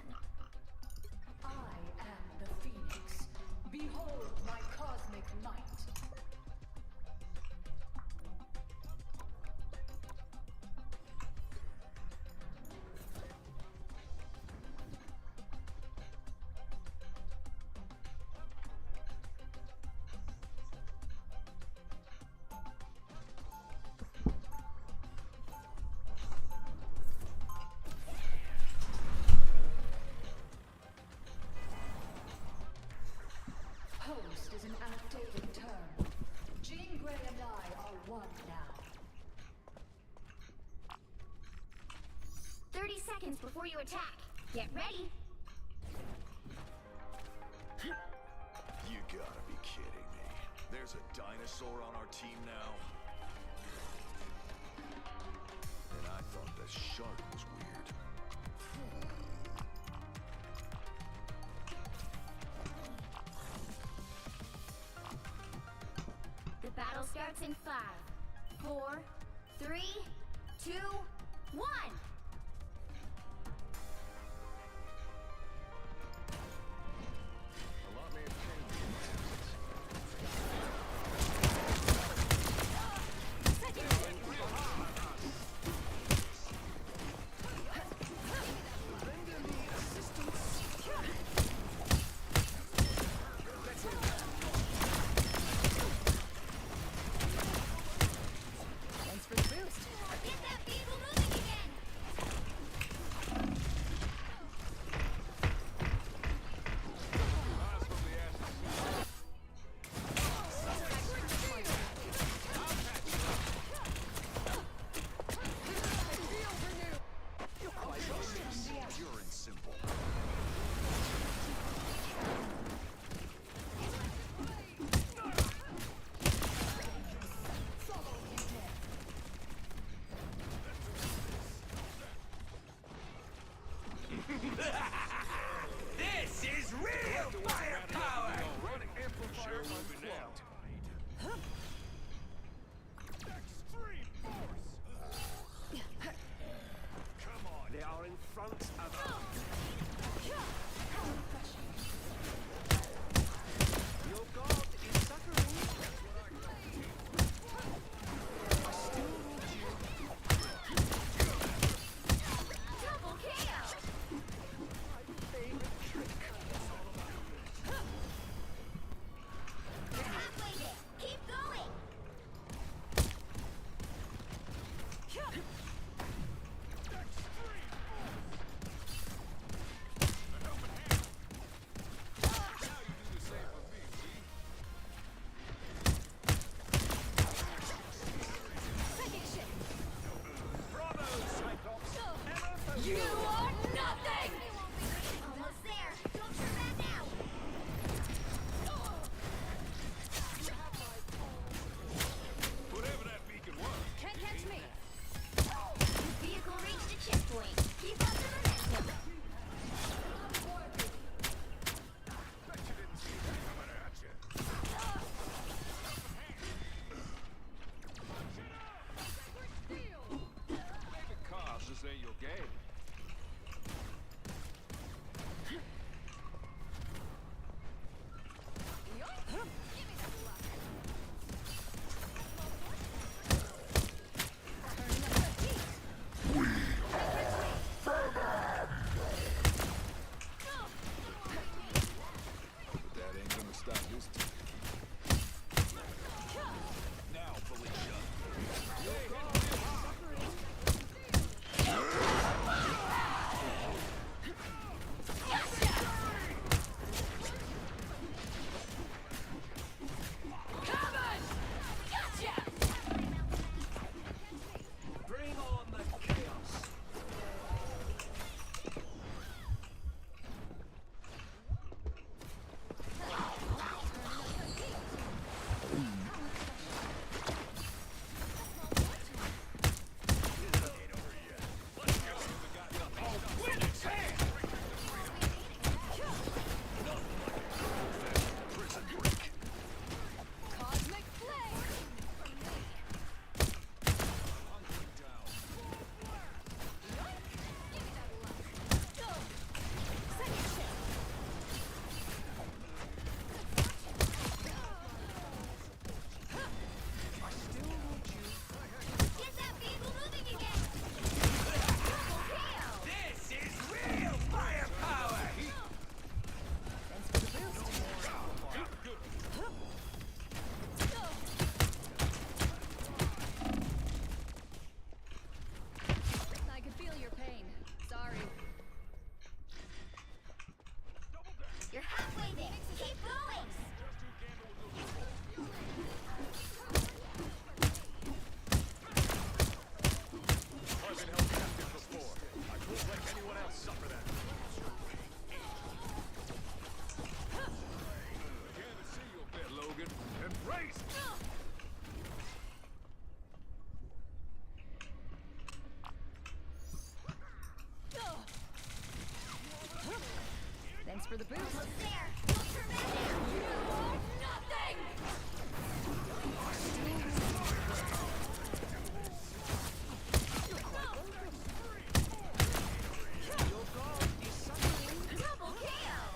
[SPEAKER 7] I am the Phoenix. Behold my cosmic light. Post is an outdated term. Jean Grey and I are one now.
[SPEAKER 8] 30 seconds before you attack. Get ready.
[SPEAKER 6] You gotta be kidding me. There's a dinosaur on our team now? And I thought the shark was weird.
[SPEAKER 8] The battle starts in 5, 4, 3, 2, 1.
[SPEAKER 6] A lot may have changed in my absence.
[SPEAKER 4] Thanks for the boost.
[SPEAKER 8] Get that vehicle moving again.
[SPEAKER 6] face!
[SPEAKER 4] Thanks for the boost.
[SPEAKER 8] Almost there. We'll turn it down.
[SPEAKER 4] Nothing!
[SPEAKER 8] Double kill.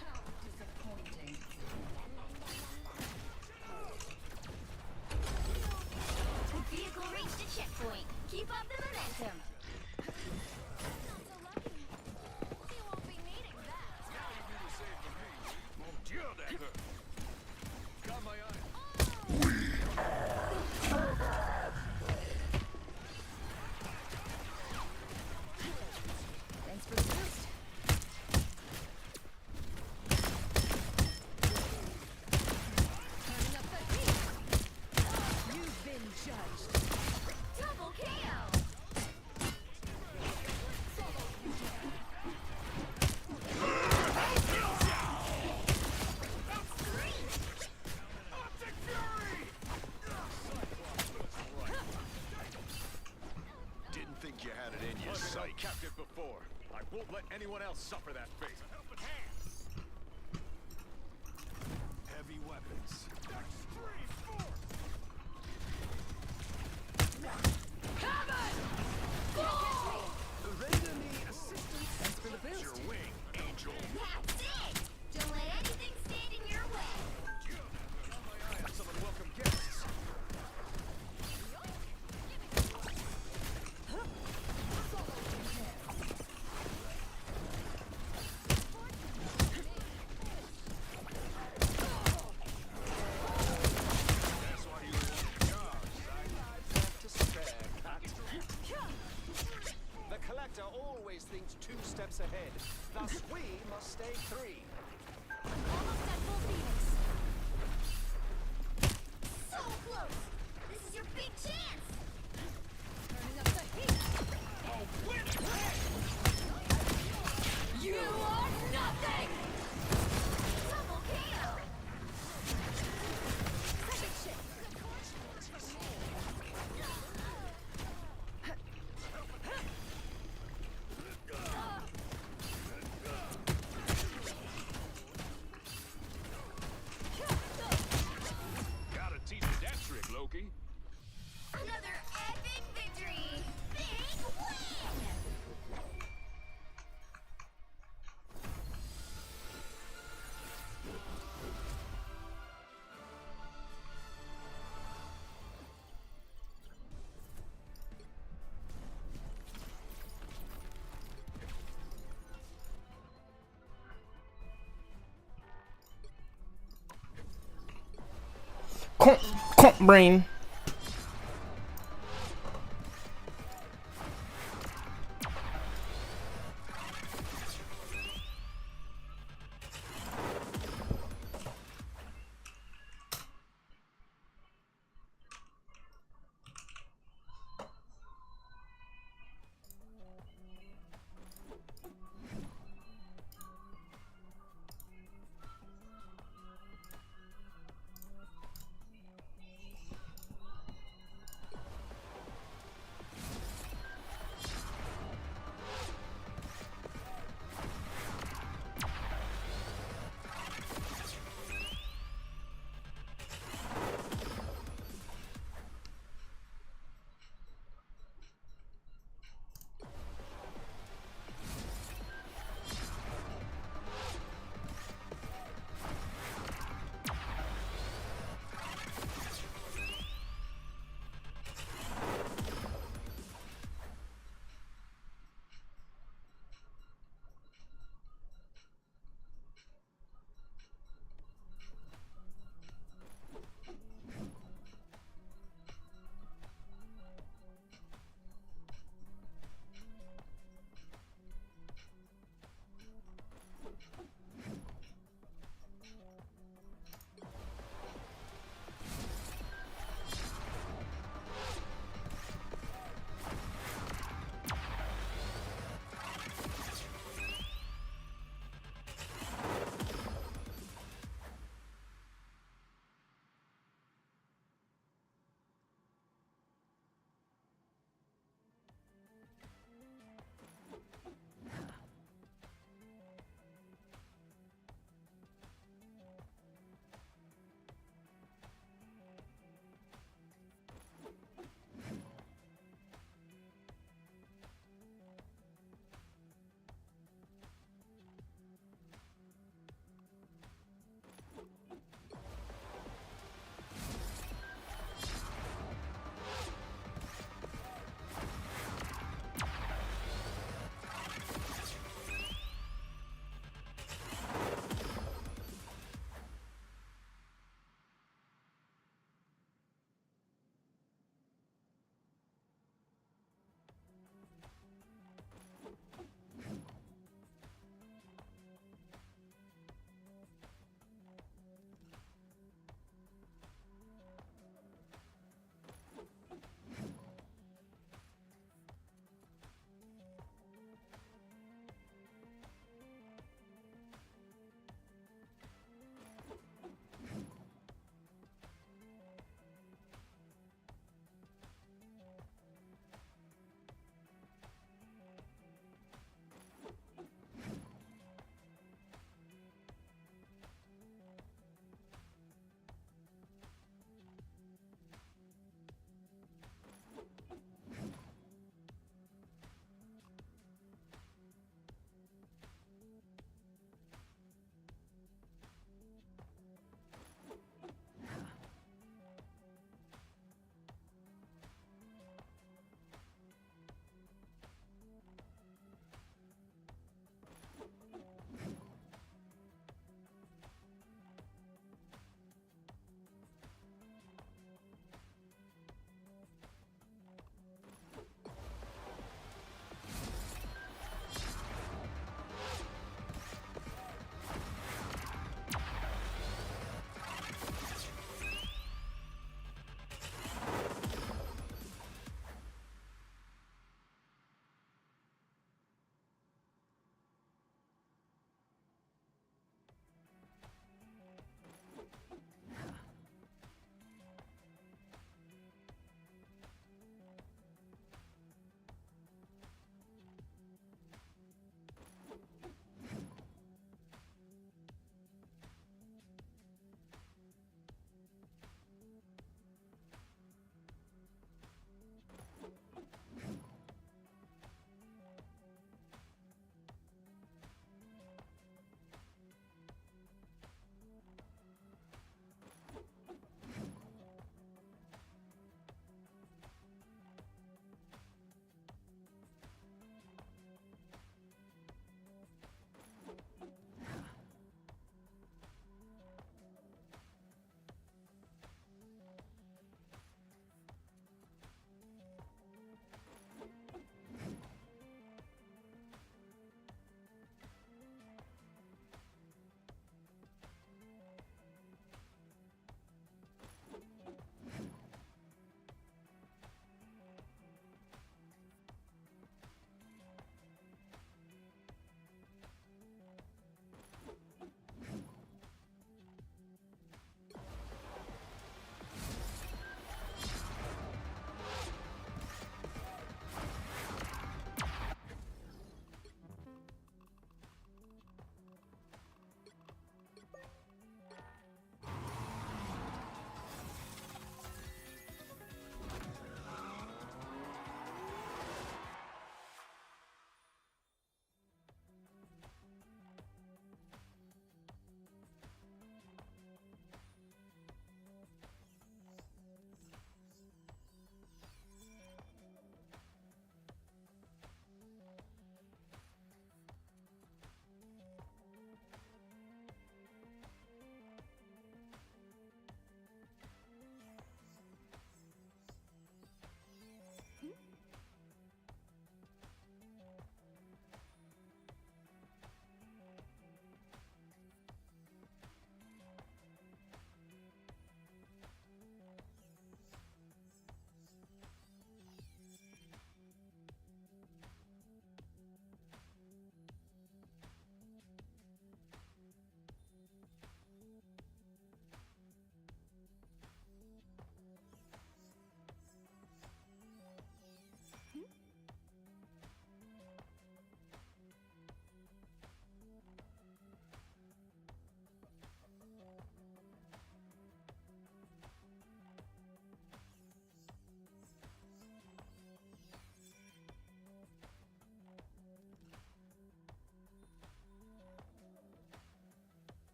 [SPEAKER 7] How disappointing.
[SPEAKER 8] The vehicle reached a checkpoint. Keep up the momentum. Not so lucky. You won't be needing that.
[SPEAKER 6] Mon Dieu, that hurt. Got my eye.
[SPEAKER 4] Thanks for the boost. Turning up the heat. You've been judged.
[SPEAKER 8] Double kill. That's three.
[SPEAKER 6] Optic Fury!
[SPEAKER 9] Didn't think you had it in you,
[SPEAKER 6] I've been
[SPEAKER 9] psych.
[SPEAKER 6] held captive before. I won't let anyone else suffer that fate. Helping hand. Heavy weapons. Extreme force!
[SPEAKER 3] Render me assistance.
[SPEAKER 4] Thanks for the boost.
[SPEAKER 6] Your wing, angel.
[SPEAKER 8] That's it. Don't let anything stand in your way.
[SPEAKER 6] Got my eye on some unwelcome guests. That's why you were in charge,
[SPEAKER 3] To spare, cat. The collector always thinks 2 steps ahead. Thus, we must stay 3.
[SPEAKER 8] Almost at full Phoenix. So close. This is your big chance.
[SPEAKER 4] Turning up the heat. You are nothing!
[SPEAKER 8] Double kill.
[SPEAKER 4] Second shift.
[SPEAKER 6] gotta teach you that trick, Loki.
[SPEAKER 8] Another epic victory. Big win.
[SPEAKER 2] Comp brain.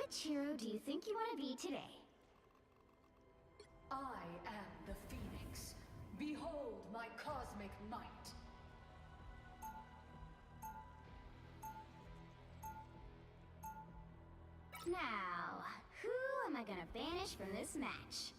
[SPEAKER 8] Which hero do you think you want to be today?
[SPEAKER 7] I am the Phoenix. Behold my cosmic might.
[SPEAKER 8] Now, who am I gonna banish from this match?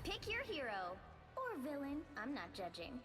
[SPEAKER 8] Pick your hero. Or villain. I'm not judging.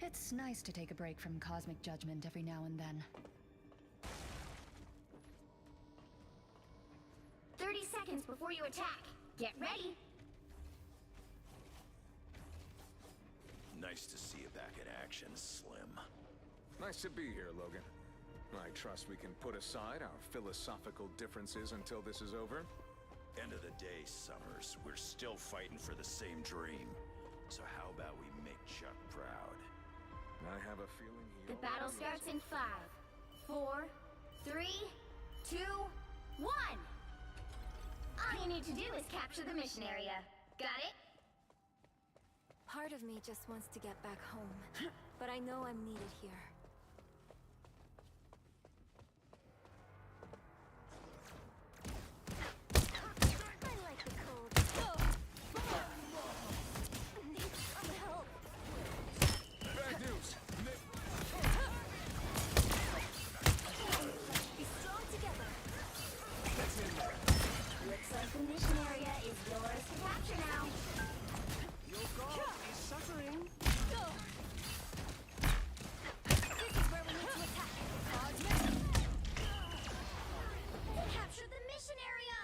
[SPEAKER 7] It's nice to take a break from cosmic judgment every now and then.
[SPEAKER 8] 30 seconds before you attack. Get ready.
[SPEAKER 9] Nice to see you back in action, Slim.
[SPEAKER 10] Nice to be here, Logan. I trust we can put aside our philosophical differences until this is over.
[SPEAKER 9] End of the day, Summers. We're still fighting for the same dream. So how about we make Chuck proud?
[SPEAKER 10] I have a feeling he
[SPEAKER 8] The battle starts in 5, 4, 3, 2, 1. All you need to do is capture the mission area. Got it?
[SPEAKER 4] Part of me just wants to get back home, but I know I'm needed here.
[SPEAKER 8] I like the cold. Need some help.
[SPEAKER 10] Bad news!
[SPEAKER 8] Be strong together. Looks like the mission area is yours to capture now.
[SPEAKER 3] Your god is suffering.
[SPEAKER 8] This is where we need to attack. Cosmic. Capture the mission area.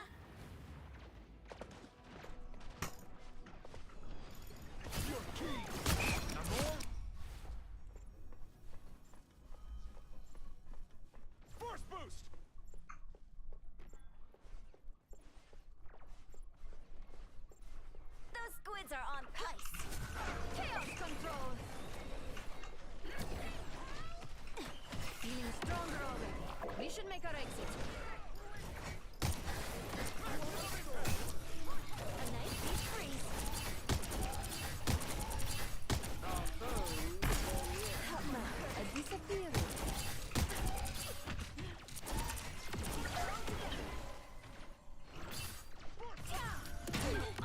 [SPEAKER 6] Force boost!
[SPEAKER 8] Those squids are on ice. Chaos control.
[SPEAKER 4] Feeling stronger already. We should make our exit.
[SPEAKER 8] A nice deep freeze.
[SPEAKER 4] A disappearing.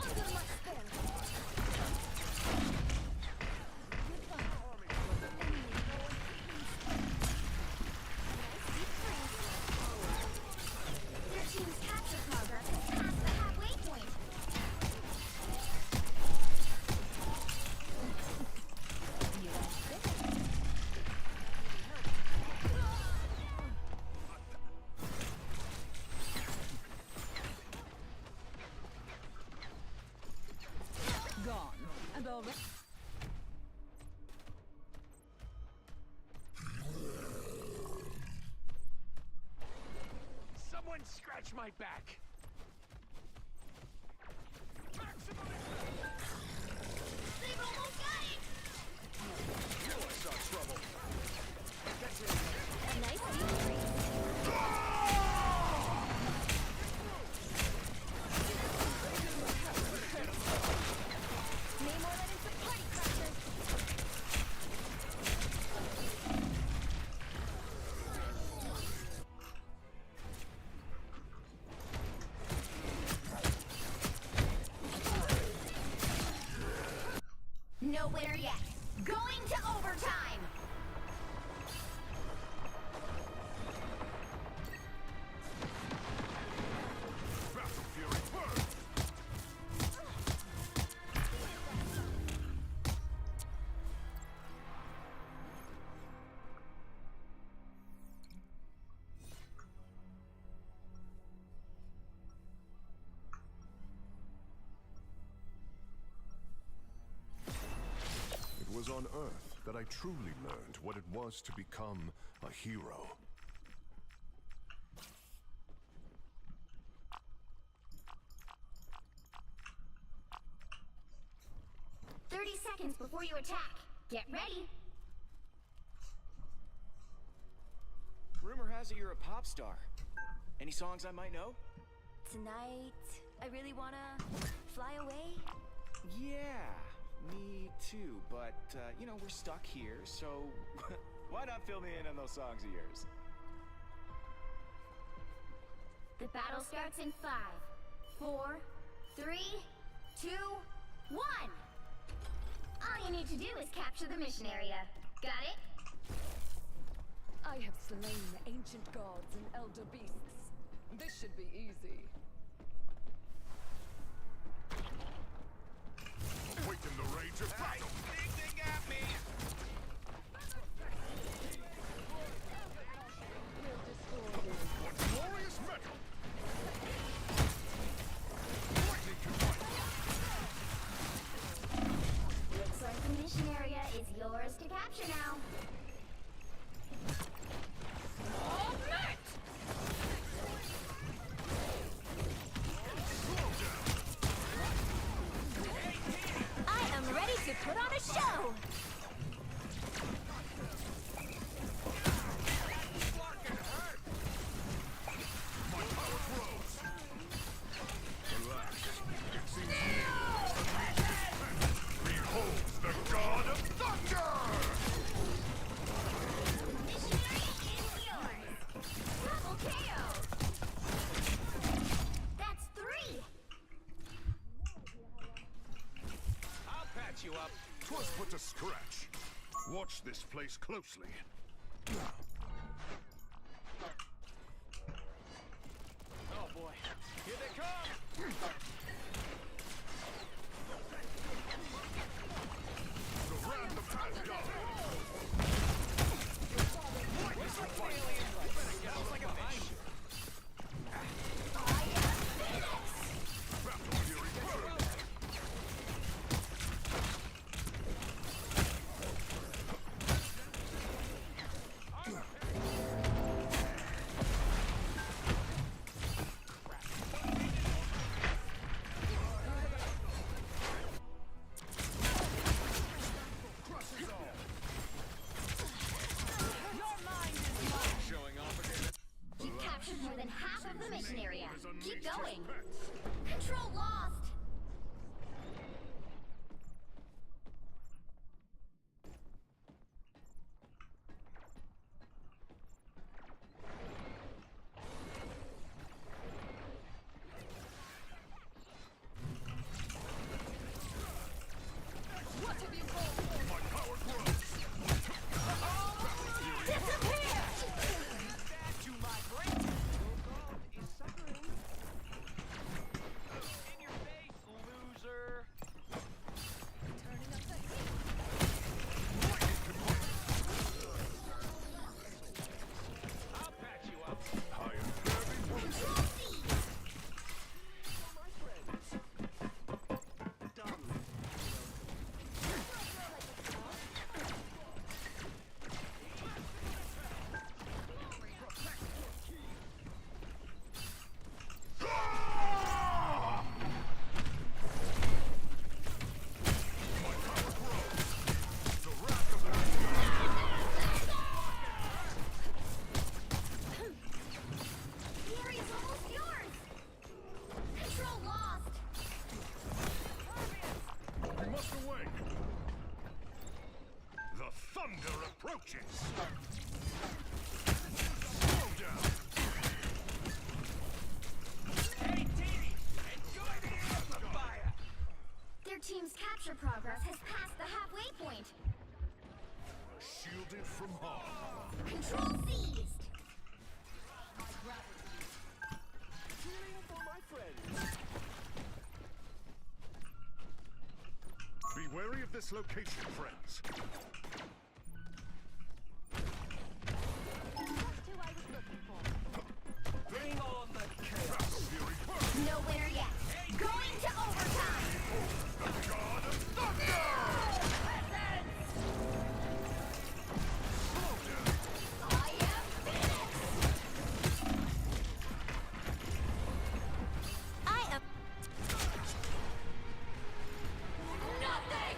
[SPEAKER 8] Under my spell. Your team's capture progress has passed the halfway point.
[SPEAKER 4] Gone. And already.
[SPEAKER 6] Someone scratch my back!
[SPEAKER 8] They've almost got it! A nice decrease. Namor let in some party crackers. No winner yet. Going to overtime.
[SPEAKER 6] Battle Fury first! It was on Earth that I truly learned what it was to become a hero.
[SPEAKER 8] Seconds before you attack. Get ready.
[SPEAKER 11] Rumor has it you're a pop star. Any songs I might know?
[SPEAKER 4] Tonight, I really wanna fly away.
[SPEAKER 11] Yeah, me too. But, you know, we're stuck here, so why not fill me in on those songs of yours?
[SPEAKER 8] The battle starts in 5, 4, 3, 2, 1. All you need to do is capture the mission area. Got it?
[SPEAKER 7] I have slain the ancient gods and elder beasts. This should be easy.
[SPEAKER 6] Awaken the rage of battle!
[SPEAKER 11] They got me!
[SPEAKER 6] What glorious metal! Lightning can light!
[SPEAKER 8] Looks like the mission area is yours to capture now.
[SPEAKER 4] I am ready to put on a show!
[SPEAKER 6] My power grows! Relax. It seems beholds the god of thunder!
[SPEAKER 8] Mission area is yours. Double KO. That's 3.
[SPEAKER 11] I'll patch you up.
[SPEAKER 6] 'Twas but a scratch. Watch this place closely.
[SPEAKER 11] Oh boy, here they come!
[SPEAKER 6] The wrath of Asgard!
[SPEAKER 11] Where's the alien? Sounds like a bitch.
[SPEAKER 6] Battle Fury first!
[SPEAKER 11] Showing off again.
[SPEAKER 8] You've captured more than half of the mission area. Keep going. Control lost.
[SPEAKER 7] What have you called for?
[SPEAKER 6] My power grows!
[SPEAKER 4] Disappear!
[SPEAKER 11] To my brain. Your god is suffering. In your face.
[SPEAKER 8] progress has passed the halfway point.
[SPEAKER 6] Shielded from harm.
[SPEAKER 8] Control seized.
[SPEAKER 11] Cheering for my friends.
[SPEAKER 6] Be wary of this location, friends.
[SPEAKER 8] Just who I was looking for.
[SPEAKER 11] Bring on the chaos.
[SPEAKER 8] No winner yet. Going to overtime.
[SPEAKER 6] God of Thunder!
[SPEAKER 8] I am Phoenix. I am nothing.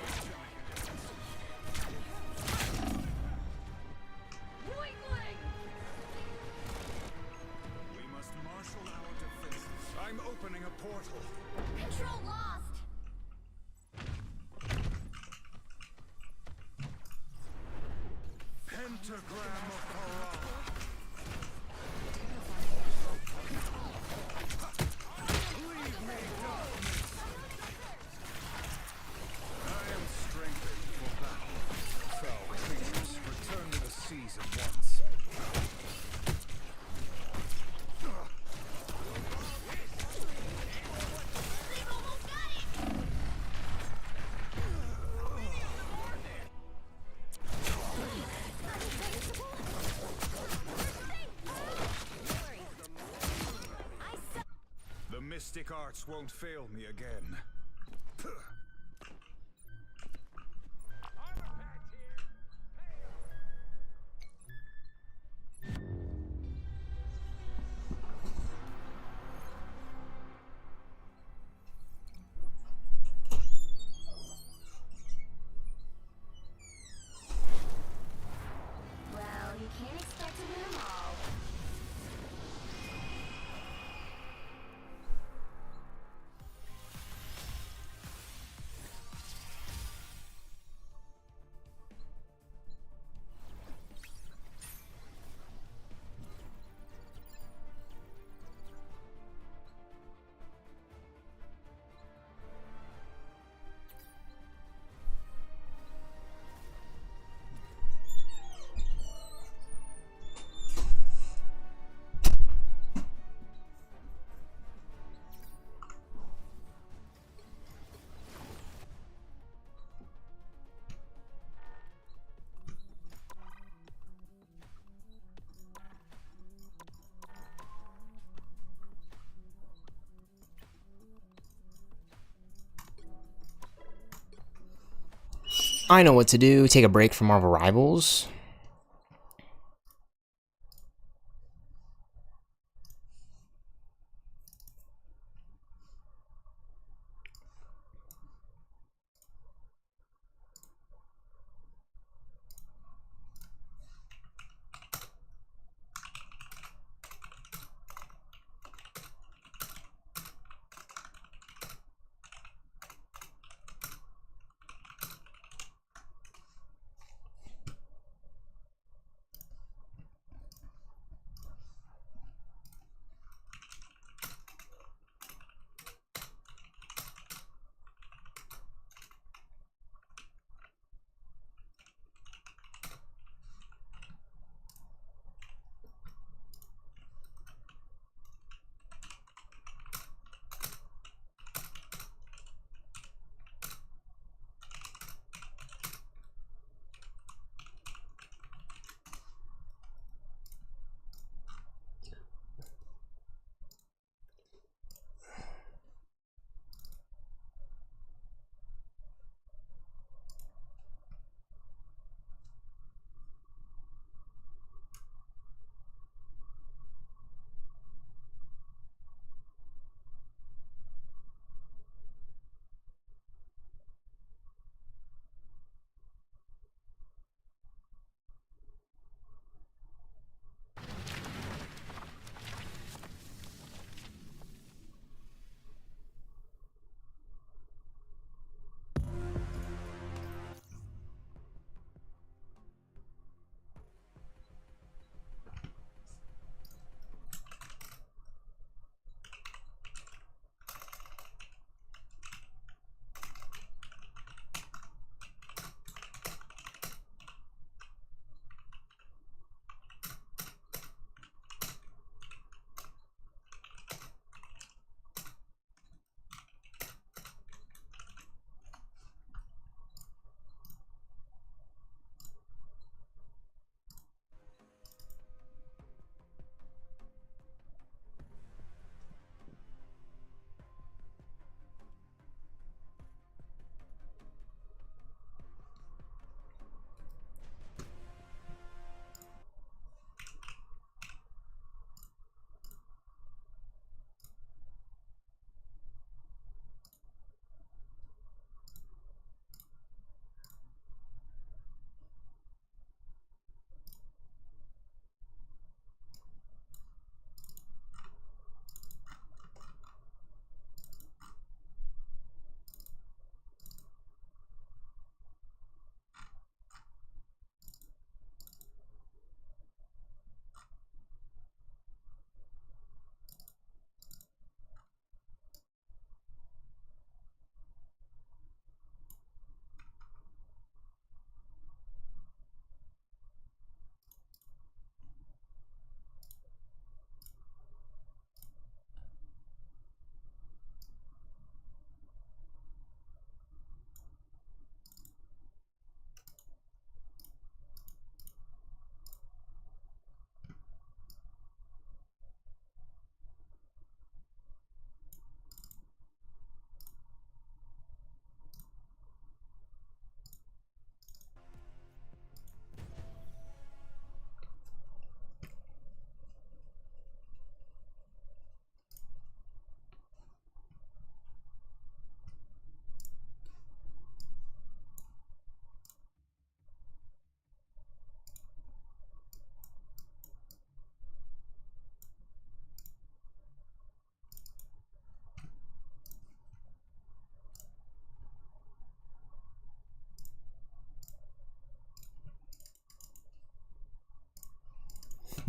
[SPEAKER 8] Weakling.
[SPEAKER 10] We must marshal our defenses. I'm opening a portal.
[SPEAKER 8] Control lost.
[SPEAKER 10] Pentagram of Piranha. Leave me, darkness. I am strengthened for battle. Foul creatures, return to the seas at once.
[SPEAKER 8] They've almost got it.
[SPEAKER 10] The mystic arts won't fail me again.
[SPEAKER 8] Well, you can't expect to win them all.
[SPEAKER 2] I know what to do. Take a break from Marvel Rivals.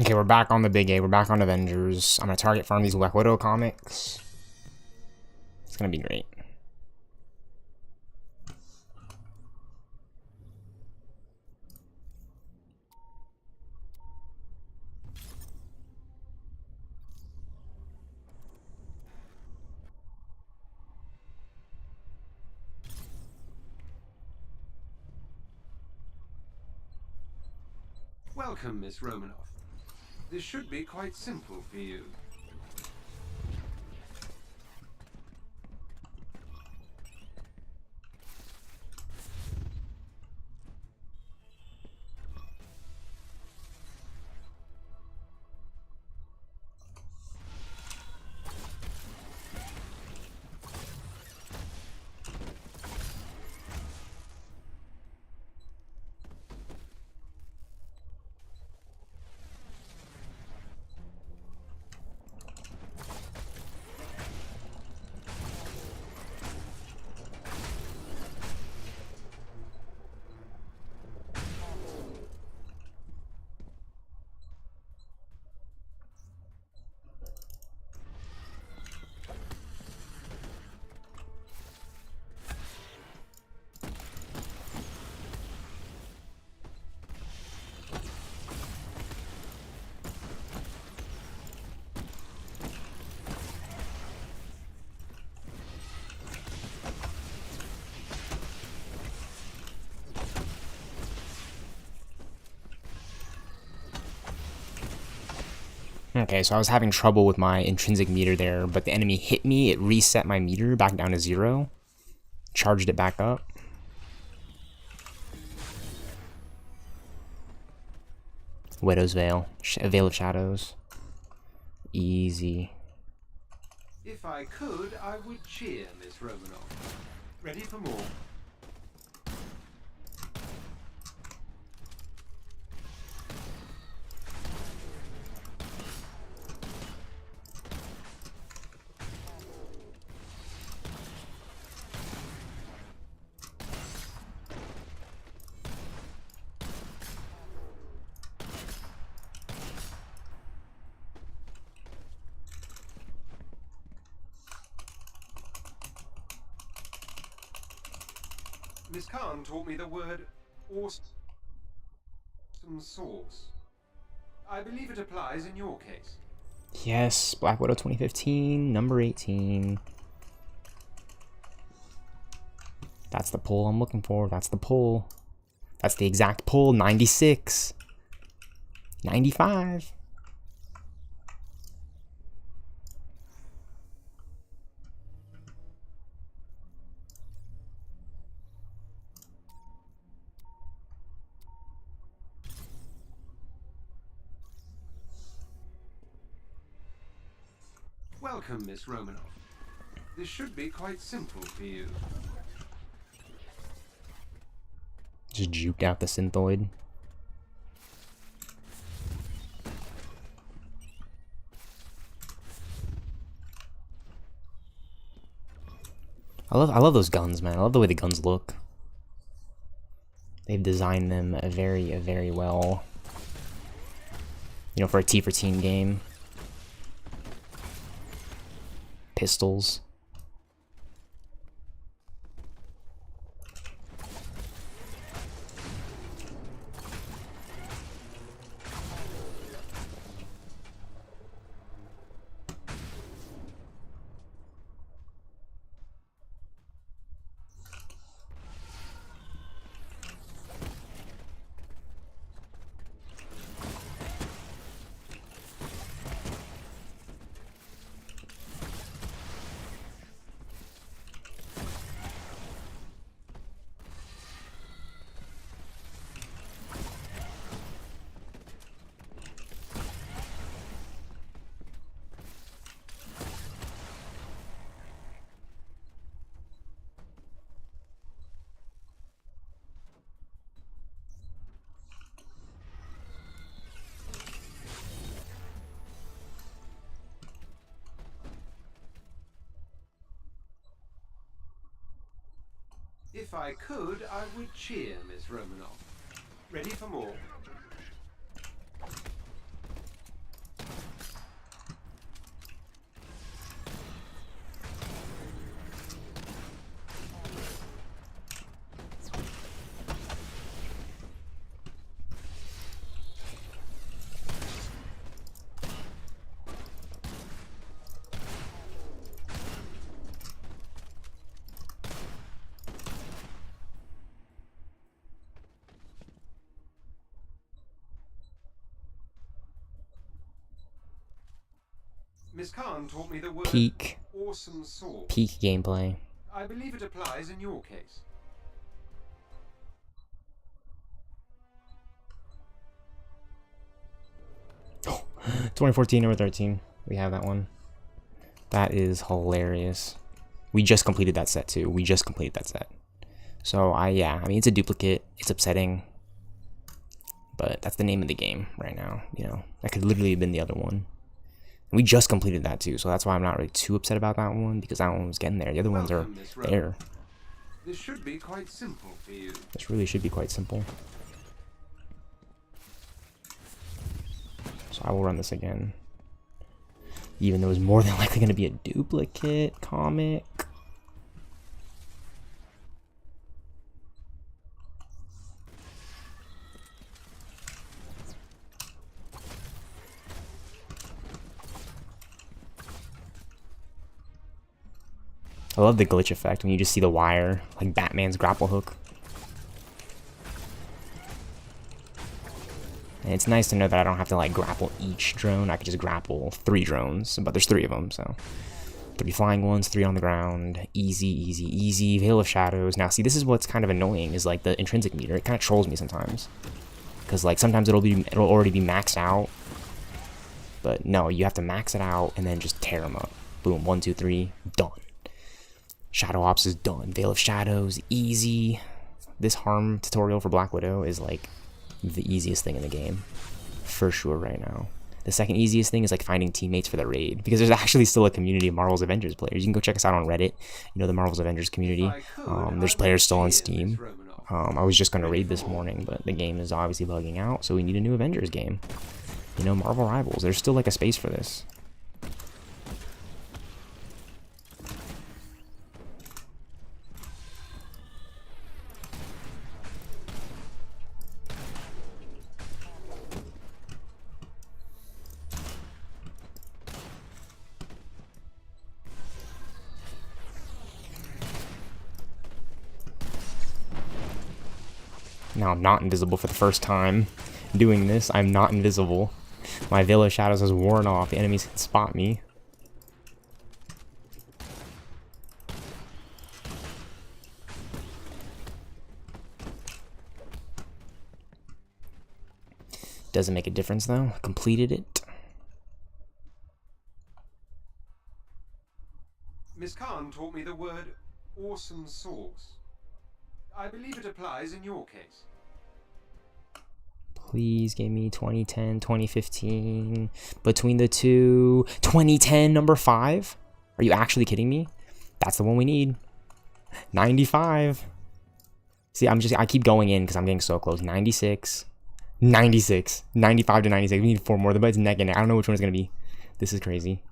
[SPEAKER 2] Okay, we're back on the big A. We're back on Avengers. I'm gonna target farm these Black Widow comics. It's gonna be great.
[SPEAKER 1] Welcome, Miss Romanoff. This should be quite simple for you.
[SPEAKER 2] Okay, so I was having trouble with my intrinsic meter there, but the enemy hit me, it reset my meter back down to 0. Charged it back up. Widow's Veil. Veil of Shadows. Easy.
[SPEAKER 1] If I could, I would cheer, Miss Romanoff. Ready for more? Miss Khan taught me the word awesome sauce. I believe it applies in your case.
[SPEAKER 2] Yes, Black Widow 2015, number 18. That's the pull I'm looking for. That's the pull. That's the exact pull. 96. 95.
[SPEAKER 1] Welcome, Miss Romanoff. This should be quite simple for you.
[SPEAKER 2] Just juked out the Synthoid. I love those guns, man. I love the way the guns look. They've designed them very well. You know, for a T for Team game. Pistols.
[SPEAKER 1] If I could, I would cheer, Miss Romanoff. Ready for more? Miss Khan taught me the word
[SPEAKER 2] Peak
[SPEAKER 1] awesome sauce.
[SPEAKER 2] gameplay.
[SPEAKER 1] I believe it applies in your case.
[SPEAKER 2] Oh, 2014 number 13. We have that one. That is hilarious. We just completed that set too. We just completed that set. So yeah, I mean, it's a duplicate. It's upsetting. But that's the name of the game right now. You know, that could literally have been the other one. And we just completed that too. So that's why I'm not really too upset about that one, because that one was getting there. The other ones are there.
[SPEAKER 1] This should be quite simple for you.
[SPEAKER 2] This really should be quite simple. So I will run this again. Even though it's more than likely going to be a duplicate comic. I love the glitch effect when you just see the wire, like Batman's grapple hook. And it's nice to know that I don't have to like grapple each drone. I could just grapple 3 drones, but there's 3 of them, so 3 flying ones, 3 on the ground. Easy, easy, easy. Veil of Shadows. Now, see, this is what's kind of annoying is like the intrinsic meter. It kind of trolls me sometimes, because like sometimes it'll already be maxed out, but no, you have to max it out and then just tear them up. Boom, 1, 2, 3, done. Shadow Ops is done. Veil of Shadows, easy. This harm tutorial for Black Widow is like the easiest thing in the game, for sure right now. The second easiest thing is like finding teammates for the raid, because there's actually still a community of Marvel's Avengers players. You can go check us out on Reddit. You know, the Marvel's Avengers community. There's players still on Steam. I was just going to raid this morning, but the game is obviously bugging out, so we need a new Avengers game. You know, Marvel Rivals. There's still like a space for this. Now I'm not invisible for the first time doing this. I'm not invisible. My Veil of Shadows has worn off. The enemies can spot me. Doesn't make a difference though. I completed it.
[SPEAKER 1] Miss Khan taught me the word awesome sauce. I believe it applies in your case.
[SPEAKER 2] Please give me 2010, 2015. Between the two. 2010, number 5? Are you actually kidding me? That's the one we need. 95. See, I keep going in because I'm getting so close. 96. 96. 95 to 96. We need 4 more. The bud's neck and neck. I don't know which one it's going to be. This is crazy.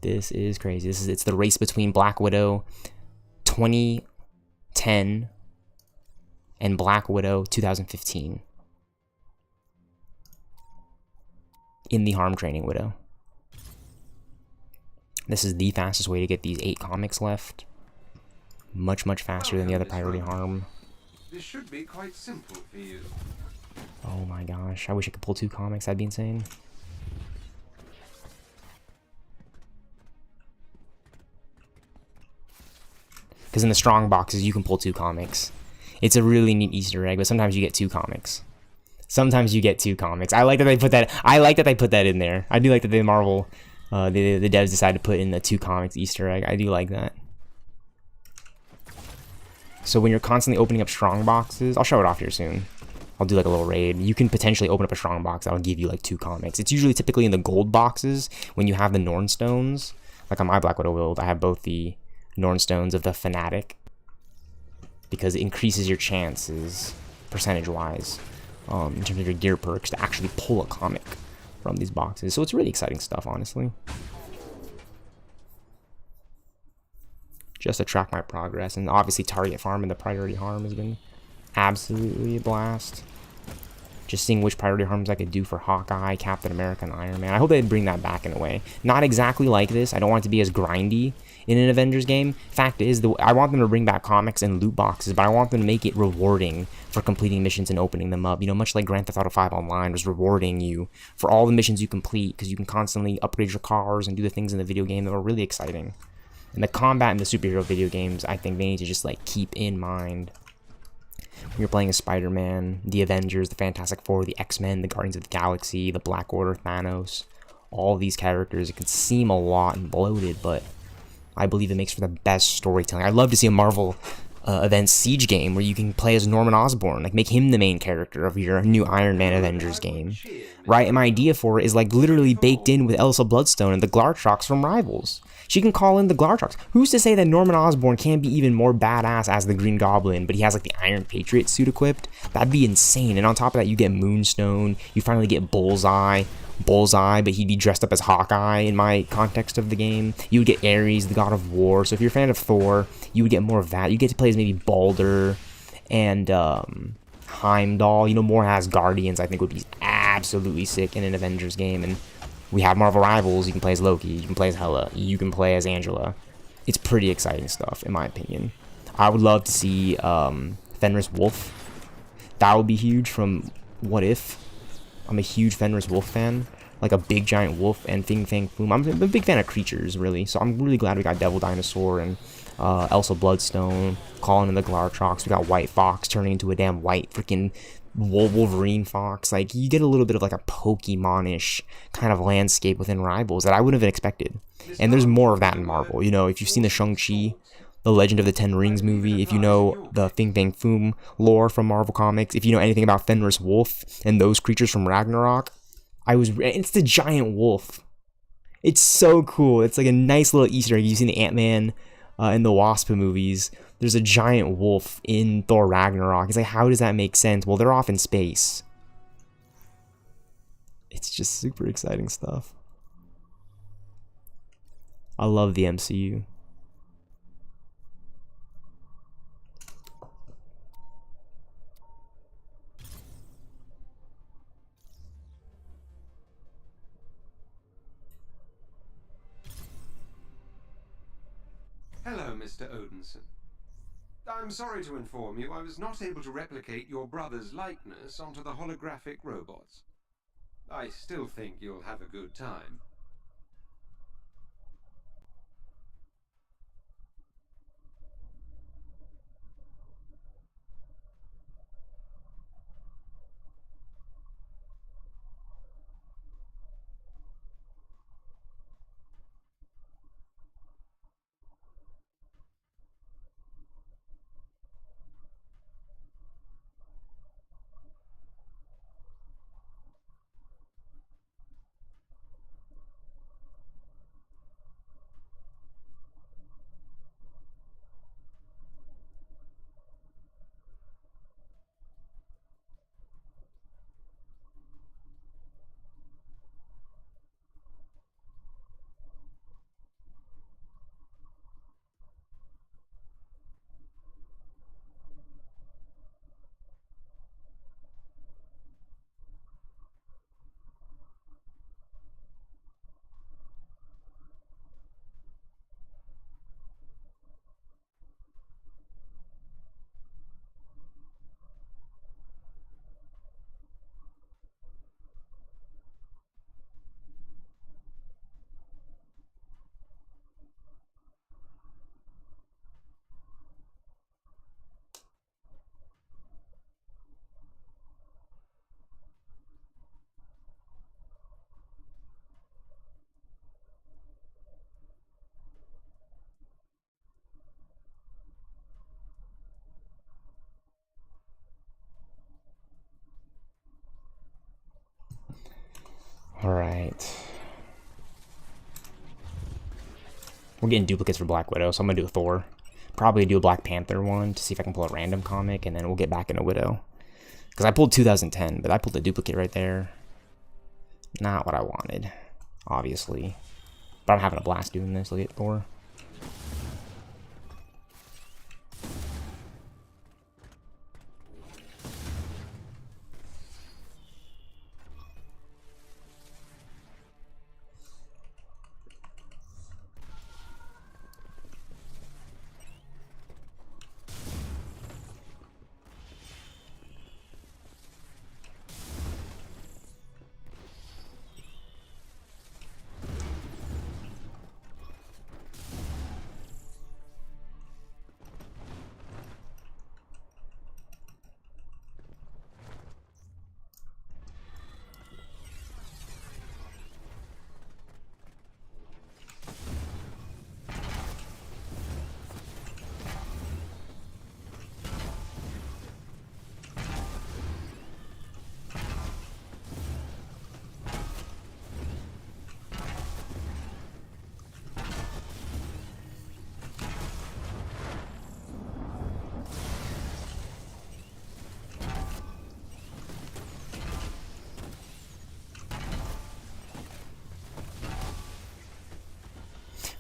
[SPEAKER 2] This is crazy. It's the race between Black Widow 2010 and Black Widow 2015. In the harm training Widow. This is the fastest way to get these 8 comics left. Much, much faster than the other priority harm.
[SPEAKER 1] This should be quite simple for you.
[SPEAKER 2] Oh my gosh, I wish I could pull 2 comics. That'd be insane. Because in the strong boxes, you can pull 2 comics. It's a really neat Easter egg, but sometimes you get 2 comics. Sometimes you get 2 comics. I like that they put that. I like that they put that in there. I do like that the Marvel, the devs decided to put in the 2 comics Easter egg. I do like that. So when you're constantly opening up strong boxes, I'll show it off here soon. I'll do like a little raid. You can potentially open up a strong box that'll give you like 2 comics. It's usually typically in the gold boxes when you have the Norn Stones. Like on my Black Widow build, I have both the Norn Stones of the Fanatic, because it increases your chances percentage-wise in terms of your gear perks to actually pull a comic from these boxes. So it's really exciting stuff, honestly. Just to track my progress, and obviously target farm and the priority harm has been absolutely a blast. Just seeing which priority harms I could do for Hawkeye, Captain America, and Iron Man. I hope they bring that back in a way. Not exactly like this. I don't want it to be as grindy in an Avengers game. Fact is, I want them to bring back comics and loot boxes, but I want them to make it rewarding for completing missions and opening them up. You know, much like Grand Theft Auto 5 Online was rewarding you for all the missions you complete, because you can constantly upgrade your cars and do the things in the video game that are really exciting. And the combat in the superhero video games, I think they need to just like keep in mind. When you're playing as Spider-Man, the Avengers, the Fantastic Four, the X-Men, the Guardians of the Galaxy, the Black Order, Thanos, all these characters, it can seem a lot and bloated, but I believe it makes for the best storytelling. I'd love to see a Marvel Events Siege game where you can play as Norman Osborn, like make him the main character of your new Iron Man Avengers game, right? And my idea for it is like literally baked in with Elsa Bloodstone and the Glartrox from Rivals. She can call in the Glartrox. Who's to say that Norman Osborn can't be even more badass as the Green Goblin, but he has like the Iron Patriot suit equipped? That'd be insane. And on top of that, you get Moonstone. You finally get Bullseye, but he'd be dressed up as Hawkeye in my context of the game. You would get Ares, the God of War. So if you're a fan of Thor, you would get more of that. You get to play as maybe Balder and Heimdall. You know, more Asgardians I think would be absolutely sick in an Avengers game. And we have Marvel Rivals. You can play as Loki. You can play as Hela. You can play as Angela. It's pretty exciting stuff, in my opinion. I would love to see Fenris Wolf. That would be huge from What If. I'm a huge Fenris Wolf fan. Like a big giant wolf and Fing Fang Foom. I'm a big fan of creatures, really. So I'm really glad we got Devil Dinosaur and Elsa Bloodstone, calling in the Glartrox. We got White Fox turning into a damn white freaking Wolverine Fox. Like, you get a little bit of like a Pokemon-ish kind of landscape within Rivals that I wouldn't have expected. And there's more of that in Marvel. You know, if you've seen the Shang-Chi, the Legend of the Ten Rings movie, if you know the Fing Fang Foom lore from Marvel Comics, if you know anything about Fenris Wolf and those creatures from Ragnarok, it's the giant wolf. It's so cool. It's like a nice little Easter egg. You've seen the Ant-Man and the Wasp movies. There's a giant wolf in Thor Ragnarok. It's like, how does that make sense? Well, they're off in space. It's just super exciting stuff. I love the MCU.
[SPEAKER 1] Hello, Mr. Odinson. I'm sorry to inform you I was not able to replicate your brother's likeness onto the holographic robots. I still think you'll have a good time.
[SPEAKER 2] Alright. We're getting duplicates for Black Widow, so I'm going to do a Thor. Probably do a Black Panther one to see if I can pull a random comic, and then we'll get back into Widow. Because I pulled 2010, but I pulled a duplicate right there. Not what I wanted, obviously. But I'm having a blast doing this. Look at Thor.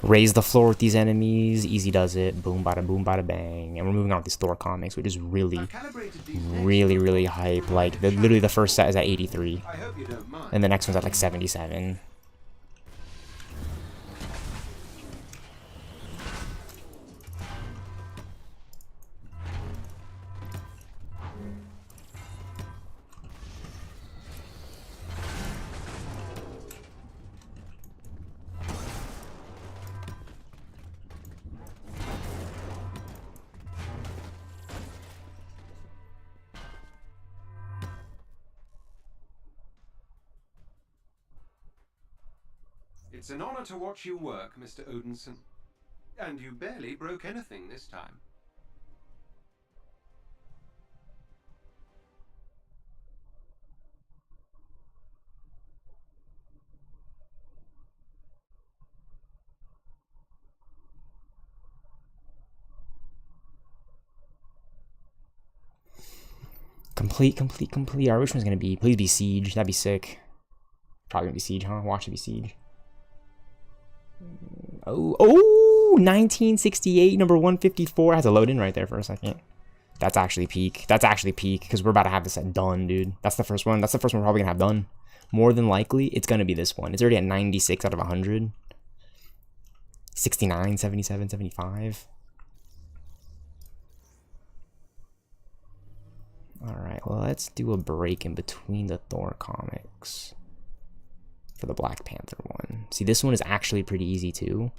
[SPEAKER 2] Raise the floor with these enemies. Easy does it. Boom, bada bang. And we're moving on with these Thor comics, which is really, really hype. Like, literally the first set is at 83. And the next one's at like 77.
[SPEAKER 1] It's an honor to watch you work, Mr. Odinson. And you barely broke anything this time.
[SPEAKER 2] Complete. Alright, which one's gonna be? Please be Siege. That'd be sick. Probably gonna be Siege, huh? Watch it be Siege. Oh, 1968, number 154. I had to load in right there for a second. That's actually peak. That's actually peak, because we're about to have this set done, dude. That's the first one. That's the first one we're probably gonna have done. More than likely, it's gonna be this one. It's already at 96 out of 100. 69, 77, 75. Alright, well, let's do a break in between the Thor comics for the Black Panther one. See, this one is actually pretty easy too.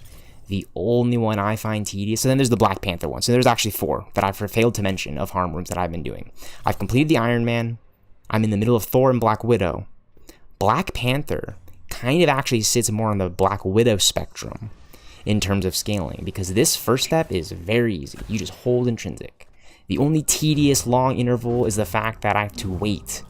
[SPEAKER 2] The only one I find tedious, so then there's the Black Panther one. So there's actually 4 that I've failed to mention of harm rooms that I've been doing. I've completed the Iron Man. I'm in the middle of Thor and Black Widow. Black Panther kind of actually sits more on the Black Widow spectrum in terms of scaling, because this first step is very easy. You just hold intrinsic. The only tedious long interval is the fact that I have to wait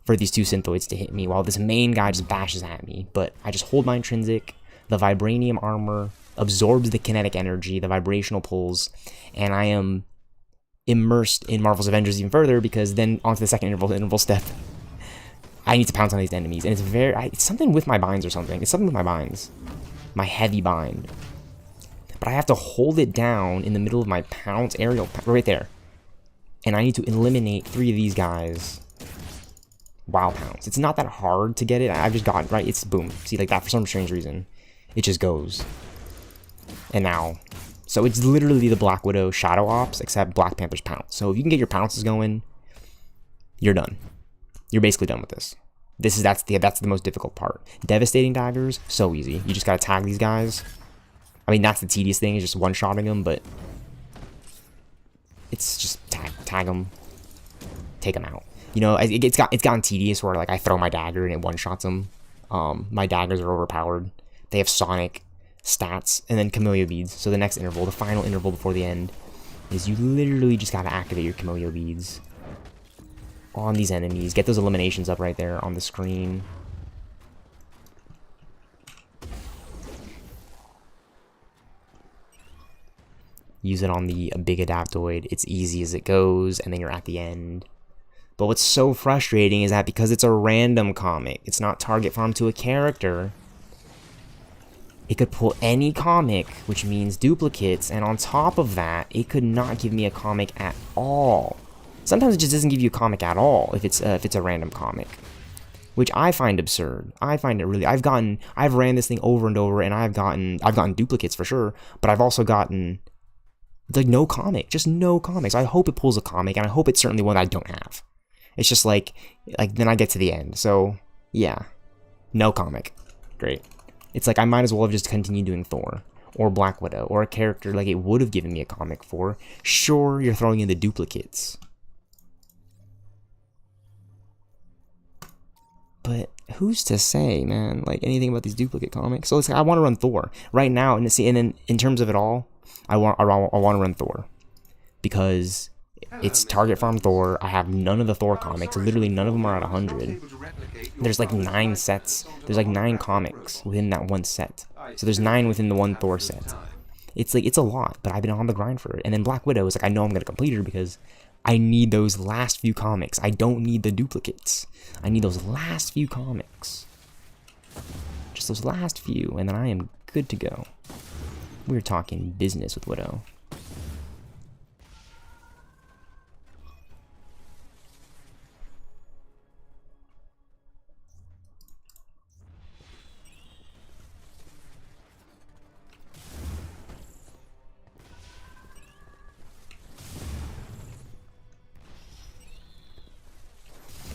[SPEAKER 2] for these 2 synthoids to hit me while this main guy just bashes at me. But I just hold my intrinsic, the vibranium armor absorbs the kinetic energy, the vibrational pulls, and I am immersed in Marvel's Avengers even further, because then onto the second interval step, I need to pounce on these enemies. And it's something with my binds or something. It's something with my binds. My heavy bind. But I have to hold it down in the middle of my pounce aerial, right there. And I need to eliminate 3 of these guys. Wow, pounce. It's not that hard to get it. I've just got it, right? It's boom. See, like that for some strange reason. It just goes. And now. So it's literally the Black Widow Shadow Ops, except Black Panther's pounce. So if you can get your pounces going, you're done. You're basically done with this. That's the most difficult part. Devastating daggers, so easy. You just gotta tag these guys. I mean, that's the tedious thing, is just one-shotting them, but it's just tag them, take them out. You know, it's gotten tedious where like I throw my dagger and it one-shots them. My daggers are overpowered. They have sonic stats and then Camellia beads. So the next interval, the final interval before the end, is you literally just gotta activate your Camellia beads on these enemies. Get those eliminations up right there on the screen. Use it on the big adaptoid. It's easy as it goes, and then you're at the end. But what's so frustrating is that because it's a random comic, it's not target farmed to a character, it could pull any comic, which means duplicates, and on top of that, it could not give me a comic at all. Sometimes it just doesn't give you a comic at all if it's a random comic, which I find absurd. I find it really. I've ran this thing over and over, and I've gotten duplicates for sure, but I've also gotten like no comic, just no comics. I hope it pulls a comic, and I hope it's certainly one I don't have. It's just like then I get to the end. So yeah, no comic. Great. It's like I might as well have just continued doing Thor or Black Widow or a character like it would have given me a comic for. Sure, you're throwing in the duplicates, but who's to say, man? Like anything about these duplicate comics. So it's like I want to run Thor right now, and then in terms of it all, I want to run Thor because it's target farm Thor. I have none of the Thor comics. Literally none of them are at 100. There's like 9 sets. There's like 9 comics within that one set. So there's 9 within the one Thor set. It's like, it's a lot, but I've been on the grind for it. And then Black Widow is like, I know I'm going to complete her because I need those last few comics. I don't need the duplicates. I need those last few comics. Just those last few, and then I am good to go. We're talking business with Widow.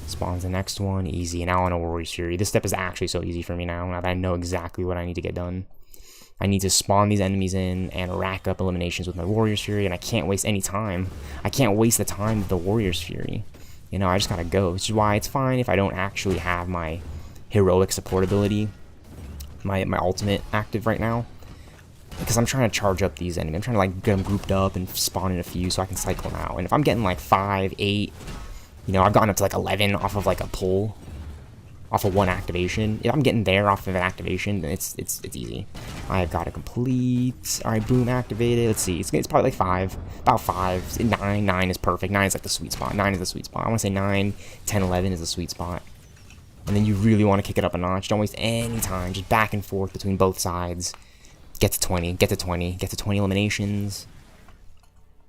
[SPEAKER 2] Spawns the next one, easy. Now on a Warrior's Fury. This step is actually so easy for me now that I know exactly what I need to get done. I need to spawn these enemies in and rack up eliminations with my Warrior's Fury, and I can't waste any time. I can't waste the time of the Warrior's Fury. You know, I just gotta go, which is why it's fine if I don't actually have my heroic support ability, my ultimate active right now. Because I'm trying to charge up these enemies. I'm trying to like get them grouped up and spawn in a few so I can cycle them out. And if I'm getting like 5, 8, you know, I've gotten up to like 11 off of like a pull, off of one activation. If I'm getting there off of an activation, then it's easy. I've got to complete. All right, boom, activated. Let's see. It's probably like 5, about 5, 9. 9 is perfect. 9 is like the sweet spot. 9 is the sweet spot. I want to say 9, 10, 11 is the sweet spot. And then you really want to kick it up a notch. Don't waste any time. Just back and forth between both sides. Get to 20. Get to 20. Get to 20 eliminations.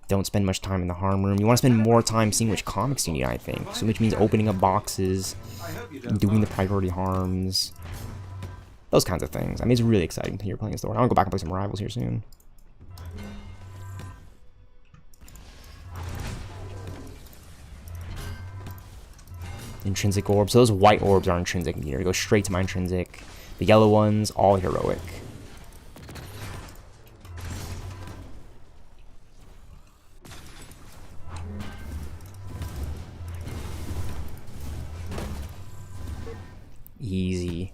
[SPEAKER 2] Don't spend much time in the harm room. You want to spend more time seeing which comics you need, I think. So which means opening up boxes, doing the priority harms, those kinds of things. I mean, it's really exciting to hear playing this. I want to go back and play some Rivals here soon. Intrinsic orbs. So those white orbs are intrinsic meter. Go straight to my intrinsic. The yellow ones, all heroic. Easy.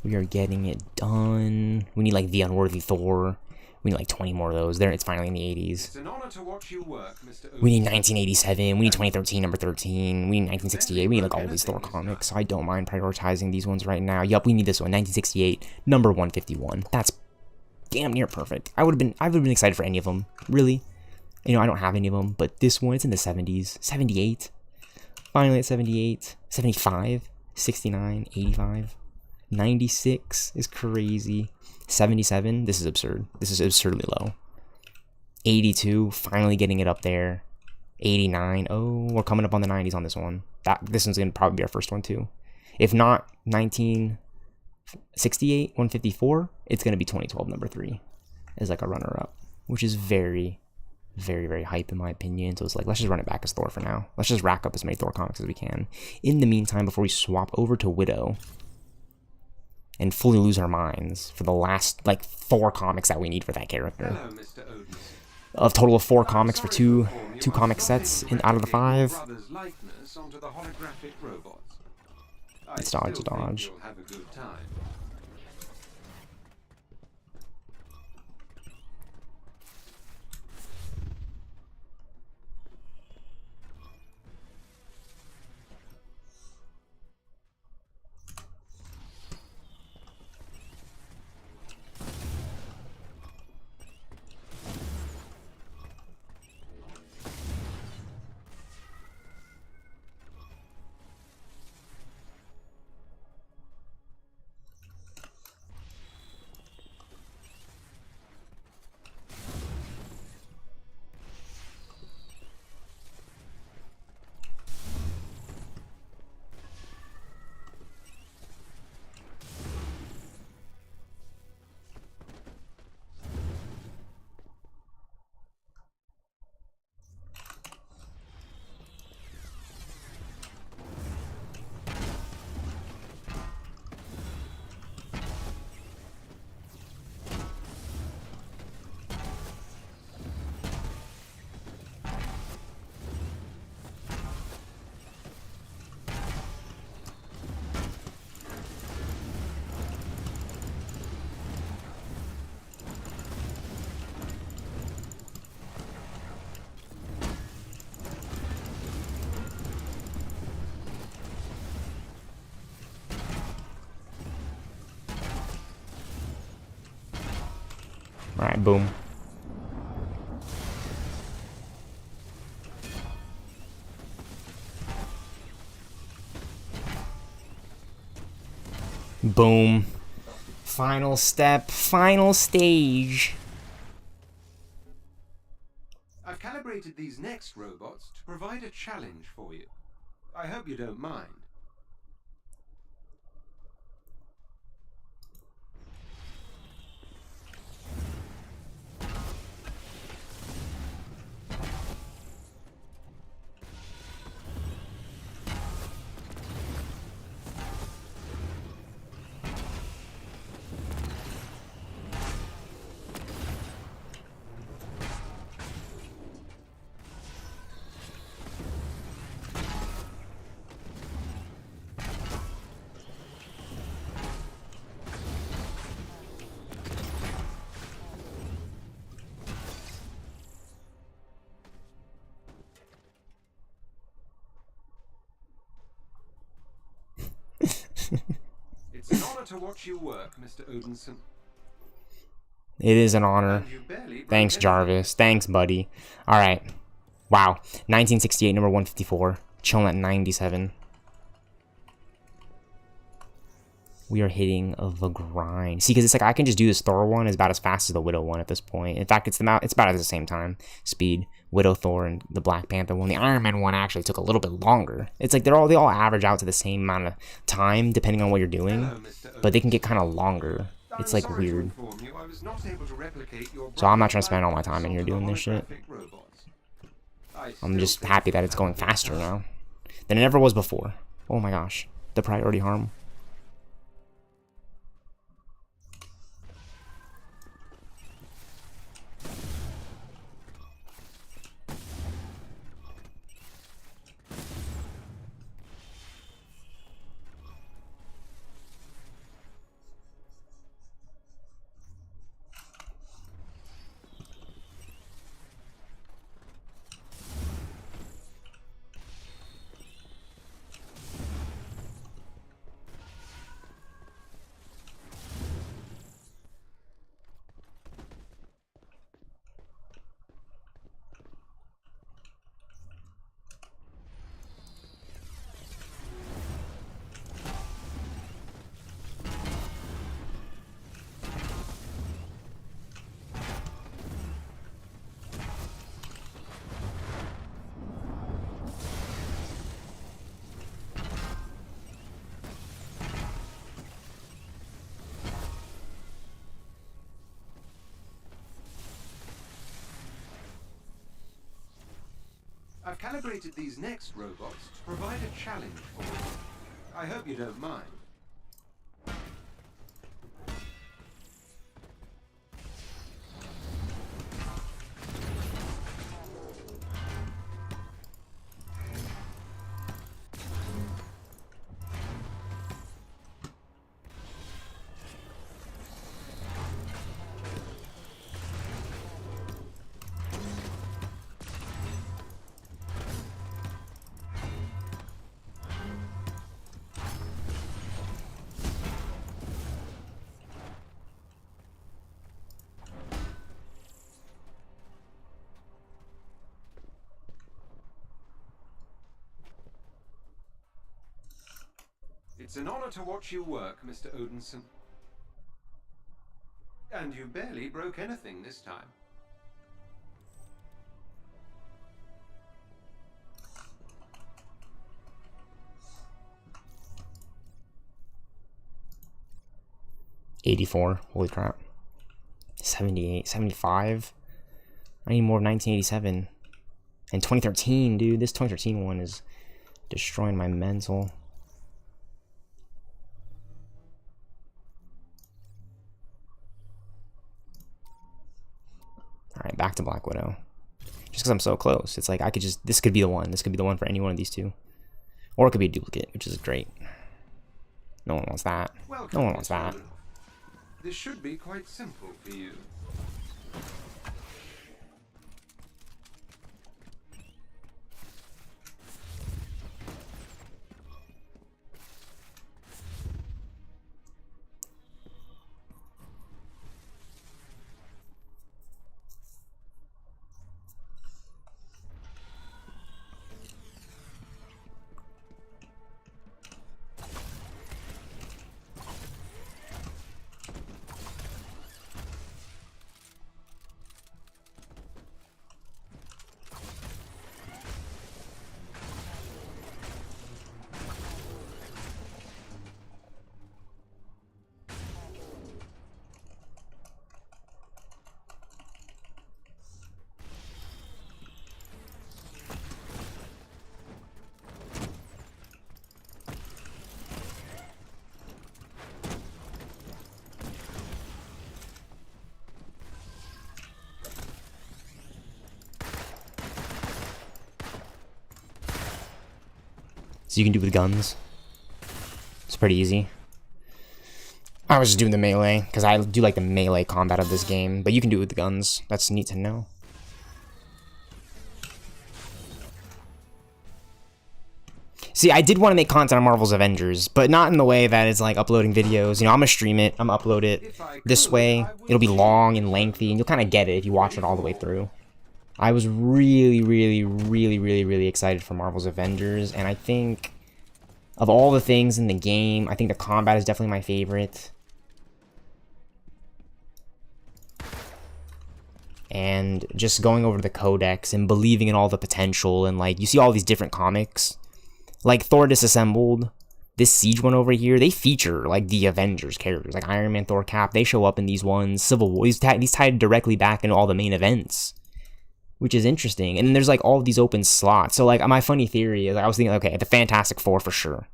[SPEAKER 2] We are getting it done. We need like the unworthy Thor. We need like 20 more of those. There, it's finally in the 80s.
[SPEAKER 1] It's an honor to watch you work, Mr.
[SPEAKER 2] We need 1987. We need 2013, number 13. We need 1968. We need like all these Thor comics. So I don't mind prioritizing these ones right now. Yup, we need this one. 1968, number 151. That's damn near perfect. I would have been excited for any of them. Really. You know, I don't have any of them, but this one, it's in the 70s. 78. Finally at 78. 75. 69, 85, 96 is crazy. 77, this is absurd. This is absurdly low. 82, finally getting it up there. 89, oh, we're coming up on the 90s on this one. This one's gonna probably be our first one too. If not 1968, 154, it's gonna be 2012 number 3 as like a runner-up, which is very, very, very hype in my opinion. So it's like, let's just run it back as Thor for now. Let's just rack up as many Thor comics as we can. In the meantime, before we swap over to Widow and fully lose our minds for the last like 4 comics that we need for that character.
[SPEAKER 1] Hello, Mr. Odinson.
[SPEAKER 2] A total of 4 comics for two comic sets out of the 5. Let's dodge, dodge.
[SPEAKER 1] You'll have a good time.
[SPEAKER 2] Alright, boom. Boom. Final step, final stage.
[SPEAKER 1] calibrated these next robots to provide a challenge for you. I hope you don't mind. It's an honor to watch you work, Mr. Odinson.
[SPEAKER 2] It is an honor.
[SPEAKER 1] And you barely broke
[SPEAKER 2] Thanks,
[SPEAKER 1] anything.
[SPEAKER 2] Jarvis. Thanks, buddy. Alright. Wow. 1968, number 154. Chilling at 97. We are hitting the grind. See, because it's like I can just do this Thor one as about as fast as the Widow one at this point. In fact, it's about at the same time. Speed. Widow, Thor, and the Black Panther one. The Iron Man one actually took a little bit longer. It's like they all average out to the same amount of time depending on what you're doing.
[SPEAKER 1] Hello, Mr.
[SPEAKER 2] But they can get kind of longer. It's like
[SPEAKER 1] I'm sorry to
[SPEAKER 2] weird.
[SPEAKER 1] inform you, I was not able to replicate your
[SPEAKER 2] So I'm not
[SPEAKER 1] brother's
[SPEAKER 2] trying to spend all my
[SPEAKER 1] likeness
[SPEAKER 2] time in here
[SPEAKER 1] onto the
[SPEAKER 2] doing this shit.
[SPEAKER 1] holographic robots. I
[SPEAKER 2] I'm
[SPEAKER 1] still
[SPEAKER 2] just
[SPEAKER 1] think
[SPEAKER 2] happy
[SPEAKER 1] you
[SPEAKER 2] that it's
[SPEAKER 1] have
[SPEAKER 2] going
[SPEAKER 1] a good
[SPEAKER 2] faster
[SPEAKER 1] time.
[SPEAKER 2] now than it ever was before. Oh my gosh. The priority harm.
[SPEAKER 1] I've calibrated these next robots to provide a challenge for you. I hope you don't mind. It's an honor to watch you work, Mr. Odinson. And you barely broke anything this time.
[SPEAKER 2] '84. Holy crap. 78, 75. I need more of 1987. And 2013, dude. This 2013 one is destroying my mental. Alright, back to Black Widow. Just because I'm so close. It's like I could just... This could be the one. This could be the one for any one of these two. Or it could be a duplicate, which is great. No one wants that.
[SPEAKER 1] Welcome,
[SPEAKER 2] No one wants
[SPEAKER 1] Mr.
[SPEAKER 2] that.
[SPEAKER 1] Odinson. This should be quite simple for you.
[SPEAKER 2] So you can do it with guns. It's pretty easy. I was just doing the melee, because I do like the melee combat of this game, but you can do it with the guns. That's neat to know. See, I did want to make content on Marvel's Avengers, but not in the way that it's like uploading videos. You know, I'm gonna stream it, I'm gonna upload it this way. It'll be long and lengthy, and you'll kind of get it if you watch it all the way through. I was really excited for Marvel's Avengers, and I think of all the things in the game, I think the combat is definitely my favorite. And just going over the codex and believing in all the potential, and like, you see all these different comics. Like Thor Disassembled, this Siege one over here, they feature like the Avengers characters, like Iron Man, Thor, Cap. They show up in these ones. Civil War, these tied directly back into all the main events, which is interesting. And then there's like all of these open slots. So like, my funny theory is, I was thinking, okay, the Fantastic Four for sure,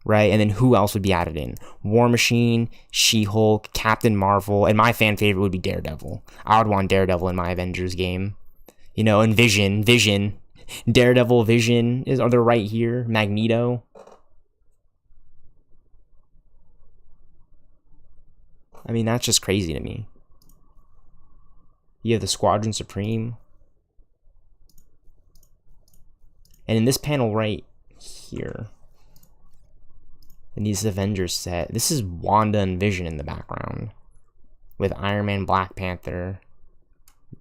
[SPEAKER 2] right? And then who else would be added in? War Machine, She-Hulk, Captain Marvel, and my fan favorite would be Daredevil. I would want Daredevil in my Avengers game, you know, and Vision. Daredevil, Vision are they right here? Magneto. I mean, that's just crazy to me. You have the Squadron Supreme. And in this panel right here, in this Avengers set, this is Wanda and Vision in the background, with Iron Man, Black Panther,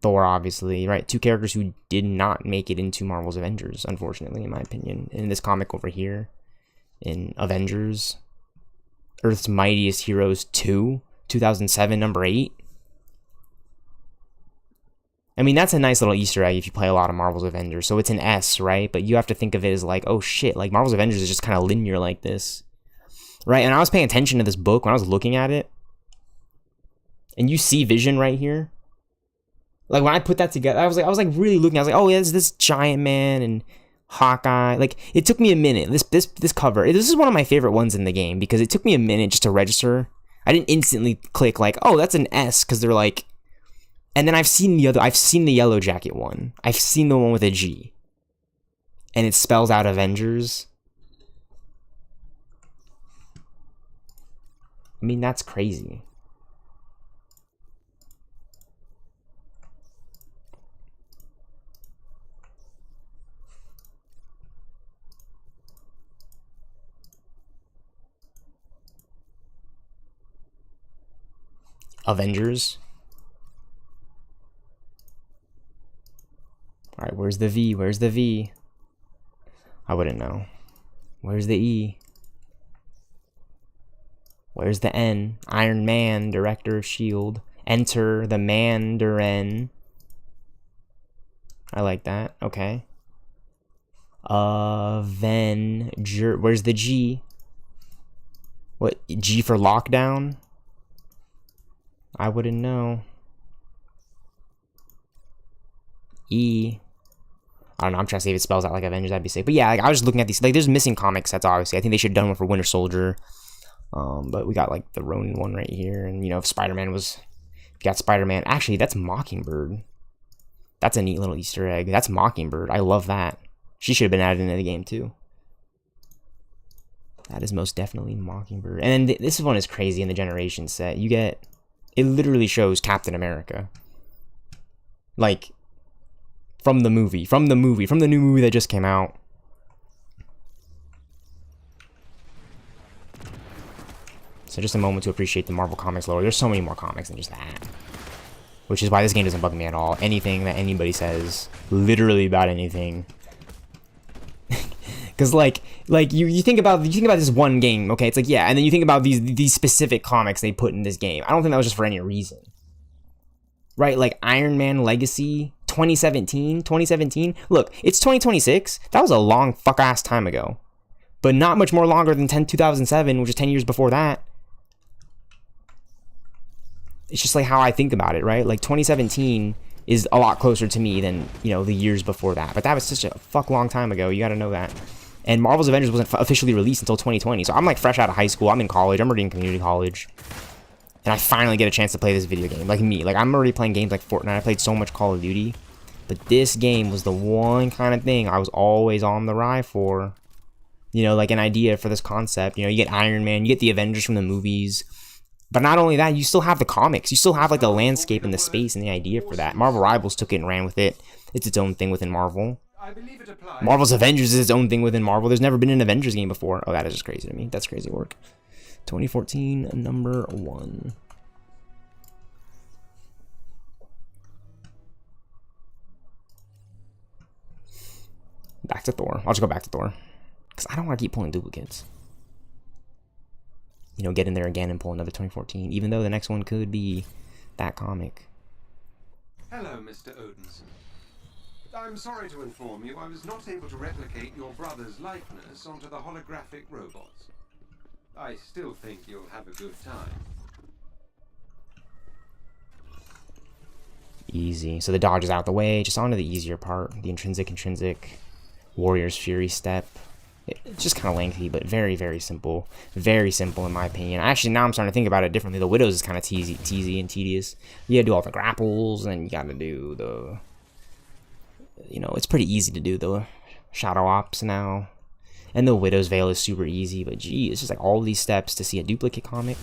[SPEAKER 2] Thor, obviously, right? Two characters who did not make it into Marvel's Avengers, unfortunately, in my opinion. In this comic over here, in Avengers, Earth's Mightiest Heroes 2, 2007, number 8. I mean, that's a nice little Easter egg if you play a lot of Marvel's Avengers. So it's an S, right? But you have to think of it as like, oh shit, like Marvel's Avengers is just kind of linear like this, right? And I was paying attention to this book when I was looking at it. And you see Vision right here. Like, when I put that together, I was like really looking. I was like, oh yeah, there's this Giant Man and Hawkeye. Like, it took me a minute. This cover, this is one of my favorite ones in the game, because it took me a minute just to register. I didn't instantly click like, oh, that's an S, because they're like. And then I've seen the Yellow Jacket one. I've seen the one with a G, and it spells out Avengers. I mean, that's crazy. Avengers. Alright, where's the V? Where's the V? I wouldn't know. Where's the E? Where's the N? Iron Man, Director of S.H.I.E.L.D. Enter the Mandarin. I like that. Okay. Avenger. Where's the G? What? G for lockdown? I wouldn't know. E. I don't know. I'm trying to see if it spells out like Avengers. That'd be safe. But yeah, like, I was just looking at these. Like, there's missing comic sets, obviously. I think they should have done one for Winter Soldier. But we got, like, the Ronin one right here. And, you know, if Spider-Man was... You got Spider-Man. Actually, that's Mockingbird. That's a neat little Easter egg. That's Mockingbird. I love that. She should have been added into the game, too. That is most definitely Mockingbird. And then this one is crazy in the Generation set. You get... It literally shows Captain America. Like... From the new movie that just came out. So just a moment to appreciate the Marvel Comics lore. There's so many more comics than just that. Which is why this game doesn't bug me at all. Anything that anybody says, literally about anything. Because like you think about this one game, okay? It's like, yeah, and then you think about these specific comics they put in this game. I don't think that was just for any reason. Right? Like Iron Man Legacy 2017. Look, it's 2026. That was a long fuck-ass time ago. But not much more longer than 2007, which is 10 years before that. It's just like how I think about it, right? Like 2017 is a lot closer to me than, you know, the years before that. But that was such a fuck long time ago. You gotta know that. And Marvel's Avengers wasn't officially released until 2020. So I'm like fresh out of high school. I'm in college. I'm already in community college. And I finally get a chance to play this video game. Like me. Like I'm already playing games like Fortnite. I played so much Call of Duty. But this game was the one kind of thing I was always on the ride for. you know, like an idea for this concept. You know, you get Iron Man, you get the Avengers from the movies. But not only that, you still have the comics. You still have like the landscape and the space and the idea for that. Marvel Rivals took it and ran with it. It's its own thing within Marvel. Marvel's Avengers is its own thing within Marvel. There's never been an Avengers game before. Oh, that is just crazy to me. That's crazy work. 2014, number 1. Back to Thor. I'll just go back to Thor. Because I don't want to keep pulling duplicates. You know, get in there again and pull another 2014. Even though the next one could be that comic.
[SPEAKER 1] Hello, Mr. Odinson. I'm sorry to inform you I was not able to replicate your brother's likeness onto the holographic robots. I still think you'll have a good time.
[SPEAKER 2] Easy. So the dodge is out the way. Just onto the easier part. The intrinsic. Warrior's Fury step. It's just kind of lengthy, but very, very simple. Very simple in my opinion. Actually, now I'm starting to think about it differently. The Widows is kind of teasy and tedious. You gotta do all the grapples, and you gotta do the... You know, it's pretty easy to do the Shadow Ops now. And the Widow's Veil is super easy, but gee, it's just like all these steps to see a duplicate comic.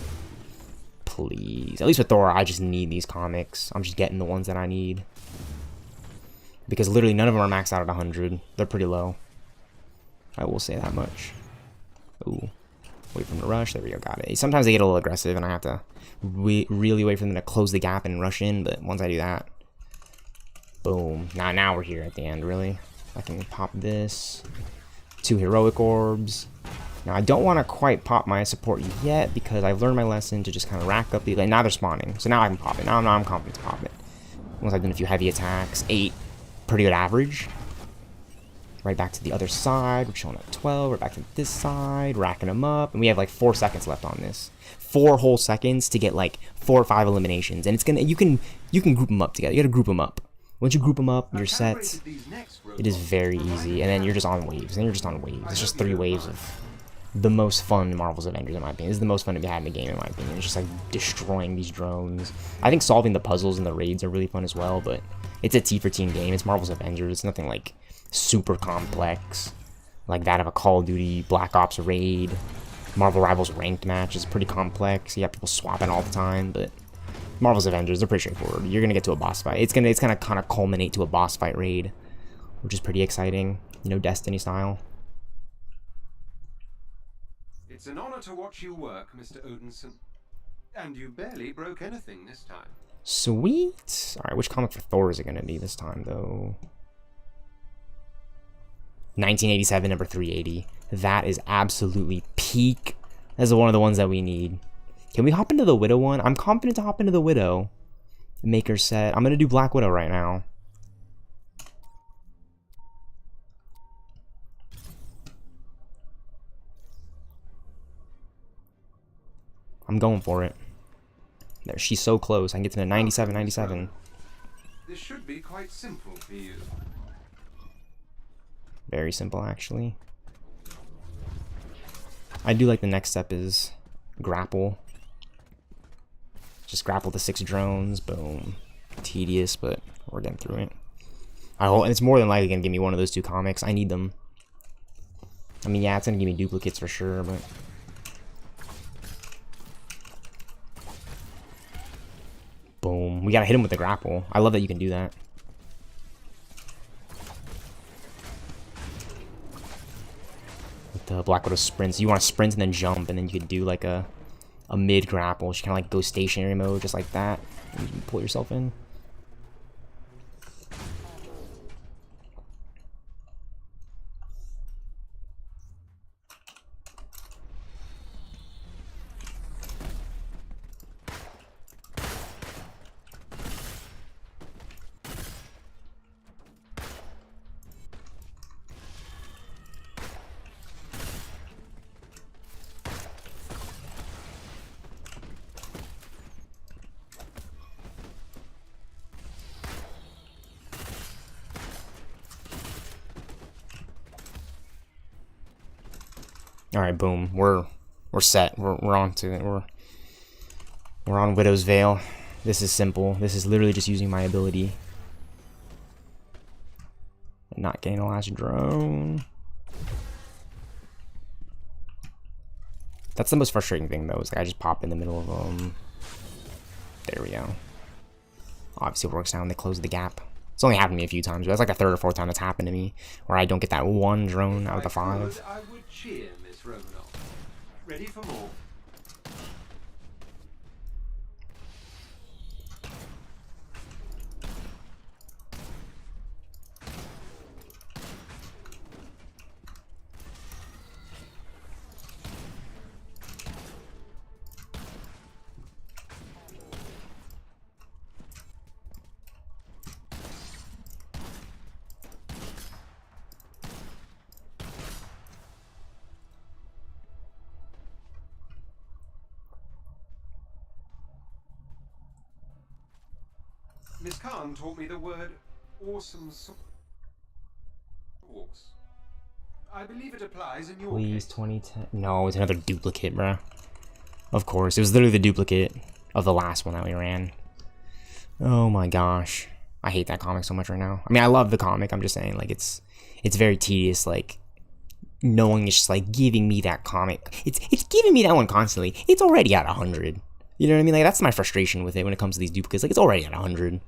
[SPEAKER 2] Please. At least with Thor, I just need these comics. I'm just getting the ones that I need. Because literally none of them are maxed out at 100. They're pretty low. I will say that much. Ooh. Wait for them to rush. There we go. Got it. Sometimes they get a little aggressive, and I have to really wait for them to close the gap and rush in. But once I do that, boom. Now we're here at the end, really. I can pop this. 2 heroic orbs. Now, I don't want to quite pop my support yet, because I've learned my lesson to just kind of rack up the... Like, now they're spawning. So now I can pop it. Now I'm confident to pop it. Once I've done a few heavy attacks. 8. Pretty good average. Right back to the other side. We're chilling at 12. We're back to this side. Racking them up. And we have like 4 seconds left on this. 4 whole seconds to get like 4 or 5 eliminations. And it's gonna... You can group them up together. You gotta group them up. Once you group them up, you're set. It is very easy. And then you're just on waves. And you're just on waves. It's just 3 waves of the most fun Marvel's Avengers, in my opinion. This is the most fun to be had in the game, in my opinion. It's just like destroying these drones. I think solving the puzzles and the raids are really fun as well, but it's a T for team game. It's Marvel's Avengers. It's nothing like super complex like that of a Call of Duty Black Ops raid. Marvel Rivals ranked match is pretty complex. You have people swapping all the time, but Marvel's Avengers, they're pretty straightforward. You're gonna get to a boss fight. It's gonna kind of culminate to a boss fight raid, which is pretty exciting. You know, Destiny style.
[SPEAKER 1] It's an honor to watch you work, Mr. Odinson. And you barely broke anything this time.
[SPEAKER 2] Sweet. Alright, which comic for Thor is it going to be this time, though? 1987, number 380. That is absolutely peak. That's one of the ones that we need. Can we hop into the Widow one? I'm confident to hop into the Widow. Maker set. I'm going to do Black Widow right now. I'm going for it. There, she's so close. I can get to the 97.
[SPEAKER 1] This should be quite simple for you.
[SPEAKER 2] Very simple, actually. I do like the next step is grapple. Just grapple the 6 drones. Boom. Tedious, but we're getting through it. I hope, and it's more than likely gonna give me one of those 2 comics. I need them. I mean, yeah, it's gonna give me duplicates for sure, but. Boom. We gotta hit him with the grapple. I love that you can do that. With the Black Widow sprints. You want to sprint and then jump, and then you can do like a mid grapple. She kind of like go stationary mode, just like that. And you can pull yourself in. All right, boom. We're set. We're on to it. We're on Widow's Veil. This is simple. This is literally just using my ability. And not getting the last drone. That's the most frustrating thing, though, is like I just pop in the middle of them. There we go. Obviously it works now when they close the gap. It's only happened to me a few times, but that's like the third or fourth time it's happened to me, where I don't get that one drone out of the 5.
[SPEAKER 1] I would cheer, Miss Romanoff. Ready for more? Miss Khan taught me the word awesome sauce. I believe it applies in your
[SPEAKER 2] Please,
[SPEAKER 1] case.
[SPEAKER 2] 2010. No, it's another duplicate, bruh. Of course, it was literally the duplicate of the last one that we ran. Oh my gosh. I hate that comic so much right now. I mean, I love the comic, I'm just saying, like, it's very tedious, like, knowing it's just, like, giving me that comic. It's giving me that one constantly. It's already at 100. You know what I mean? Like, that's my frustration with it when it comes to these duplicates. Like, it's already at 100.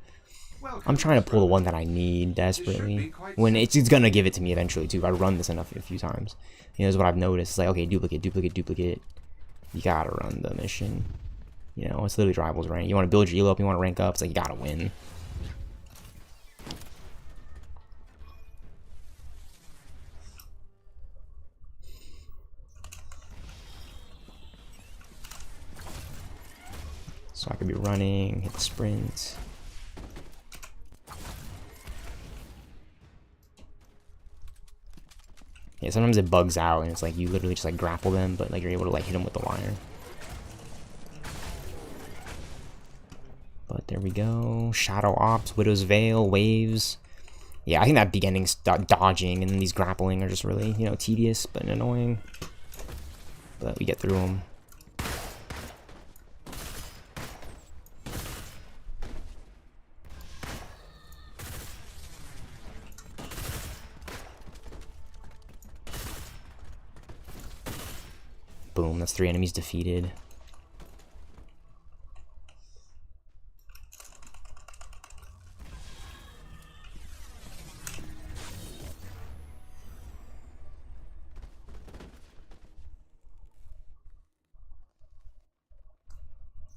[SPEAKER 2] I'm trying to pull the one that I need desperately. When it's gonna give it to me eventually, too. If I run this enough a few times. You know, that's what I've noticed. It's like, okay, duplicate, duplicate, duplicate. You gotta run the mission. You know, it's literally rivals rank. You want to build your elo up, you want to rank up, it's like, you gotta win. So I could be running, hit the sprint. Yeah, sometimes it bugs out and it's like you literally just like grapple them, but like you're able to like hit them with the wire. But there we go. Shadow Ops, Widow's Veil, Waves. Yeah, I think that beginning dodging and then these grappling are just really, you know, tedious but annoying. But we get through them. Boom, that's 3 enemies defeated.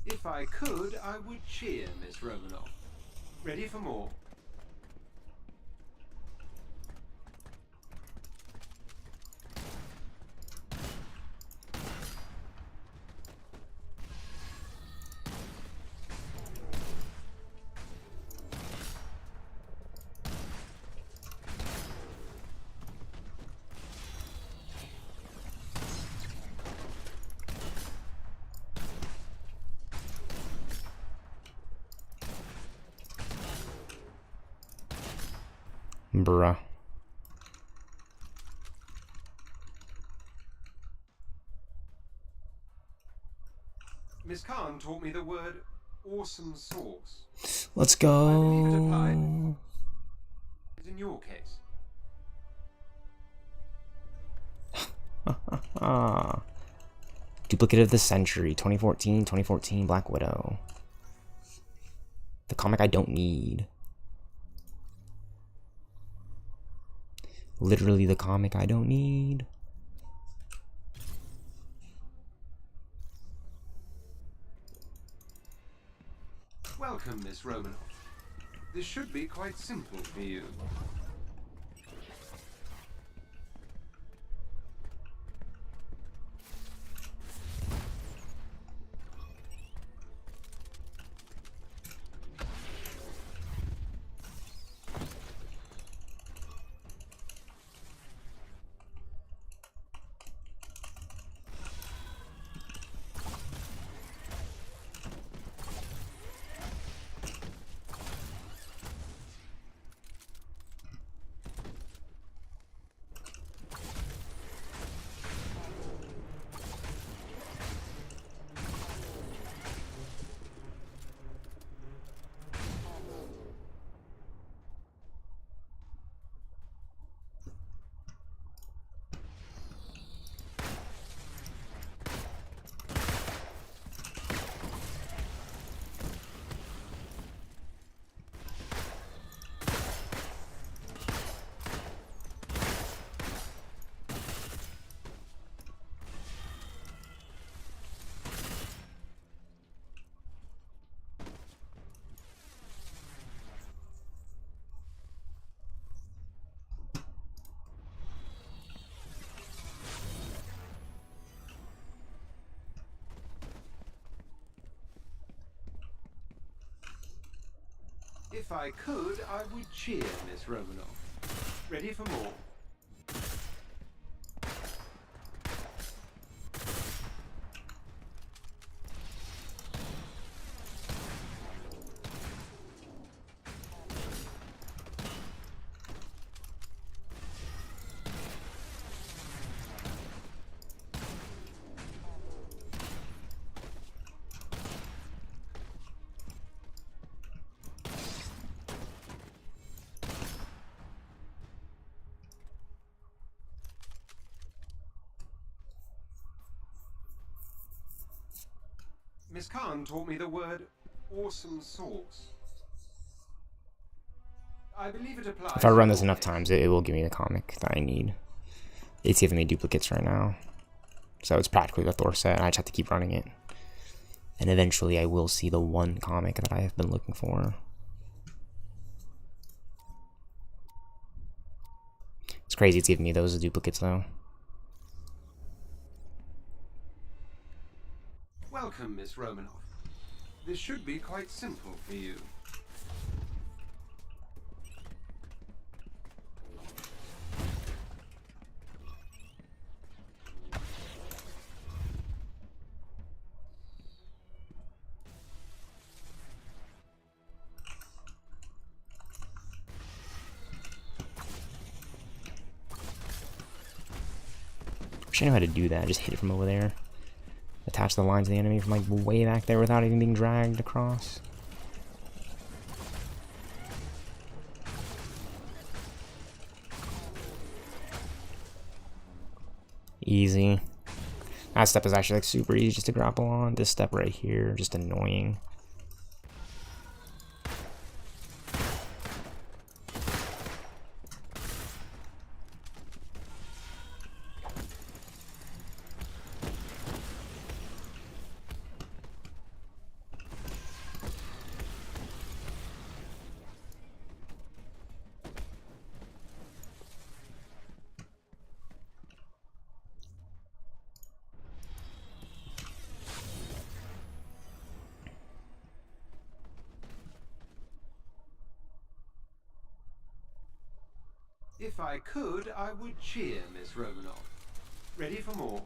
[SPEAKER 1] If I could, I would cheer, Miss Romanoff. Ready for more?
[SPEAKER 2] Bruh.
[SPEAKER 1] Miss Khan taught me the word awesome sauce.
[SPEAKER 2] Let's
[SPEAKER 1] I believe it
[SPEAKER 2] go.
[SPEAKER 1] applies in your case.
[SPEAKER 2] Duplicate of the Century, 2014, Black Widow. The comic I don't need. Literally the comic I don't need.
[SPEAKER 1] Welcome, Miss Romanoff. This should be quite simple for you. If I could, I would cheer, Miss Romanoff. Ready for more? Miss Khan taught me the word awesome sauce. I believe it applies.
[SPEAKER 2] If I run this enough times, it will give me the comic that I need. It's giving me duplicates right now. So it's practically the Thor set. I just have to keep running it. And eventually I will see the one comic that I have been looking for. It's crazy it's giving me those as duplicates though.
[SPEAKER 1] Welcome, Miss Romanoff. This should be quite simple for you.
[SPEAKER 2] Wish I knew how to do that. Just hit it from over there. Attach the lines of the enemy from like way back there without even being dragged across. Easy. That step is actually like super easy just to grapple on. This step right here, just annoying.
[SPEAKER 1] If I could, I would cheer, Miss Romanoff. Ready for more?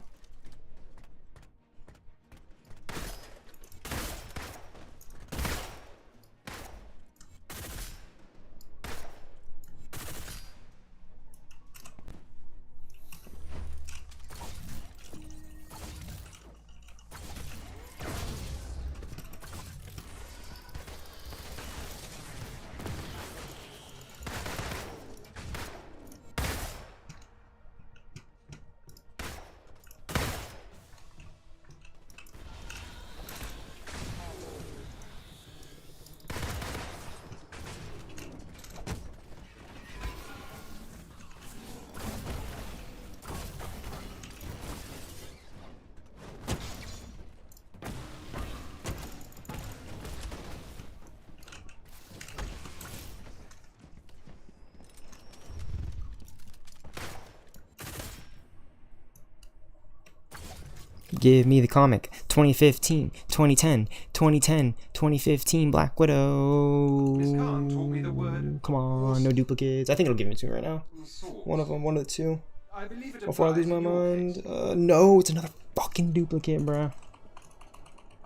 [SPEAKER 2] Give me the comic. 2015, 2010, 2010, 2015 Black Widow.
[SPEAKER 1] Miss Khan taught me the word.
[SPEAKER 2] Come on, no duplicates. I think it'll give it to me right now.
[SPEAKER 1] Sauce.
[SPEAKER 2] One of them, one of the two.
[SPEAKER 1] I believe it
[SPEAKER 2] Before I lose
[SPEAKER 1] applies
[SPEAKER 2] my
[SPEAKER 1] in your
[SPEAKER 2] mind.
[SPEAKER 1] case.
[SPEAKER 2] No, it's another fucking duplicate, bruh.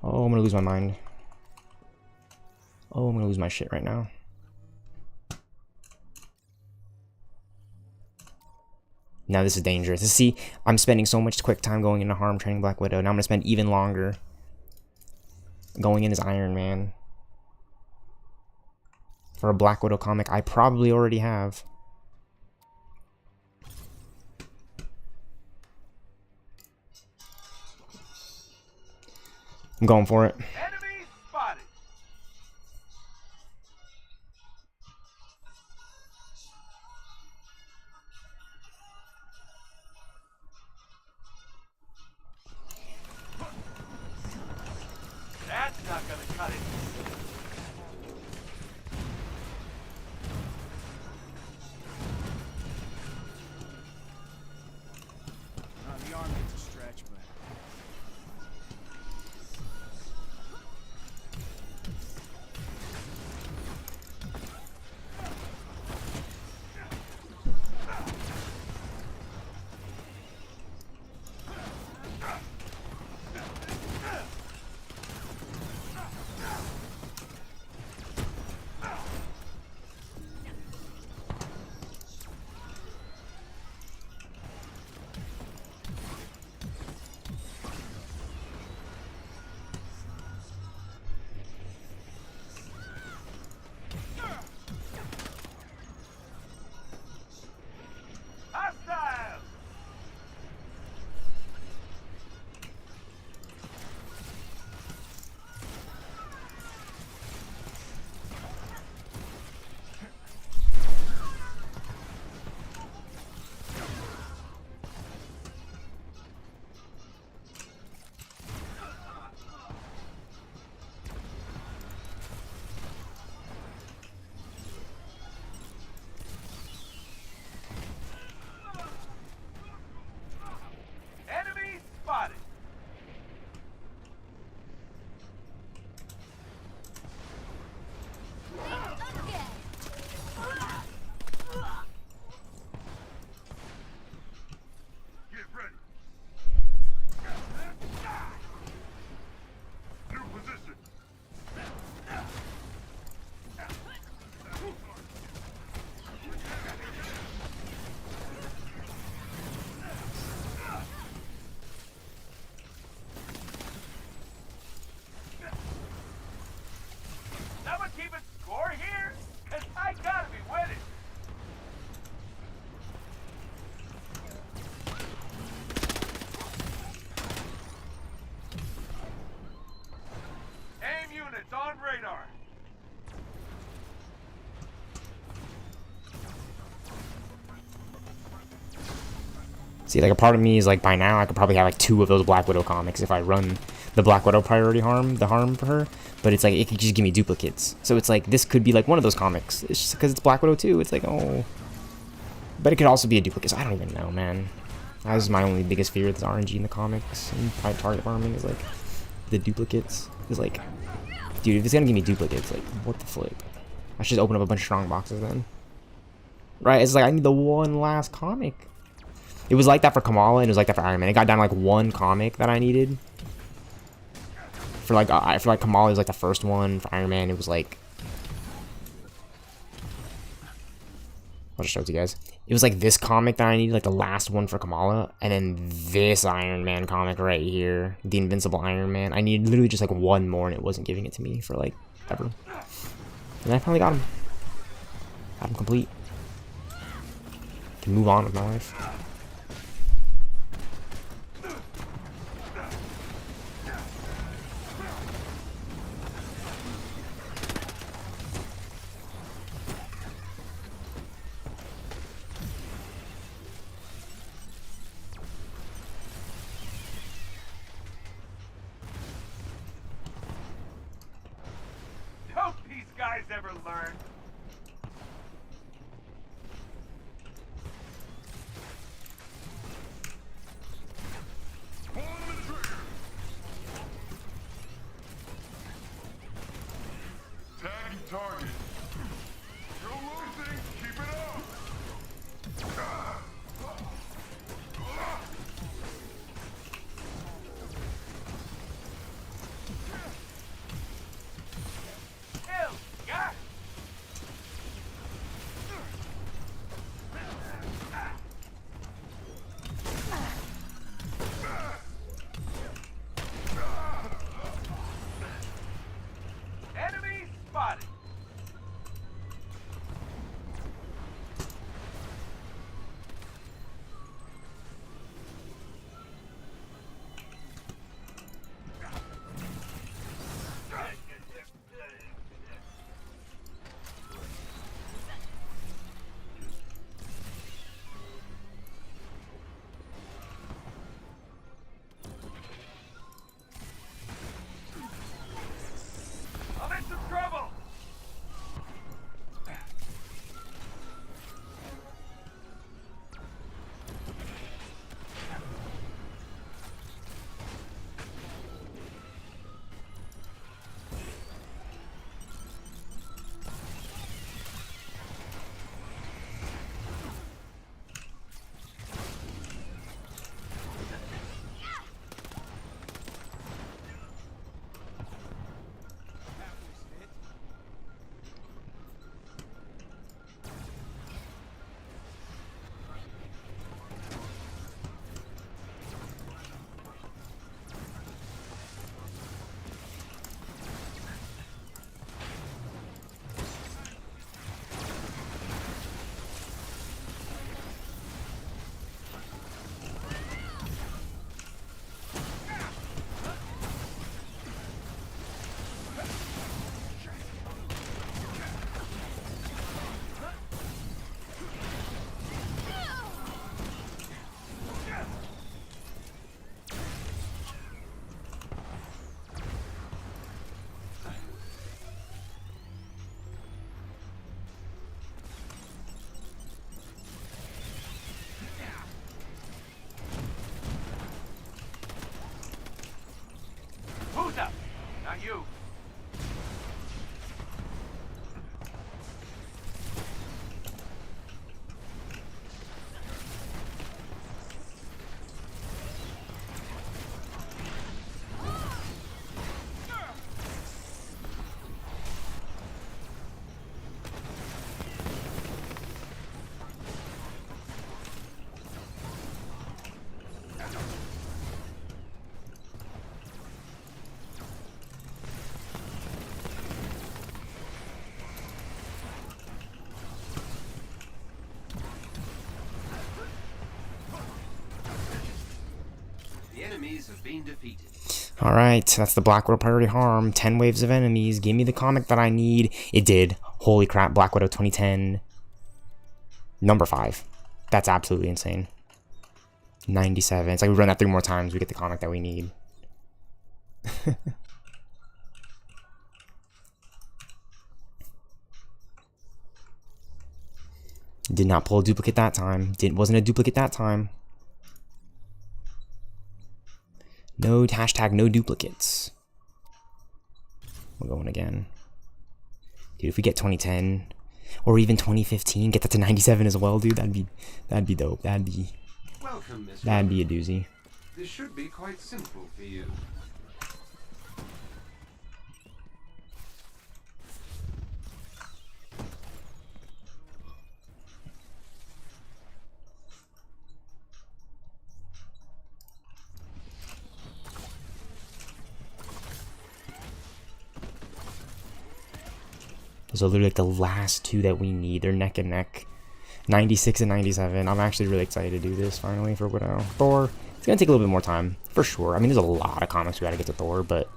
[SPEAKER 2] Oh, I'm gonna lose my mind. Oh, I'm gonna lose my shit right now. Now this is dangerous. See, I'm spending so much quick time going into harm training Black Widow. Now I'm gonna spend even longer going in as Iron Man. For a Black Widow comic I probably already have. I'm going for it.
[SPEAKER 6] Enemy spotted. That's not gonna cut it.
[SPEAKER 11] The arm needs a stretch, but
[SPEAKER 2] See, like, a part of me is like, by now I could probably have like 2 of those Black Widow comics if I run the Black Widow priority harm for her. But it's like, it could just give me duplicates. So it's like, this could be like one of those comics. It's just because it's Black Widow too. It's like, oh. But it could also be a duplicate. So I don't even know, man. That was my only biggest fear with this RNG in the comics and target farming is like, the duplicates. Is like, dude, if it's gonna give me duplicates, like, what the flip? I should just open up a bunch of strong boxes then. Right? It's like, I need the one last comic. It was like that for Kamala, and it was like that for Iron Man. It got down to like 1 comic that I needed. For like Kamala, it was like the first one. For Iron Man, it was like... I'll just show it to you guys. It was like this comic that I needed, like the last one for Kamala. And then this Iron Man comic right here. The Invincible Iron Man. I needed literally just like 1 more, and it wasn't giving it to me for like ever. And I finally got him. Got him complete. Can move on with my life.
[SPEAKER 6] Don't these guys ever learn? Pull on the trigger. Tagging target. You're losing. Keep it up. Kill. Yeah. Enemy spotted. I'm in some trouble. Who's up? Not you.
[SPEAKER 1] The enemies have been defeated.
[SPEAKER 2] Alright, that's the Black Widow priority harm. 10 waves of enemies. Give me the comic that I need. It did. Holy crap, Black Widow 2010. Number 5. That's absolutely insane. 97. It's like we run that 3 more times, we get the comic that we need. Did not pull a duplicate that time. Wasn't a duplicate that time. No hashtag no duplicates. We're going again. Dude, if we get 2010 or even 2015, get that to 97 as well, dude, that'd be dope.
[SPEAKER 1] Welcome, Miss
[SPEAKER 2] That'd be a
[SPEAKER 1] Rhodes.
[SPEAKER 2] doozy.
[SPEAKER 1] This should be quite simple for you.
[SPEAKER 2] Those are literally like the last 2 that we need. They're neck and neck. 96 and 97. I'm actually really excited to do this finally for Widow. Thor, it's gonna take a little bit more time, for sure. I mean, there's a lot of comics we gotta get to Thor, but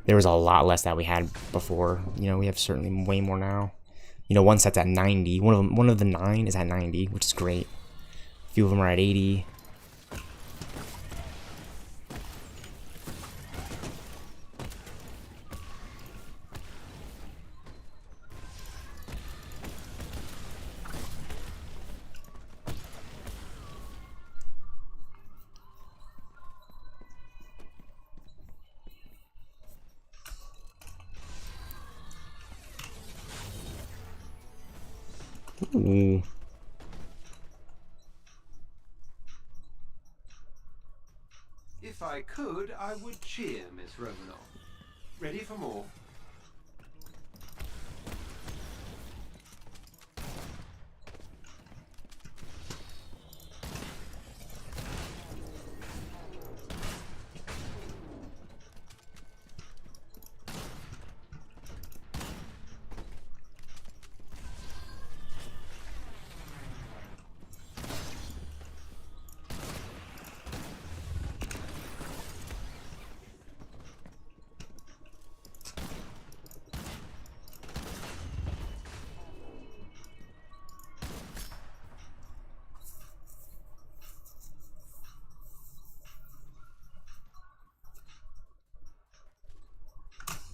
[SPEAKER 2] there was a lot less that we had before. You know, we have certainly way more now. You know, one set's at 90. One of the 9 is at 90, which is great. A few of them are at 80. Ooh.
[SPEAKER 1] If I could, I would cheer, Miss Romanoff. Ready for more?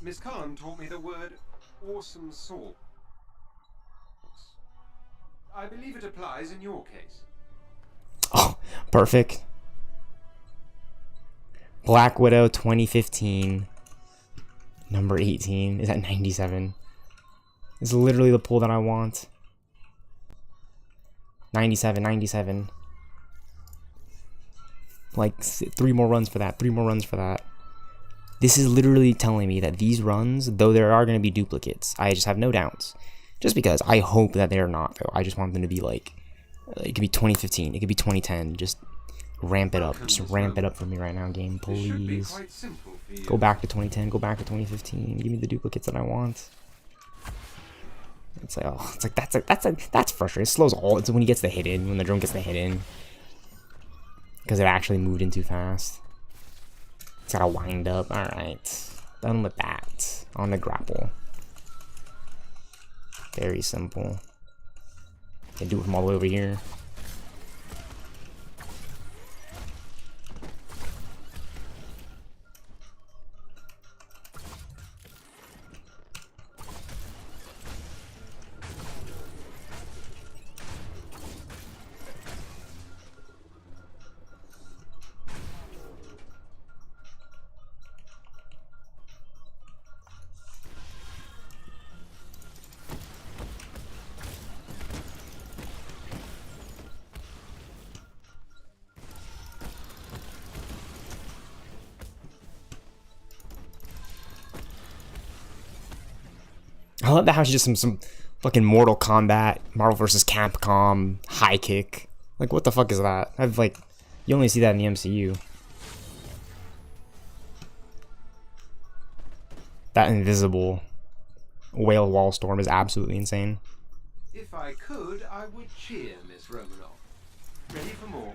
[SPEAKER 1] Miss Cullen taught me the word awesome sauce. I believe it applies in your case.
[SPEAKER 2] Oh, perfect. Black Widow 2015. Number 18 is at 97. It's literally the pull that I want. 97, 97. Like 3 more runs for that. 3 more runs for that. This is literally telling me that these runs, though there are going to be duplicates, I just have no doubts. Just because I hope that they're not, though. I just want them to be like, it could be 2015, it could be 2010. Just ramp it up. Just ramp it up for me right now, game, please. Go back to 2010, go back to 2015. Give me the duplicates that I want. It's like, oh, it's like that's frustrating. It slows all. It's when he gets the hit in, when the drone gets the hit in, because it actually moved in too fast. It's gotta wind up. All right, done with that. On the grapple. Very simple. Can do it from all the way over here. I love that how she's just some fucking Mortal Kombat, Marvel vs. Capcom, high kick. Like, what the fuck is that? I've like, you only see that in the MCU. That invisible whale wall storm is absolutely insane.
[SPEAKER 1] If I could, I would cheer, Miss Romanoff. Ready for more?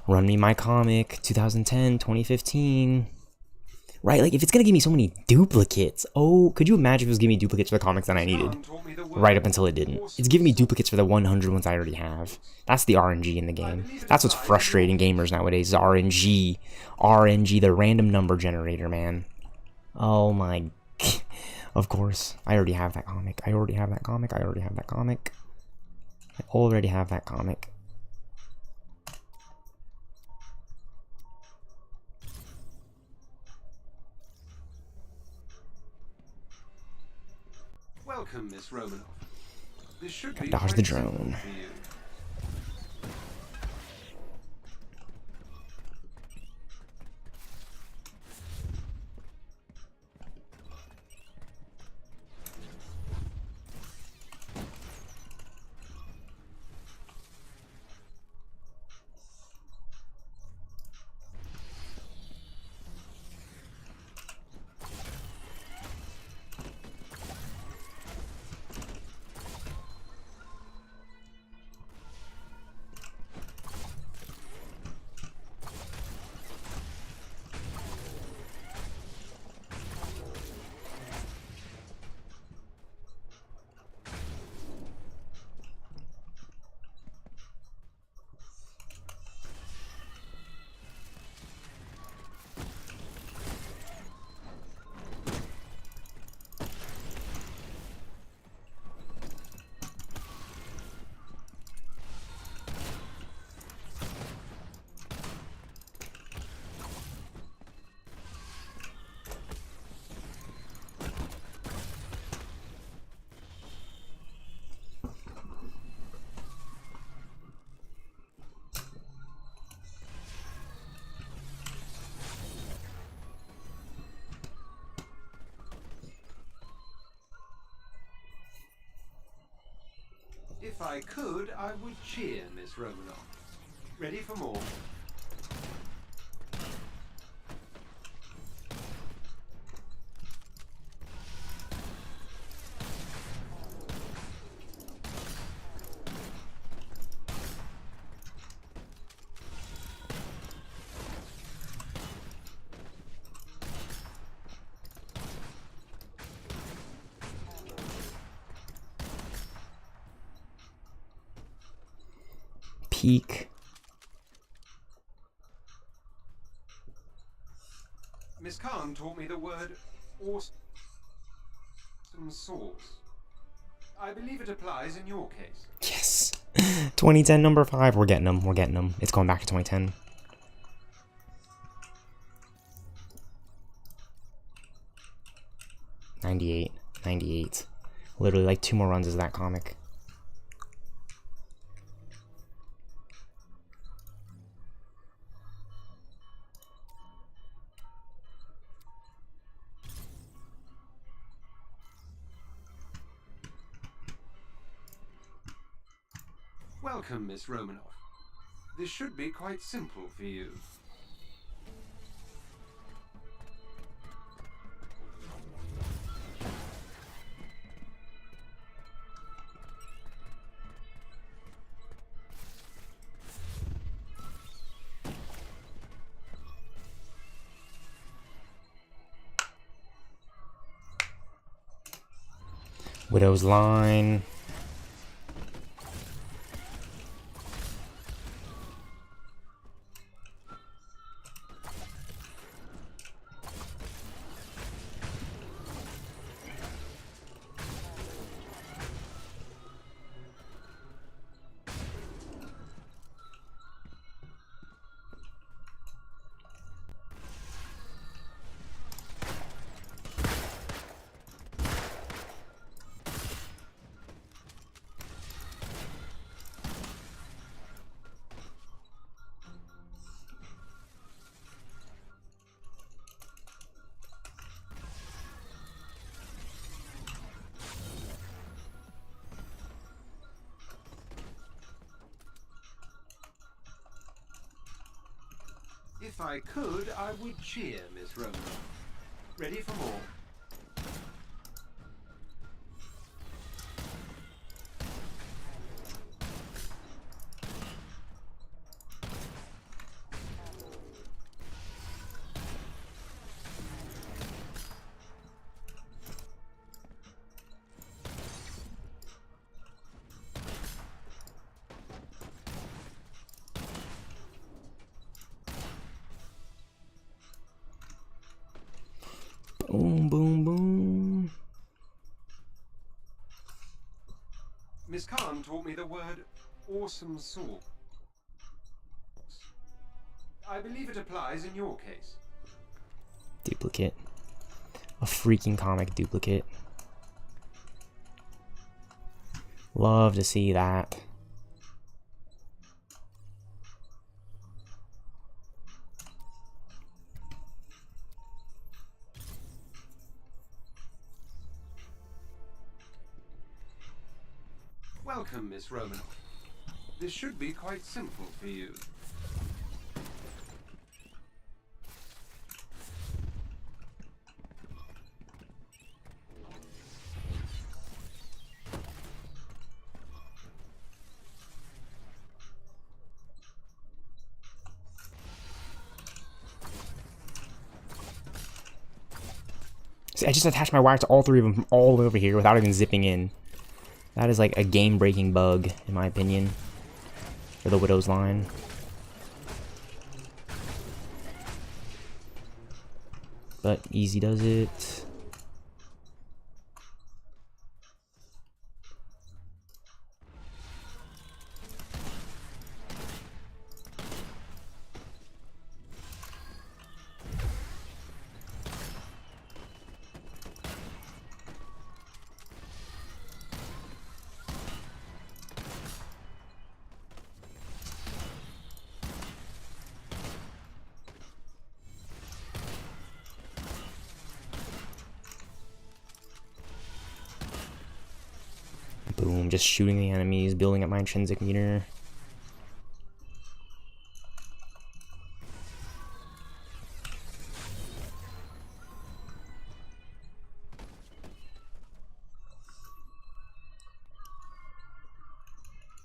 [SPEAKER 2] Run me my comic, 2010, 2015. Right, like if it's gonna give me so many duplicates. Oh, could you imagine if it was giving me duplicates for the comics that I needed? Right up until it didn't. It's giving me duplicates for the 100 ones I already have. That's the RNG in the game. That's what's frustrating gamers nowadays, is RNG. RNG, the random number generator, man. Oh my... Of course. I already have that comic. I already have that comic. I already have that comic. I already have that comic.
[SPEAKER 1] Welcome, Miss Romanoff. This should be
[SPEAKER 2] Dodge the drone.
[SPEAKER 1] for you. If I could, I would cheer, Miss Romanoff. Ready for more?
[SPEAKER 2] Peak.
[SPEAKER 1] Miss Khan taught me the word awesome sauce. I believe it applies in your case.
[SPEAKER 2] Yes. 2010 number 5. We're getting them. We're getting them. It's going back to 2010. '98. Literally like 2 more runs as that comic.
[SPEAKER 1] Welcome, Miss Romanoff. This should be quite simple for you.
[SPEAKER 2] Widow's Line.
[SPEAKER 1] If I could, I would cheer, Miss Romanoff. Ready for more? awesome source. I believe it applies in your case.
[SPEAKER 2] Duplicate. A freaking comic duplicate. Love to see that.
[SPEAKER 1] Welcome, Miss Romanoff. This should be quite simple for you.
[SPEAKER 2] See, I just attached my wire to all three of them from all over here without even zipping in. That is like a game-breaking bug, in my opinion, for the Widow's line. But easy does it. Boom, just shooting the enemies, building up my intrinsic meter.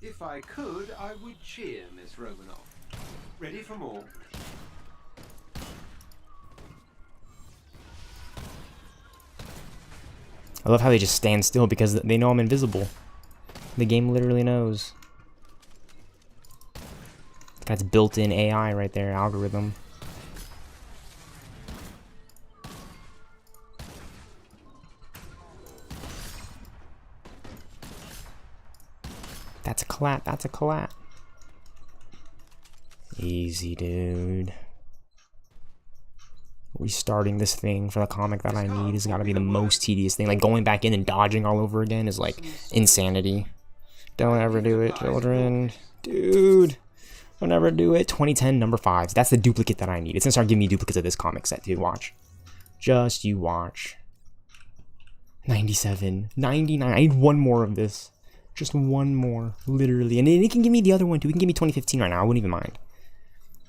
[SPEAKER 1] If I could, I would cheer, Miss Romanoff. Ready for more?
[SPEAKER 2] I love how they just stand still because they know I'm invisible. The game literally knows. That's built-in AI right there, algorithm. That's a collat, that's a collat. Easy, dude. Restarting this thing for the comic that I need has got to be the most tedious thing. Like, going back in and dodging all over again is like insanity. Don't ever do it, children. Dude. Don't ever do it. 2010 number 5s. That's the duplicate that I need. It's gonna start giving me duplicates of this comic set, dude. Watch. Just you watch. 97. 99. I need one more of this. Just one more. Literally. And it can give me the other one, too. It can give me 2015 right now. I wouldn't even mind.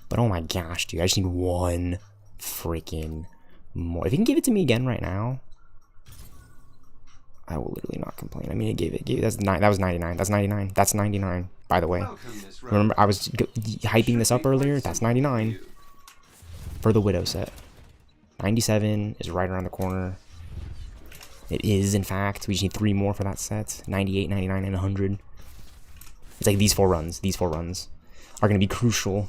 [SPEAKER 2] But oh my gosh, dude. I just need one freaking more. If you can give it to me again right now, I will literally not complain. I mean, it gave it. That was 99. That's 99. That's 99, by the way. Remember, I was hyping this up earlier? That's 99 for the Widow set. 97 is right around the corner. It is, in fact. We just need 3 more for that set. 98, 99, and 100. It's like these 4 runs. These 4 runs are going to be crucial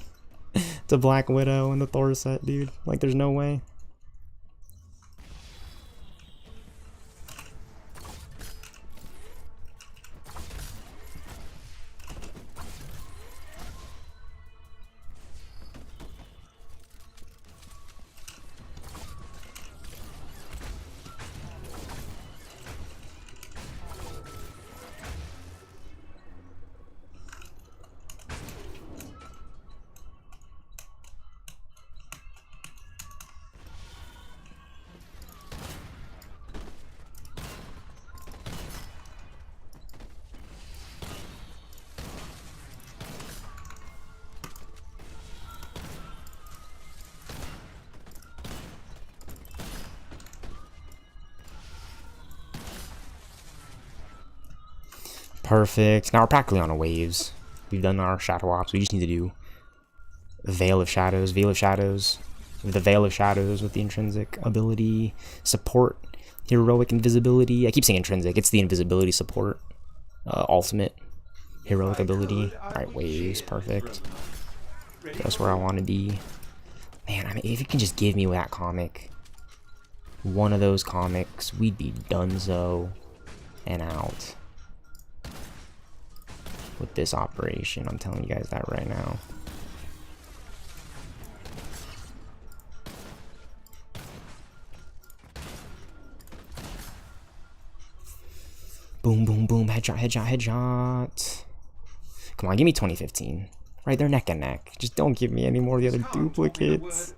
[SPEAKER 2] to Black Widow and the Thor set, dude. Like, there's no way. Perfect. Now we're practically on a waves. We've done our shadow ops. We just need to do Veil of Shadows. Veil of Shadows. The Veil of Shadows with the intrinsic ability. Support. Heroic invisibility. I keep saying intrinsic. It's the invisibility support. Ultimate. Heroic ability. Alright, waves. Perfect. That's where I want to be. Man, I mean, if you can just give me that comic. One of those comics, we'd be donezo and out. with this operation. I'm telling you guys that right now. Boom, boom, boom. Headshot, headshot, headshot. Come on, give me 2015. Right, they're neck and neck. Just don't give me any more of the other duplicates.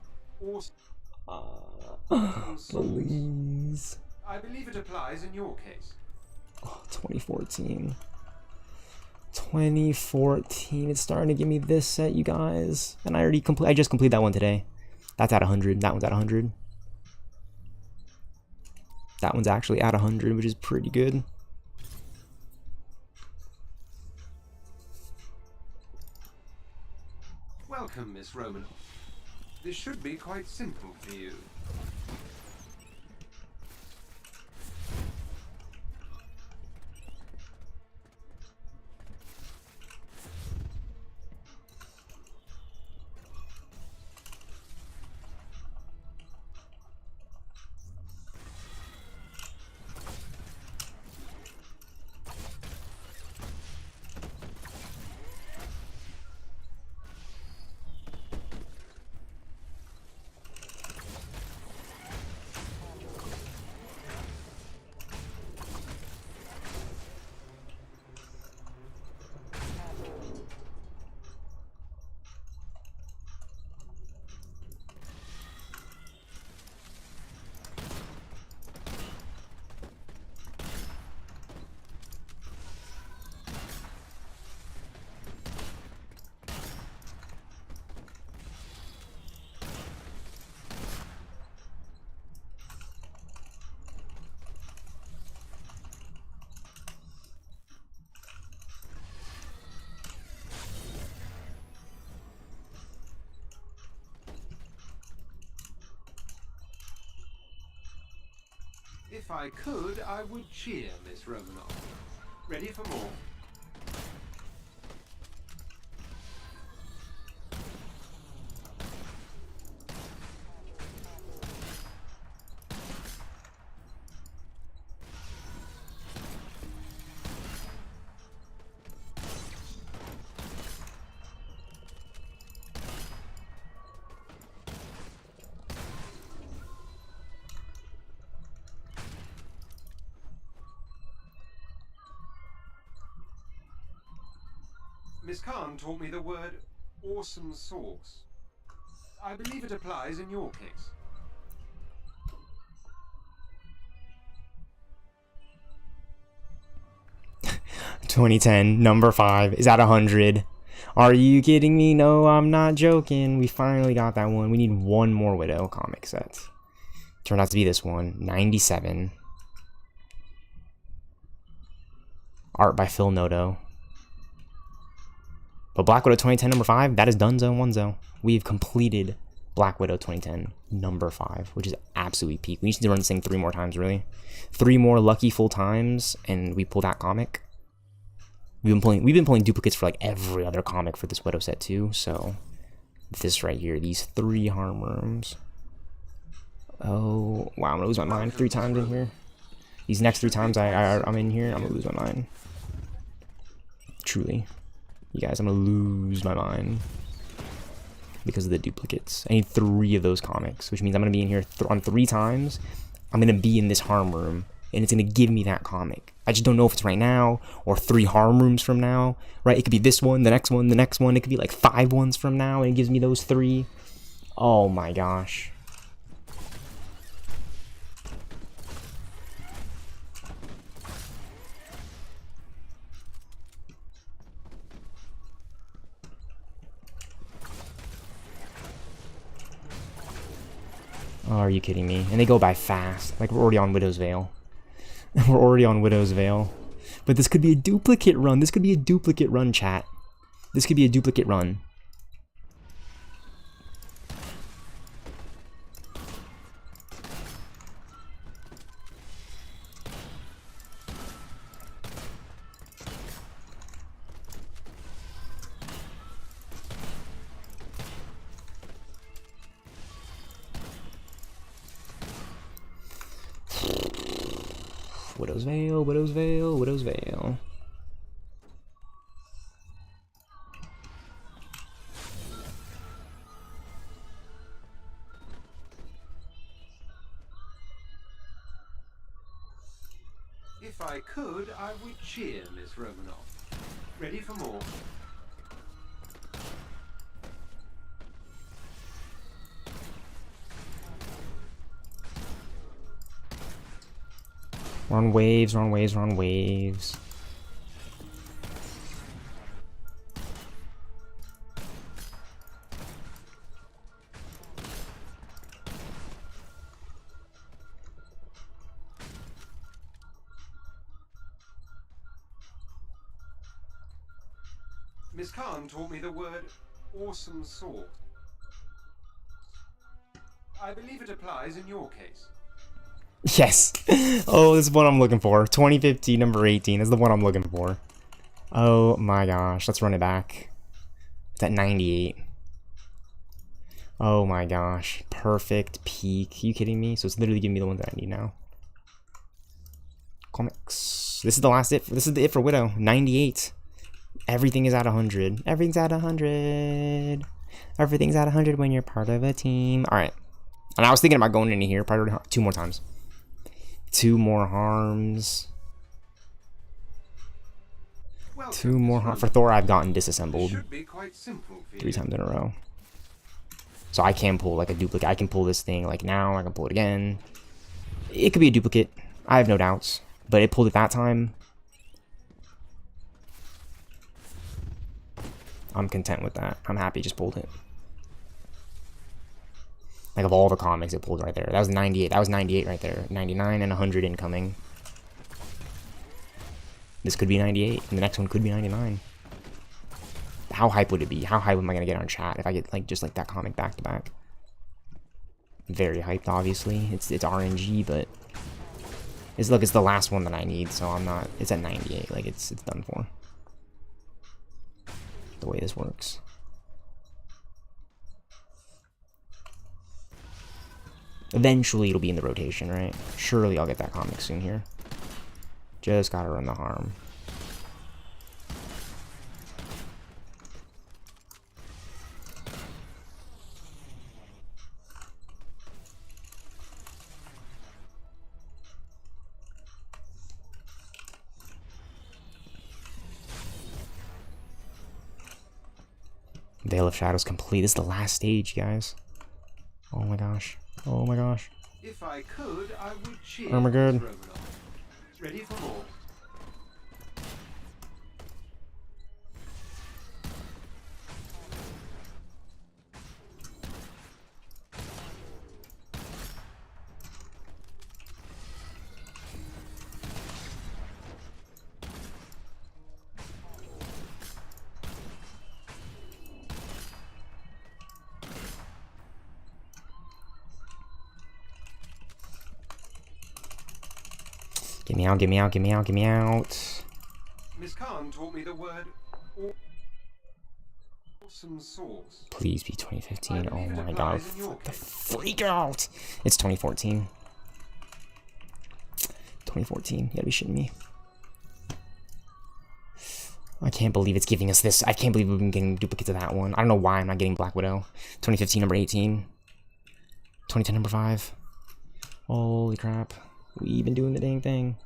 [SPEAKER 2] Please.
[SPEAKER 1] I believe it applies in your case.
[SPEAKER 2] Oh, 2014. 2014. It's starting to give me this set, you guys. And I just completed that one today. That's at 100. That one's at 100. That one's actually at 100, which is pretty good.
[SPEAKER 1] Welcome, Miss Romanoff. This should be quite simple for you. If I could, I would cheer, Miss Romanoff. Ready for more? Miss Khan taught me the word awesome sauce. I believe it applies in your case.
[SPEAKER 2] #2010, number 5 is at 100. Are you kidding me? No, I'm not joking. We finally got that one. We need one more Widow comic set. Turned out to be this one, 97. Art by Phil Noto. But Black Widow 2010 number 5, that is donezo onezo. We've completed Black Widow 2010 number 5, which is absolutely peak. We need to run this thing 3 more times, really. 3 more lucky full times, and we pull that comic. We've been pulling duplicates for like every other comic for this Widow set too. So this right here, these 3 harm rooms. Oh wow, I'm gonna lose my mind 3 times in here. These next 3 times I'm in here, I'm gonna lose my mind. Truly. You guys, I'm gonna lose my mind because of the duplicates. I need 3 of those comics, which means I'm gonna be in here on 3 times. I'm gonna be in this harm room, and it's gonna give me that comic. I just don't know if it's right now or 3 harm rooms from now, right? It could be this one, the next one, the next one. It could be like 5 ones from now, and it gives me those 3. Oh my gosh. Oh, are you kidding me? And they go by fast. Like, we're already on Widow's Veil. We're already on Widow's Veil. But this could be a duplicate run. This could be a duplicate run, chat. This could be a duplicate run. Widow's Veil, Widow's Veil, Widow's Veil.
[SPEAKER 1] If I could, I would cheer, Miss Romanoff. Ready for more?
[SPEAKER 2] We're on waves, we're on waves, we're on waves.
[SPEAKER 1] Miss Khan taught me the word awesome sort. I believe it applies in your case.
[SPEAKER 2] Yes. Oh, this is what I'm looking for. 2015, number 18. This is the one I'm looking for. Oh my gosh. Let's run it back. It's at 98. Oh my gosh. Perfect peak. Are you kidding me? So it's literally giving me the one that I need now. Comics. This is the last it. This is the it for Widow. 98. Everything is at 100. Everything's at 100. Everything's at 100 when you're part of a team. Alright. And I was thinking about going into here probably 2 more times. 2 more harms.
[SPEAKER 1] Welcome,
[SPEAKER 2] 2 more harms. For Thor, I've gotten disassembled 3 times in a row. So I can pull like a duplicate. I can pull this thing like now. I can pull it again. It could be a duplicate. I have no doubts. But it pulled it that time. I'm content with that. I'm happy it just pulled it. Like of all the comics, it pulled right there. That was 98. That was 98 right there. 99 and 100 incoming. This could be 98, and the next one could be 99. How hype would it be? How hype am I gonna get on chat if I get like just like that comic back to back? Very hyped, obviously. It's RNG, but it's look, it's the last one that I need, so I'm not. It's at 98. Like it's done for. The way this works. Eventually it'll be in the rotation, right? Surely I'll get that comic soon here. Just gotta run the harm. Veil of Shadows complete. This is the last stage, guys. Oh my gosh. Oh my gosh.
[SPEAKER 1] If I could, I would cheer.
[SPEAKER 2] Oh my god.
[SPEAKER 1] Ready for more?
[SPEAKER 2] Get me out, get me out, get me out, get me out.
[SPEAKER 1] Miss Khan taught me the word awesome sauce.
[SPEAKER 2] Please be 2015. Oh my god. The freak out. It's 2014. 2014. You gotta be shitting me. I can't believe it's giving us this. I can't believe we've been getting duplicates of that one. I don't know why I'm not getting Black Widow. 2015 number 18. 2010 number 5. Holy crap. We've been doing the dang thing.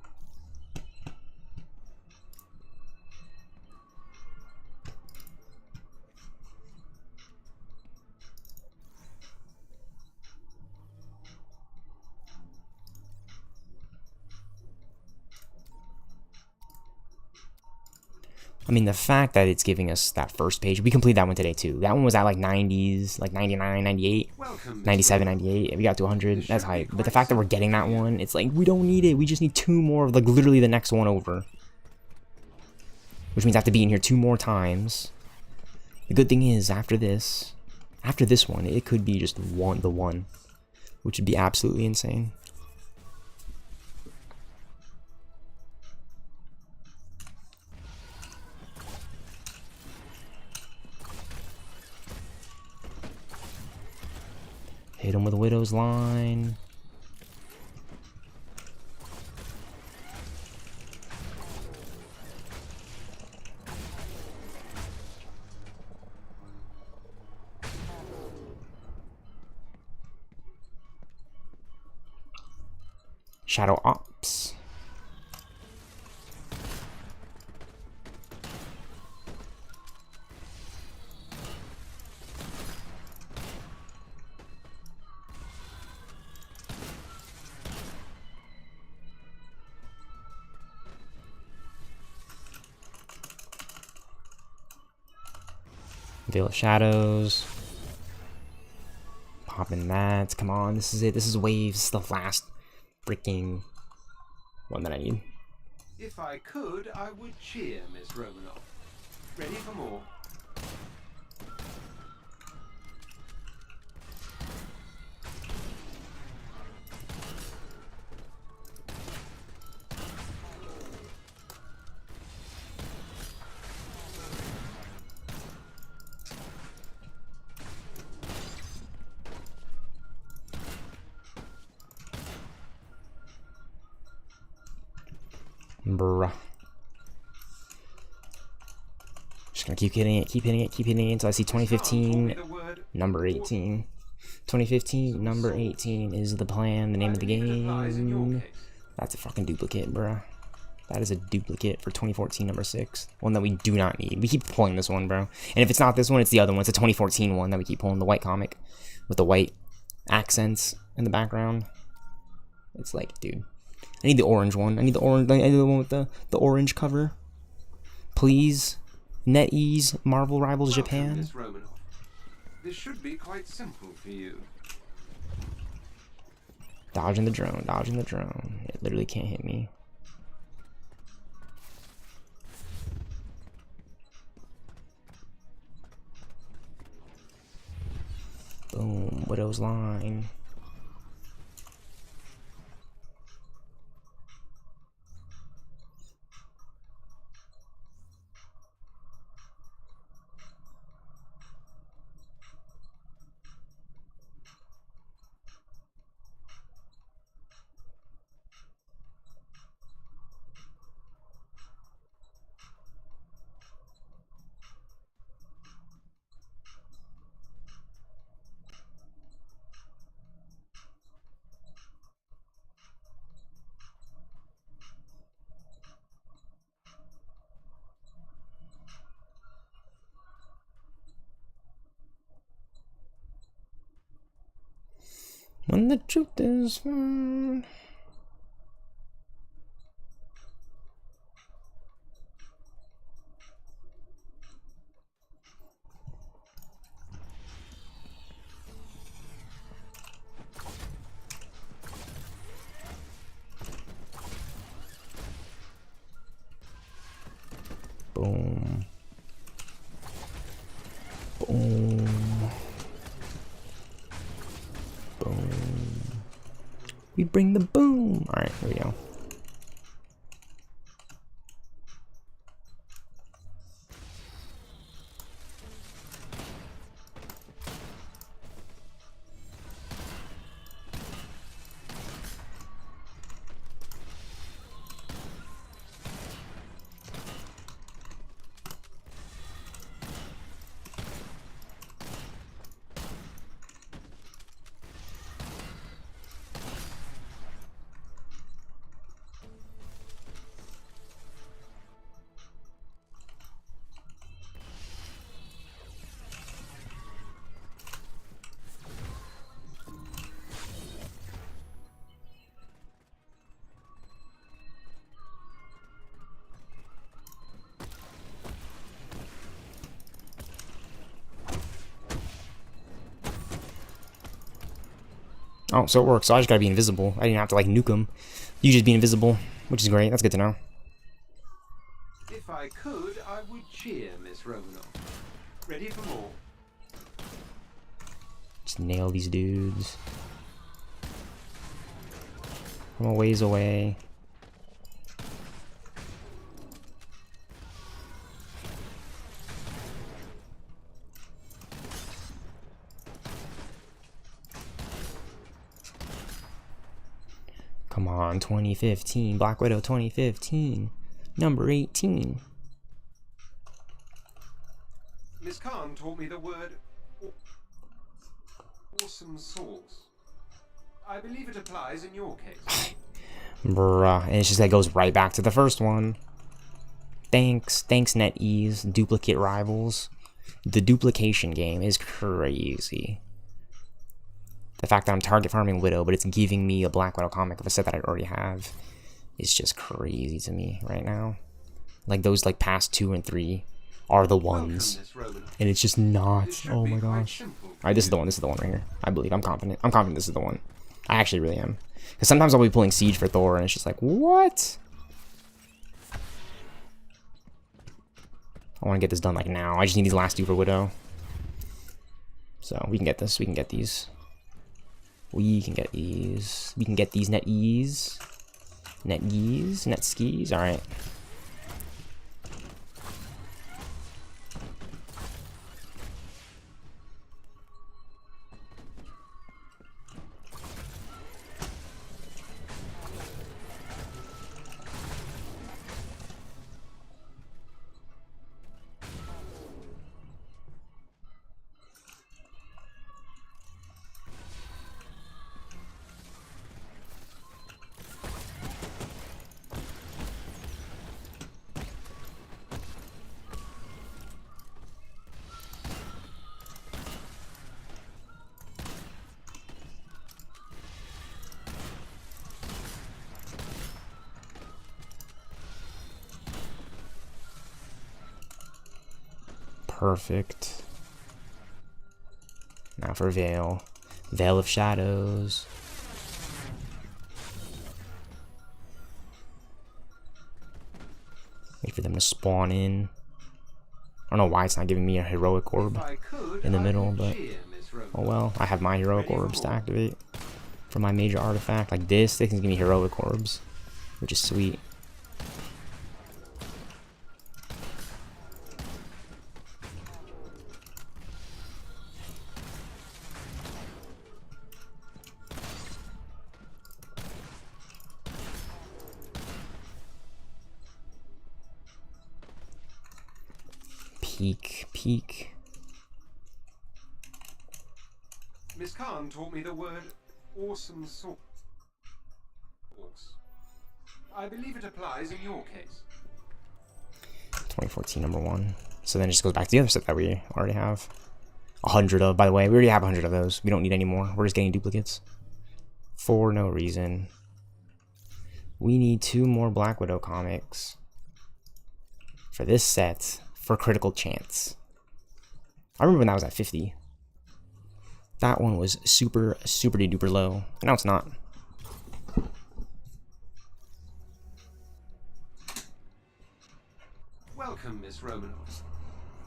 [SPEAKER 2] I mean, the fact that it's giving us that first page, we completed that one today too. That one was at like 90s, like 99, 98, 97, 98, and we got to 100. That's hype. But the fact that we're getting that one, it's like, we don't need it. We just need 2 more, like literally the next one over. Which means I have to be in here 2 more times. The good thing is, after this one, it could be just the one, which would be absolutely insane. Hit him with a Widow's Line. Shadow Ops. Veil of Shadows. Popping that. Come on, this is it. This is Waves. This is the last freaking one that I need.
[SPEAKER 1] If I could, I would cheer, Miss Romanoff. Ready for more?
[SPEAKER 2] Bruh. Just gonna keep hitting it, keep hitting it, keep hitting it until I see 2015, number 18. 2015, number 18 is the plan, the name of the game. That's a fucking duplicate, bruh. That is a duplicate for 2014, number 6. One that we do not need. We keep pulling this one, bro. And if it's not this one, it's the other one. It's a 2014 one that we keep pulling, the white comic with the white accents in the background. It's like, dude. I need the orange one. I need the orange. I need the one with the orange cover. Please. NetEase, Marvel Rivals Japan.
[SPEAKER 1] Miss Romanoff. This should be quite simple for you.
[SPEAKER 2] Dodging the drone, dodging the drone. It literally can't hit me. Boom, Widow's Line. When the truth is found. Boom. Boom. Boom. We bring the boom. All right, here we go. Oh, so it works. So I just gotta be invisible. I didn't have to like nuke him. You just be invisible, which is great. That's good to know.
[SPEAKER 1] If I could, I would cheer, Miss Romanoff. Ready for more?
[SPEAKER 2] Just nail these dudes. I'm a ways away. Come on, 2015. Black Widow 2015. Number 18.
[SPEAKER 1] Miss Khan taught me the word awesome sauce. I believe it applies in your case.
[SPEAKER 2] Bruh, and it's just that goes right back to the first one. Thanks NetEase, duplicate rivals. The duplication game is crazy. The fact that I'm target farming Widow, but it's giving me a Black Widow comic of a set that I already have is just crazy to me right now. Like those like past 2 and 3 are the ones.
[SPEAKER 1] Welcome, Miss Roman.
[SPEAKER 2] And it's just not.
[SPEAKER 1] This should
[SPEAKER 2] Oh
[SPEAKER 1] be
[SPEAKER 2] my
[SPEAKER 1] quite
[SPEAKER 2] gosh.
[SPEAKER 1] simple for
[SPEAKER 2] Alright, this is the one. This is the one right here. I believe. I'm confident. I'm confident this is the one. I actually really am. Because sometimes I'll be pulling Siege for Thor, and it's just like, what? I want to get this done like now. I just need these last two for Widow. So we can get this. We can get these. We can get these. We can get these net ease. Net ease. Net skis. Alright. Perfect. Now for Veil. Veil of Shadows. Wait for them to spawn in. I don't know why it's not giving me a heroic orb in the middle, but oh well. I have my heroic orbs to activate for my major artifact. Like this, they can give me heroic orbs, which is sweet. Peek.
[SPEAKER 1] Miss Khan taught me the word awesome sauce. I believe it applies in your case.
[SPEAKER 2] 2014 #1. So then it just goes back to the other set that we already have 100 of. By the way, we already have 100 of those. We don't need any more. We're just getting duplicates for no reason. We need 2 more Black Widow comics for this set for critical chance. I remember when that was at 50. That one was super duper low. And now it's not.
[SPEAKER 1] Welcome, Miss Romanoff.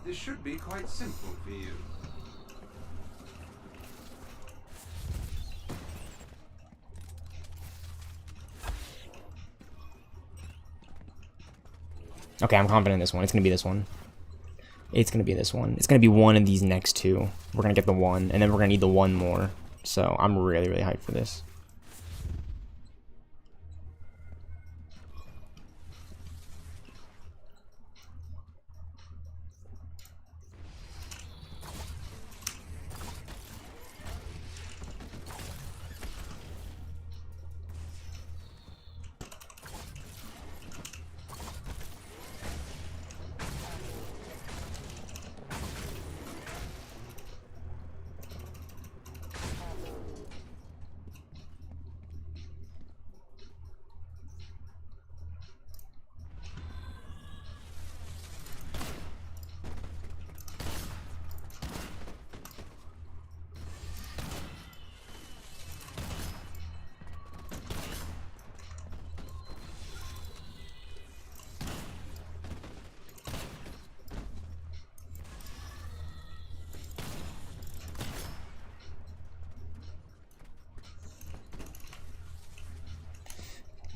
[SPEAKER 1] This should be quite simple for you.
[SPEAKER 2] Okay, I'm confident in this one. It's gonna be this one. It's gonna be this one. It's gonna be one of these next 2. We're gonna get the 1, and then we're gonna need the 1 more. So I'm really hyped for this.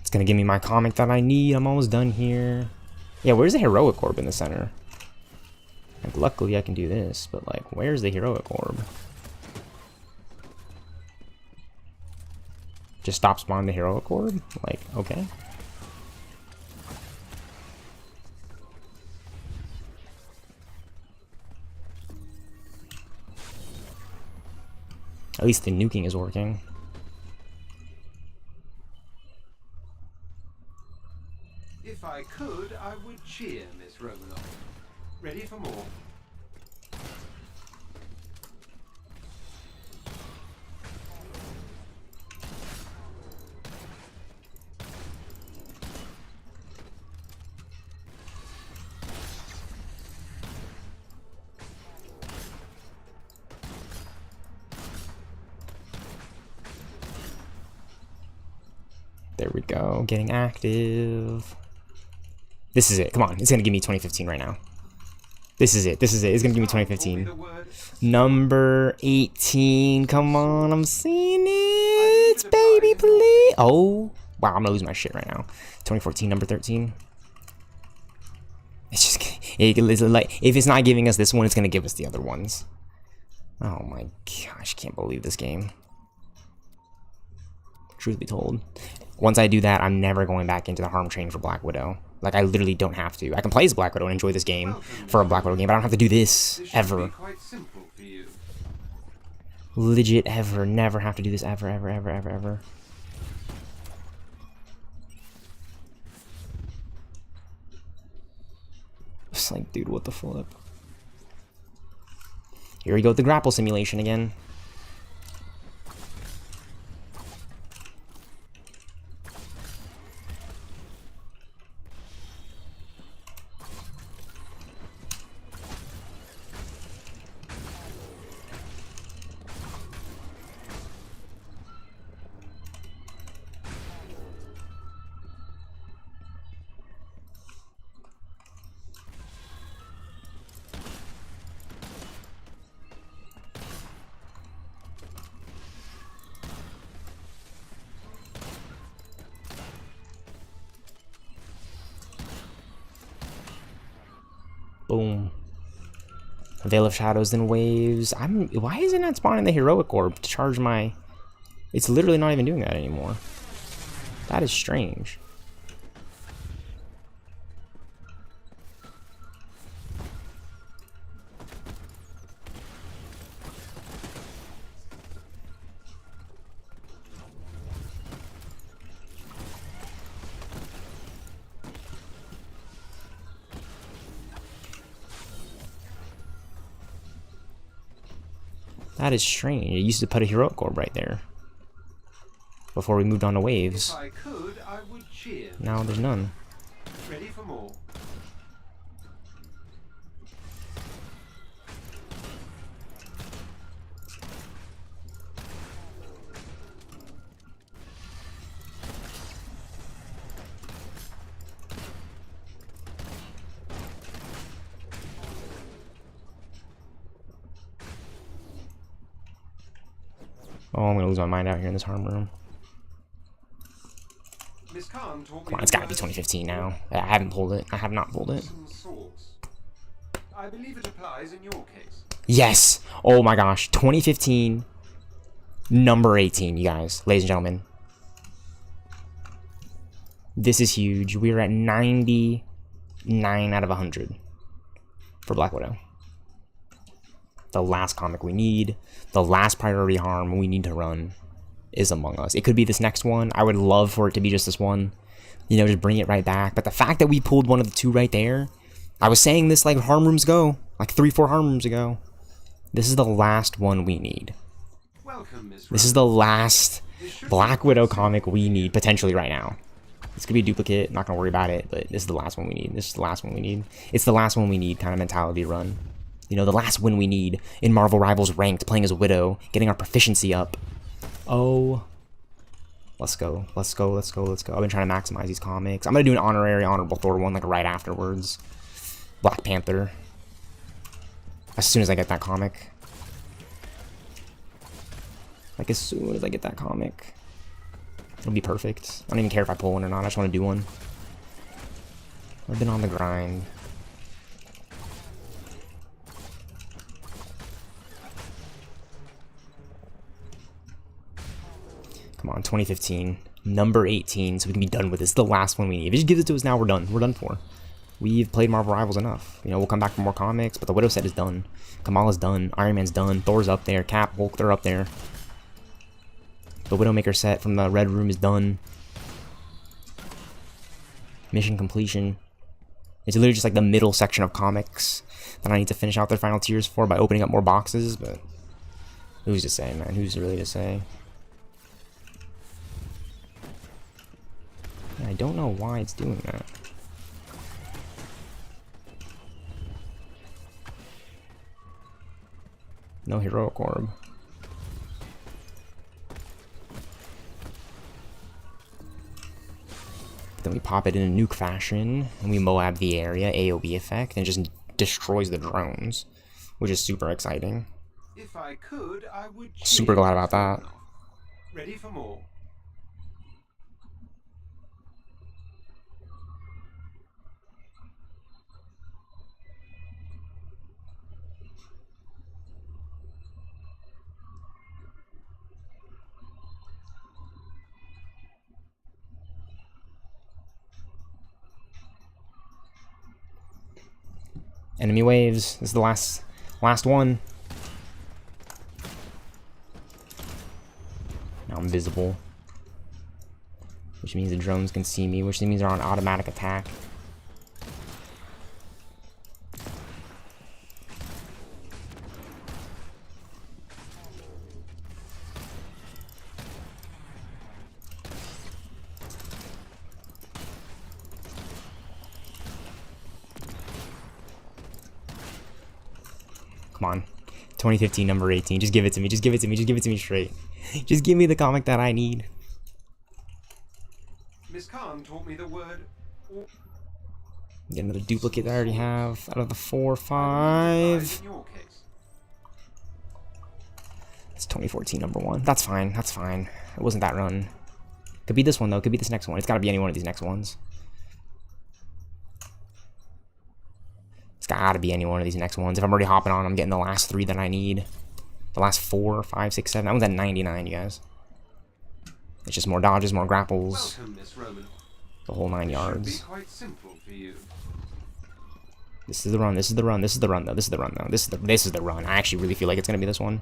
[SPEAKER 2] It's gonna give me my comic that I need. I'm almost done here. Yeah, where's the heroic orb in the center? Like, luckily I can do this, but like, where's the heroic orb? Just stop spawning the heroic orb? Like, okay. At least the nuking is working.
[SPEAKER 1] If I could, I would cheer, Miss Romanoff. Ready for more?
[SPEAKER 2] There we go. Getting active. This is it. Come on. It's going to give me 2015 right now. This is it. This is it. It's going to give me 2015. Number 18. Come on. I'm seeing it. Baby, please. Oh. Wow. I'm going to lose my shit right now. 2014, number 13. It's just... It's like, if it's not giving us this one, it's going to give us the other ones. Oh my gosh. I can't believe this game. Truth be told. Once I do that, I'm never going back into the harm training for Black Widow. Like, I literally don't have to. I can play as Black Widow and enjoy this game for a Black Widow game, but I don't have to do this ever. Legit ever. Never have to do this ever, ever, ever, ever, ever. It's like, dude, what the flip? Here we go with the grapple simulation again. Boom. Veil of Shadows, then Waves. Why is it not spawning the Heroic Orb to charge my... It's literally not even doing that anymore. That is strange. That is strange. It used to put a Heroic Orb right there before we moved on to Waves.
[SPEAKER 1] If I could, I would cheer.
[SPEAKER 2] Now there's none.
[SPEAKER 1] Ready for more.
[SPEAKER 2] Oh, I'm gonna lose my mind out here in this harm room. Come on, it's gotta be 2015 now. I haven't pulled it. I have not pulled it.
[SPEAKER 1] I believe it applies in your case.
[SPEAKER 2] Yes! Oh my gosh. 2015, number 18, you guys. Ladies and gentlemen. This is huge. We're at 99 out of 100 for Black Widow. The last comic we need, the last priority harm we need to run is Among Us. It could be this next one. I would love for it to be just this one. You know, just bring it right back. But the fact that we pulled one of the two right there, I was saying this like harm rooms go, like 3-4 harm rooms ago. This is the last one we need. This is the last Black Widow comic we need potentially right now. It's gonna be a duplicate, not gonna worry about it, but this is the last one we need. This is the last one we need. It's the last one we need kind of mentality run. You know, the last win we need in Marvel Rivals Ranked, playing as a Widow, getting our proficiency up. Oh. Let's go. Let's go, let's go, let's go. I've been trying to maximize these comics. I'm going to do an honorable Thor one, like, right afterwards. Black Panther. As soon as I get that comic. Like, as soon as I get that comic. It'll be perfect. I don't even care if I pull one or not. I just want to do one. I've been on the grind. Come on, 2015, number 18, so we can be done with this. It's the last one we need. If it just gives it to us now, we're done. We're done for. We've played Marvel Rivals enough. You know, we'll come back for more comics, but the Widow set is done. Kamala's done. Iron Man's done. Thor's up there. Cap, Hulk, they're up there. The Widowmaker set from the Red Room is done. Mission completion. It's literally just like the middle section of comics that I need to finish out their final tiers for by opening up more boxes, but who's to say, man? Who's really to say? I don't know why it's doing that. No Heroic Orb. Then we pop it in a nuke fashion, and we Moab the area, AoE effect, and it just destroys the drones, which is super exciting.
[SPEAKER 1] If I could, I would
[SPEAKER 2] Super glad about that.
[SPEAKER 1] Ready for more.
[SPEAKER 2] Enemy waves. This is the last one. Now I'm visible, which means the drones can see me, which means they're on automatic attack. Come on. 2015 number 18. Just give it to me. Just give it to me. Just give it to me straight. Just give me the comic that I need.
[SPEAKER 1] Miss Khan taught me the word.
[SPEAKER 2] Get another duplicate that I already have out of the 4 or 5. It's 2014 number 1. That's fine. That's fine. It wasn't that run. Could be this one though. Could be this next one. It's gotta be any one of these next ones. It's gotta be any one of these next ones. If I'm already hopping on, I'm getting the last 3 that I need. The last 4, 5, 6, 7. That one's at 99, you guys. It's just more dodges, more grapples.
[SPEAKER 1] Welcome, Miss Roman.
[SPEAKER 2] The whole 9
[SPEAKER 1] It
[SPEAKER 2] yards.
[SPEAKER 1] should be quite simple for you.
[SPEAKER 2] This is the run. This is the run. This is the run though. This is the run though. This is the run. I actually really feel like it's gonna be this one.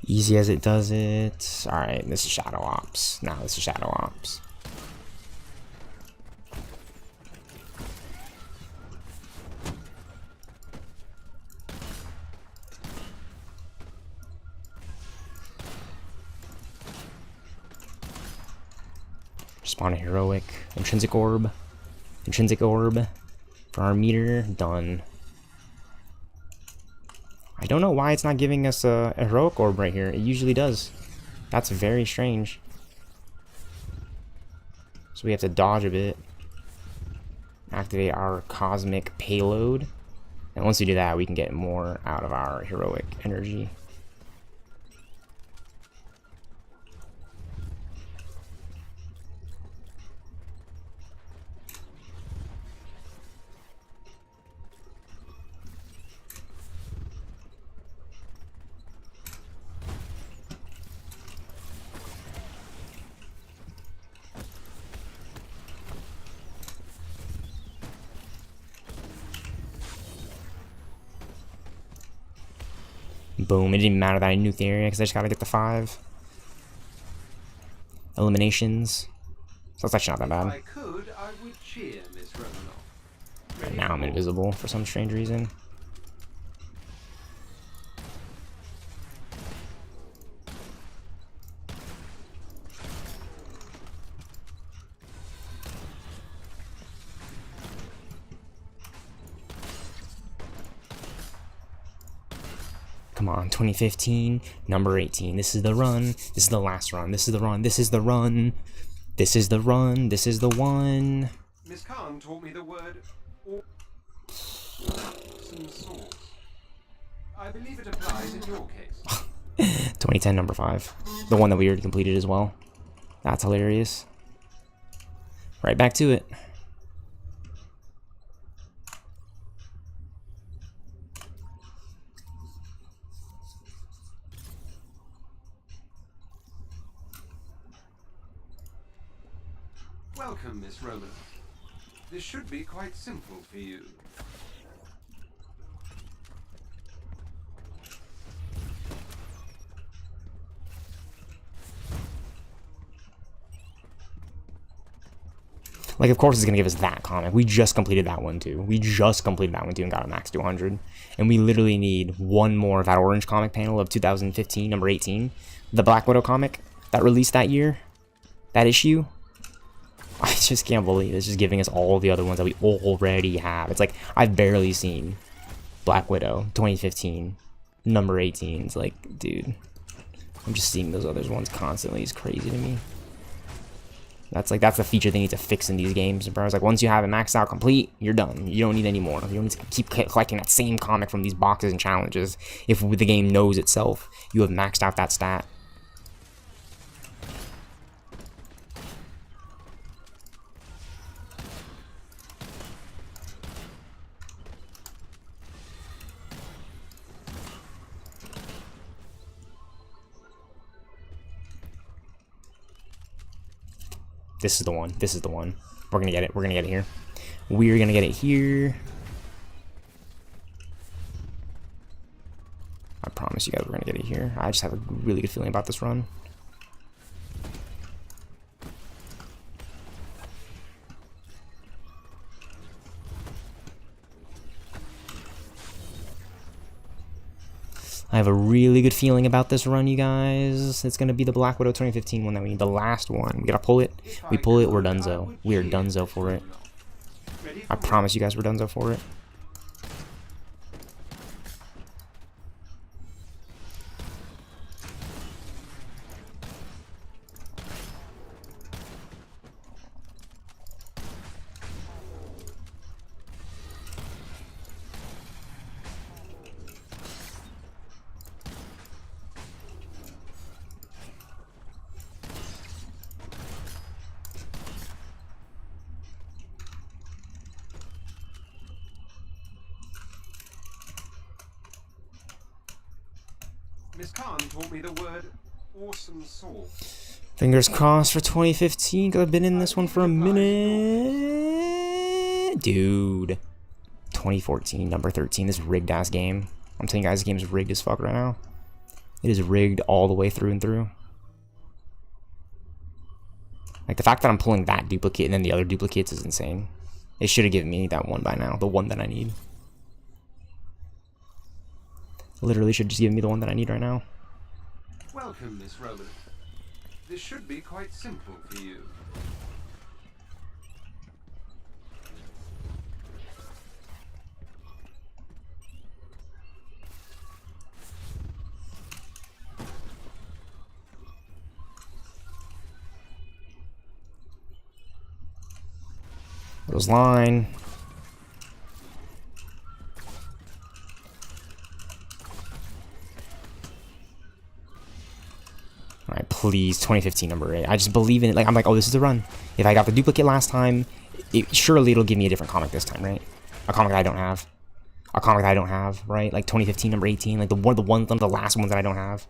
[SPEAKER 2] Easy as it does it. Alright, this is Shadow Ops. Now this is Shadow Ops. Spawn a heroic. Intrinsic orb. Intrinsic orb. For our meter. Done. I don't know why it's not giving us a heroic orb right here. It usually does. That's very strange. So we have to dodge a bit. Activate our cosmic payload. And once we do that, we can get more out of our heroic energy. Boom, it didn't even matter that I nuked the area because I just gotta get the 5 eliminations. So that's actually not that bad.
[SPEAKER 1] If I could, I would cheer, Miss Romanoff.
[SPEAKER 2] And now I'm invisible for some strange reason. Come on, 2015, number 18. This is the run. This is the last run. This is the run. This is the run. This is the run. This is the one.
[SPEAKER 1] Miss Khan taught me the word some sort. I believe it applies in your case.
[SPEAKER 2] 2010, number 5. The one that we already completed as well. That's hilarious. Right back to it.
[SPEAKER 1] Welcome, Miss Romanoff. This should be quite simple for you.
[SPEAKER 2] Like, of course it's going to give us that comic. We just completed that one, too. We just completed that one, too, and got a max 200. And we literally need one more of that orange comic panel of 2015, number 18. The Black Widow comic that released that year. That issue. I just can't believe it's just giving us all the other ones that we already have. It's like, I've barely seen Black Widow 2015, number 18. It's like, dude, I'm just seeing those other ones constantly. It's crazy to me. That's the feature they need to fix in these games, bro. It's like, once you have it maxed out complete, you're done. You don't need any more. You don't need to keep collecting that same comic from these boxes and challenges. If the game knows itself, you have maxed out that stat. This is the one. This is the one. We're gonna get it. We're gonna get it here. We're gonna get it here. I promise you guys we're gonna get it here. I just have a really good feeling about this run. I have a really good feeling about this run, you guys. It's going to be the Black Widow 2015 one that we need. The last one. We got to pull it. We pull it, we're donezo. We are donezo for it. I promise you guys we're donezo for it.
[SPEAKER 1] Miss Khan taught me the word awesome sword.
[SPEAKER 2] Fingers crossed for 2015, because I've been in this one for a minute. Dude. 2014, number 13, this rigged ass game. I'm telling you guys, this game is rigged as fuck right now. It is rigged all the way through and through. Like, the fact that I'm pulling that duplicate and then the other duplicates is insane. It should have given me that one by now, the one that I need. Literally should just give me the one that I need right now.
[SPEAKER 1] Welcome, Miss Roman. This should be quite simple for you.
[SPEAKER 2] Goes line. Alright, please, 2015 number 8. I just believe in it. Like, I'm like, oh, this is the run. If I got the duplicate last time, surely it'll give me a different comic this time, right? A comic that I don't have. A comic that I don't have, right? Like 2015 number 18, like the last ones that I don't have.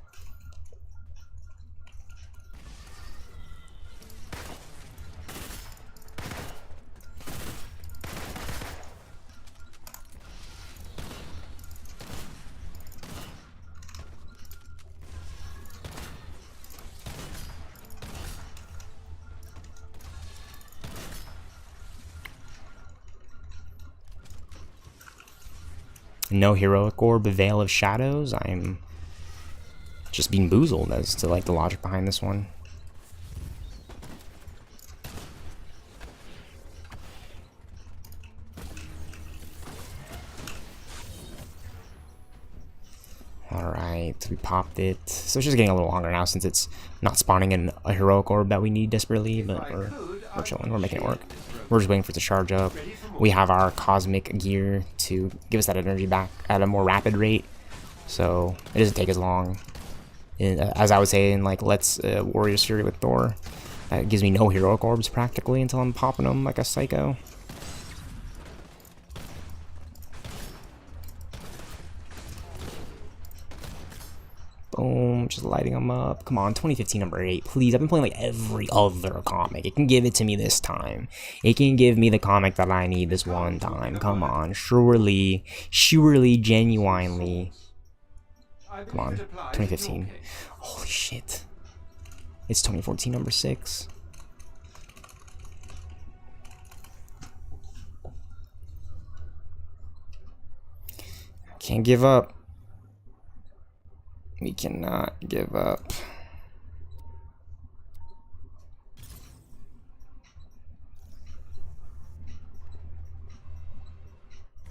[SPEAKER 2] No heroic orb, Veil of Shadows. I'm just being boozled as to like the logic behind this one. Alright, we popped it. So it's just getting a little longer now since it's not spawning in a heroic orb that we need desperately, but we're chilling, we're making it work. We're just waiting for it to charge up. We have our cosmic gear to give us that energy back at a more rapid rate, so it doesn't take as long. And, as I would say in like Let's Warriors Fury with Thor, that gives me no heroic orbs practically until I'm popping them like a psycho. Boom, just lighting them up. Come on, 2015 number 8, please. I've been playing like every other comic. It can give it to me this time. It can give me the comic that I need this one time. Come on, surely, genuinely. Come on, 2015. Holy shit. It's 2014 number 6. Can't give up. We cannot give up.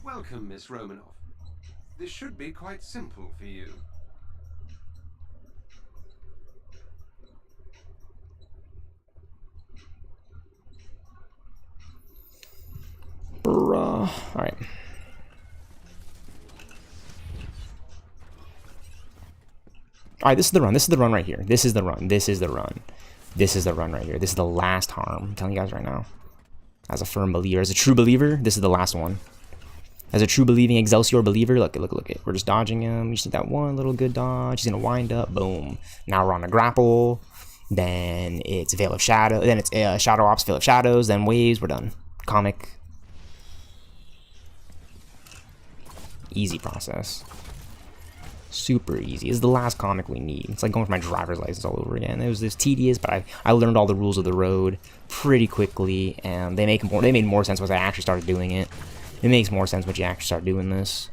[SPEAKER 1] Welcome, Miss Romanoff. This should be quite simple for you.
[SPEAKER 2] Bruh. Alright. Alright, this is the run. This is the run right here. This is the run. This is the run. This is the run right here. This is the last harm. I'm telling you guys right now. As a firm believer, as a true believer, this is the last one. As a true believing Excelsior believer, look it. We're just dodging him. You just need that one little good dodge. He's gonna wind up. Boom. Now we're on a grapple. Then it's Veil of Shadow. Then it's Shadow Ops, Veil of Shadows. Then waves. We're done. Comic. Easy process. Super easy. This is the last comic we need. It's like going for my driver's license all over again. It was tedious, but I learned all the rules of the road pretty quickly, and they made more sense once I actually started doing it. It makes more sense when you actually start doing this.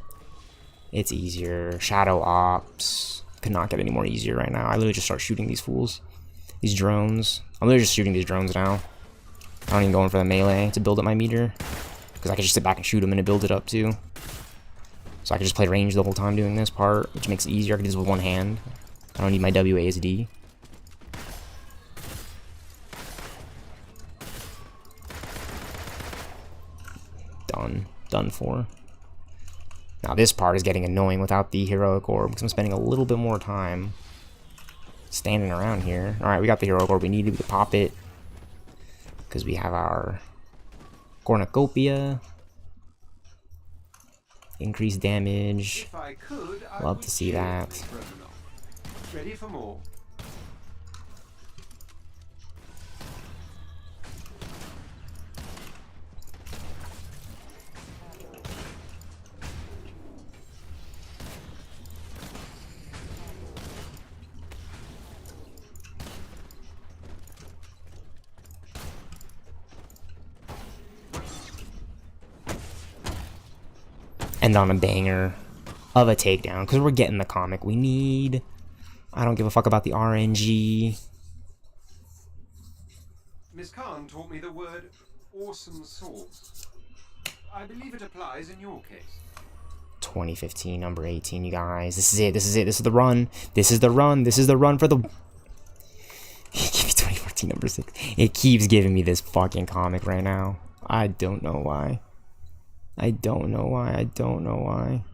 [SPEAKER 2] It's easier. Shadow Ops could not get any more easier right now. I literally just start shooting these fools. These drones. I'm literally just shooting these drones now. I don't even go in for the melee to build up my meter, because I can just sit back and shoot them and it builds it up too. So I can just play range the whole time doing this part, which makes it easier. I can do this with one hand. I don't need my WASD. Done for. Now this part is getting annoying without the heroic orb, because I'm spending a little bit more time standing around here. Alright, we got the heroic orb we needed. We can pop it, because we have our cornucopia. Increased damage.
[SPEAKER 1] If I could, I
[SPEAKER 2] Love
[SPEAKER 1] would
[SPEAKER 2] to see
[SPEAKER 1] cheer,
[SPEAKER 2] that.
[SPEAKER 1] Miss Romanoff. Ready for more?
[SPEAKER 2] End on a banger of a takedown, because we're getting the comic we need. I don't give a fuck about the RNG.
[SPEAKER 1] Miss Khan taught me the word awesome sauce. I believe it applies in your case.
[SPEAKER 2] 2015, number 18, you guys. This is it. This is it. This is the run. This is the run. This is the run for the... Give me 2014, number 6. It keeps giving me this fucking comic right now. I don't know why. I don't know why. I don't know why.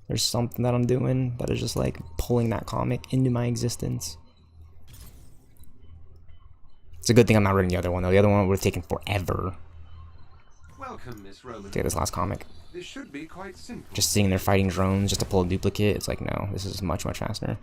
[SPEAKER 2] There's something that I'm doing that is just like pulling that comic into my existence. It's a good thing I'm not reading the other one though. The other one would have taken forever.
[SPEAKER 1] Welcome, Miss Roman.
[SPEAKER 2] Take this last comic.
[SPEAKER 1] This should be quite simple.
[SPEAKER 2] Just sitting there fighting drones just to pull a duplicate. It's like, no, this is much, much faster.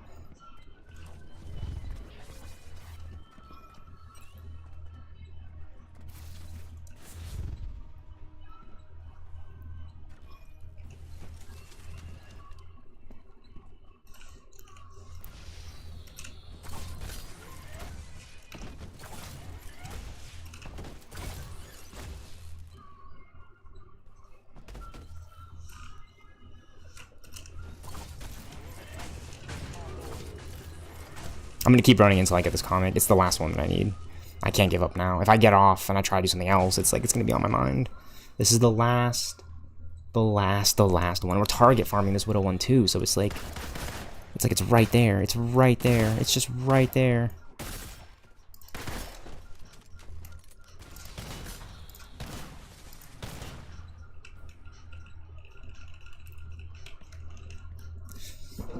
[SPEAKER 2] I'm gonna keep running until I get this comic. It's the last one that I need. I can't give up now. If I get off and I try to do something else, it's like it's gonna be on my mind. This is the last one. We're target farming this Widow one too, so it's like it's right there. It's right there. It's just right there.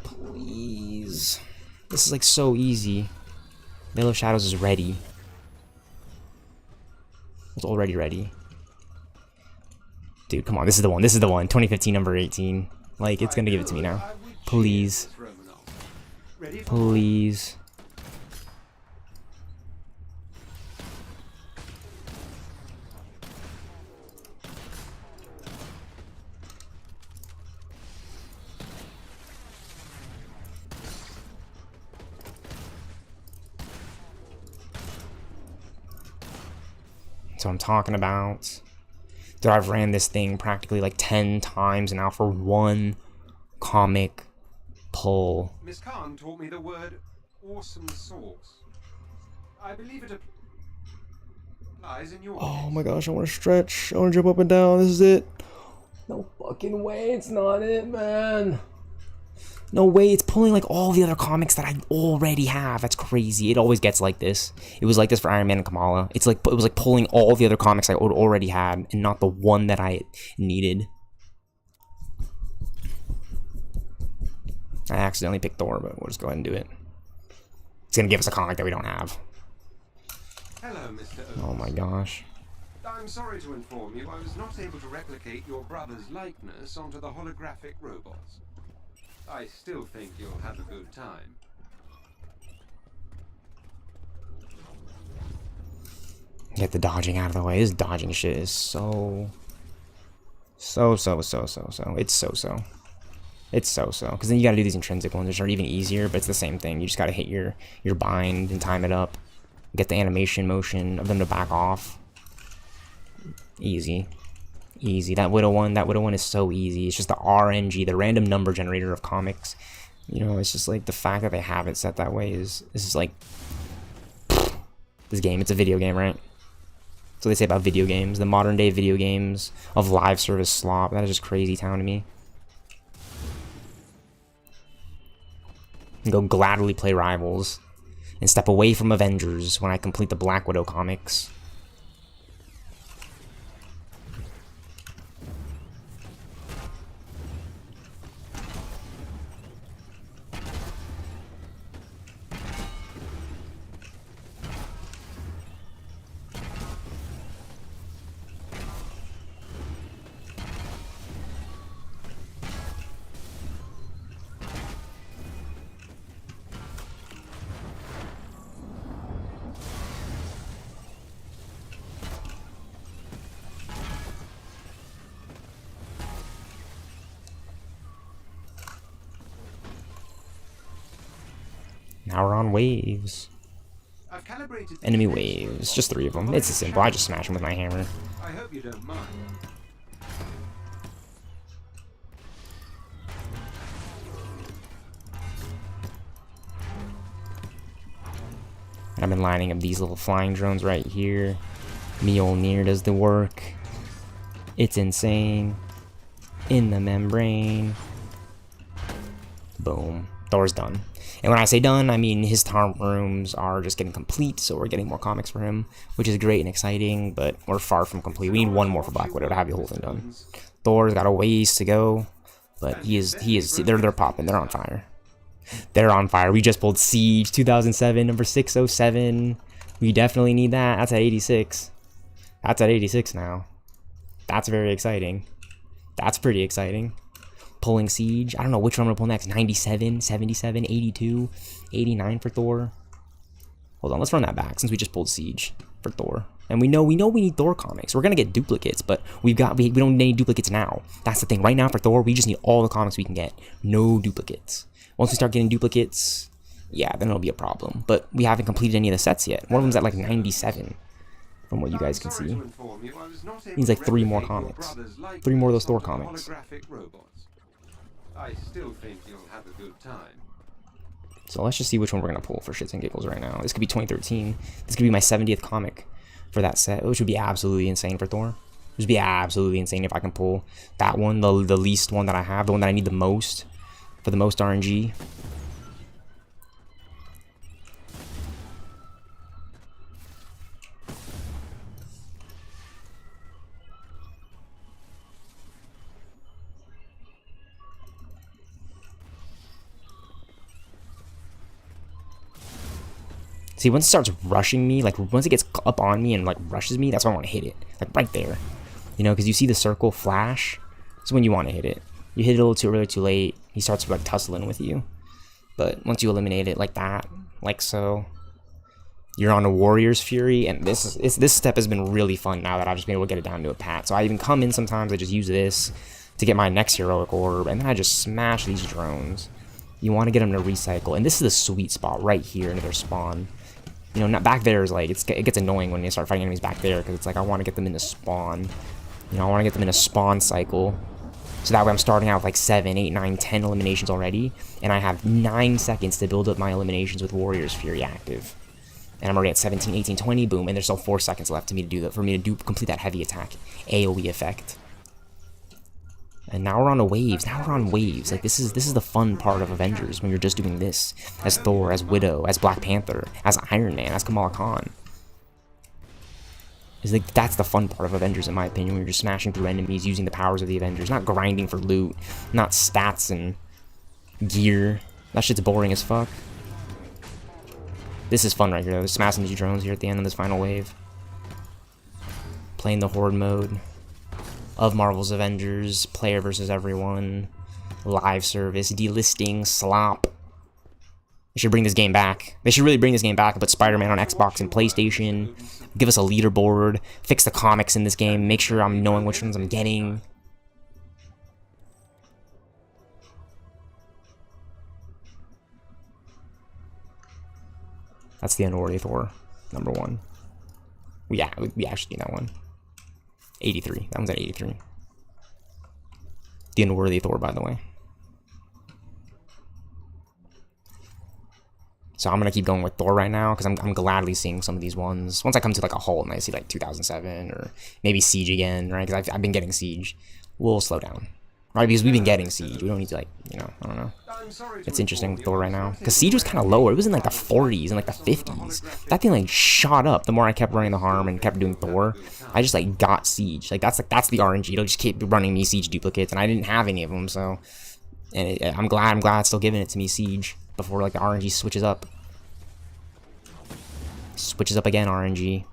[SPEAKER 2] Please. This is like so easy. Veil of Shadows is ready. It's already ready. Dude, come on. This is the one. This is the one. 2015, number 18. Like, it's gonna give it to me now. Please. Please. So I'm talking about. Dude, I've ran this thing practically like 10 times now for one comic pull.
[SPEAKER 1] Miss Khan taught me the word awesome sauce. I believe it applies in your
[SPEAKER 2] Oh
[SPEAKER 1] case.
[SPEAKER 2] my gosh, I want to stretch. I want to jump up and down. This is it. No fucking way. It's not it, man. No way. It's pulling like all the other comics that I already have. That's crazy. It always gets like this. It was like this for Iron Man and Kamala. It was like pulling all the other comics I already had and not the one that I needed. I accidentally picked Thor, but we'll just go ahead and do it. It's gonna give us a comic that we don't have.
[SPEAKER 1] Hello, Mr. Oates.
[SPEAKER 2] Oh my gosh.
[SPEAKER 1] I'm sorry to inform you I was not able to replicate your brother's likeness onto the holographic robots. I still think you'll have a good time.
[SPEAKER 2] Get the dodging out of the way. This dodging shit is so. It's so. Because then you gotta do these intrinsic ones, which are even easier, but it's the same thing. You just gotta hit your bind and time it up. Get the animation motion of them to back off. Easy. Easy. That Widow one is so easy. It's just the RNG, the random number generator of comics. You know, it's just like the fact that they have it set that way is just like this game. It's a video game, right? That's what they say about video games. The modern day video games of live service slop. That is just crazy town to me. And go gladly play Rivals and step away from Avengers when I complete the Black Widow comics. Now we're on waves.
[SPEAKER 1] I've calibrated
[SPEAKER 2] Enemy waves. Just 3 of them. It's simple. I just smash them with my hammer.
[SPEAKER 1] I hope you don't mind.
[SPEAKER 2] I've been lining up these little flying drones right here. Mjolnir does the work. It's insane. In the membrane. Boom. Thor's done. And when I say done, I mean his farm rooms are just getting complete, so we're getting more comics for him, which is great and exciting, but we're far from complete. We need one more for Black Widow to have the whole thing done. Thor's got a ways to go, but they're popping, they're on fire. They're on fire. We just pulled Siege 2007, number 607. We definitely need that. That's at 86. That's at 86 now. That's very exciting. That's pretty exciting. Pulling Siege. I don't know which one I'm gonna pull next. 97, 77, 82, 89 for Thor. Hold on, let's run that back since we just pulled Siege for Thor. And we know we need Thor comics. We're gonna get duplicates, but we don't need duplicates now. That's the thing. Right now for Thor, we just need all the comics we can get. No duplicates. Once we start getting duplicates, yeah, then it'll be a problem. But we haven't completed any of the sets yet. One of them's at like 97. From what you guys can see. Needs like 3 more comics. 3 more of those Thor comics.
[SPEAKER 1] I still think you'll have a good time.
[SPEAKER 2] So let's just see which one we're going to pull for shits and giggles right now. This could be 2013. This could be my 70th comic for that set, which would be absolutely insane for Thor. It would be absolutely insane if I can pull that one, the least one that I have, the one that I need the most, for the most RNG. See, once it starts rushing me, like once it gets up on me and like rushes me, that's when I want to hit it. Like right there. You know, because you see the circle flash. That's when you want to hit it. You hit it a little too early, too late. He starts like tussling with you. But once you eliminate it like that, like so, you're on a Warrior's Fury. And this step has been really fun now that I've just been able to get it down to a pat. So I even come in sometimes, I just use this to get my next heroic orb. And then I just smash these drones. You want to get them to recycle. And this is the sweet spot right here into their spawn. You know, not back there is like, it gets annoying when you start fighting enemies back there, because it's like, I want to get them in the spawn. You know, I want to get them in a spawn cycle. So that way I'm starting out with like 7, 8, 9, 10 eliminations already, and I have 9 seconds to build up my eliminations with Warrior's Fury active. And I'm already at 17, 18, 20, boom, and there's still 4 seconds left for me to complete that heavy attack AoE effect. And now we're on the waves. Now we're on waves. Like this is the fun part of Avengers when you're just doing this as Thor, as Widow, as Black Panther, as Iron Man, as Kamala Khan. Is like that's the fun part of Avengers in my opinion, when you're just smashing through enemies using the powers of the Avengers, not grinding for loot, not stats and gear. That shit's boring as fuck. This is fun right here though. Smashing these drones here at the end of this final wave. Playing the Horde mode of Marvel's Avengers, player versus everyone, live service, delisting, slop. They should bring this game back. They should really bring this game back and put Spider-Man on Xbox and PlayStation. Give us a leaderboard. Fix the comics in this game. Make sure I'm knowing which ones I'm getting. That's the Unworthy Thor, number 1. We actually need that one. 83. That one's at 83. The Unworthy Thor, by the way. So I'm gonna keep going with Thor right now because I'm gladly seeing some of these ones. Once I come to like a halt and I see like 2007 or maybe Siege again, right? Because I've been getting Siege. We'll slow down, right? Because we've been getting Siege. We don't need to like, you know, I don't know. It's interesting with Thor right now because Siege was kind of lower. It was in like the 40s and like the 50s. That thing like shot up the more I kept running the Harm and kept doing Thor. I just like got Siege. Like that's the RNG. It'll just keep running me Siege duplicates, and I didn't have any of them. So, and I'm glad it's still giving it to me Siege before like the RNG switches up. Switches up again, RNG.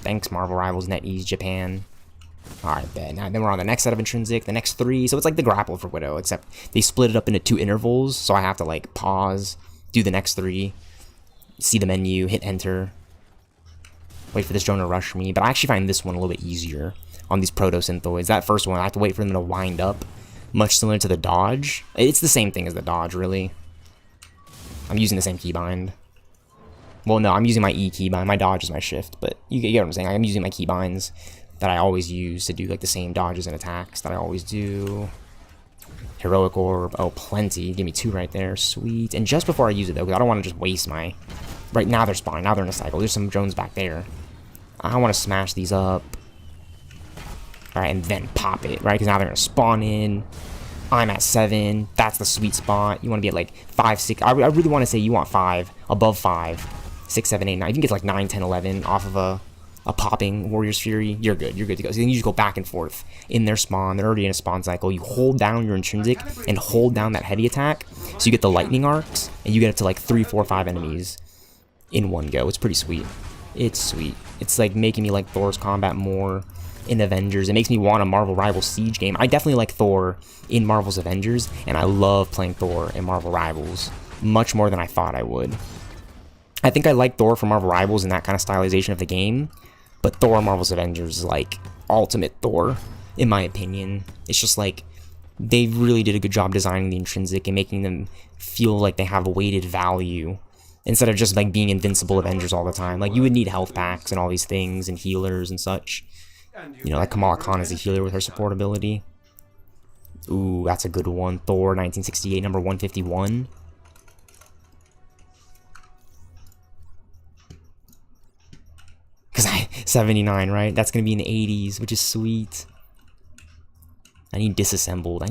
[SPEAKER 2] Thanks, Marvel Rivals, NetEase, Japan. Alright, then we're on the next set of Intrinsic, the next 3. So it's like the grapple for Widow, except they split it up into 2 intervals. So I have to like pause, do the next 3, see the menu, hit enter, wait for this drone to rush me. But I actually find this one a little bit easier on these proto-synthoids. That first one, I have to wait for them to wind up, much similar to the dodge. It's the same thing as the dodge, really. I'm using the same keybind. Well, no, I'm using my E keybind. My dodge is my shift, but you get what I'm saying. I'm using my keybinds that I always use to do like the same dodges and attacks that I always do. Heroic Orb. Oh, plenty. Give me 2 right there. Sweet. And just before I use it, though, because I don't want to just waste my... Right now they're spawning. Now they're in a cycle. There's some drones back there. I want to smash these up. Alright, and then pop it, right? Because now they're going to spawn in. I'm at 7. That's the sweet spot. You want to be at like 5, 6. I really want to say you want 5. Above 5. 6, 7, 8, 9. If you can get like 9, 10, 11 off of a popping Warrior's Fury, you're good. You're good to go. So then you just go back and forth in their spawn. They're already in a spawn cycle. You hold down your Intrinsic and hold down that heavy attack. So you get the lightning arcs and you get up to like 3, 4, 5 enemies in one go. It's pretty sweet. It's sweet. It's like making me like Thor's combat more in Avengers. It makes me want a Marvel Rivals Siege game. I definitely like Thor in Marvel's Avengers, and I love playing Thor in Marvel Rivals much more than I thought I would. I think I like Thor for Marvel Rivals and that kind of stylization of the game, but Thor Marvel's Avengers is like ultimate Thor, in my opinion. It's just like, they really did a good job designing the Intrinsic and making them feel like they have a weighted value, instead of just like being invincible Avengers all the time. Like, you would need health packs and all these things and healers and such. You know, like Kamala Khan is a healer with her support ability. Ooh, that's a good one. Thor 1968, number 151. Because 79, right? That's going to be in the 80s, which is sweet. I need disassembled.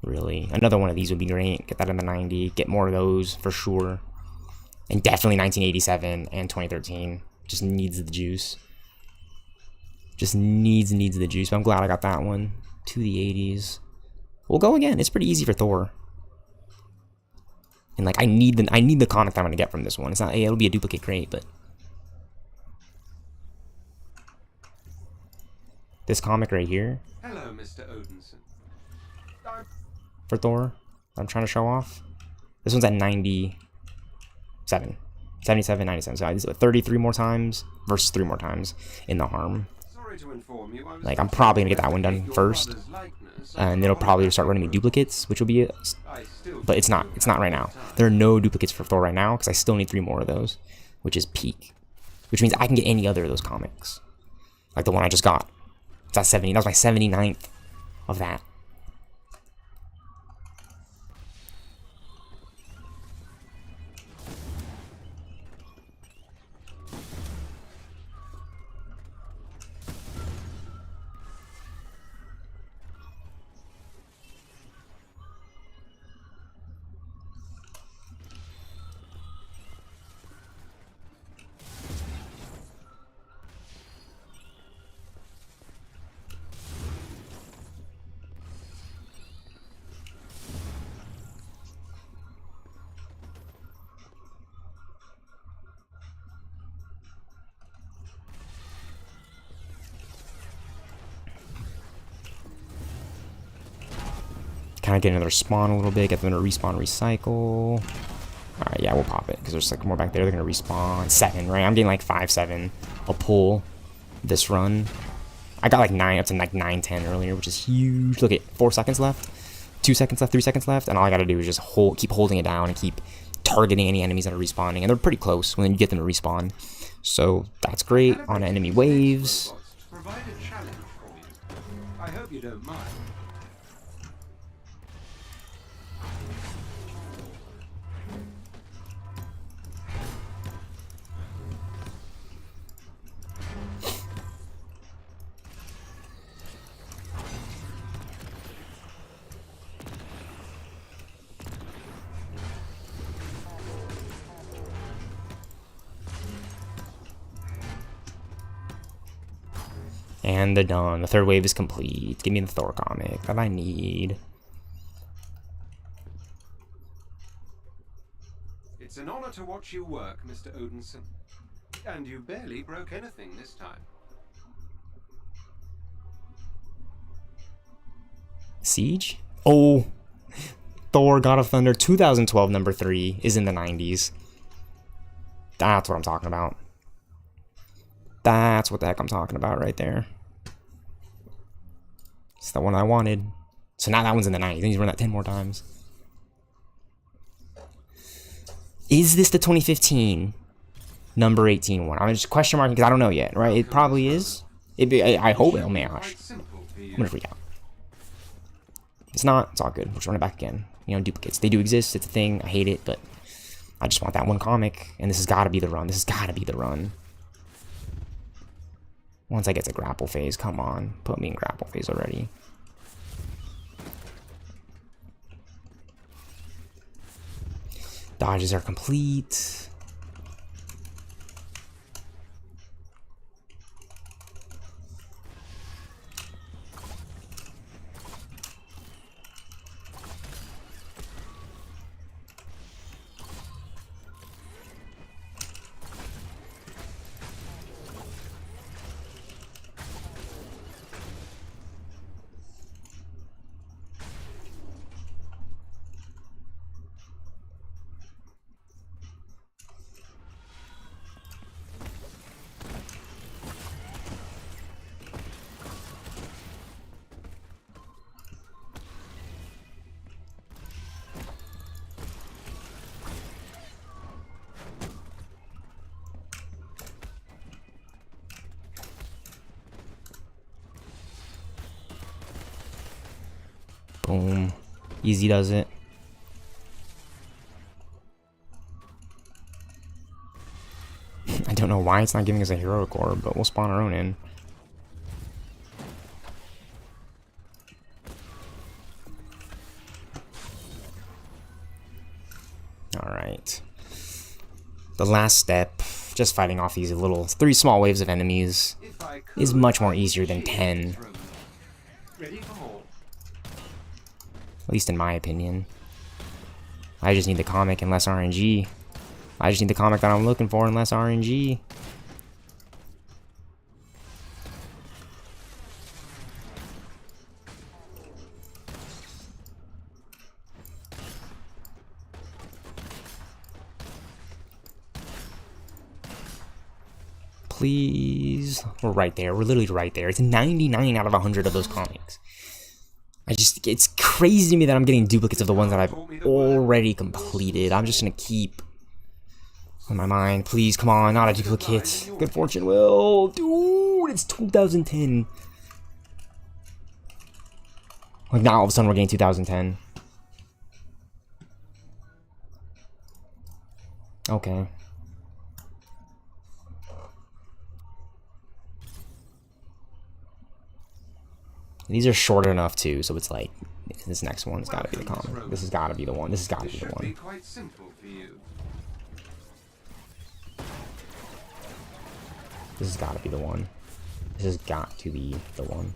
[SPEAKER 2] Really. Another one of these would be great. Get that in the 90. Get more of those, for sure. And definitely 1987 and 2013. Just needs the juice. Just needs the juice. But I'm glad I got that one. To the 80s. We'll go again. It's pretty easy for Thor. And like, I need the comic that I'm going to get from this one. It's not, hey, it'll be a duplicate crate, but... This comic right here.
[SPEAKER 1] Hello, Mr. Odinson.
[SPEAKER 2] For Thor, I'm trying to show off. This one's at 97. 77, 97. So it's 33 more times versus 3 more times in the Harm.
[SPEAKER 1] Sorry to inform you,
[SPEAKER 2] like, I'm probably going to get that one done first. And it'll probably start running me duplicates, which will be... But it's not right now. There are no duplicates for Thor right now, because I still need 3 more of those, which is peak. Which means I can get any other of those comics. Like the one I just got. It's at 70. That was my 79th of that. Kind of get another spawn a little bit, get them to respawn, recycle. Alright, yeah, we'll pop it, because there's like more back there. They're going to respawn. 7, right? I'm getting like 5, 7. I'll pull this run. I got like 9, up to like 9, 10 earlier, which is huge. Look at 4 seconds left, 2 seconds left, 3 seconds left, and all I got to do is just keep holding it down and keep targeting any enemies that are respawning. And they're pretty close when you get them to respawn. So that's great on enemy waves.
[SPEAKER 1] Provide a challenge for you. I hope you don't mind.
[SPEAKER 2] And they're done. The third wave is complete. Give me the Thor comic that I need.
[SPEAKER 1] It's an honor to watch you work, Mr. Odinson. And you barely broke anything this time.
[SPEAKER 2] Siege? Oh, Thor, God of Thunder, 2012, number 3, is in the 90s. That's what I'm talking about. That's what the heck I'm talking about right there. It's the one I wanted. So now that one's in the 90s. Then he's run that 10 more times. Is this the 2015 number 18 one? I'm just question marking because I don't know yet, right? It probably is. I hope. Oh my gosh. I'm gonna freak out. It's not. It's all good. We'll just run it back again. You know, duplicates. They do exist. It's a thing. I hate it, but I just want that one comic. And this has got to be the run. This has got to be the run. Once I get to grapple phase, come on. Put me in grapple phase already. Dodges are complete. Boom. Easy does it. I don't know why it's not giving us a heroic orb, but we'll spawn our own in. Alright. The last step, just fighting off these little 3 small waves of enemies, is much more easier than 10.
[SPEAKER 1] Ready for more.
[SPEAKER 2] At least in my opinion. I just need the comic and less RNG. I just need the comic that I'm looking for and less RNG. Please. We're right there. We're literally right there. It's 99 out of 100 of those comics. It's crazy to me that I'm getting duplicates of the ones that I've already completed. I'm just gonna keep on my mind. Please, come on, not a duplicate. Good fortune will. Dude, it's 2010. Like, now all of a sudden we're getting 2010. Okay. These are short enough too, so it's like this next one's got to be the comic. This has got to be the one. This has got to be the one.
[SPEAKER 1] Quite simple for you.
[SPEAKER 2] This has got to be the one. This has got to be the one.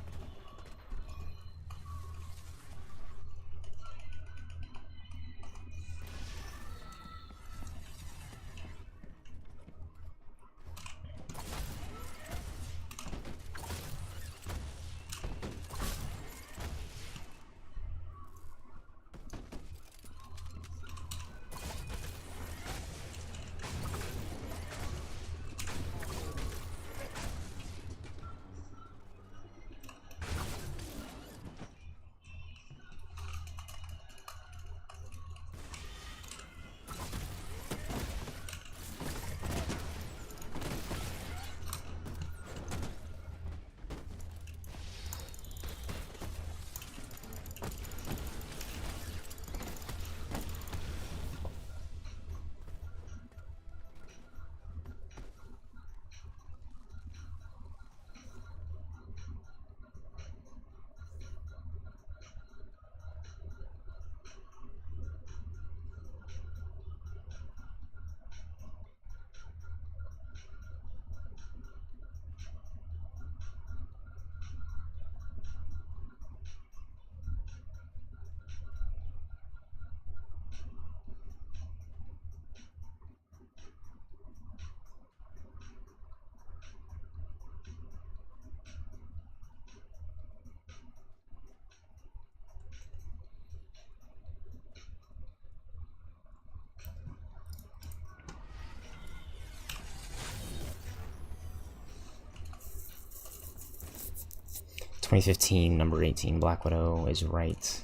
[SPEAKER 2] (2015) number 18 Black Widow is right.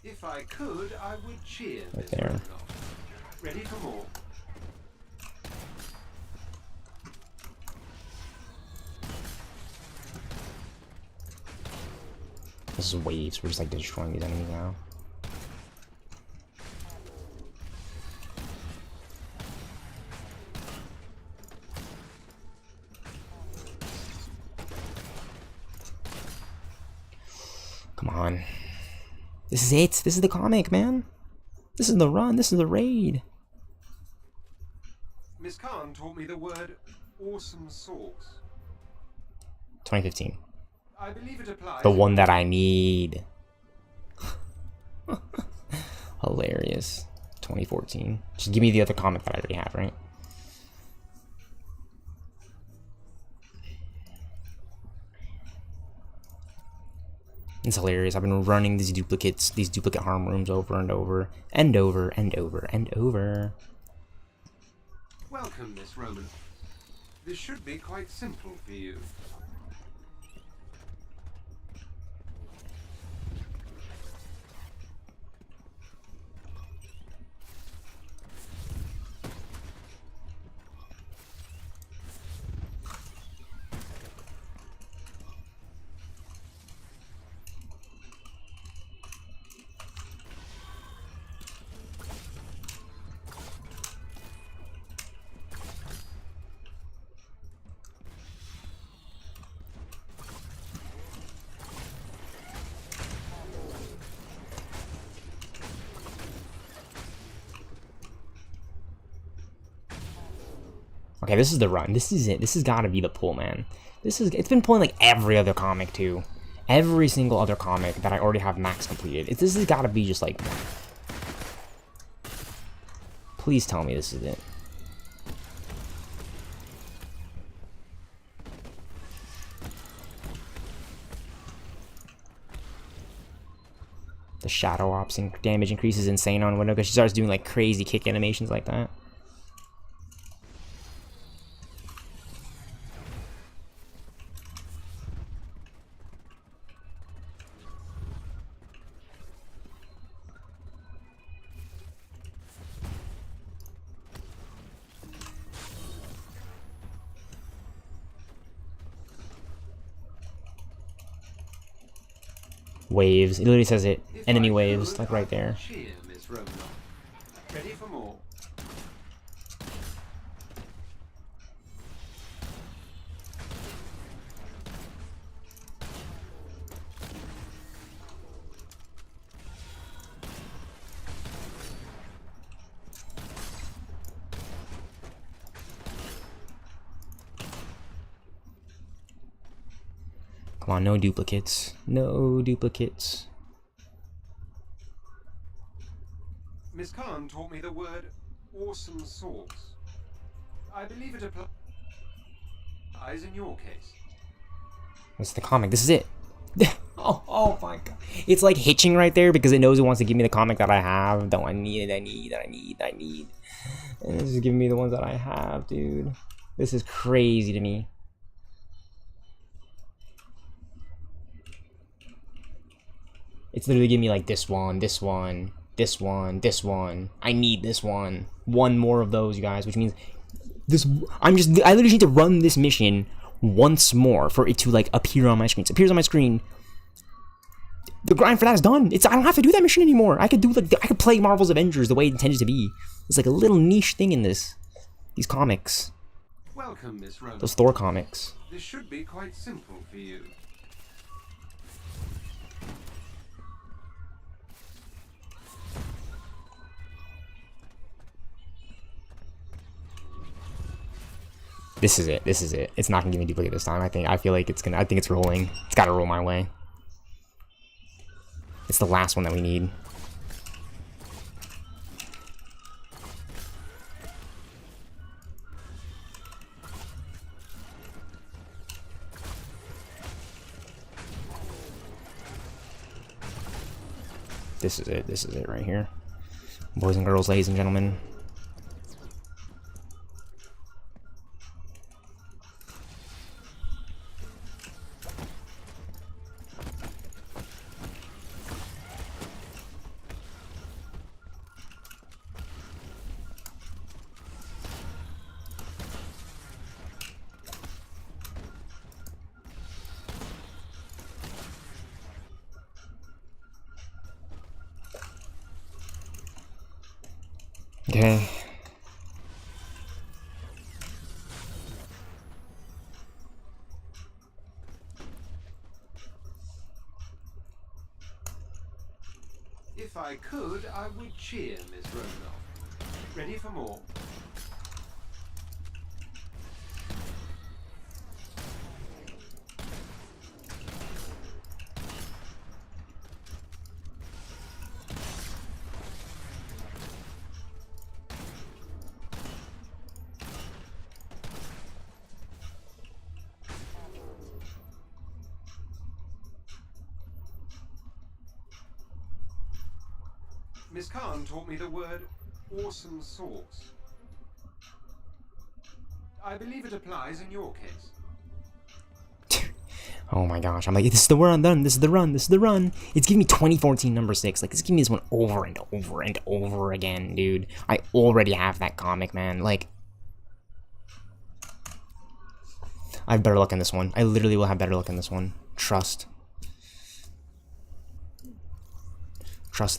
[SPEAKER 1] If I could, I would cheer.
[SPEAKER 2] Right there.
[SPEAKER 1] Ready for more.
[SPEAKER 2] This is waves. We're just like destroying these enemies now. Come on. This is it. This is the comic, man. This is the run. This is the raid.
[SPEAKER 1] Miss Khan taught me the word awesome sauce.
[SPEAKER 2] 2015.
[SPEAKER 1] I believe it applies.
[SPEAKER 2] The one that I need. Hilarious. 2014. Just give me the other comic that I already have, right? It's hilarious. I've been running these duplicate harm rooms over and over and over and over and over.
[SPEAKER 1] Welcome, Miss Roman. This should be quite simple for you.
[SPEAKER 2] Okay, this is the run. This is it. This has got to be the pull, man. It's been pulling like every other comic too. Every single other comic that I already have max completed. This has got to be just like... Please tell me this is it. The shadow ops and damage increases insane on Widow because she starts doing like crazy kick animations like that. Waves. It literally says it.
[SPEAKER 1] If
[SPEAKER 2] Enemy
[SPEAKER 1] I
[SPEAKER 2] waves,
[SPEAKER 1] could,
[SPEAKER 2] like
[SPEAKER 1] I
[SPEAKER 2] right
[SPEAKER 1] would
[SPEAKER 2] there.
[SPEAKER 1] cheer Miss Romanoff. Ready for more?
[SPEAKER 2] Come on, no duplicates. No duplicates.
[SPEAKER 1] Miss Khan taught me the word awesome sauce. I believe it applies in your case.
[SPEAKER 2] That's the comic. This is it. Oh my god. It's like hitching right there because it knows it wants to give me the comic that I have. Don't I need it? I need. And it's just giving me the ones that I have, dude. This is crazy to me. It's literally giving me like this one, this one, this one, this one. I need this one. One more of those, you guys, which means this. I literally need to run this mission once more for it to like appear on my screen. So it appears on my screen. The grind for that is done. I don't have to do that mission anymore. I could do like I could play Marvel's Avengers the way it intended to be. It's like a little niche thing in these comics.
[SPEAKER 1] Welcome, Miss Romanoff.
[SPEAKER 2] Those Thor comics.
[SPEAKER 1] This should be quite simple for you.
[SPEAKER 2] This is it. It's not gonna give me duplicate this time. I feel like it's gonna. I think it's rolling. It's gotta roll my way. It's the last one that we need. This is it. This is it right here. Boys and girls, ladies and gentlemen. Okay.
[SPEAKER 1] If I could, I would cheer Miss Romanoff. Ready for more? Miss Khan taught me the word awesome sauce. I believe it applies in your case.
[SPEAKER 2] Oh my gosh, I'm like, this is the run, this is the run, this is the run. It's giving me 2014 number 6. Like, it's giving me this one over and over and over again, dude. I already have that comic, man. Like, I have better luck in this one. I literally will have better luck in this one. Trust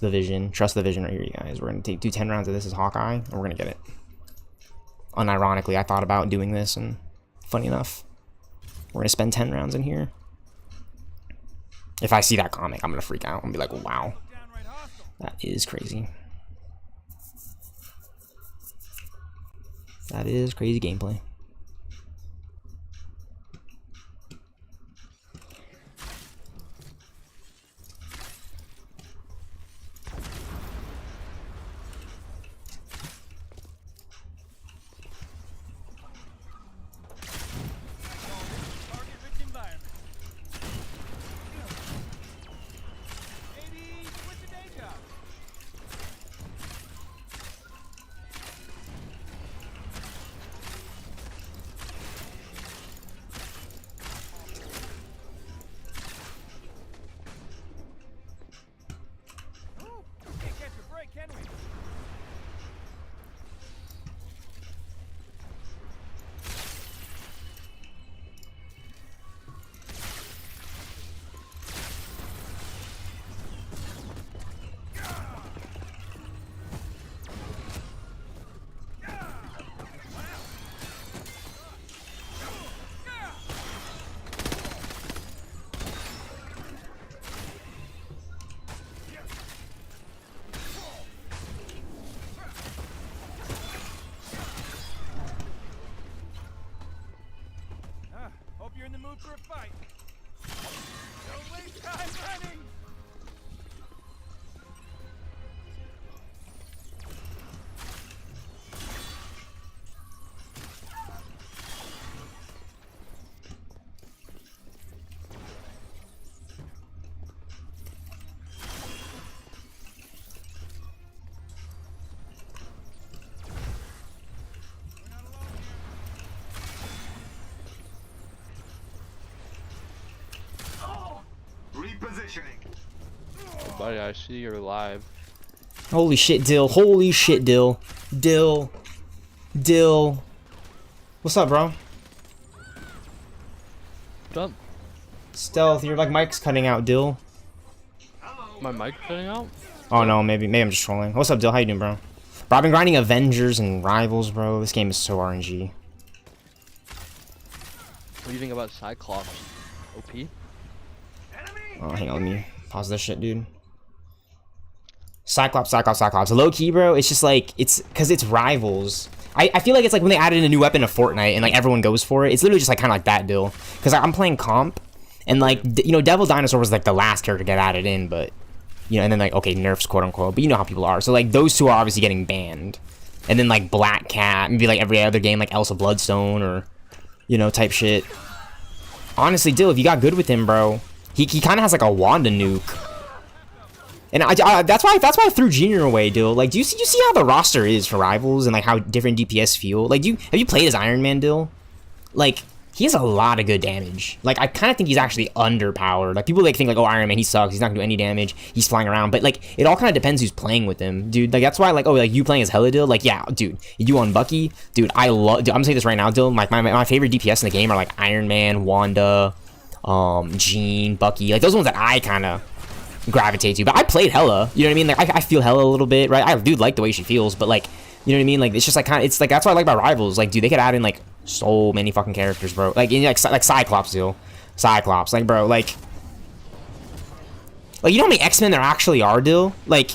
[SPEAKER 2] the vision. Trust the vision right here, you guys. We're gonna do 10 rounds of this as Hawkeye, and we're gonna get it. Unironically, I thought about doing this, and funny enough, we're gonna spend 10 rounds in here. If I see that comic, I'm gonna freak out and be like, wow. That is crazy. That is crazy gameplay.
[SPEAKER 3] mood for a fight. Don't waste time running.
[SPEAKER 6] Repositioning.
[SPEAKER 12] Buddy, I see you're live.
[SPEAKER 2] Holy shit, Dill. Holy shit, Dill. Dill. Dill. What's up, bro?
[SPEAKER 12] What's up?
[SPEAKER 2] Stealth, your like mic's cutting out, Dill.
[SPEAKER 12] My mic cutting out?
[SPEAKER 2] Oh no, maybe I'm just trolling. What's up, Dill? How you doing, bro? Bro, I've been grinding Avengers and Rivals, bro. This game is so RNG.
[SPEAKER 12] What do you think about Cyclops? OP?
[SPEAKER 2] Oh, hang on, let me pause this shit, dude. Cyclops. Low key, bro. It's just like, it's because it's Rivals. I feel like it's like when they added a new weapon to Fortnite and like everyone goes for it. It's literally just like kind of like that, Dill. Because I'm playing comp and like, you know, Devil Dinosaur was like the last character to get added in, but, you know, and then like, okay, nerfs, quote unquote. But you know how people are. So like those two are obviously getting banned. And then like Black Cat, maybe like every other game, like Elsa Bloodstone or, you know, type shit. Honestly, Dill, if you got good with him, bro, he kind of has like a Wanda nuke. And that's why I threw Junior away, Dill. Like, do you see how the roster is for Rivals and like how different DPS feel? Like, have you played as Iron Man, Dill? Like, he has a lot of good damage. Like, I kind of think he's actually underpowered. Like, people like think like, oh, Iron Man, he sucks. He's not gonna do any damage. He's flying around. But like, it all kind of depends who's playing with him, dude. Like, that's why like, oh, like you playing as Hella, Dill. Like, yeah, dude, you on Bucky, dude. Dude, I'm gonna say this right now, Dill. Like, my favorite DPS in the game are like Iron Man, Wanda, Jean, Bucky. Like, those are ones that I kind of gravitate to. But I played Hella, you know what I mean? Like, I feel Hella a little bit, right? I do like the way she feels, but like, you know what I mean? Like, it's just like kind of, it's like, that's what I like about Rivals. Like, dude, they could add in like so many fucking characters, bro. Like, like Cyclops, Dill. Cyclops, like, bro, like you know how many X-Men there actually are, Dill? Like,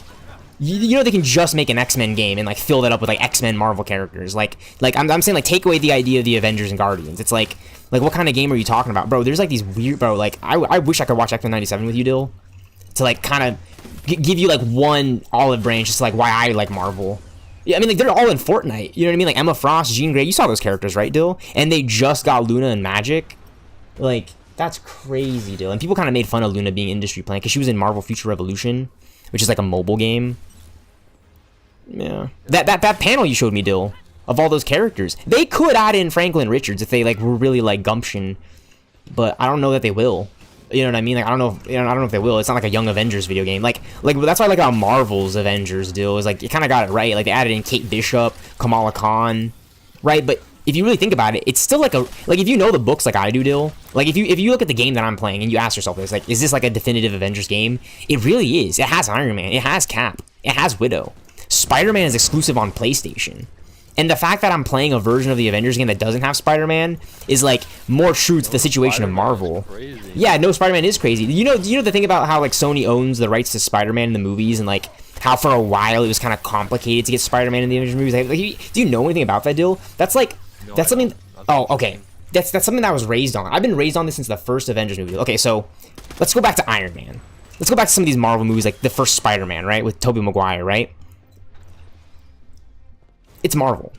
[SPEAKER 2] you know they can just make an X-Men game and like fill that up with like X-Men Marvel characters. Like I'm saying, like, take away the idea of the Avengers and Guardians. It's like what kind of game are you talking about, bro? There's like these weird, bro. Like, I wish I could watch X-Men 97 with you, Dill, to like kind of give you like one olive branch, just like why I like Marvel. Yeah, I mean, like, they're all in Fortnite. You know what I mean? Like Emma Frost, Jean Grey. You saw those characters, right, Dill? And they just got Luna and Magic. Like, that's crazy, Dill. And people kind of made fun of Luna being industry playing because she was in Marvel Future Revolution, which is like a mobile game. Yeah, that panel you showed me, Dill, of all those characters, they could add in Franklin Richards if they like were really like gumption, but I don't know that they will. You know what I mean? Like, I don't know if they will. It's not like a Young Avengers video game. Like that's why I like how Marvel's Avengers deal is like, it kind of got it right. Like, they added in Kate Bishop, Kamala Khan, right? But if you really think about it, it's still like if you know the books like I do, Dill, like if you look at the game that I'm playing and you ask yourself this, like, is this like a definitive Avengers game? It really is. It has Iron Man, it has Cap, it has Widow. Spider-Man is exclusive on PlayStation. And the fact that I'm playing a version of the Avengers game that doesn't have Spider-Man is like more true to the situation of Marvel. Yeah, no, Spider-Man is crazy. You know the thing about how like Sony owns the rights to Spider-Man in the movies, and like how for a while it was kind of complicated to get Spider-Man in the Avengers movies. Like, do you know anything about that, Dill? That's like that's something. Oh, okay. That's something that I was raised on. I've been raised on this since the first Avengers movie. Okay, so let's go back to Iron Man. Let's go back to some of these Marvel movies, like the first Spider-Man, right, with Tobey Maguire, right? It's Marvel.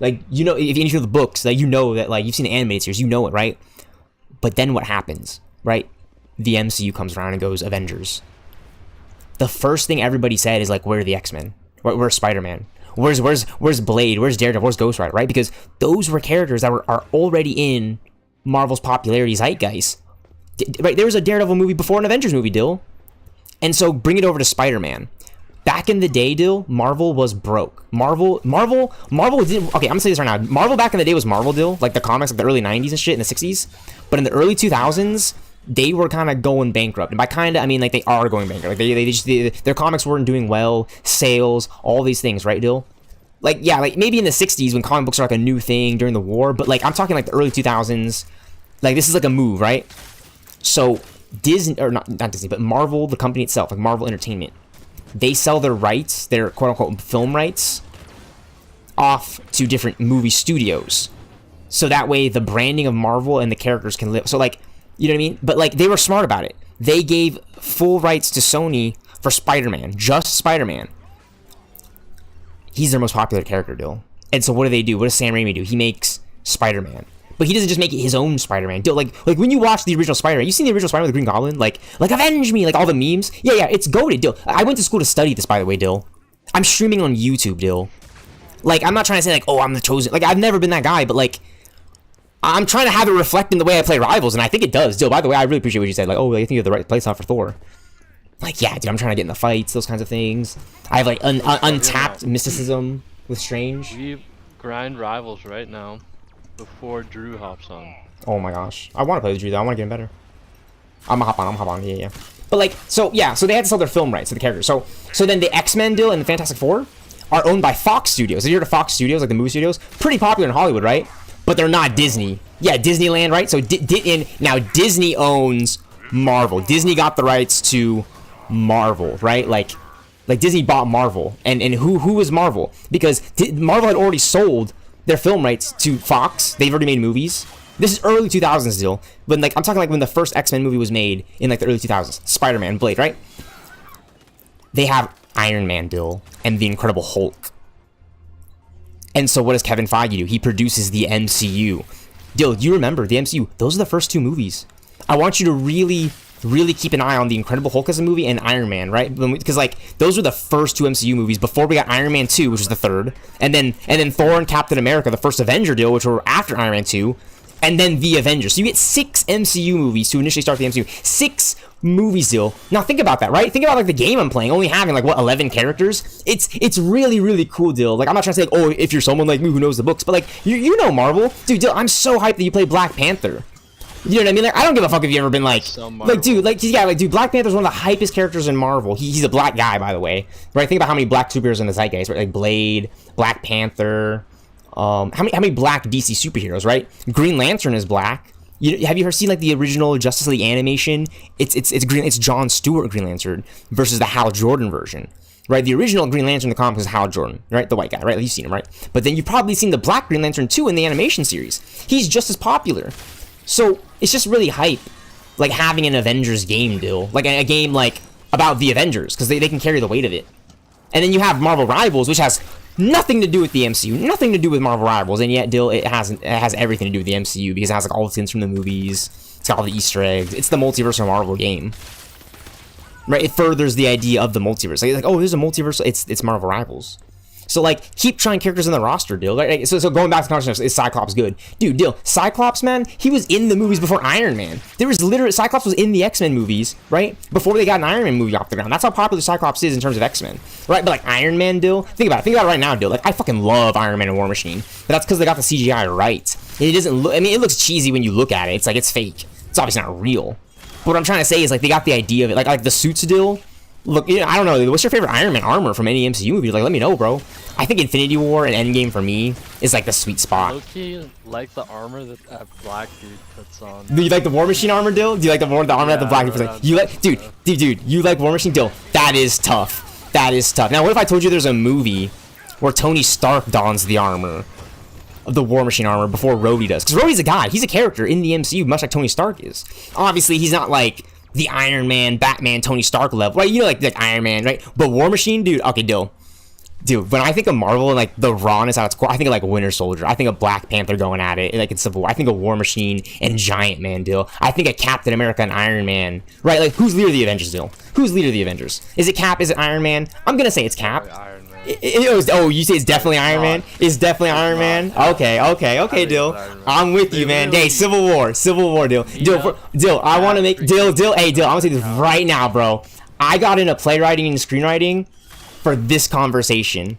[SPEAKER 2] Like, you know, if you know the books, like, you know that, like, you've seen the animated series, you know it, right? But then what happens, right? The MCU comes around and goes, Avengers. The first thing everybody said is, like, where are the X-Men? Where's Spider-Man? Where's Blade? Where's Daredevil? Where's Ghost Rider, right? Because those were characters that are already in Marvel's popularity zeitgeist. Right? There was a Daredevil movie before an Avengers movie, Dill. And so bring it over to Spider-Man. Back in the day, Dill, Marvel was broke. Marvel didn't. Okay, I'm gonna say this right now. Marvel back in the day was Marvel, Dill, like the comics, like the early '90s and shit, in the '60s. But in the early 2000s, they were kind of going bankrupt. And by kind of, I mean like they are going bankrupt. Like their comics weren't doing well, sales, all these things, right, Dill? Like, yeah, like maybe in the '60s when comic books are like a new thing during the war, but like I'm talking like the early 2000s. Like, this is like a move, right? So Disney, or not Disney, but Marvel, the company itself, like Marvel Entertainment, they sell their rights, their quote-unquote film rights, off to different movie studios. so that way the branding of Marvel and the characters can live. So like, you know what I mean? But like, they were smart about it. They gave full rights to Sony for Spider-Man, just Spider-Man. He's their most popular character, Dill. And so what do? What does Sam Raimi do? He makes Spider-Man. But he doesn't just make it his own Spider-Man. Dill, like when you watch the original Spider-Man, you seen the original Spider-Man with the Green Goblin? Like avenge me, like all the memes. Yeah, it's goated, Dill. I went to school to study this, by the way, Dill. I'm streaming on YouTube, Dill. Like, I'm not trying to say like, oh, I'm the chosen. Like, I've never been that guy, but like, I'm trying to have it reflect in the way I play Rivals, and I think it does. Dill, by the way, I really appreciate what you said. Like, oh, I think you have the right playstyle for Thor. Like, yeah, dude, I'm trying to get in the fights, those kinds of things. I have like untapped mysticism with Strange.
[SPEAKER 12] We grind Rivals right now before Drew hops on.
[SPEAKER 2] Oh my gosh, I want to play with Drew though. I want to get him better. I'm gonna hop on. Yeah. But like, so yeah, so they had to sell their film rights to the characters. So then the X-Men deal and the Fantastic Four are owned by Fox Studios. Have you heard of Fox Studios, like the movie studios? Pretty popular in Hollywood, right? But they're not Disney. Yeah, Disneyland, right? So now Disney owns Marvel. Disney got the rights to Marvel, right? Like Disney bought Marvel, and who was Marvel? Because Marvel had already sold their film rights to Fox. They've already made movies. This is early 2000s still, but like I'm talking like when the first X-Men movie was made in like the early 2000s. Spider-Man, Blade, right? They have Iron Man, Dill, and the Incredible Hulk. And so what does Kevin Feige do? He produces the MCU. Dill, you remember the MCU? Those are the first two movies. I want you to really keep an eye on the Incredible Hulk as a movie and Iron Man, right? Because like those were the first two MCU movies before we got Iron Man 2, which was the third, and then Thor and Captain America, the first Avenger deal, which were after Iron Man 2, and then the Avengers. So you get 6 MCU movies to initially start the MCU. 6 movies, Dill. Now think about that, right? Think about like the game I'm playing, only having like what 11 characters. It's really cool, Dill. Like I'm not trying to say like, oh, if you're someone like me who knows the books, but like you know Marvel, dude. Dill, I'm so hyped that you play Black Panther. You know what I mean? Like, I don't give a fuck if you ever been like, dude, Black Panther's one of the hypest characters in Marvel. He's a black guy, by the way, right? Think about how many black superheroes in the zeitgeist, right? Like Blade, Black Panther, how many black DC superheroes, right? Green Lantern is black. Have you ever seen like the original Justice League animation? It's John Stewart Green Lantern versus the Hal Jordan version, right? The original Green Lantern in the comics is Hal Jordan, right? The white guy, right? You've seen him, right? But then you've probably seen the Black Green Lantern too in the animation series. He's just as popular. So it's just really hype, like having an Avengers game, Dill. Like a game like about the Avengers, because they can carry the weight of it. And then you have Marvel Rivals, which has nothing to do with the MCU, nothing to do with Marvel Rivals, and yet, Dill, it has everything to do with the MCU because it has like all the things from the movies, it's got all the Easter eggs. It's the multiverse of Marvel game, right? It furthers the idea of the multiverse. Like oh, there's a multiverse. It's Marvel Rivals. So like, keep trying characters in the roster, Dill. Like, so going back to the conversation, is Cyclops good? Dude, Dill, Cyclops, man, he was in the movies before Iron Man. There was literally, Cyclops was in the X-Men movies, right? Before they got an Iron Man movie off the ground. That's how popular Cyclops is in terms of X-Men, right? But like Iron Man, Dill, think about it right now, Dill. Like, I fucking love Iron Man and War Machine, but that's because they got the CGI right. And it doesn't look, I mean, it looks cheesy when you look at it. It's like, it's fake. It's obviously not real. But what I'm trying to say is like, they got the idea of it. Like the suits, Dill. Look, you know, I don't know. What's your favorite Iron Man armor from any MCU movie? Like, let me know, bro. I think Infinity War and Endgame for me is like the sweet spot.
[SPEAKER 12] Low-key, like the armor that Black dude puts on.
[SPEAKER 2] Do you like the War Machine armor, Dill? Do you like the armor that the Black dude puts on? You like, dude, you like War Machine, Dill? That is tough. That is tough. Now, what if I told you there's a movie where Tony Stark dons the armor of the War Machine armor before Rhodey does? Because Rhodey's a guy. He's a character in the MCU, much like Tony Stark is. Obviously, he's not like the Iron Man, Batman, Tony Stark level, right? You know, like Iron Man, right? But War Machine, dude, okay, Dill. Dude, when I think of Marvel and like the rawness at its core, I think of like Winter Soldier. I think of Black Panther going at it, like in Civil War. I think of War Machine and Giant Man, Dill. I think of Captain America and Iron Man, right? Like, who's leader of the Avengers, Dill? Who's leader of the Avengers? Is it Cap? Is it Iron Man? I'm gonna say it's Cap.
[SPEAKER 12] Iron Man.
[SPEAKER 2] Oh, you say it's definitely Iron Man? It's definitely Iron Man? Okay, Dill. I'm with you, man. Hey, Civil War, Dill. Dill, I want to make, Dill, hey, Dill, I'm gonna say this right now, bro. I got into playwriting and screenwriting for this conversation.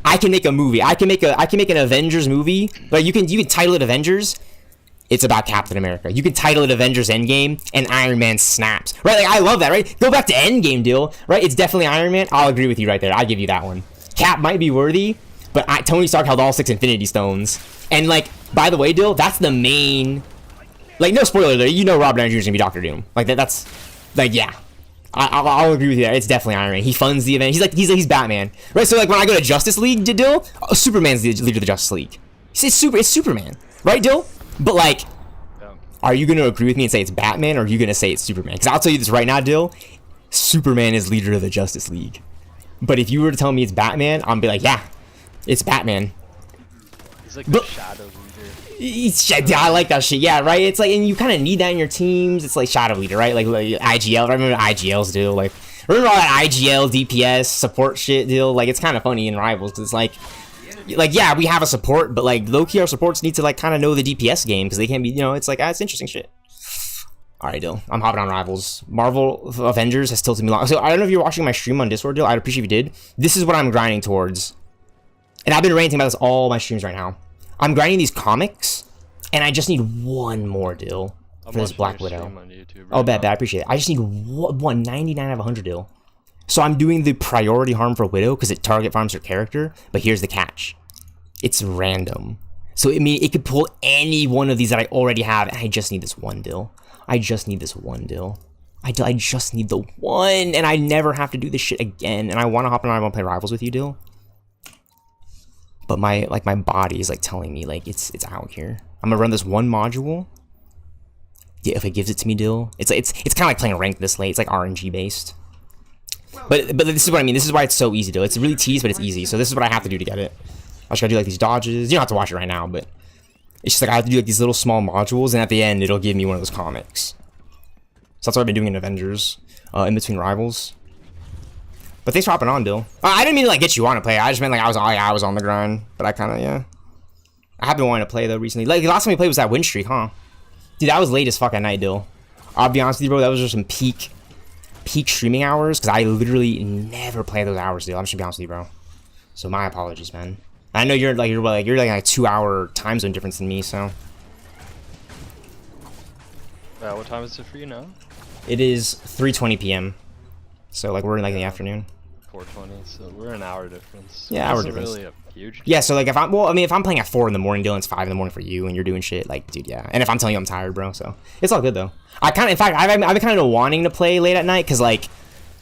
[SPEAKER 2] I can make a movie. I can make an Avengers movie, but you can title it Avengers. It's about Captain America. You can title it Avengers Endgame, and Iron Man snaps. Right? Like, I love that, right? Go back to Endgame, Dill. Right? It's definitely Iron Man. I'll agree with you right there. I'll give you that one. Cap might be worthy, but Tony Stark held all 6 Infinity Stones. And, like, by the way, Dill, that's the main... Like, no spoiler there. You know Robert Downey Jr. is going to be Doctor Doom. Like, that's... Like, yeah. I'll agree with you there. It's definitely Iron Man. He funds the event. He's Batman. Right? So, like, when I go to Justice League, Dill, Superman's the leader of the Justice League. It's Superman, right, Dill? But like, are you gonna agree with me and say it's Batman, or are you gonna say it's Superman? Because I'll tell you this right now, Dill. Superman is leader of the Justice League. But if you were to tell me it's Batman, I'm be like, yeah, it's Batman.
[SPEAKER 12] He's like the shadow leader.
[SPEAKER 2] I like that shit. Yeah, right. It's like, and you kind of need that in your teams. It's like shadow leader, right? Like IGL. I remember IGL's deal. Like, remember all that IGL DPS support shit deal? Like, it's kind of funny in Rivals because it's like, yeah, we have a support, but like low-key our supports need to like kind of know the DPS game because they can't be, you know, it's like, it's interesting shit. All right, Dill. I'm hopping on Rivals. Marvel Avengers has tilted me long. So I don't know if you're watching my stream on Discord, Dill. I'd appreciate if you did. This is what I'm grinding towards. And I've been ranting about this all my streams right now. I'm grinding these comics, and I just need one more, Dill, for this Black Widow. Oh, bad. I appreciate it. I just need 99 out of 100, Dill. So I'm doing the priority harm for Widow because it target farms her character, but here's the catch. It's random. So, I mean, it could pull any one of these that I already have, and I just need this one, Dill. I just need this one, Dill. I just need the one, and I never have to do this shit again, and I want to hop on and I want to play Rivals with you, Dill. But my body is like telling me like it's out here. I'm gonna run this one module. Yeah, if it gives it to me, Dill. It's kind of like playing ranked this late. It's like RNG based. But this is what I mean. This is why it's so easy, Dill. It's really teased, but it's easy. So this is what I have to do to get it. I just gotta do like these dodges. You don't have to watch it right now, but it's just like I have to do like these little small modules, and at the end it'll give me one of those comics. So that's what I've been doing in Avengers, in between Rivals. But thanks for hopping on, Dill. I didn't mean to like get you on to play. I just meant like I was on the grind, but I kind of, yeah. I have been wanting to play though recently. Like the last time we played was that win streak, huh? Dude, that was late as fuck at night, Dill. I'll be honest with you, bro. That was just some peak streaming hours because I literally never play those hours, Dill. I'm just gonna be honest with you, bro. So my apologies, man. I know you're like a 2-hour time zone difference than me, so.
[SPEAKER 12] What time is it for you now?
[SPEAKER 2] It is 3:20 p.m. So like we're in like the afternoon.
[SPEAKER 12] 4:20, so we're an hour difference.
[SPEAKER 2] Yeah, hour difference.
[SPEAKER 12] Really a huge.
[SPEAKER 2] Yeah, so like if I'm playing at 4 in the morning, Dylan, it's 5 in the morning for you, and you're doing shit, like, dude, yeah. And if I'm telling you I'm tired, bro, so it's all good though. In fact, I've been kind of wanting to play late at night, cause like,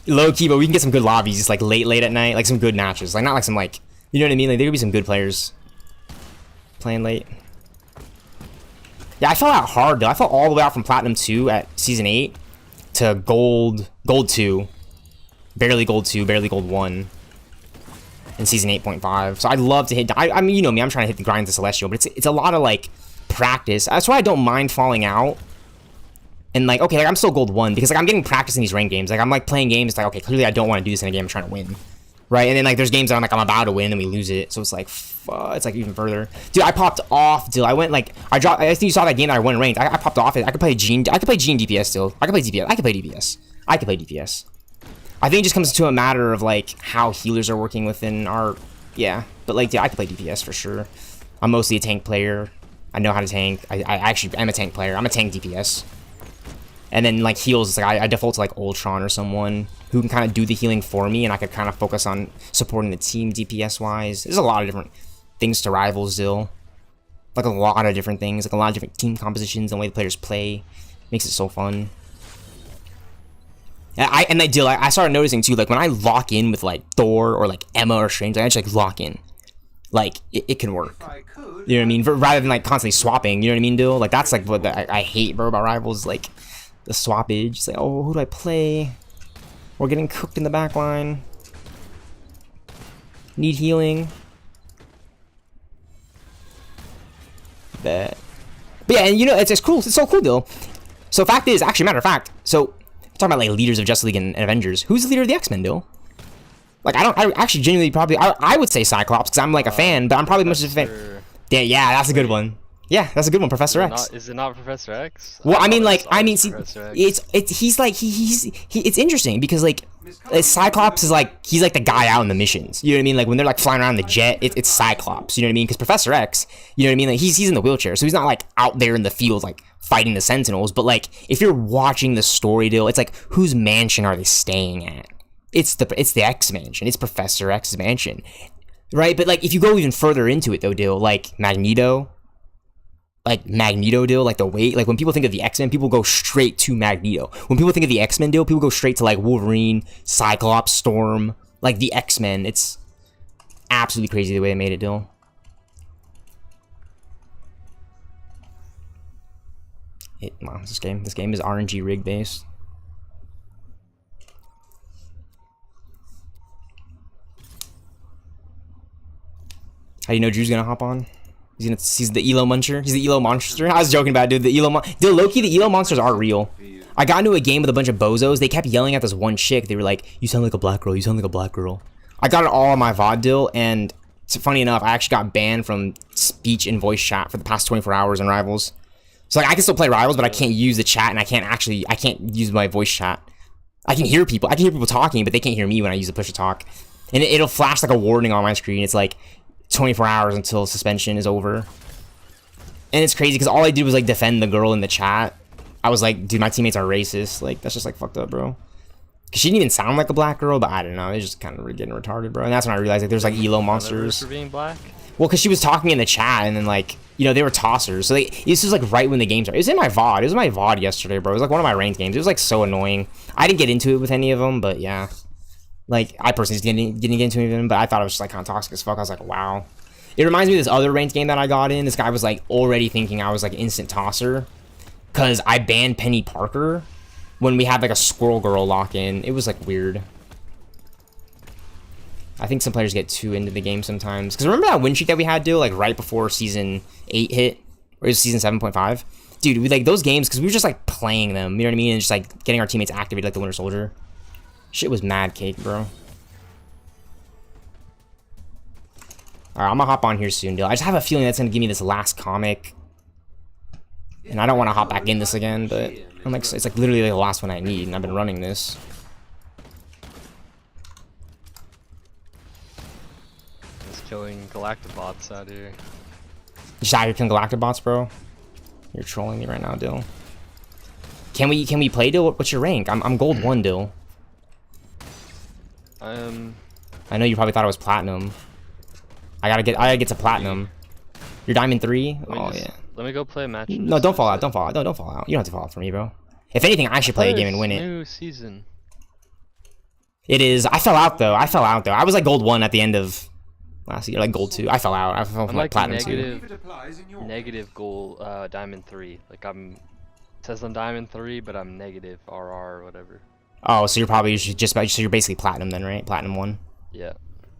[SPEAKER 2] low key, but we can get some good lobbies, just like late at night, like some good matches, like not like some like, you know what I mean? Like there could be some good players playing late. Yeah, I fell out hard though. I fell all the way out from Platinum 2 at Season 8 to Gold 2. Barely Gold 2, barely Gold 1 in Season 8.5. So I'd love to hit... I mean, you know me, I'm trying to hit the grind to Celestial, but it's a lot of, like, practice. That's why I don't mind falling out. And, like, okay, like, I'm still Gold 1, because, like, I'm getting practice in these ranked games. Like, I'm, like, playing games, like, okay, clearly I don't want to do this in a game, I'm trying to win. Right? And then, like, there's games that I'm, like, I'm about to win, and we lose it. So it's, like, it's, like, even further. Dude, I popped off, dude. I went, like... I think you saw that game that I won ranked. I popped off it. I could play Gene DPS still. I could play DPS. I could play DPS. I think it just comes to a matter of, like, how healers are working within our... Yeah. But, like, yeah, I can play DPS for sure. I'm mostly a tank player. I know how to tank. I actually am a tank player. I'm a tank DPS. And then, like, heals, like, I default to, like, Ultron or someone who can kind of do the healing for me, and I could kind of focus on supporting the team DPS-wise. There's a lot of different things to Rivals, still. Like, a lot of different things. Like, a lot of different team compositions and the way the players play. Makes it so fun. I started noticing too, like when I lock in with like Thor or like Emma or Strange, I actually like lock in. Like it can work. You know what I mean? Rather than like constantly swapping, you know what I mean, Dill? Like that's like what I hate, bro, about Rivals, like the swappage. It's like, oh, who do I play? We're getting cooked in the back line. Need healing. Bet. But yeah, and you know, it's cool. It's so cool, Dill. So fact is, actually, matter of fact, so talking about like leaders of Justice League and Avengers. Who's the leader of the X-Men, Dill? Like I actually genuinely probably I would say Cyclops because I'm like a fan, but I'm probably much of a fan. Yeah, that's a good one. Yeah, that's a good one, Professor X.
[SPEAKER 12] Is it not Professor X?
[SPEAKER 2] Well, I mean, see, it's interesting because like Cyclops is like he's like the guy out in the missions. You know what I mean? Like when they're like flying around the jet, it's Cyclops. You know what I mean? Because Professor X, you know what I mean? Like he's in the wheelchair, so he's not like out there in the field like fighting the Sentinels. But like if you're watching the story, Dill, it's like whose mansion are they staying at? It's the X mansion. It's Professor X's mansion, right? But like if you go even further into it though, Dill, like Magneto, Dill, like the weight, like when people think of the X-Men, people go straight to Magneto. When people think of the X-Men, Dill, people go straight to like Wolverine, Cyclops, Storm, like the X-Men. It's absolutely crazy the way they made it, Dill. Wow, this game is RNG rig based. How do you know Drew's gonna hop on? He's the Elo muncher. He's the Elo monster. I was joking about it, dude. Dude, low-key, the Elo monsters are real. I got into a game with a bunch of bozos. They kept yelling at this one chick. They were like, "You sound like a black girl. You sound like a black girl." I got it all on my VOD deal, and funny enough, I actually got banned from speech and voice chat for the past 24 hours in Rivals. So like, I can still play Rivals, but I can't use the chat, and I can't use my voice chat. I can hear people talking, but they can't hear me when I use the push to talk. And it'll flash like a warning on my screen. It's like 24 hours until suspension is over. And it's crazy because all I did was like defend the girl in the chat. I was like, dude, my teammates are racist. Like, that's just like fucked up, bro. Cause she didn't even sound like a black girl, but I don't know. It's just kind of getting retarded, bro. And that's when I realized like there's like Elo monsters.
[SPEAKER 12] For being black?
[SPEAKER 2] Well, cause she was talking in the chat, and then like, you know, they were tossers. So this was like right when the game started. It was in my VOD. It was my VOD yesterday, bro. It was like one of my ranked games. It was like so annoying. I didn't get into it with any of them, but yeah. Like, I personally didn't get into any of them, but I thought it was just like kind of toxic as fuck. I was like, wow. It reminds me of this other ranked game that I got in. This guy was like already thinking I was like instant tosser, cause I banned Penny Parker when we had like a Squirrel Girl lock in. It was like weird. I think some players get too into the game sometimes. Cause remember that win streak that we had, dude, like right before season 8 hit, or it was season 7.5? Dude, we like those games because we were just like playing them, you know what I mean, and just like getting our teammates activated like the Winter Soldier. Shit was mad cake, bro. Alright, I'm gonna hop on here soon, dude. I just have a feeling that's gonna give me this last comic. And I don't want to hop back in this again, but I'm like, it's like literally the last one I need, and I've been running this.
[SPEAKER 12] Just killing Galactibots out here.
[SPEAKER 2] You just out here killing Galactibots, bro? You're trolling me right now, Dill. Can we play, Dill? What's your rank? I'm gold 1, Dill.
[SPEAKER 12] I
[SPEAKER 2] know you probably thought I was platinum. I gotta get to platinum. You're diamond 3? Oh yeah.
[SPEAKER 12] Let me go play a match.
[SPEAKER 2] No, don't fall out. Don't fall out. No, don't fall out. You don't have to fall out for me, bro. If anything, I should play a game and win it.
[SPEAKER 12] New season.
[SPEAKER 2] It is. I fell out though. I was like gold 1 at the end of last year, like gold 2. I fell out. I fell from like platinum 2.
[SPEAKER 12] Negative gold, diamond 3. Like it says I'm diamond 3, but I'm negative RR or whatever.
[SPEAKER 2] Oh, so you're probably so you're basically platinum then, right? Platinum 1.
[SPEAKER 12] Yeah.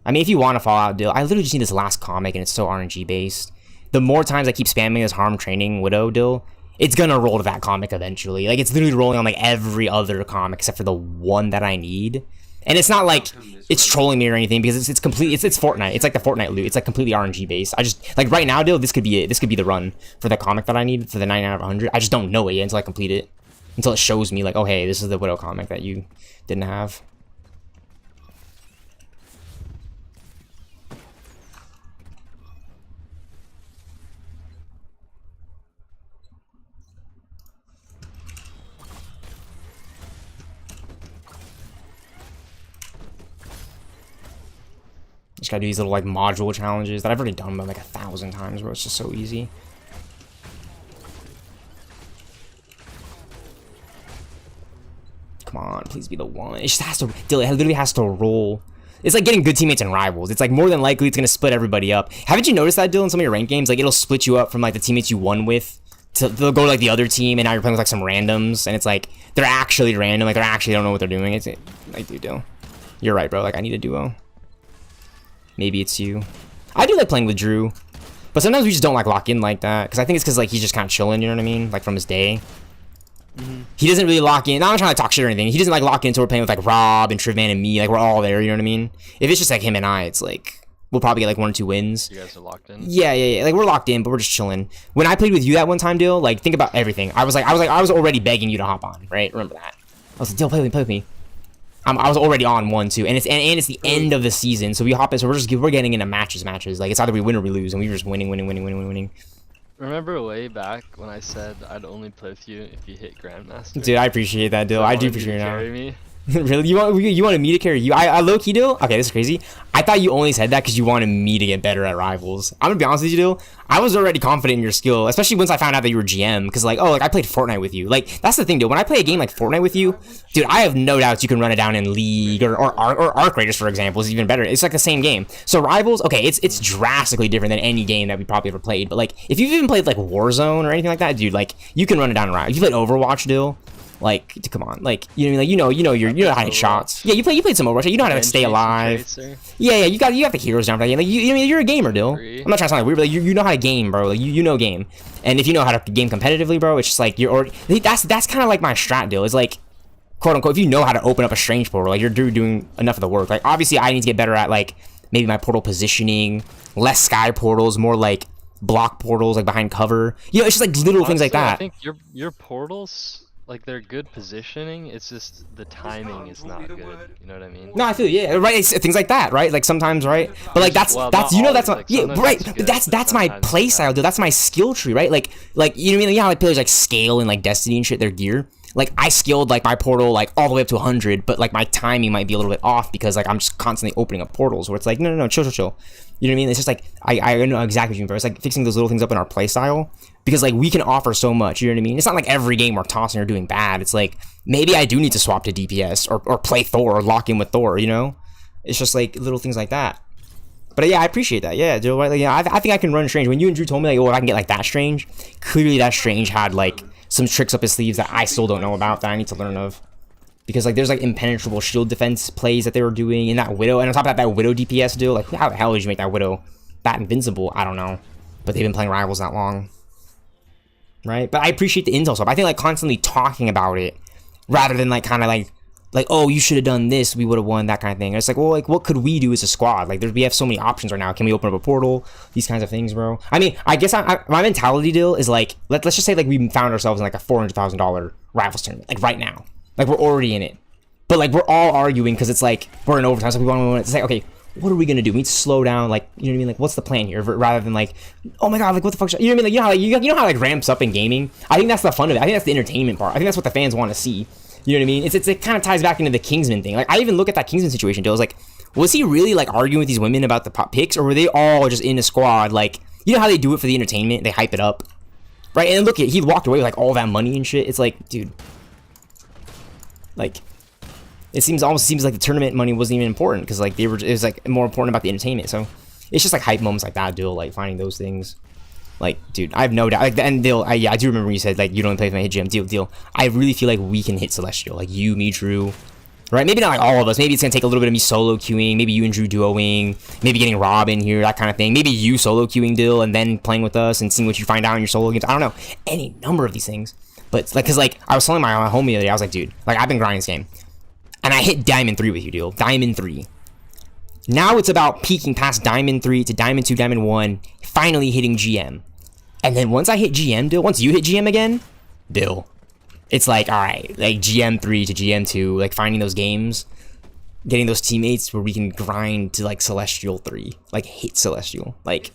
[SPEAKER 2] I mean, if you want to fall out, Dill, I literally just need this last comic, and it's so RNG based. The more times I keep spamming this harm training Widow, Dill, it's gonna roll to that comic eventually. Like, it's literally rolling on like every other comic except for the one that I need. And it's not like it's trolling me or anything, because it's complete. It's Fortnite. It's like the Fortnite loot. It's like completely RNG based. I just like right now, Dill, this could be it. This could be the run for the comic that I need for the 99 out of 100. I just don't know it yet until I complete it. Until it shows me like, oh hey, this is the Widow comic that you didn't have. Just gotta do these little like module challenges that I've already done like 1,000 times, bro. It's just so easy. Come on, please be the one. It just has to, it literally has to roll. It's like getting good teammates in Rivals. It's like more than likely it's gonna split everybody up. Haven't you noticed that, Dylan, in some of your ranked games? Like, it'll split you up from like the teammates you won with they'll go to like the other team, and now you're playing with like some randoms, and it's like they're actually random, like they actually don't know what they're doing. It's like, dude, Dylan, you're right, bro. Like, I need a duo. Maybe it's you. I do like playing with Drew, but sometimes we just don't like lock in like that, because I think it's because like he's just kind of chilling, you know what I mean, like from his day. He doesn't really lock in. Now, I'm not trying to talk shit or anything. He doesn't like lock in, so we're playing with like Rob and Trivman and me, like we're all there, you know what I mean? If it's just like him and I, it's like we'll probably get like 1 or 2 wins.
[SPEAKER 12] You guys are locked in?
[SPEAKER 2] Yeah. Like, we're locked in, but we're just chilling. When I played with you that one time, Dill, like, think about everything. I was already begging you to hop on, right? Remember that? I was like, Dill, play with me. I was already on 1 too, and it's the end of the season, so we hop in. So we're getting into matches. Like, it's either we win or we lose, and we were just winning.
[SPEAKER 12] Remember way back when I said I'd only play with you if you hit Grandmaster?
[SPEAKER 2] Dude, I appreciate that, Dill. I do appreciate it now.
[SPEAKER 12] Carry me?
[SPEAKER 2] Really? You wanted me to carry you? I low key do. Okay, this is crazy. I thought you only said that because you wanted me to get better at rivals. I'm gonna be honest with you, Dill. I was already confident in your skill, especially once I found out that you were GM. Because like, oh, like I played Fortnite with you. Like that's the thing, dude. When I play a game like Fortnite with you, dude, I have no doubts you can run it down in League or Arc Raiders, for example, is even better. It's like the same game. So rivals, okay, it's drastically different than any game that we probably ever played. But like, if you've even played like Warzone or anything like that, dude, like you can run it down in rivals. If you played Overwatch, Dill. Like, come on, like you know what I mean? Like you know how to hit shots. Yeah, you played some Overwatch. You know how to like, stay alive. Yeah, you got the heroes down for that game. Like I mean, you're a gamer, Dill. I'm not trying to sound like weird, but like, you know how to game, bro. Like you know game. And if you know how to game competitively, bro, it's just like that's kind of like my strat, Dill. Is like, quote unquote, if you know how to open up a strange portal, like you're doing enough of the work. Like obviously, I need to get better at like maybe my portal positioning, less sky portals, more like block portals, like behind cover. You know, it's just like little things like that.
[SPEAKER 12] I think your portals. Like they're good positioning, it's just the timing is not good. You know what I mean?
[SPEAKER 2] No, I feel yeah, right. It's things like that, right? Like sometimes, right? But like that's you know that's my yeah, right. That's my play style, dude. That's my skill tree, right? Like you know what I mean? Yeah, like players like scale and like Destiny and shit their gear. Like I skilled like my portal like all the way up to 100, but like my timing might be a little bit off because like I'm just constantly opening up portals where it's like no, chill. You know what I mean? It's just like I know exactly what you mean, bro. It's like fixing those little things up in our play style because like we can offer so much. You know what I mean? It's not like every game we're tossing or doing bad. It's like maybe I do need to swap to DPS or play Thor or lock in with Thor. You know? It's just like little things like that. But yeah, I appreciate that. Yeah, dude. Like, yeah, I think I can run Strange. When you and Drew told me like, oh, if I can get like that Strange, clearly that Strange had like some tricks up his sleeves that I still don't know about that I need to learn of. Because like there's like impenetrable shield defense plays that they were doing in that Widow, and on top of that Widow DPS deal, like how the hell did you make that Widow that invincible? I don't know, but they've been playing rivals that long, right? But I appreciate the intel stuff. I think like constantly talking about it rather than like kind of like oh, you should have done this, we would have won, that kind of thing. And it's like, well, like what could we do as a squad? Like we have so many options right now. Can we open up a portal? These kinds of things, bro. I mean, I guess my mentality deal is like let's just say like we found ourselves in like a $400,000 rivals tournament like right now. Like, we're already in it. But, like, we're all arguing because it's, like, we're in overtime, so we want to... It's like, okay, what are we going to do? We need to slow down, like, you know what I mean? Like, what's the plan here? Rather than, like, oh, my God, like, what the fuck... You know what I mean? Like, you know how, like, ramps up in gaming? I think that's the fun of it. I think that's the entertainment part. I think that's what the fans want to see. You know what I mean? It kind of ties back into the Kingsman thing. Like, I even look at that Kingsman situation, Dill. I was like, was he really, like, arguing with these women about the pop picks? Or were they all just in a squad, like... You know how they do it for the entertainment? They hype it up. Right? And look, he walked away with, like, all that money and shit. It's like, dude... Like, it almost seems like the tournament money wasn't even important because like it was like more important about the entertainment. So it's just like hype moments like that, Dill, like finding those things. Like, dude, I have no doubt. Like, and Dill, yeah, I do remember when you said like you don't play with my hit GM. Deal. I really feel like we can hit Celestial, like you, me, Drew. Right? Maybe not like all of us. Maybe it's gonna take a little bit of me solo queuing. Maybe you and Drew duoing. Maybe getting Rob in here, that kind of thing. Maybe you solo queuing, Dill, and then playing with us and seeing what you find out in your solo games. I don't know. Any number of these things. But like, cause like I was telling my homie the other day, I was like, dude, like I've been grinding this game, and I hit Diamond 3 with you, dude. Diamond 3. Now it's about peaking past Diamond 3 to Diamond 2, Diamond 1, finally hitting GM. And then once I hit GM, Dill, once you hit GM again, Dill, it's like, all right, like GM 3 to GM 2, like finding those games, getting those teammates where we can grind to like Celestial 3, like hit Celestial. Like,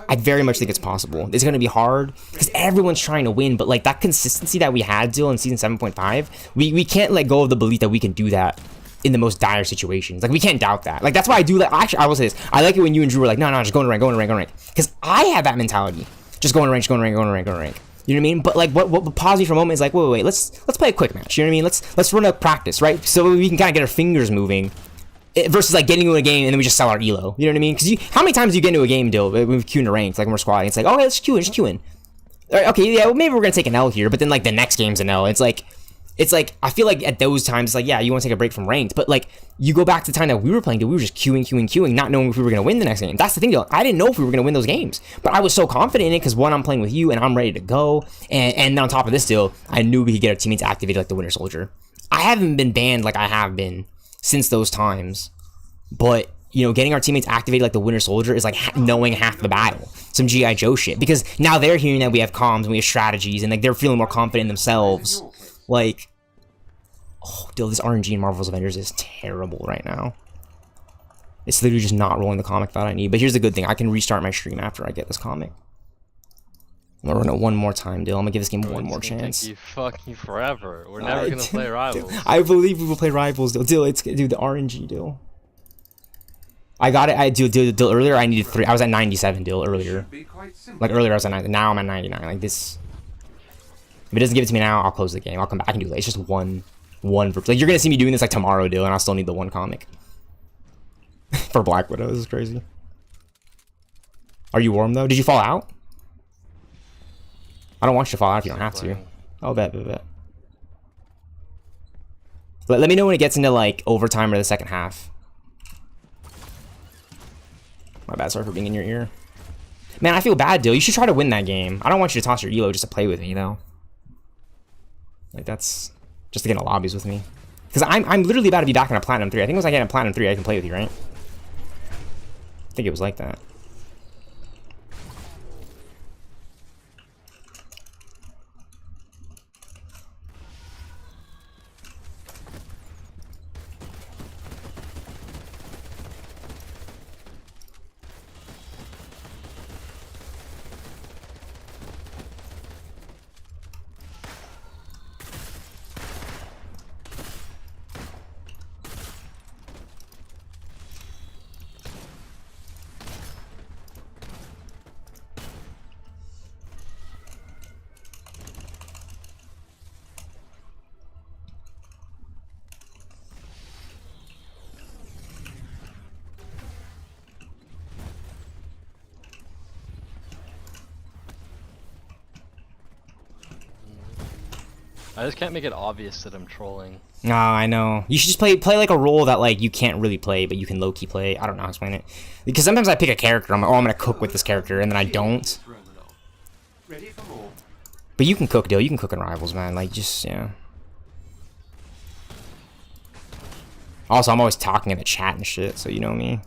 [SPEAKER 2] I very much think it's possible. It's going to be hard because everyone's trying to win, but like that consistency that we had, Dill, in season 7.5, we can't let go of the belief that we can do that in the most dire situations. Like, we can't doubt that. Like, that's why I do that. Actually, I will say this. I like it when you and Drew were like, no, just go in rank. Because I have that mentality. Just go in rank. You know what I mean? But like, what paused me for a moment is like, wait, let's play a quick match. You know what I mean? Let's run a practice, right? So we can kind of get our fingers moving. Versus like getting into a game and then we just sell our elo. You know what I mean? Because how many times do you get into a game, Dill, when we've queued in ranked, like when we're squatting? It's like, okay, let's queue in, just queue in. Okay, yeah, well, maybe we're gonna take an L here, but then like the next game's an L. It's like I feel like at those times, it's like, yeah, you want to take a break from ranked, but like you go back to the time that we were playing, dude, we were just queuing, not knowing if we were gonna win the next game. That's the thing, Dill. I didn't know if we were gonna win those games, but I was so confident in it because one, I'm playing with you and I'm ready to go, and on top of this, Dill, I knew we could get our teammates activated like the Winter Soldier. I haven't been banned like I have been since those times. But, you know, getting our teammates activated like the Winter Soldier is like knowing half the battle. Some G.I. Joe shit. Because now they're hearing that we have comms and we have strategies and like they're feeling more confident in themselves. Like, oh, dude, this RNG in Marvel's Avengers is terrible right now. It's literally just not rolling the comic that I need. But here's the good thing. I can restart my stream after I get this comic. I'm gonna run it one more time, Dill. I'm gonna give this game one more
[SPEAKER 12] It's gonna
[SPEAKER 2] chance.
[SPEAKER 12] take you fucking forever. We're never gonna play Rivals.
[SPEAKER 2] I believe we will play Rivals, Dill. Dill, it's dude the RNG, Dill. I got it. Dill earlier. I needed 3. I was at 97, Dill earlier. Like earlier, I was at 90. Now I'm at 99. Like this. If it doesn't give it to me now, I'll close the game. I'll come back and do it. It's just one. Like you're gonna see me doing this like tomorrow, Dill, and I'll still need the one comic for Black Widow. This is crazy. Are you warm though? Did you fall out? I don't want you to fall out if you don't have to. Oh, bet. Let me know when it gets into like overtime or the second half. My bad, sorry for being in your ear. Man, I feel bad, Dill. You should try to win that game. I don't want you to toss your elo just to play with me, though. Like, that's just to get in lobbies with me. Because I'm literally about to be back in a Platinum 3. I think once I get in Platinum 3, I can play with you, right? I think it was like that.
[SPEAKER 12] I just can't make it obvious that I'm trolling.
[SPEAKER 2] No, I know. You should just play like a role that like you can't really play, but you can low-key play. I don't know how to explain it. Because sometimes I pick a character, I'm like, oh, I'm gonna cook with this character, and then I don't. But you can cook, Dill. You can cook in Rivals, man. Like, just, yeah. Also, I'm always talking in the chat and shit, so you know me.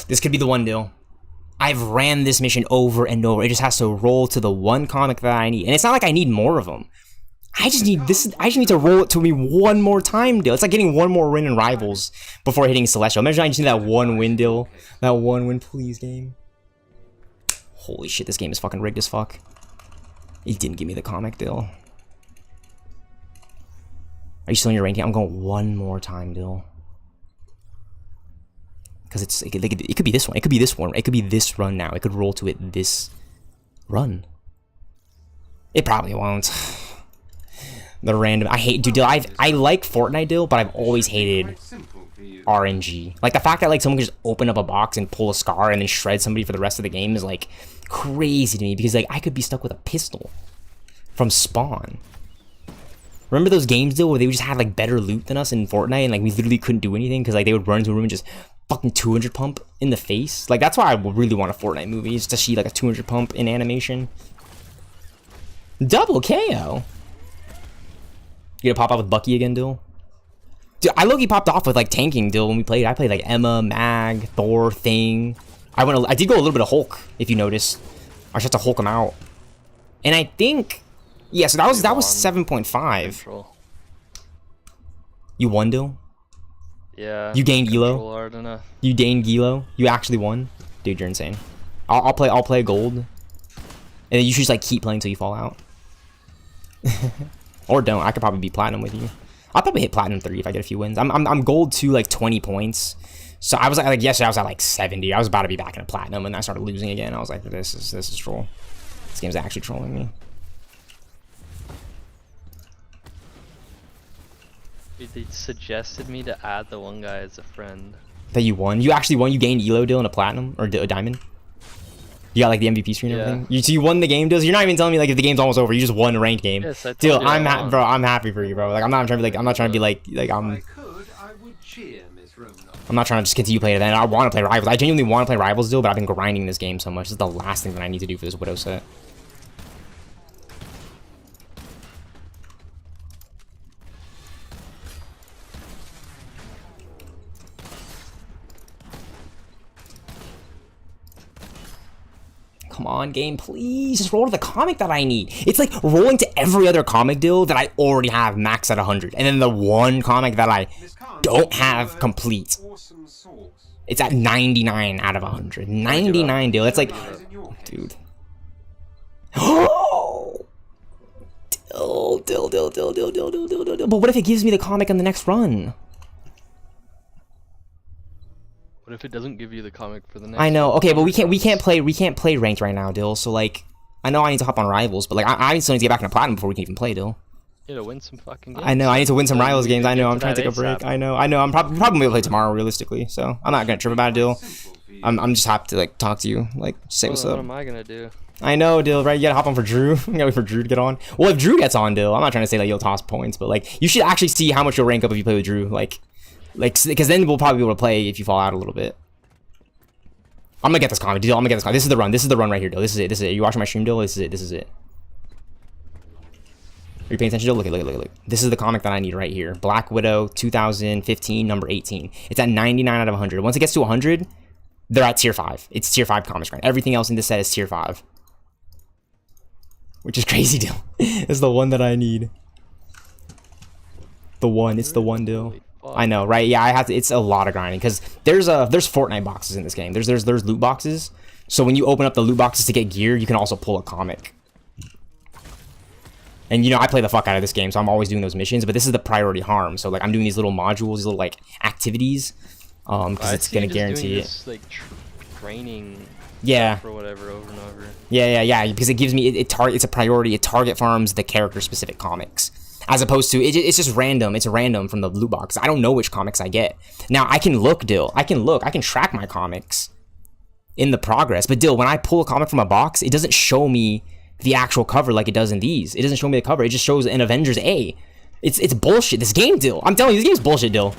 [SPEAKER 2] This could be the one, Dill. I've ran this mission over and over. It just has to roll to the one comic that I need. And it's not like I need more of them. I just need this. I just need to roll it to me one more time, Dill. It's like getting one more win in Rivals before hitting Celestial. Imagine I just need that one win, Dill. That one win, please, game. Holy shit, this game is fucking rigged as fuck. It didn't give me the comic, Dill. Are you still in your ranking? I'm going one more time, Dill. Because it could be this one. It could be this one. It could be this run now. It could roll to it this run. It probably won't. The random. I hate, dude. I like Fortnite, Dill, but I've always hated RNG. Like the fact that like someone can just open up a box and pull a scar and then shred somebody for the rest of the game is like crazy to me. Because like I could be stuck with a pistol from spawn. Remember those games, Dill, where they just had like better loot than us in Fortnite, and like we literally couldn't do anything because like they would run into a room and just fucking 200 pump in the face. Like that's why I really want a Fortnite movie, is to see like a 200 pump in animation. Double KO. You gonna pop out with Bucky again, Dill? Dude, I low-key popped off with like tanking, Dill, when we played. I played like Emma, Mag, Thor, Thing. I did go a little bit of Hulk, if you noticed. I just had to Hulk him out. And I think, yeah, so that was 7.5. You won, Dill?
[SPEAKER 12] Yeah.
[SPEAKER 2] You gained Elo. You gained Elo. You actually won, dude. You're insane. I'll play gold, and then you should just like keep playing until you fall out, or don't. I could probably be platinum with you. I'll probably hit platinum 3 if I get a few wins. I'm gold 2, like 20 points. So I was like yesterday I was at like 70. I was about to be back in a platinum, and I started losing again. I was like, this is troll. This game's actually trolling me.
[SPEAKER 12] They suggested me to add the one guy as a friend.
[SPEAKER 2] That you won? You actually won? You gained Elo, Dill, in a platinum? Or a diamond? You got like the MVP screen and everything? So you won the game, Dill? So you're not even telling me like if the game's almost over, you just won a ranked game.
[SPEAKER 12] Yes, I told
[SPEAKER 2] Dill,
[SPEAKER 12] you
[SPEAKER 2] I'm happy for you, bro. Like I'm not trying to be like I'm not trying to just continue playing it. I want to play Rivals. I genuinely want to play Rivals, Dill, but I've been grinding this game so much. This is the last thing that I need to do for this Widow set. Come come on, game, please. Just roll to the comic that I need. It's like rolling to every other comic deal that I already have max at 100. And then the one comic that I don't have complete. It's at 99 out of 100. 99 deal. That's like, dude. Oh! Dill. But what if it gives me the comic on the next run?
[SPEAKER 12] What if it doesn't give you the comic for the next?
[SPEAKER 2] I know. Okay, but we can't play ranked right now, Dill. So like, I know I need to hop on rivals, but like I still need to get back into platinum before we can even play, Dill.
[SPEAKER 12] Yeah, to win some fucking games.
[SPEAKER 2] I know. I need to win some rivals games. I know. I'm trying to take a
[SPEAKER 12] ASAP.
[SPEAKER 2] break. I know. I'm probably gonna play tomorrow, realistically. So I'm not gonna trip about it, Dill. I'm just happy to like talk to you, like say what's
[SPEAKER 12] What
[SPEAKER 2] up.
[SPEAKER 12] am I gonna do?
[SPEAKER 2] I know, Dill, right? You gotta hop on for Drew. You gotta wait for Drew to get on. Well, if Drew gets on, Dill, I'm not trying to say that you'll toss points, but like, you should actually see how much you'll rank up if you play with Drew. Like, because then we'll probably be able to play if you fall out a little bit. I'm gonna get this comic, Dill. I'm gonna get this comic. This is the run. This is the run right here, Dill. This is it. Are you watching my stream, Dill? This is it. Are you paying attention, Dill? Look. This is the comic that I need right here. Black Widow, 2015, number 18. It's at 99 out of 100. Once it gets to 100, they're at tier 5. It's tier 5 comics right. Everything else in this set is tier 5. Which is crazy, Dill. It's the one that I need. It's the one, Dill. I know, right? Yeah, I have to. It's a lot of grinding because there's Fortnite boxes in this game. There's loot boxes. So when you open up the loot boxes to get gear, you can also pull a comic. And you know, I play the fuck out of this game, so I'm always doing those missions. But this is the priority harm. So like, I'm doing these little modules, these little like activities, because it's gonna guarantee it.
[SPEAKER 12] Like training.
[SPEAKER 2] Yeah.
[SPEAKER 12] Or whatever, over and over.
[SPEAKER 2] Yeah. Because it gives me it's a priority. It target farms the character specific comics, as opposed to it's just random. It's random from the loot box. I don't know which comics I get. Now I can look, Dill. I can track my comics in the progress. But Dill, when I pull a comic from a box, it doesn't show me the actual cover like it does in these. It doesn't show me the cover. It just shows an Avengers A. It's bullshit. This game, Dill. I'm telling you, this game's bullshit, Dill.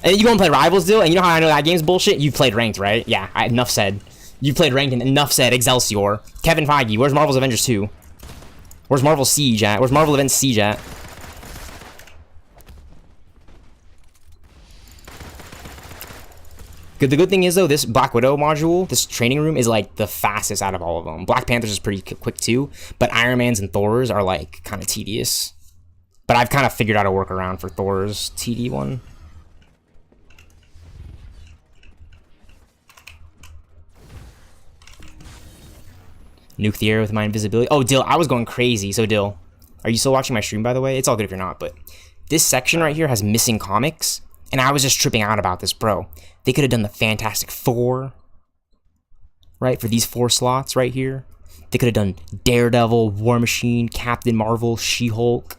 [SPEAKER 2] And you go and play Rivals, Dill, and you know how I know that game's bullshit? You played Ranked, right? Yeah, enough said. You played Ranked, and enough said. Excelsior. Kevin Feige, where's Marvel's Avengers 2? Where's Marvel Siege at? Where's Marvel Events Siege at? The good thing is, though, this Black Widow module, this training room, is like the fastest out of all of them. Black Panther's is pretty quick, too, but Iron Man's and Thor's are like kind of tedious. But I've kind of figured out a workaround for Thor's TD one. Nuke the air with my invisibility. Oh, Dill, I was going crazy. So, Dill, are you still watching my stream, by the way? It's all good if you're not, but this section right here has missing comics, and I was just tripping out about this, bro. They could have done the Fantastic Four, right, for these 4 slots right here. They could have done Daredevil, War Machine, Captain Marvel, She-Hulk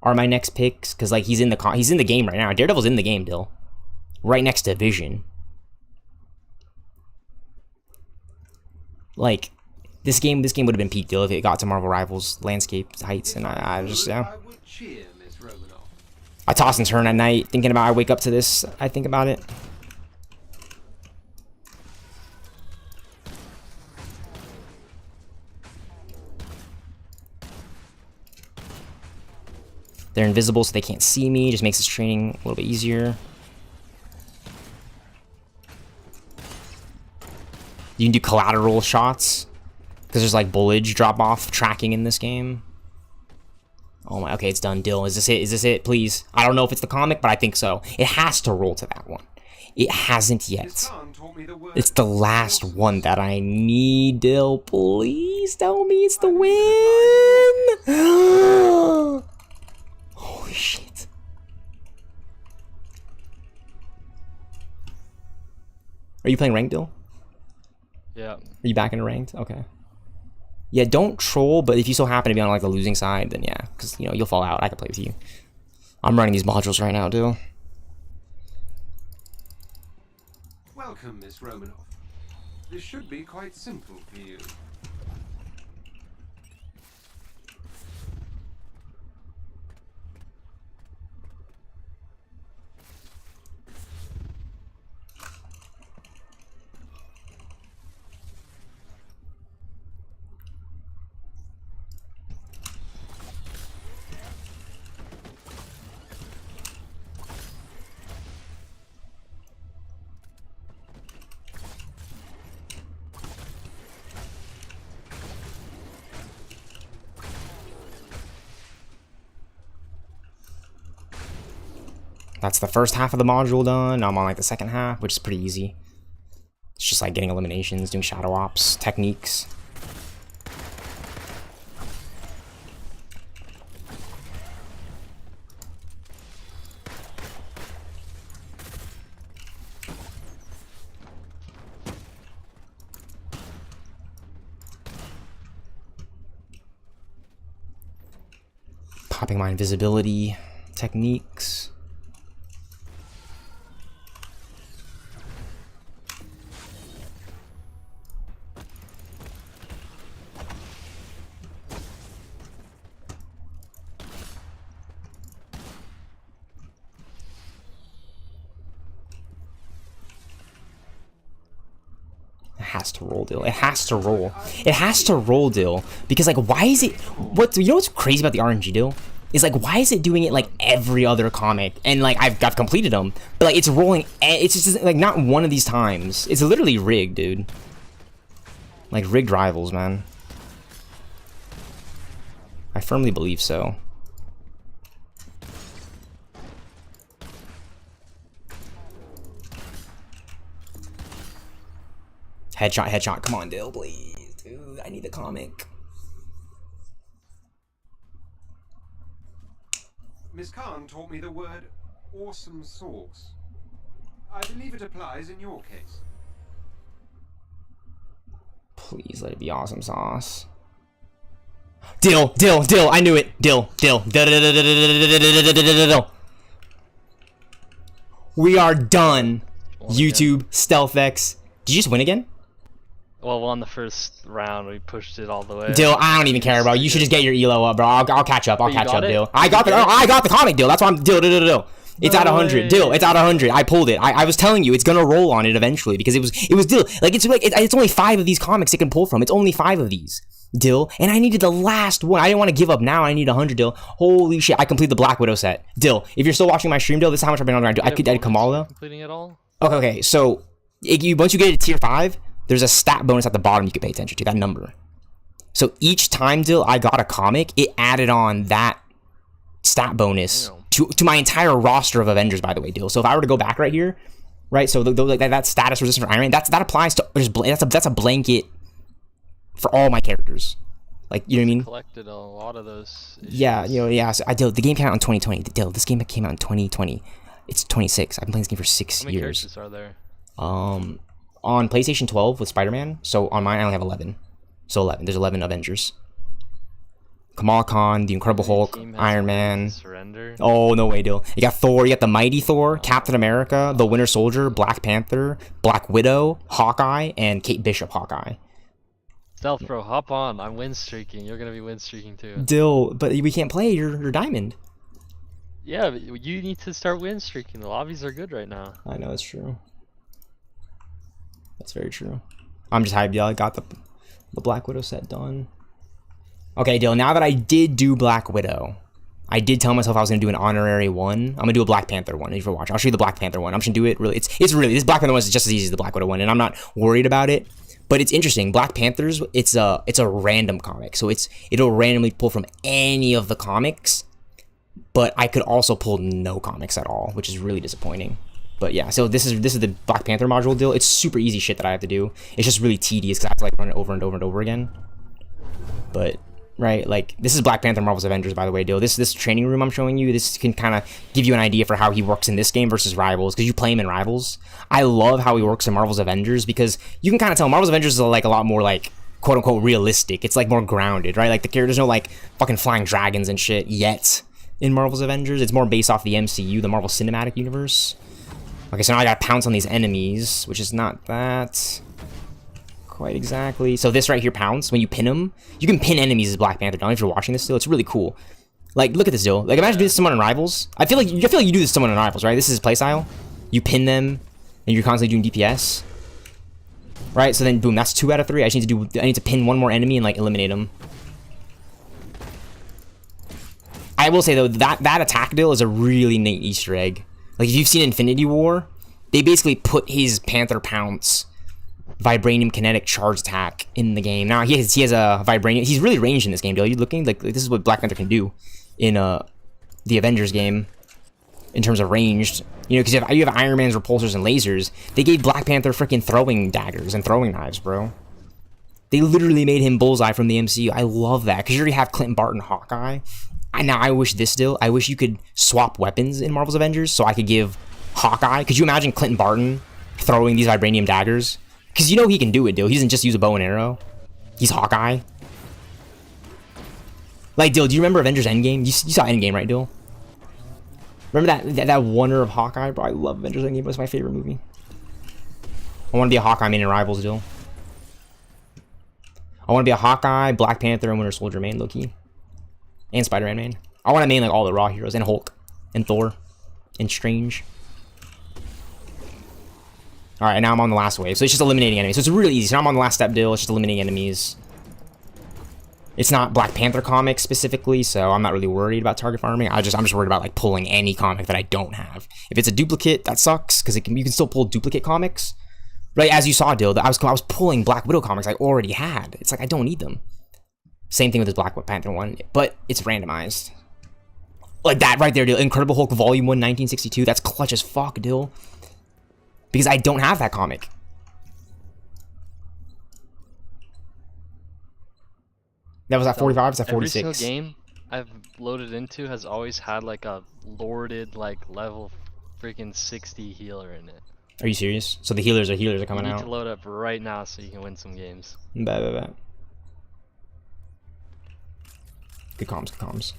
[SPEAKER 2] are my next picks, because, like, he's in the game right now. Daredevil's in the game, Dill. Right next to Vision. Like, this game would have been peak, Dill, if it got to Marvel Rivals Landscape Heights, and I just, yeah. I toss and turn at night, thinking about, I wake up to this, I think about it. They're invisible, so they can't see me, just makes this training a little bit easier. You can do collateral shots, because there's like bullage drop-off tracking in this game. Oh my, okay, it's done, Dill. Is this it? Is this it? Please. I don't know if it's the comic, but I think so. It has to roll to that one. It hasn't yet. It's the last one that I need, Dill. Please tell me it's the win. Holy shit. Are you playing ranked, Dill?
[SPEAKER 12] Yeah.
[SPEAKER 2] Are you back into ranked? Okay. Yeah, don't troll, but if you so happen to be on like the losing side, then yeah, because you know you'll fall out. I can play with you. I'm running these modules right now, Dill.
[SPEAKER 1] Welcome, Miss Romanoff. This should be quite simple for you.
[SPEAKER 2] That's the first half of the module done. Now I'm on like the second half, which is pretty easy. It's just like getting eliminations, doing shadow ops, techniques. Popping my invisibility techniques. It has to roll, Dill. It has to roll. It has to roll, Dill. Because, like, why is it... You know what's crazy about the RNG, Dill? Is, like, why is it doing it, like, every other comic? And, like, I've completed them. But, like, it's rolling... It's just, like, not one of these times. It's literally rigged, dude. Like, rigged rivals, man. I firmly believe so. Headshot, headshot. Come on, Dill, please. Dude, I need the comic.
[SPEAKER 1] Miss Khan taught me the word awesome sauce. I believe it applies in your case.
[SPEAKER 2] Please let it be awesome sauce. Dill, Dill, Dill. I knew it. Dill, Dill. Dill. We are done. YouTube, StealthX. Did you just win again?
[SPEAKER 12] Well, on the first round, we pushed it all the way.
[SPEAKER 2] Dill, I don't even care, bro. You should just get your elo up, bro. I'll catch up. I'll catch up, Dill. I got the comic, Dill. That's why I'm Dill. It's at 100. Dill, it's at 100. I pulled it. I was telling you, it's gonna roll on it eventually because it was Dill. Like it's only 5 of these comics it can pull from. It's only 5 of these, Dill. And I needed the last one. I didn't want to give up now. I need 100, Dill. Holy shit! I completed the Black Widow set, Dill. If you're still watching my stream, Dill, this is how much I've been on grind. I did Kamala.
[SPEAKER 12] Completing it all.
[SPEAKER 2] Okay. So once you get to tier 5. There's a stat bonus at the bottom you can pay attention to, that number. So each time, Dill, I got a comic, it added on that stat bonus to my entire roster of Avengers, by the way, Dill. So if I were to go back right here, right, so like that status resistance for Iron Man, that applies to just that's a blanket for all my characters. Like, you know what I mean?
[SPEAKER 12] Collected a lot of those issues.
[SPEAKER 2] Yeah, yeah. So the game came out in 2020. Dill, this game came out in 2020. It's 26. I've been playing this game for 6 years.
[SPEAKER 12] How many characters are there?
[SPEAKER 2] On PlayStation 12 with Spider-Man, so on mine I only have 11. So 11. There's 11 Avengers. Kamala Khan, the Incredible Hulk, Iron Man.
[SPEAKER 12] Surrender.
[SPEAKER 2] Oh, no way, Dill. You got Thor, you got the Mighty Thor, Captain America, the Winter Soldier, Black Panther, Black Widow, Hawkeye, and Kate Bishop Hawkeye.
[SPEAKER 12] Stealth, bro, hop on. I'm win streaking. You're gonna be win streaking too.
[SPEAKER 2] Dill, but we can't play. You're diamond.
[SPEAKER 12] Yeah, but you need to start win streaking. The lobbies are good right now.
[SPEAKER 2] I know, it's true. That's very true. I'm just hyped, Dill. I got the Black Widow set done. Okay, Dill, now that I did do Black Widow, I did tell myself I was going to do an honorary one. I'm going to do a Black Panther one if you're watching. I'll show you the Black Panther one. I'm just going to do it really. It's really, this Black Panther one is just as easy as the Black Widow one, and I'm not worried about it. But it's interesting. Black Panthers, it's a random comic. So it'll randomly pull from any of the comics, but I could also pull no comics at all, which is really disappointing. But yeah, so this is the Black Panther module deal. It's super easy shit that I have to do. It's just really tedious because I have to like run it over and over and over again. But right, like this is Black Panther Marvel's Avengers, by the way, deal. This training room I'm showing you, this can kind of give you an idea for how he works in this game versus Rivals, because you play him in Rivals. I love how he works in Marvel's Avengers because you can kind of tell Marvel's Avengers is like a lot more like quote unquote realistic. It's like more grounded, right? Like the characters, no like fucking flying dragons and shit yet in Marvel's Avengers. It's more based off the MCU, the Marvel Cinematic Universe. Okay, so now I gotta pounce on these enemies, which is not that quite exactly. So this right here, pounce, when you pin them, you can pin enemies as Black Panther. Don't know if you're watching this still, it's really cool. Like, look at this deal. Like, imagine doing this to someone in Rivals. I feel like you do this to someone in Rivals, right? This is his playstyle. You pin them, and you're constantly doing DPS. Right, so then boom, that's 2 out of 3. I need to pin one more enemy and like eliminate them. I will say though, that attack deal is a really neat Easter egg. Like, if you've seen Infinity War, they basically put his Panther Pounce Vibranium Kinetic Charge attack in the game. Now, he has a Vibranium. He's really ranged in this game, dude. You're looking like this is what Black Panther can do in the Avengers game. in terms of ranged. You know, because you have Iron Man's repulsors and lasers. They gave Black Panther freaking throwing daggers and throwing knives, bro. They literally made him Bullseye from the MCU. I love that, because you already have Clinton Barton Hawkeye. I wish this still. I wish you could swap weapons in Marvel's Avengers, so I could give Hawkeye. Could you imagine Clinton Barton throwing these vibranium daggers? Because you know he can do it, dude. He doesn't just use a bow and arrow. He's Hawkeye. Like, Dill, do you remember Avengers Endgame? You saw Endgame, right, Dill? Remember that wonder of Hawkeye? Bro, I love Avengers Endgame. It was my favorite movie. I want to be a Hawkeye main in Rivals, Dill. I want to be a Hawkeye, Black Panther, and Winter Soldier main, Loki. And Spider-Man main. I want to main like all the Raw heroes, and Hulk, and Thor, and Strange. Alright, now I'm on the last wave. So it's just eliminating enemies. So it's really easy. So now I'm on the last step, Dill. It's just eliminating enemies. It's not Black Panther comics specifically, so I'm not really worried about target farming. I'm just worried about like pulling any comic that I don't have. If it's a duplicate, that sucks, because you can still pull duplicate comics. Right, as you saw, Dill, I was pulling Black Widow comics I already had. It's like I don't need them. Same thing with this Black Panther one, but it's randomized. Like that right there, Dill. Incredible Hulk Volume 1, 1962. That's clutch as fuck, Dill. Because I don't have that comic. That was at 45, it's at 46.
[SPEAKER 12] Every single game I've loaded into has always had like a lorded like level freaking 60 healer in it.
[SPEAKER 2] Are you serious? So the healers are coming out.
[SPEAKER 12] You need to load up right now so you can win some games.
[SPEAKER 2] Bet. Good comms, good comms.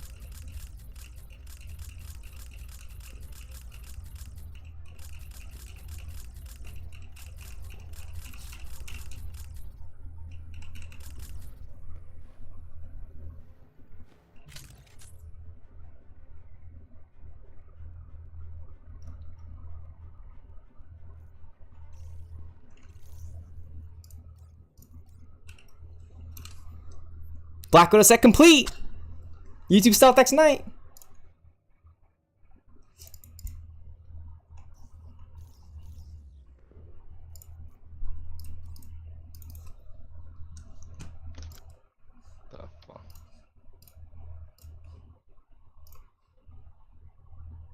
[SPEAKER 2] Black Widow set complete! YouTube Stealth X Night!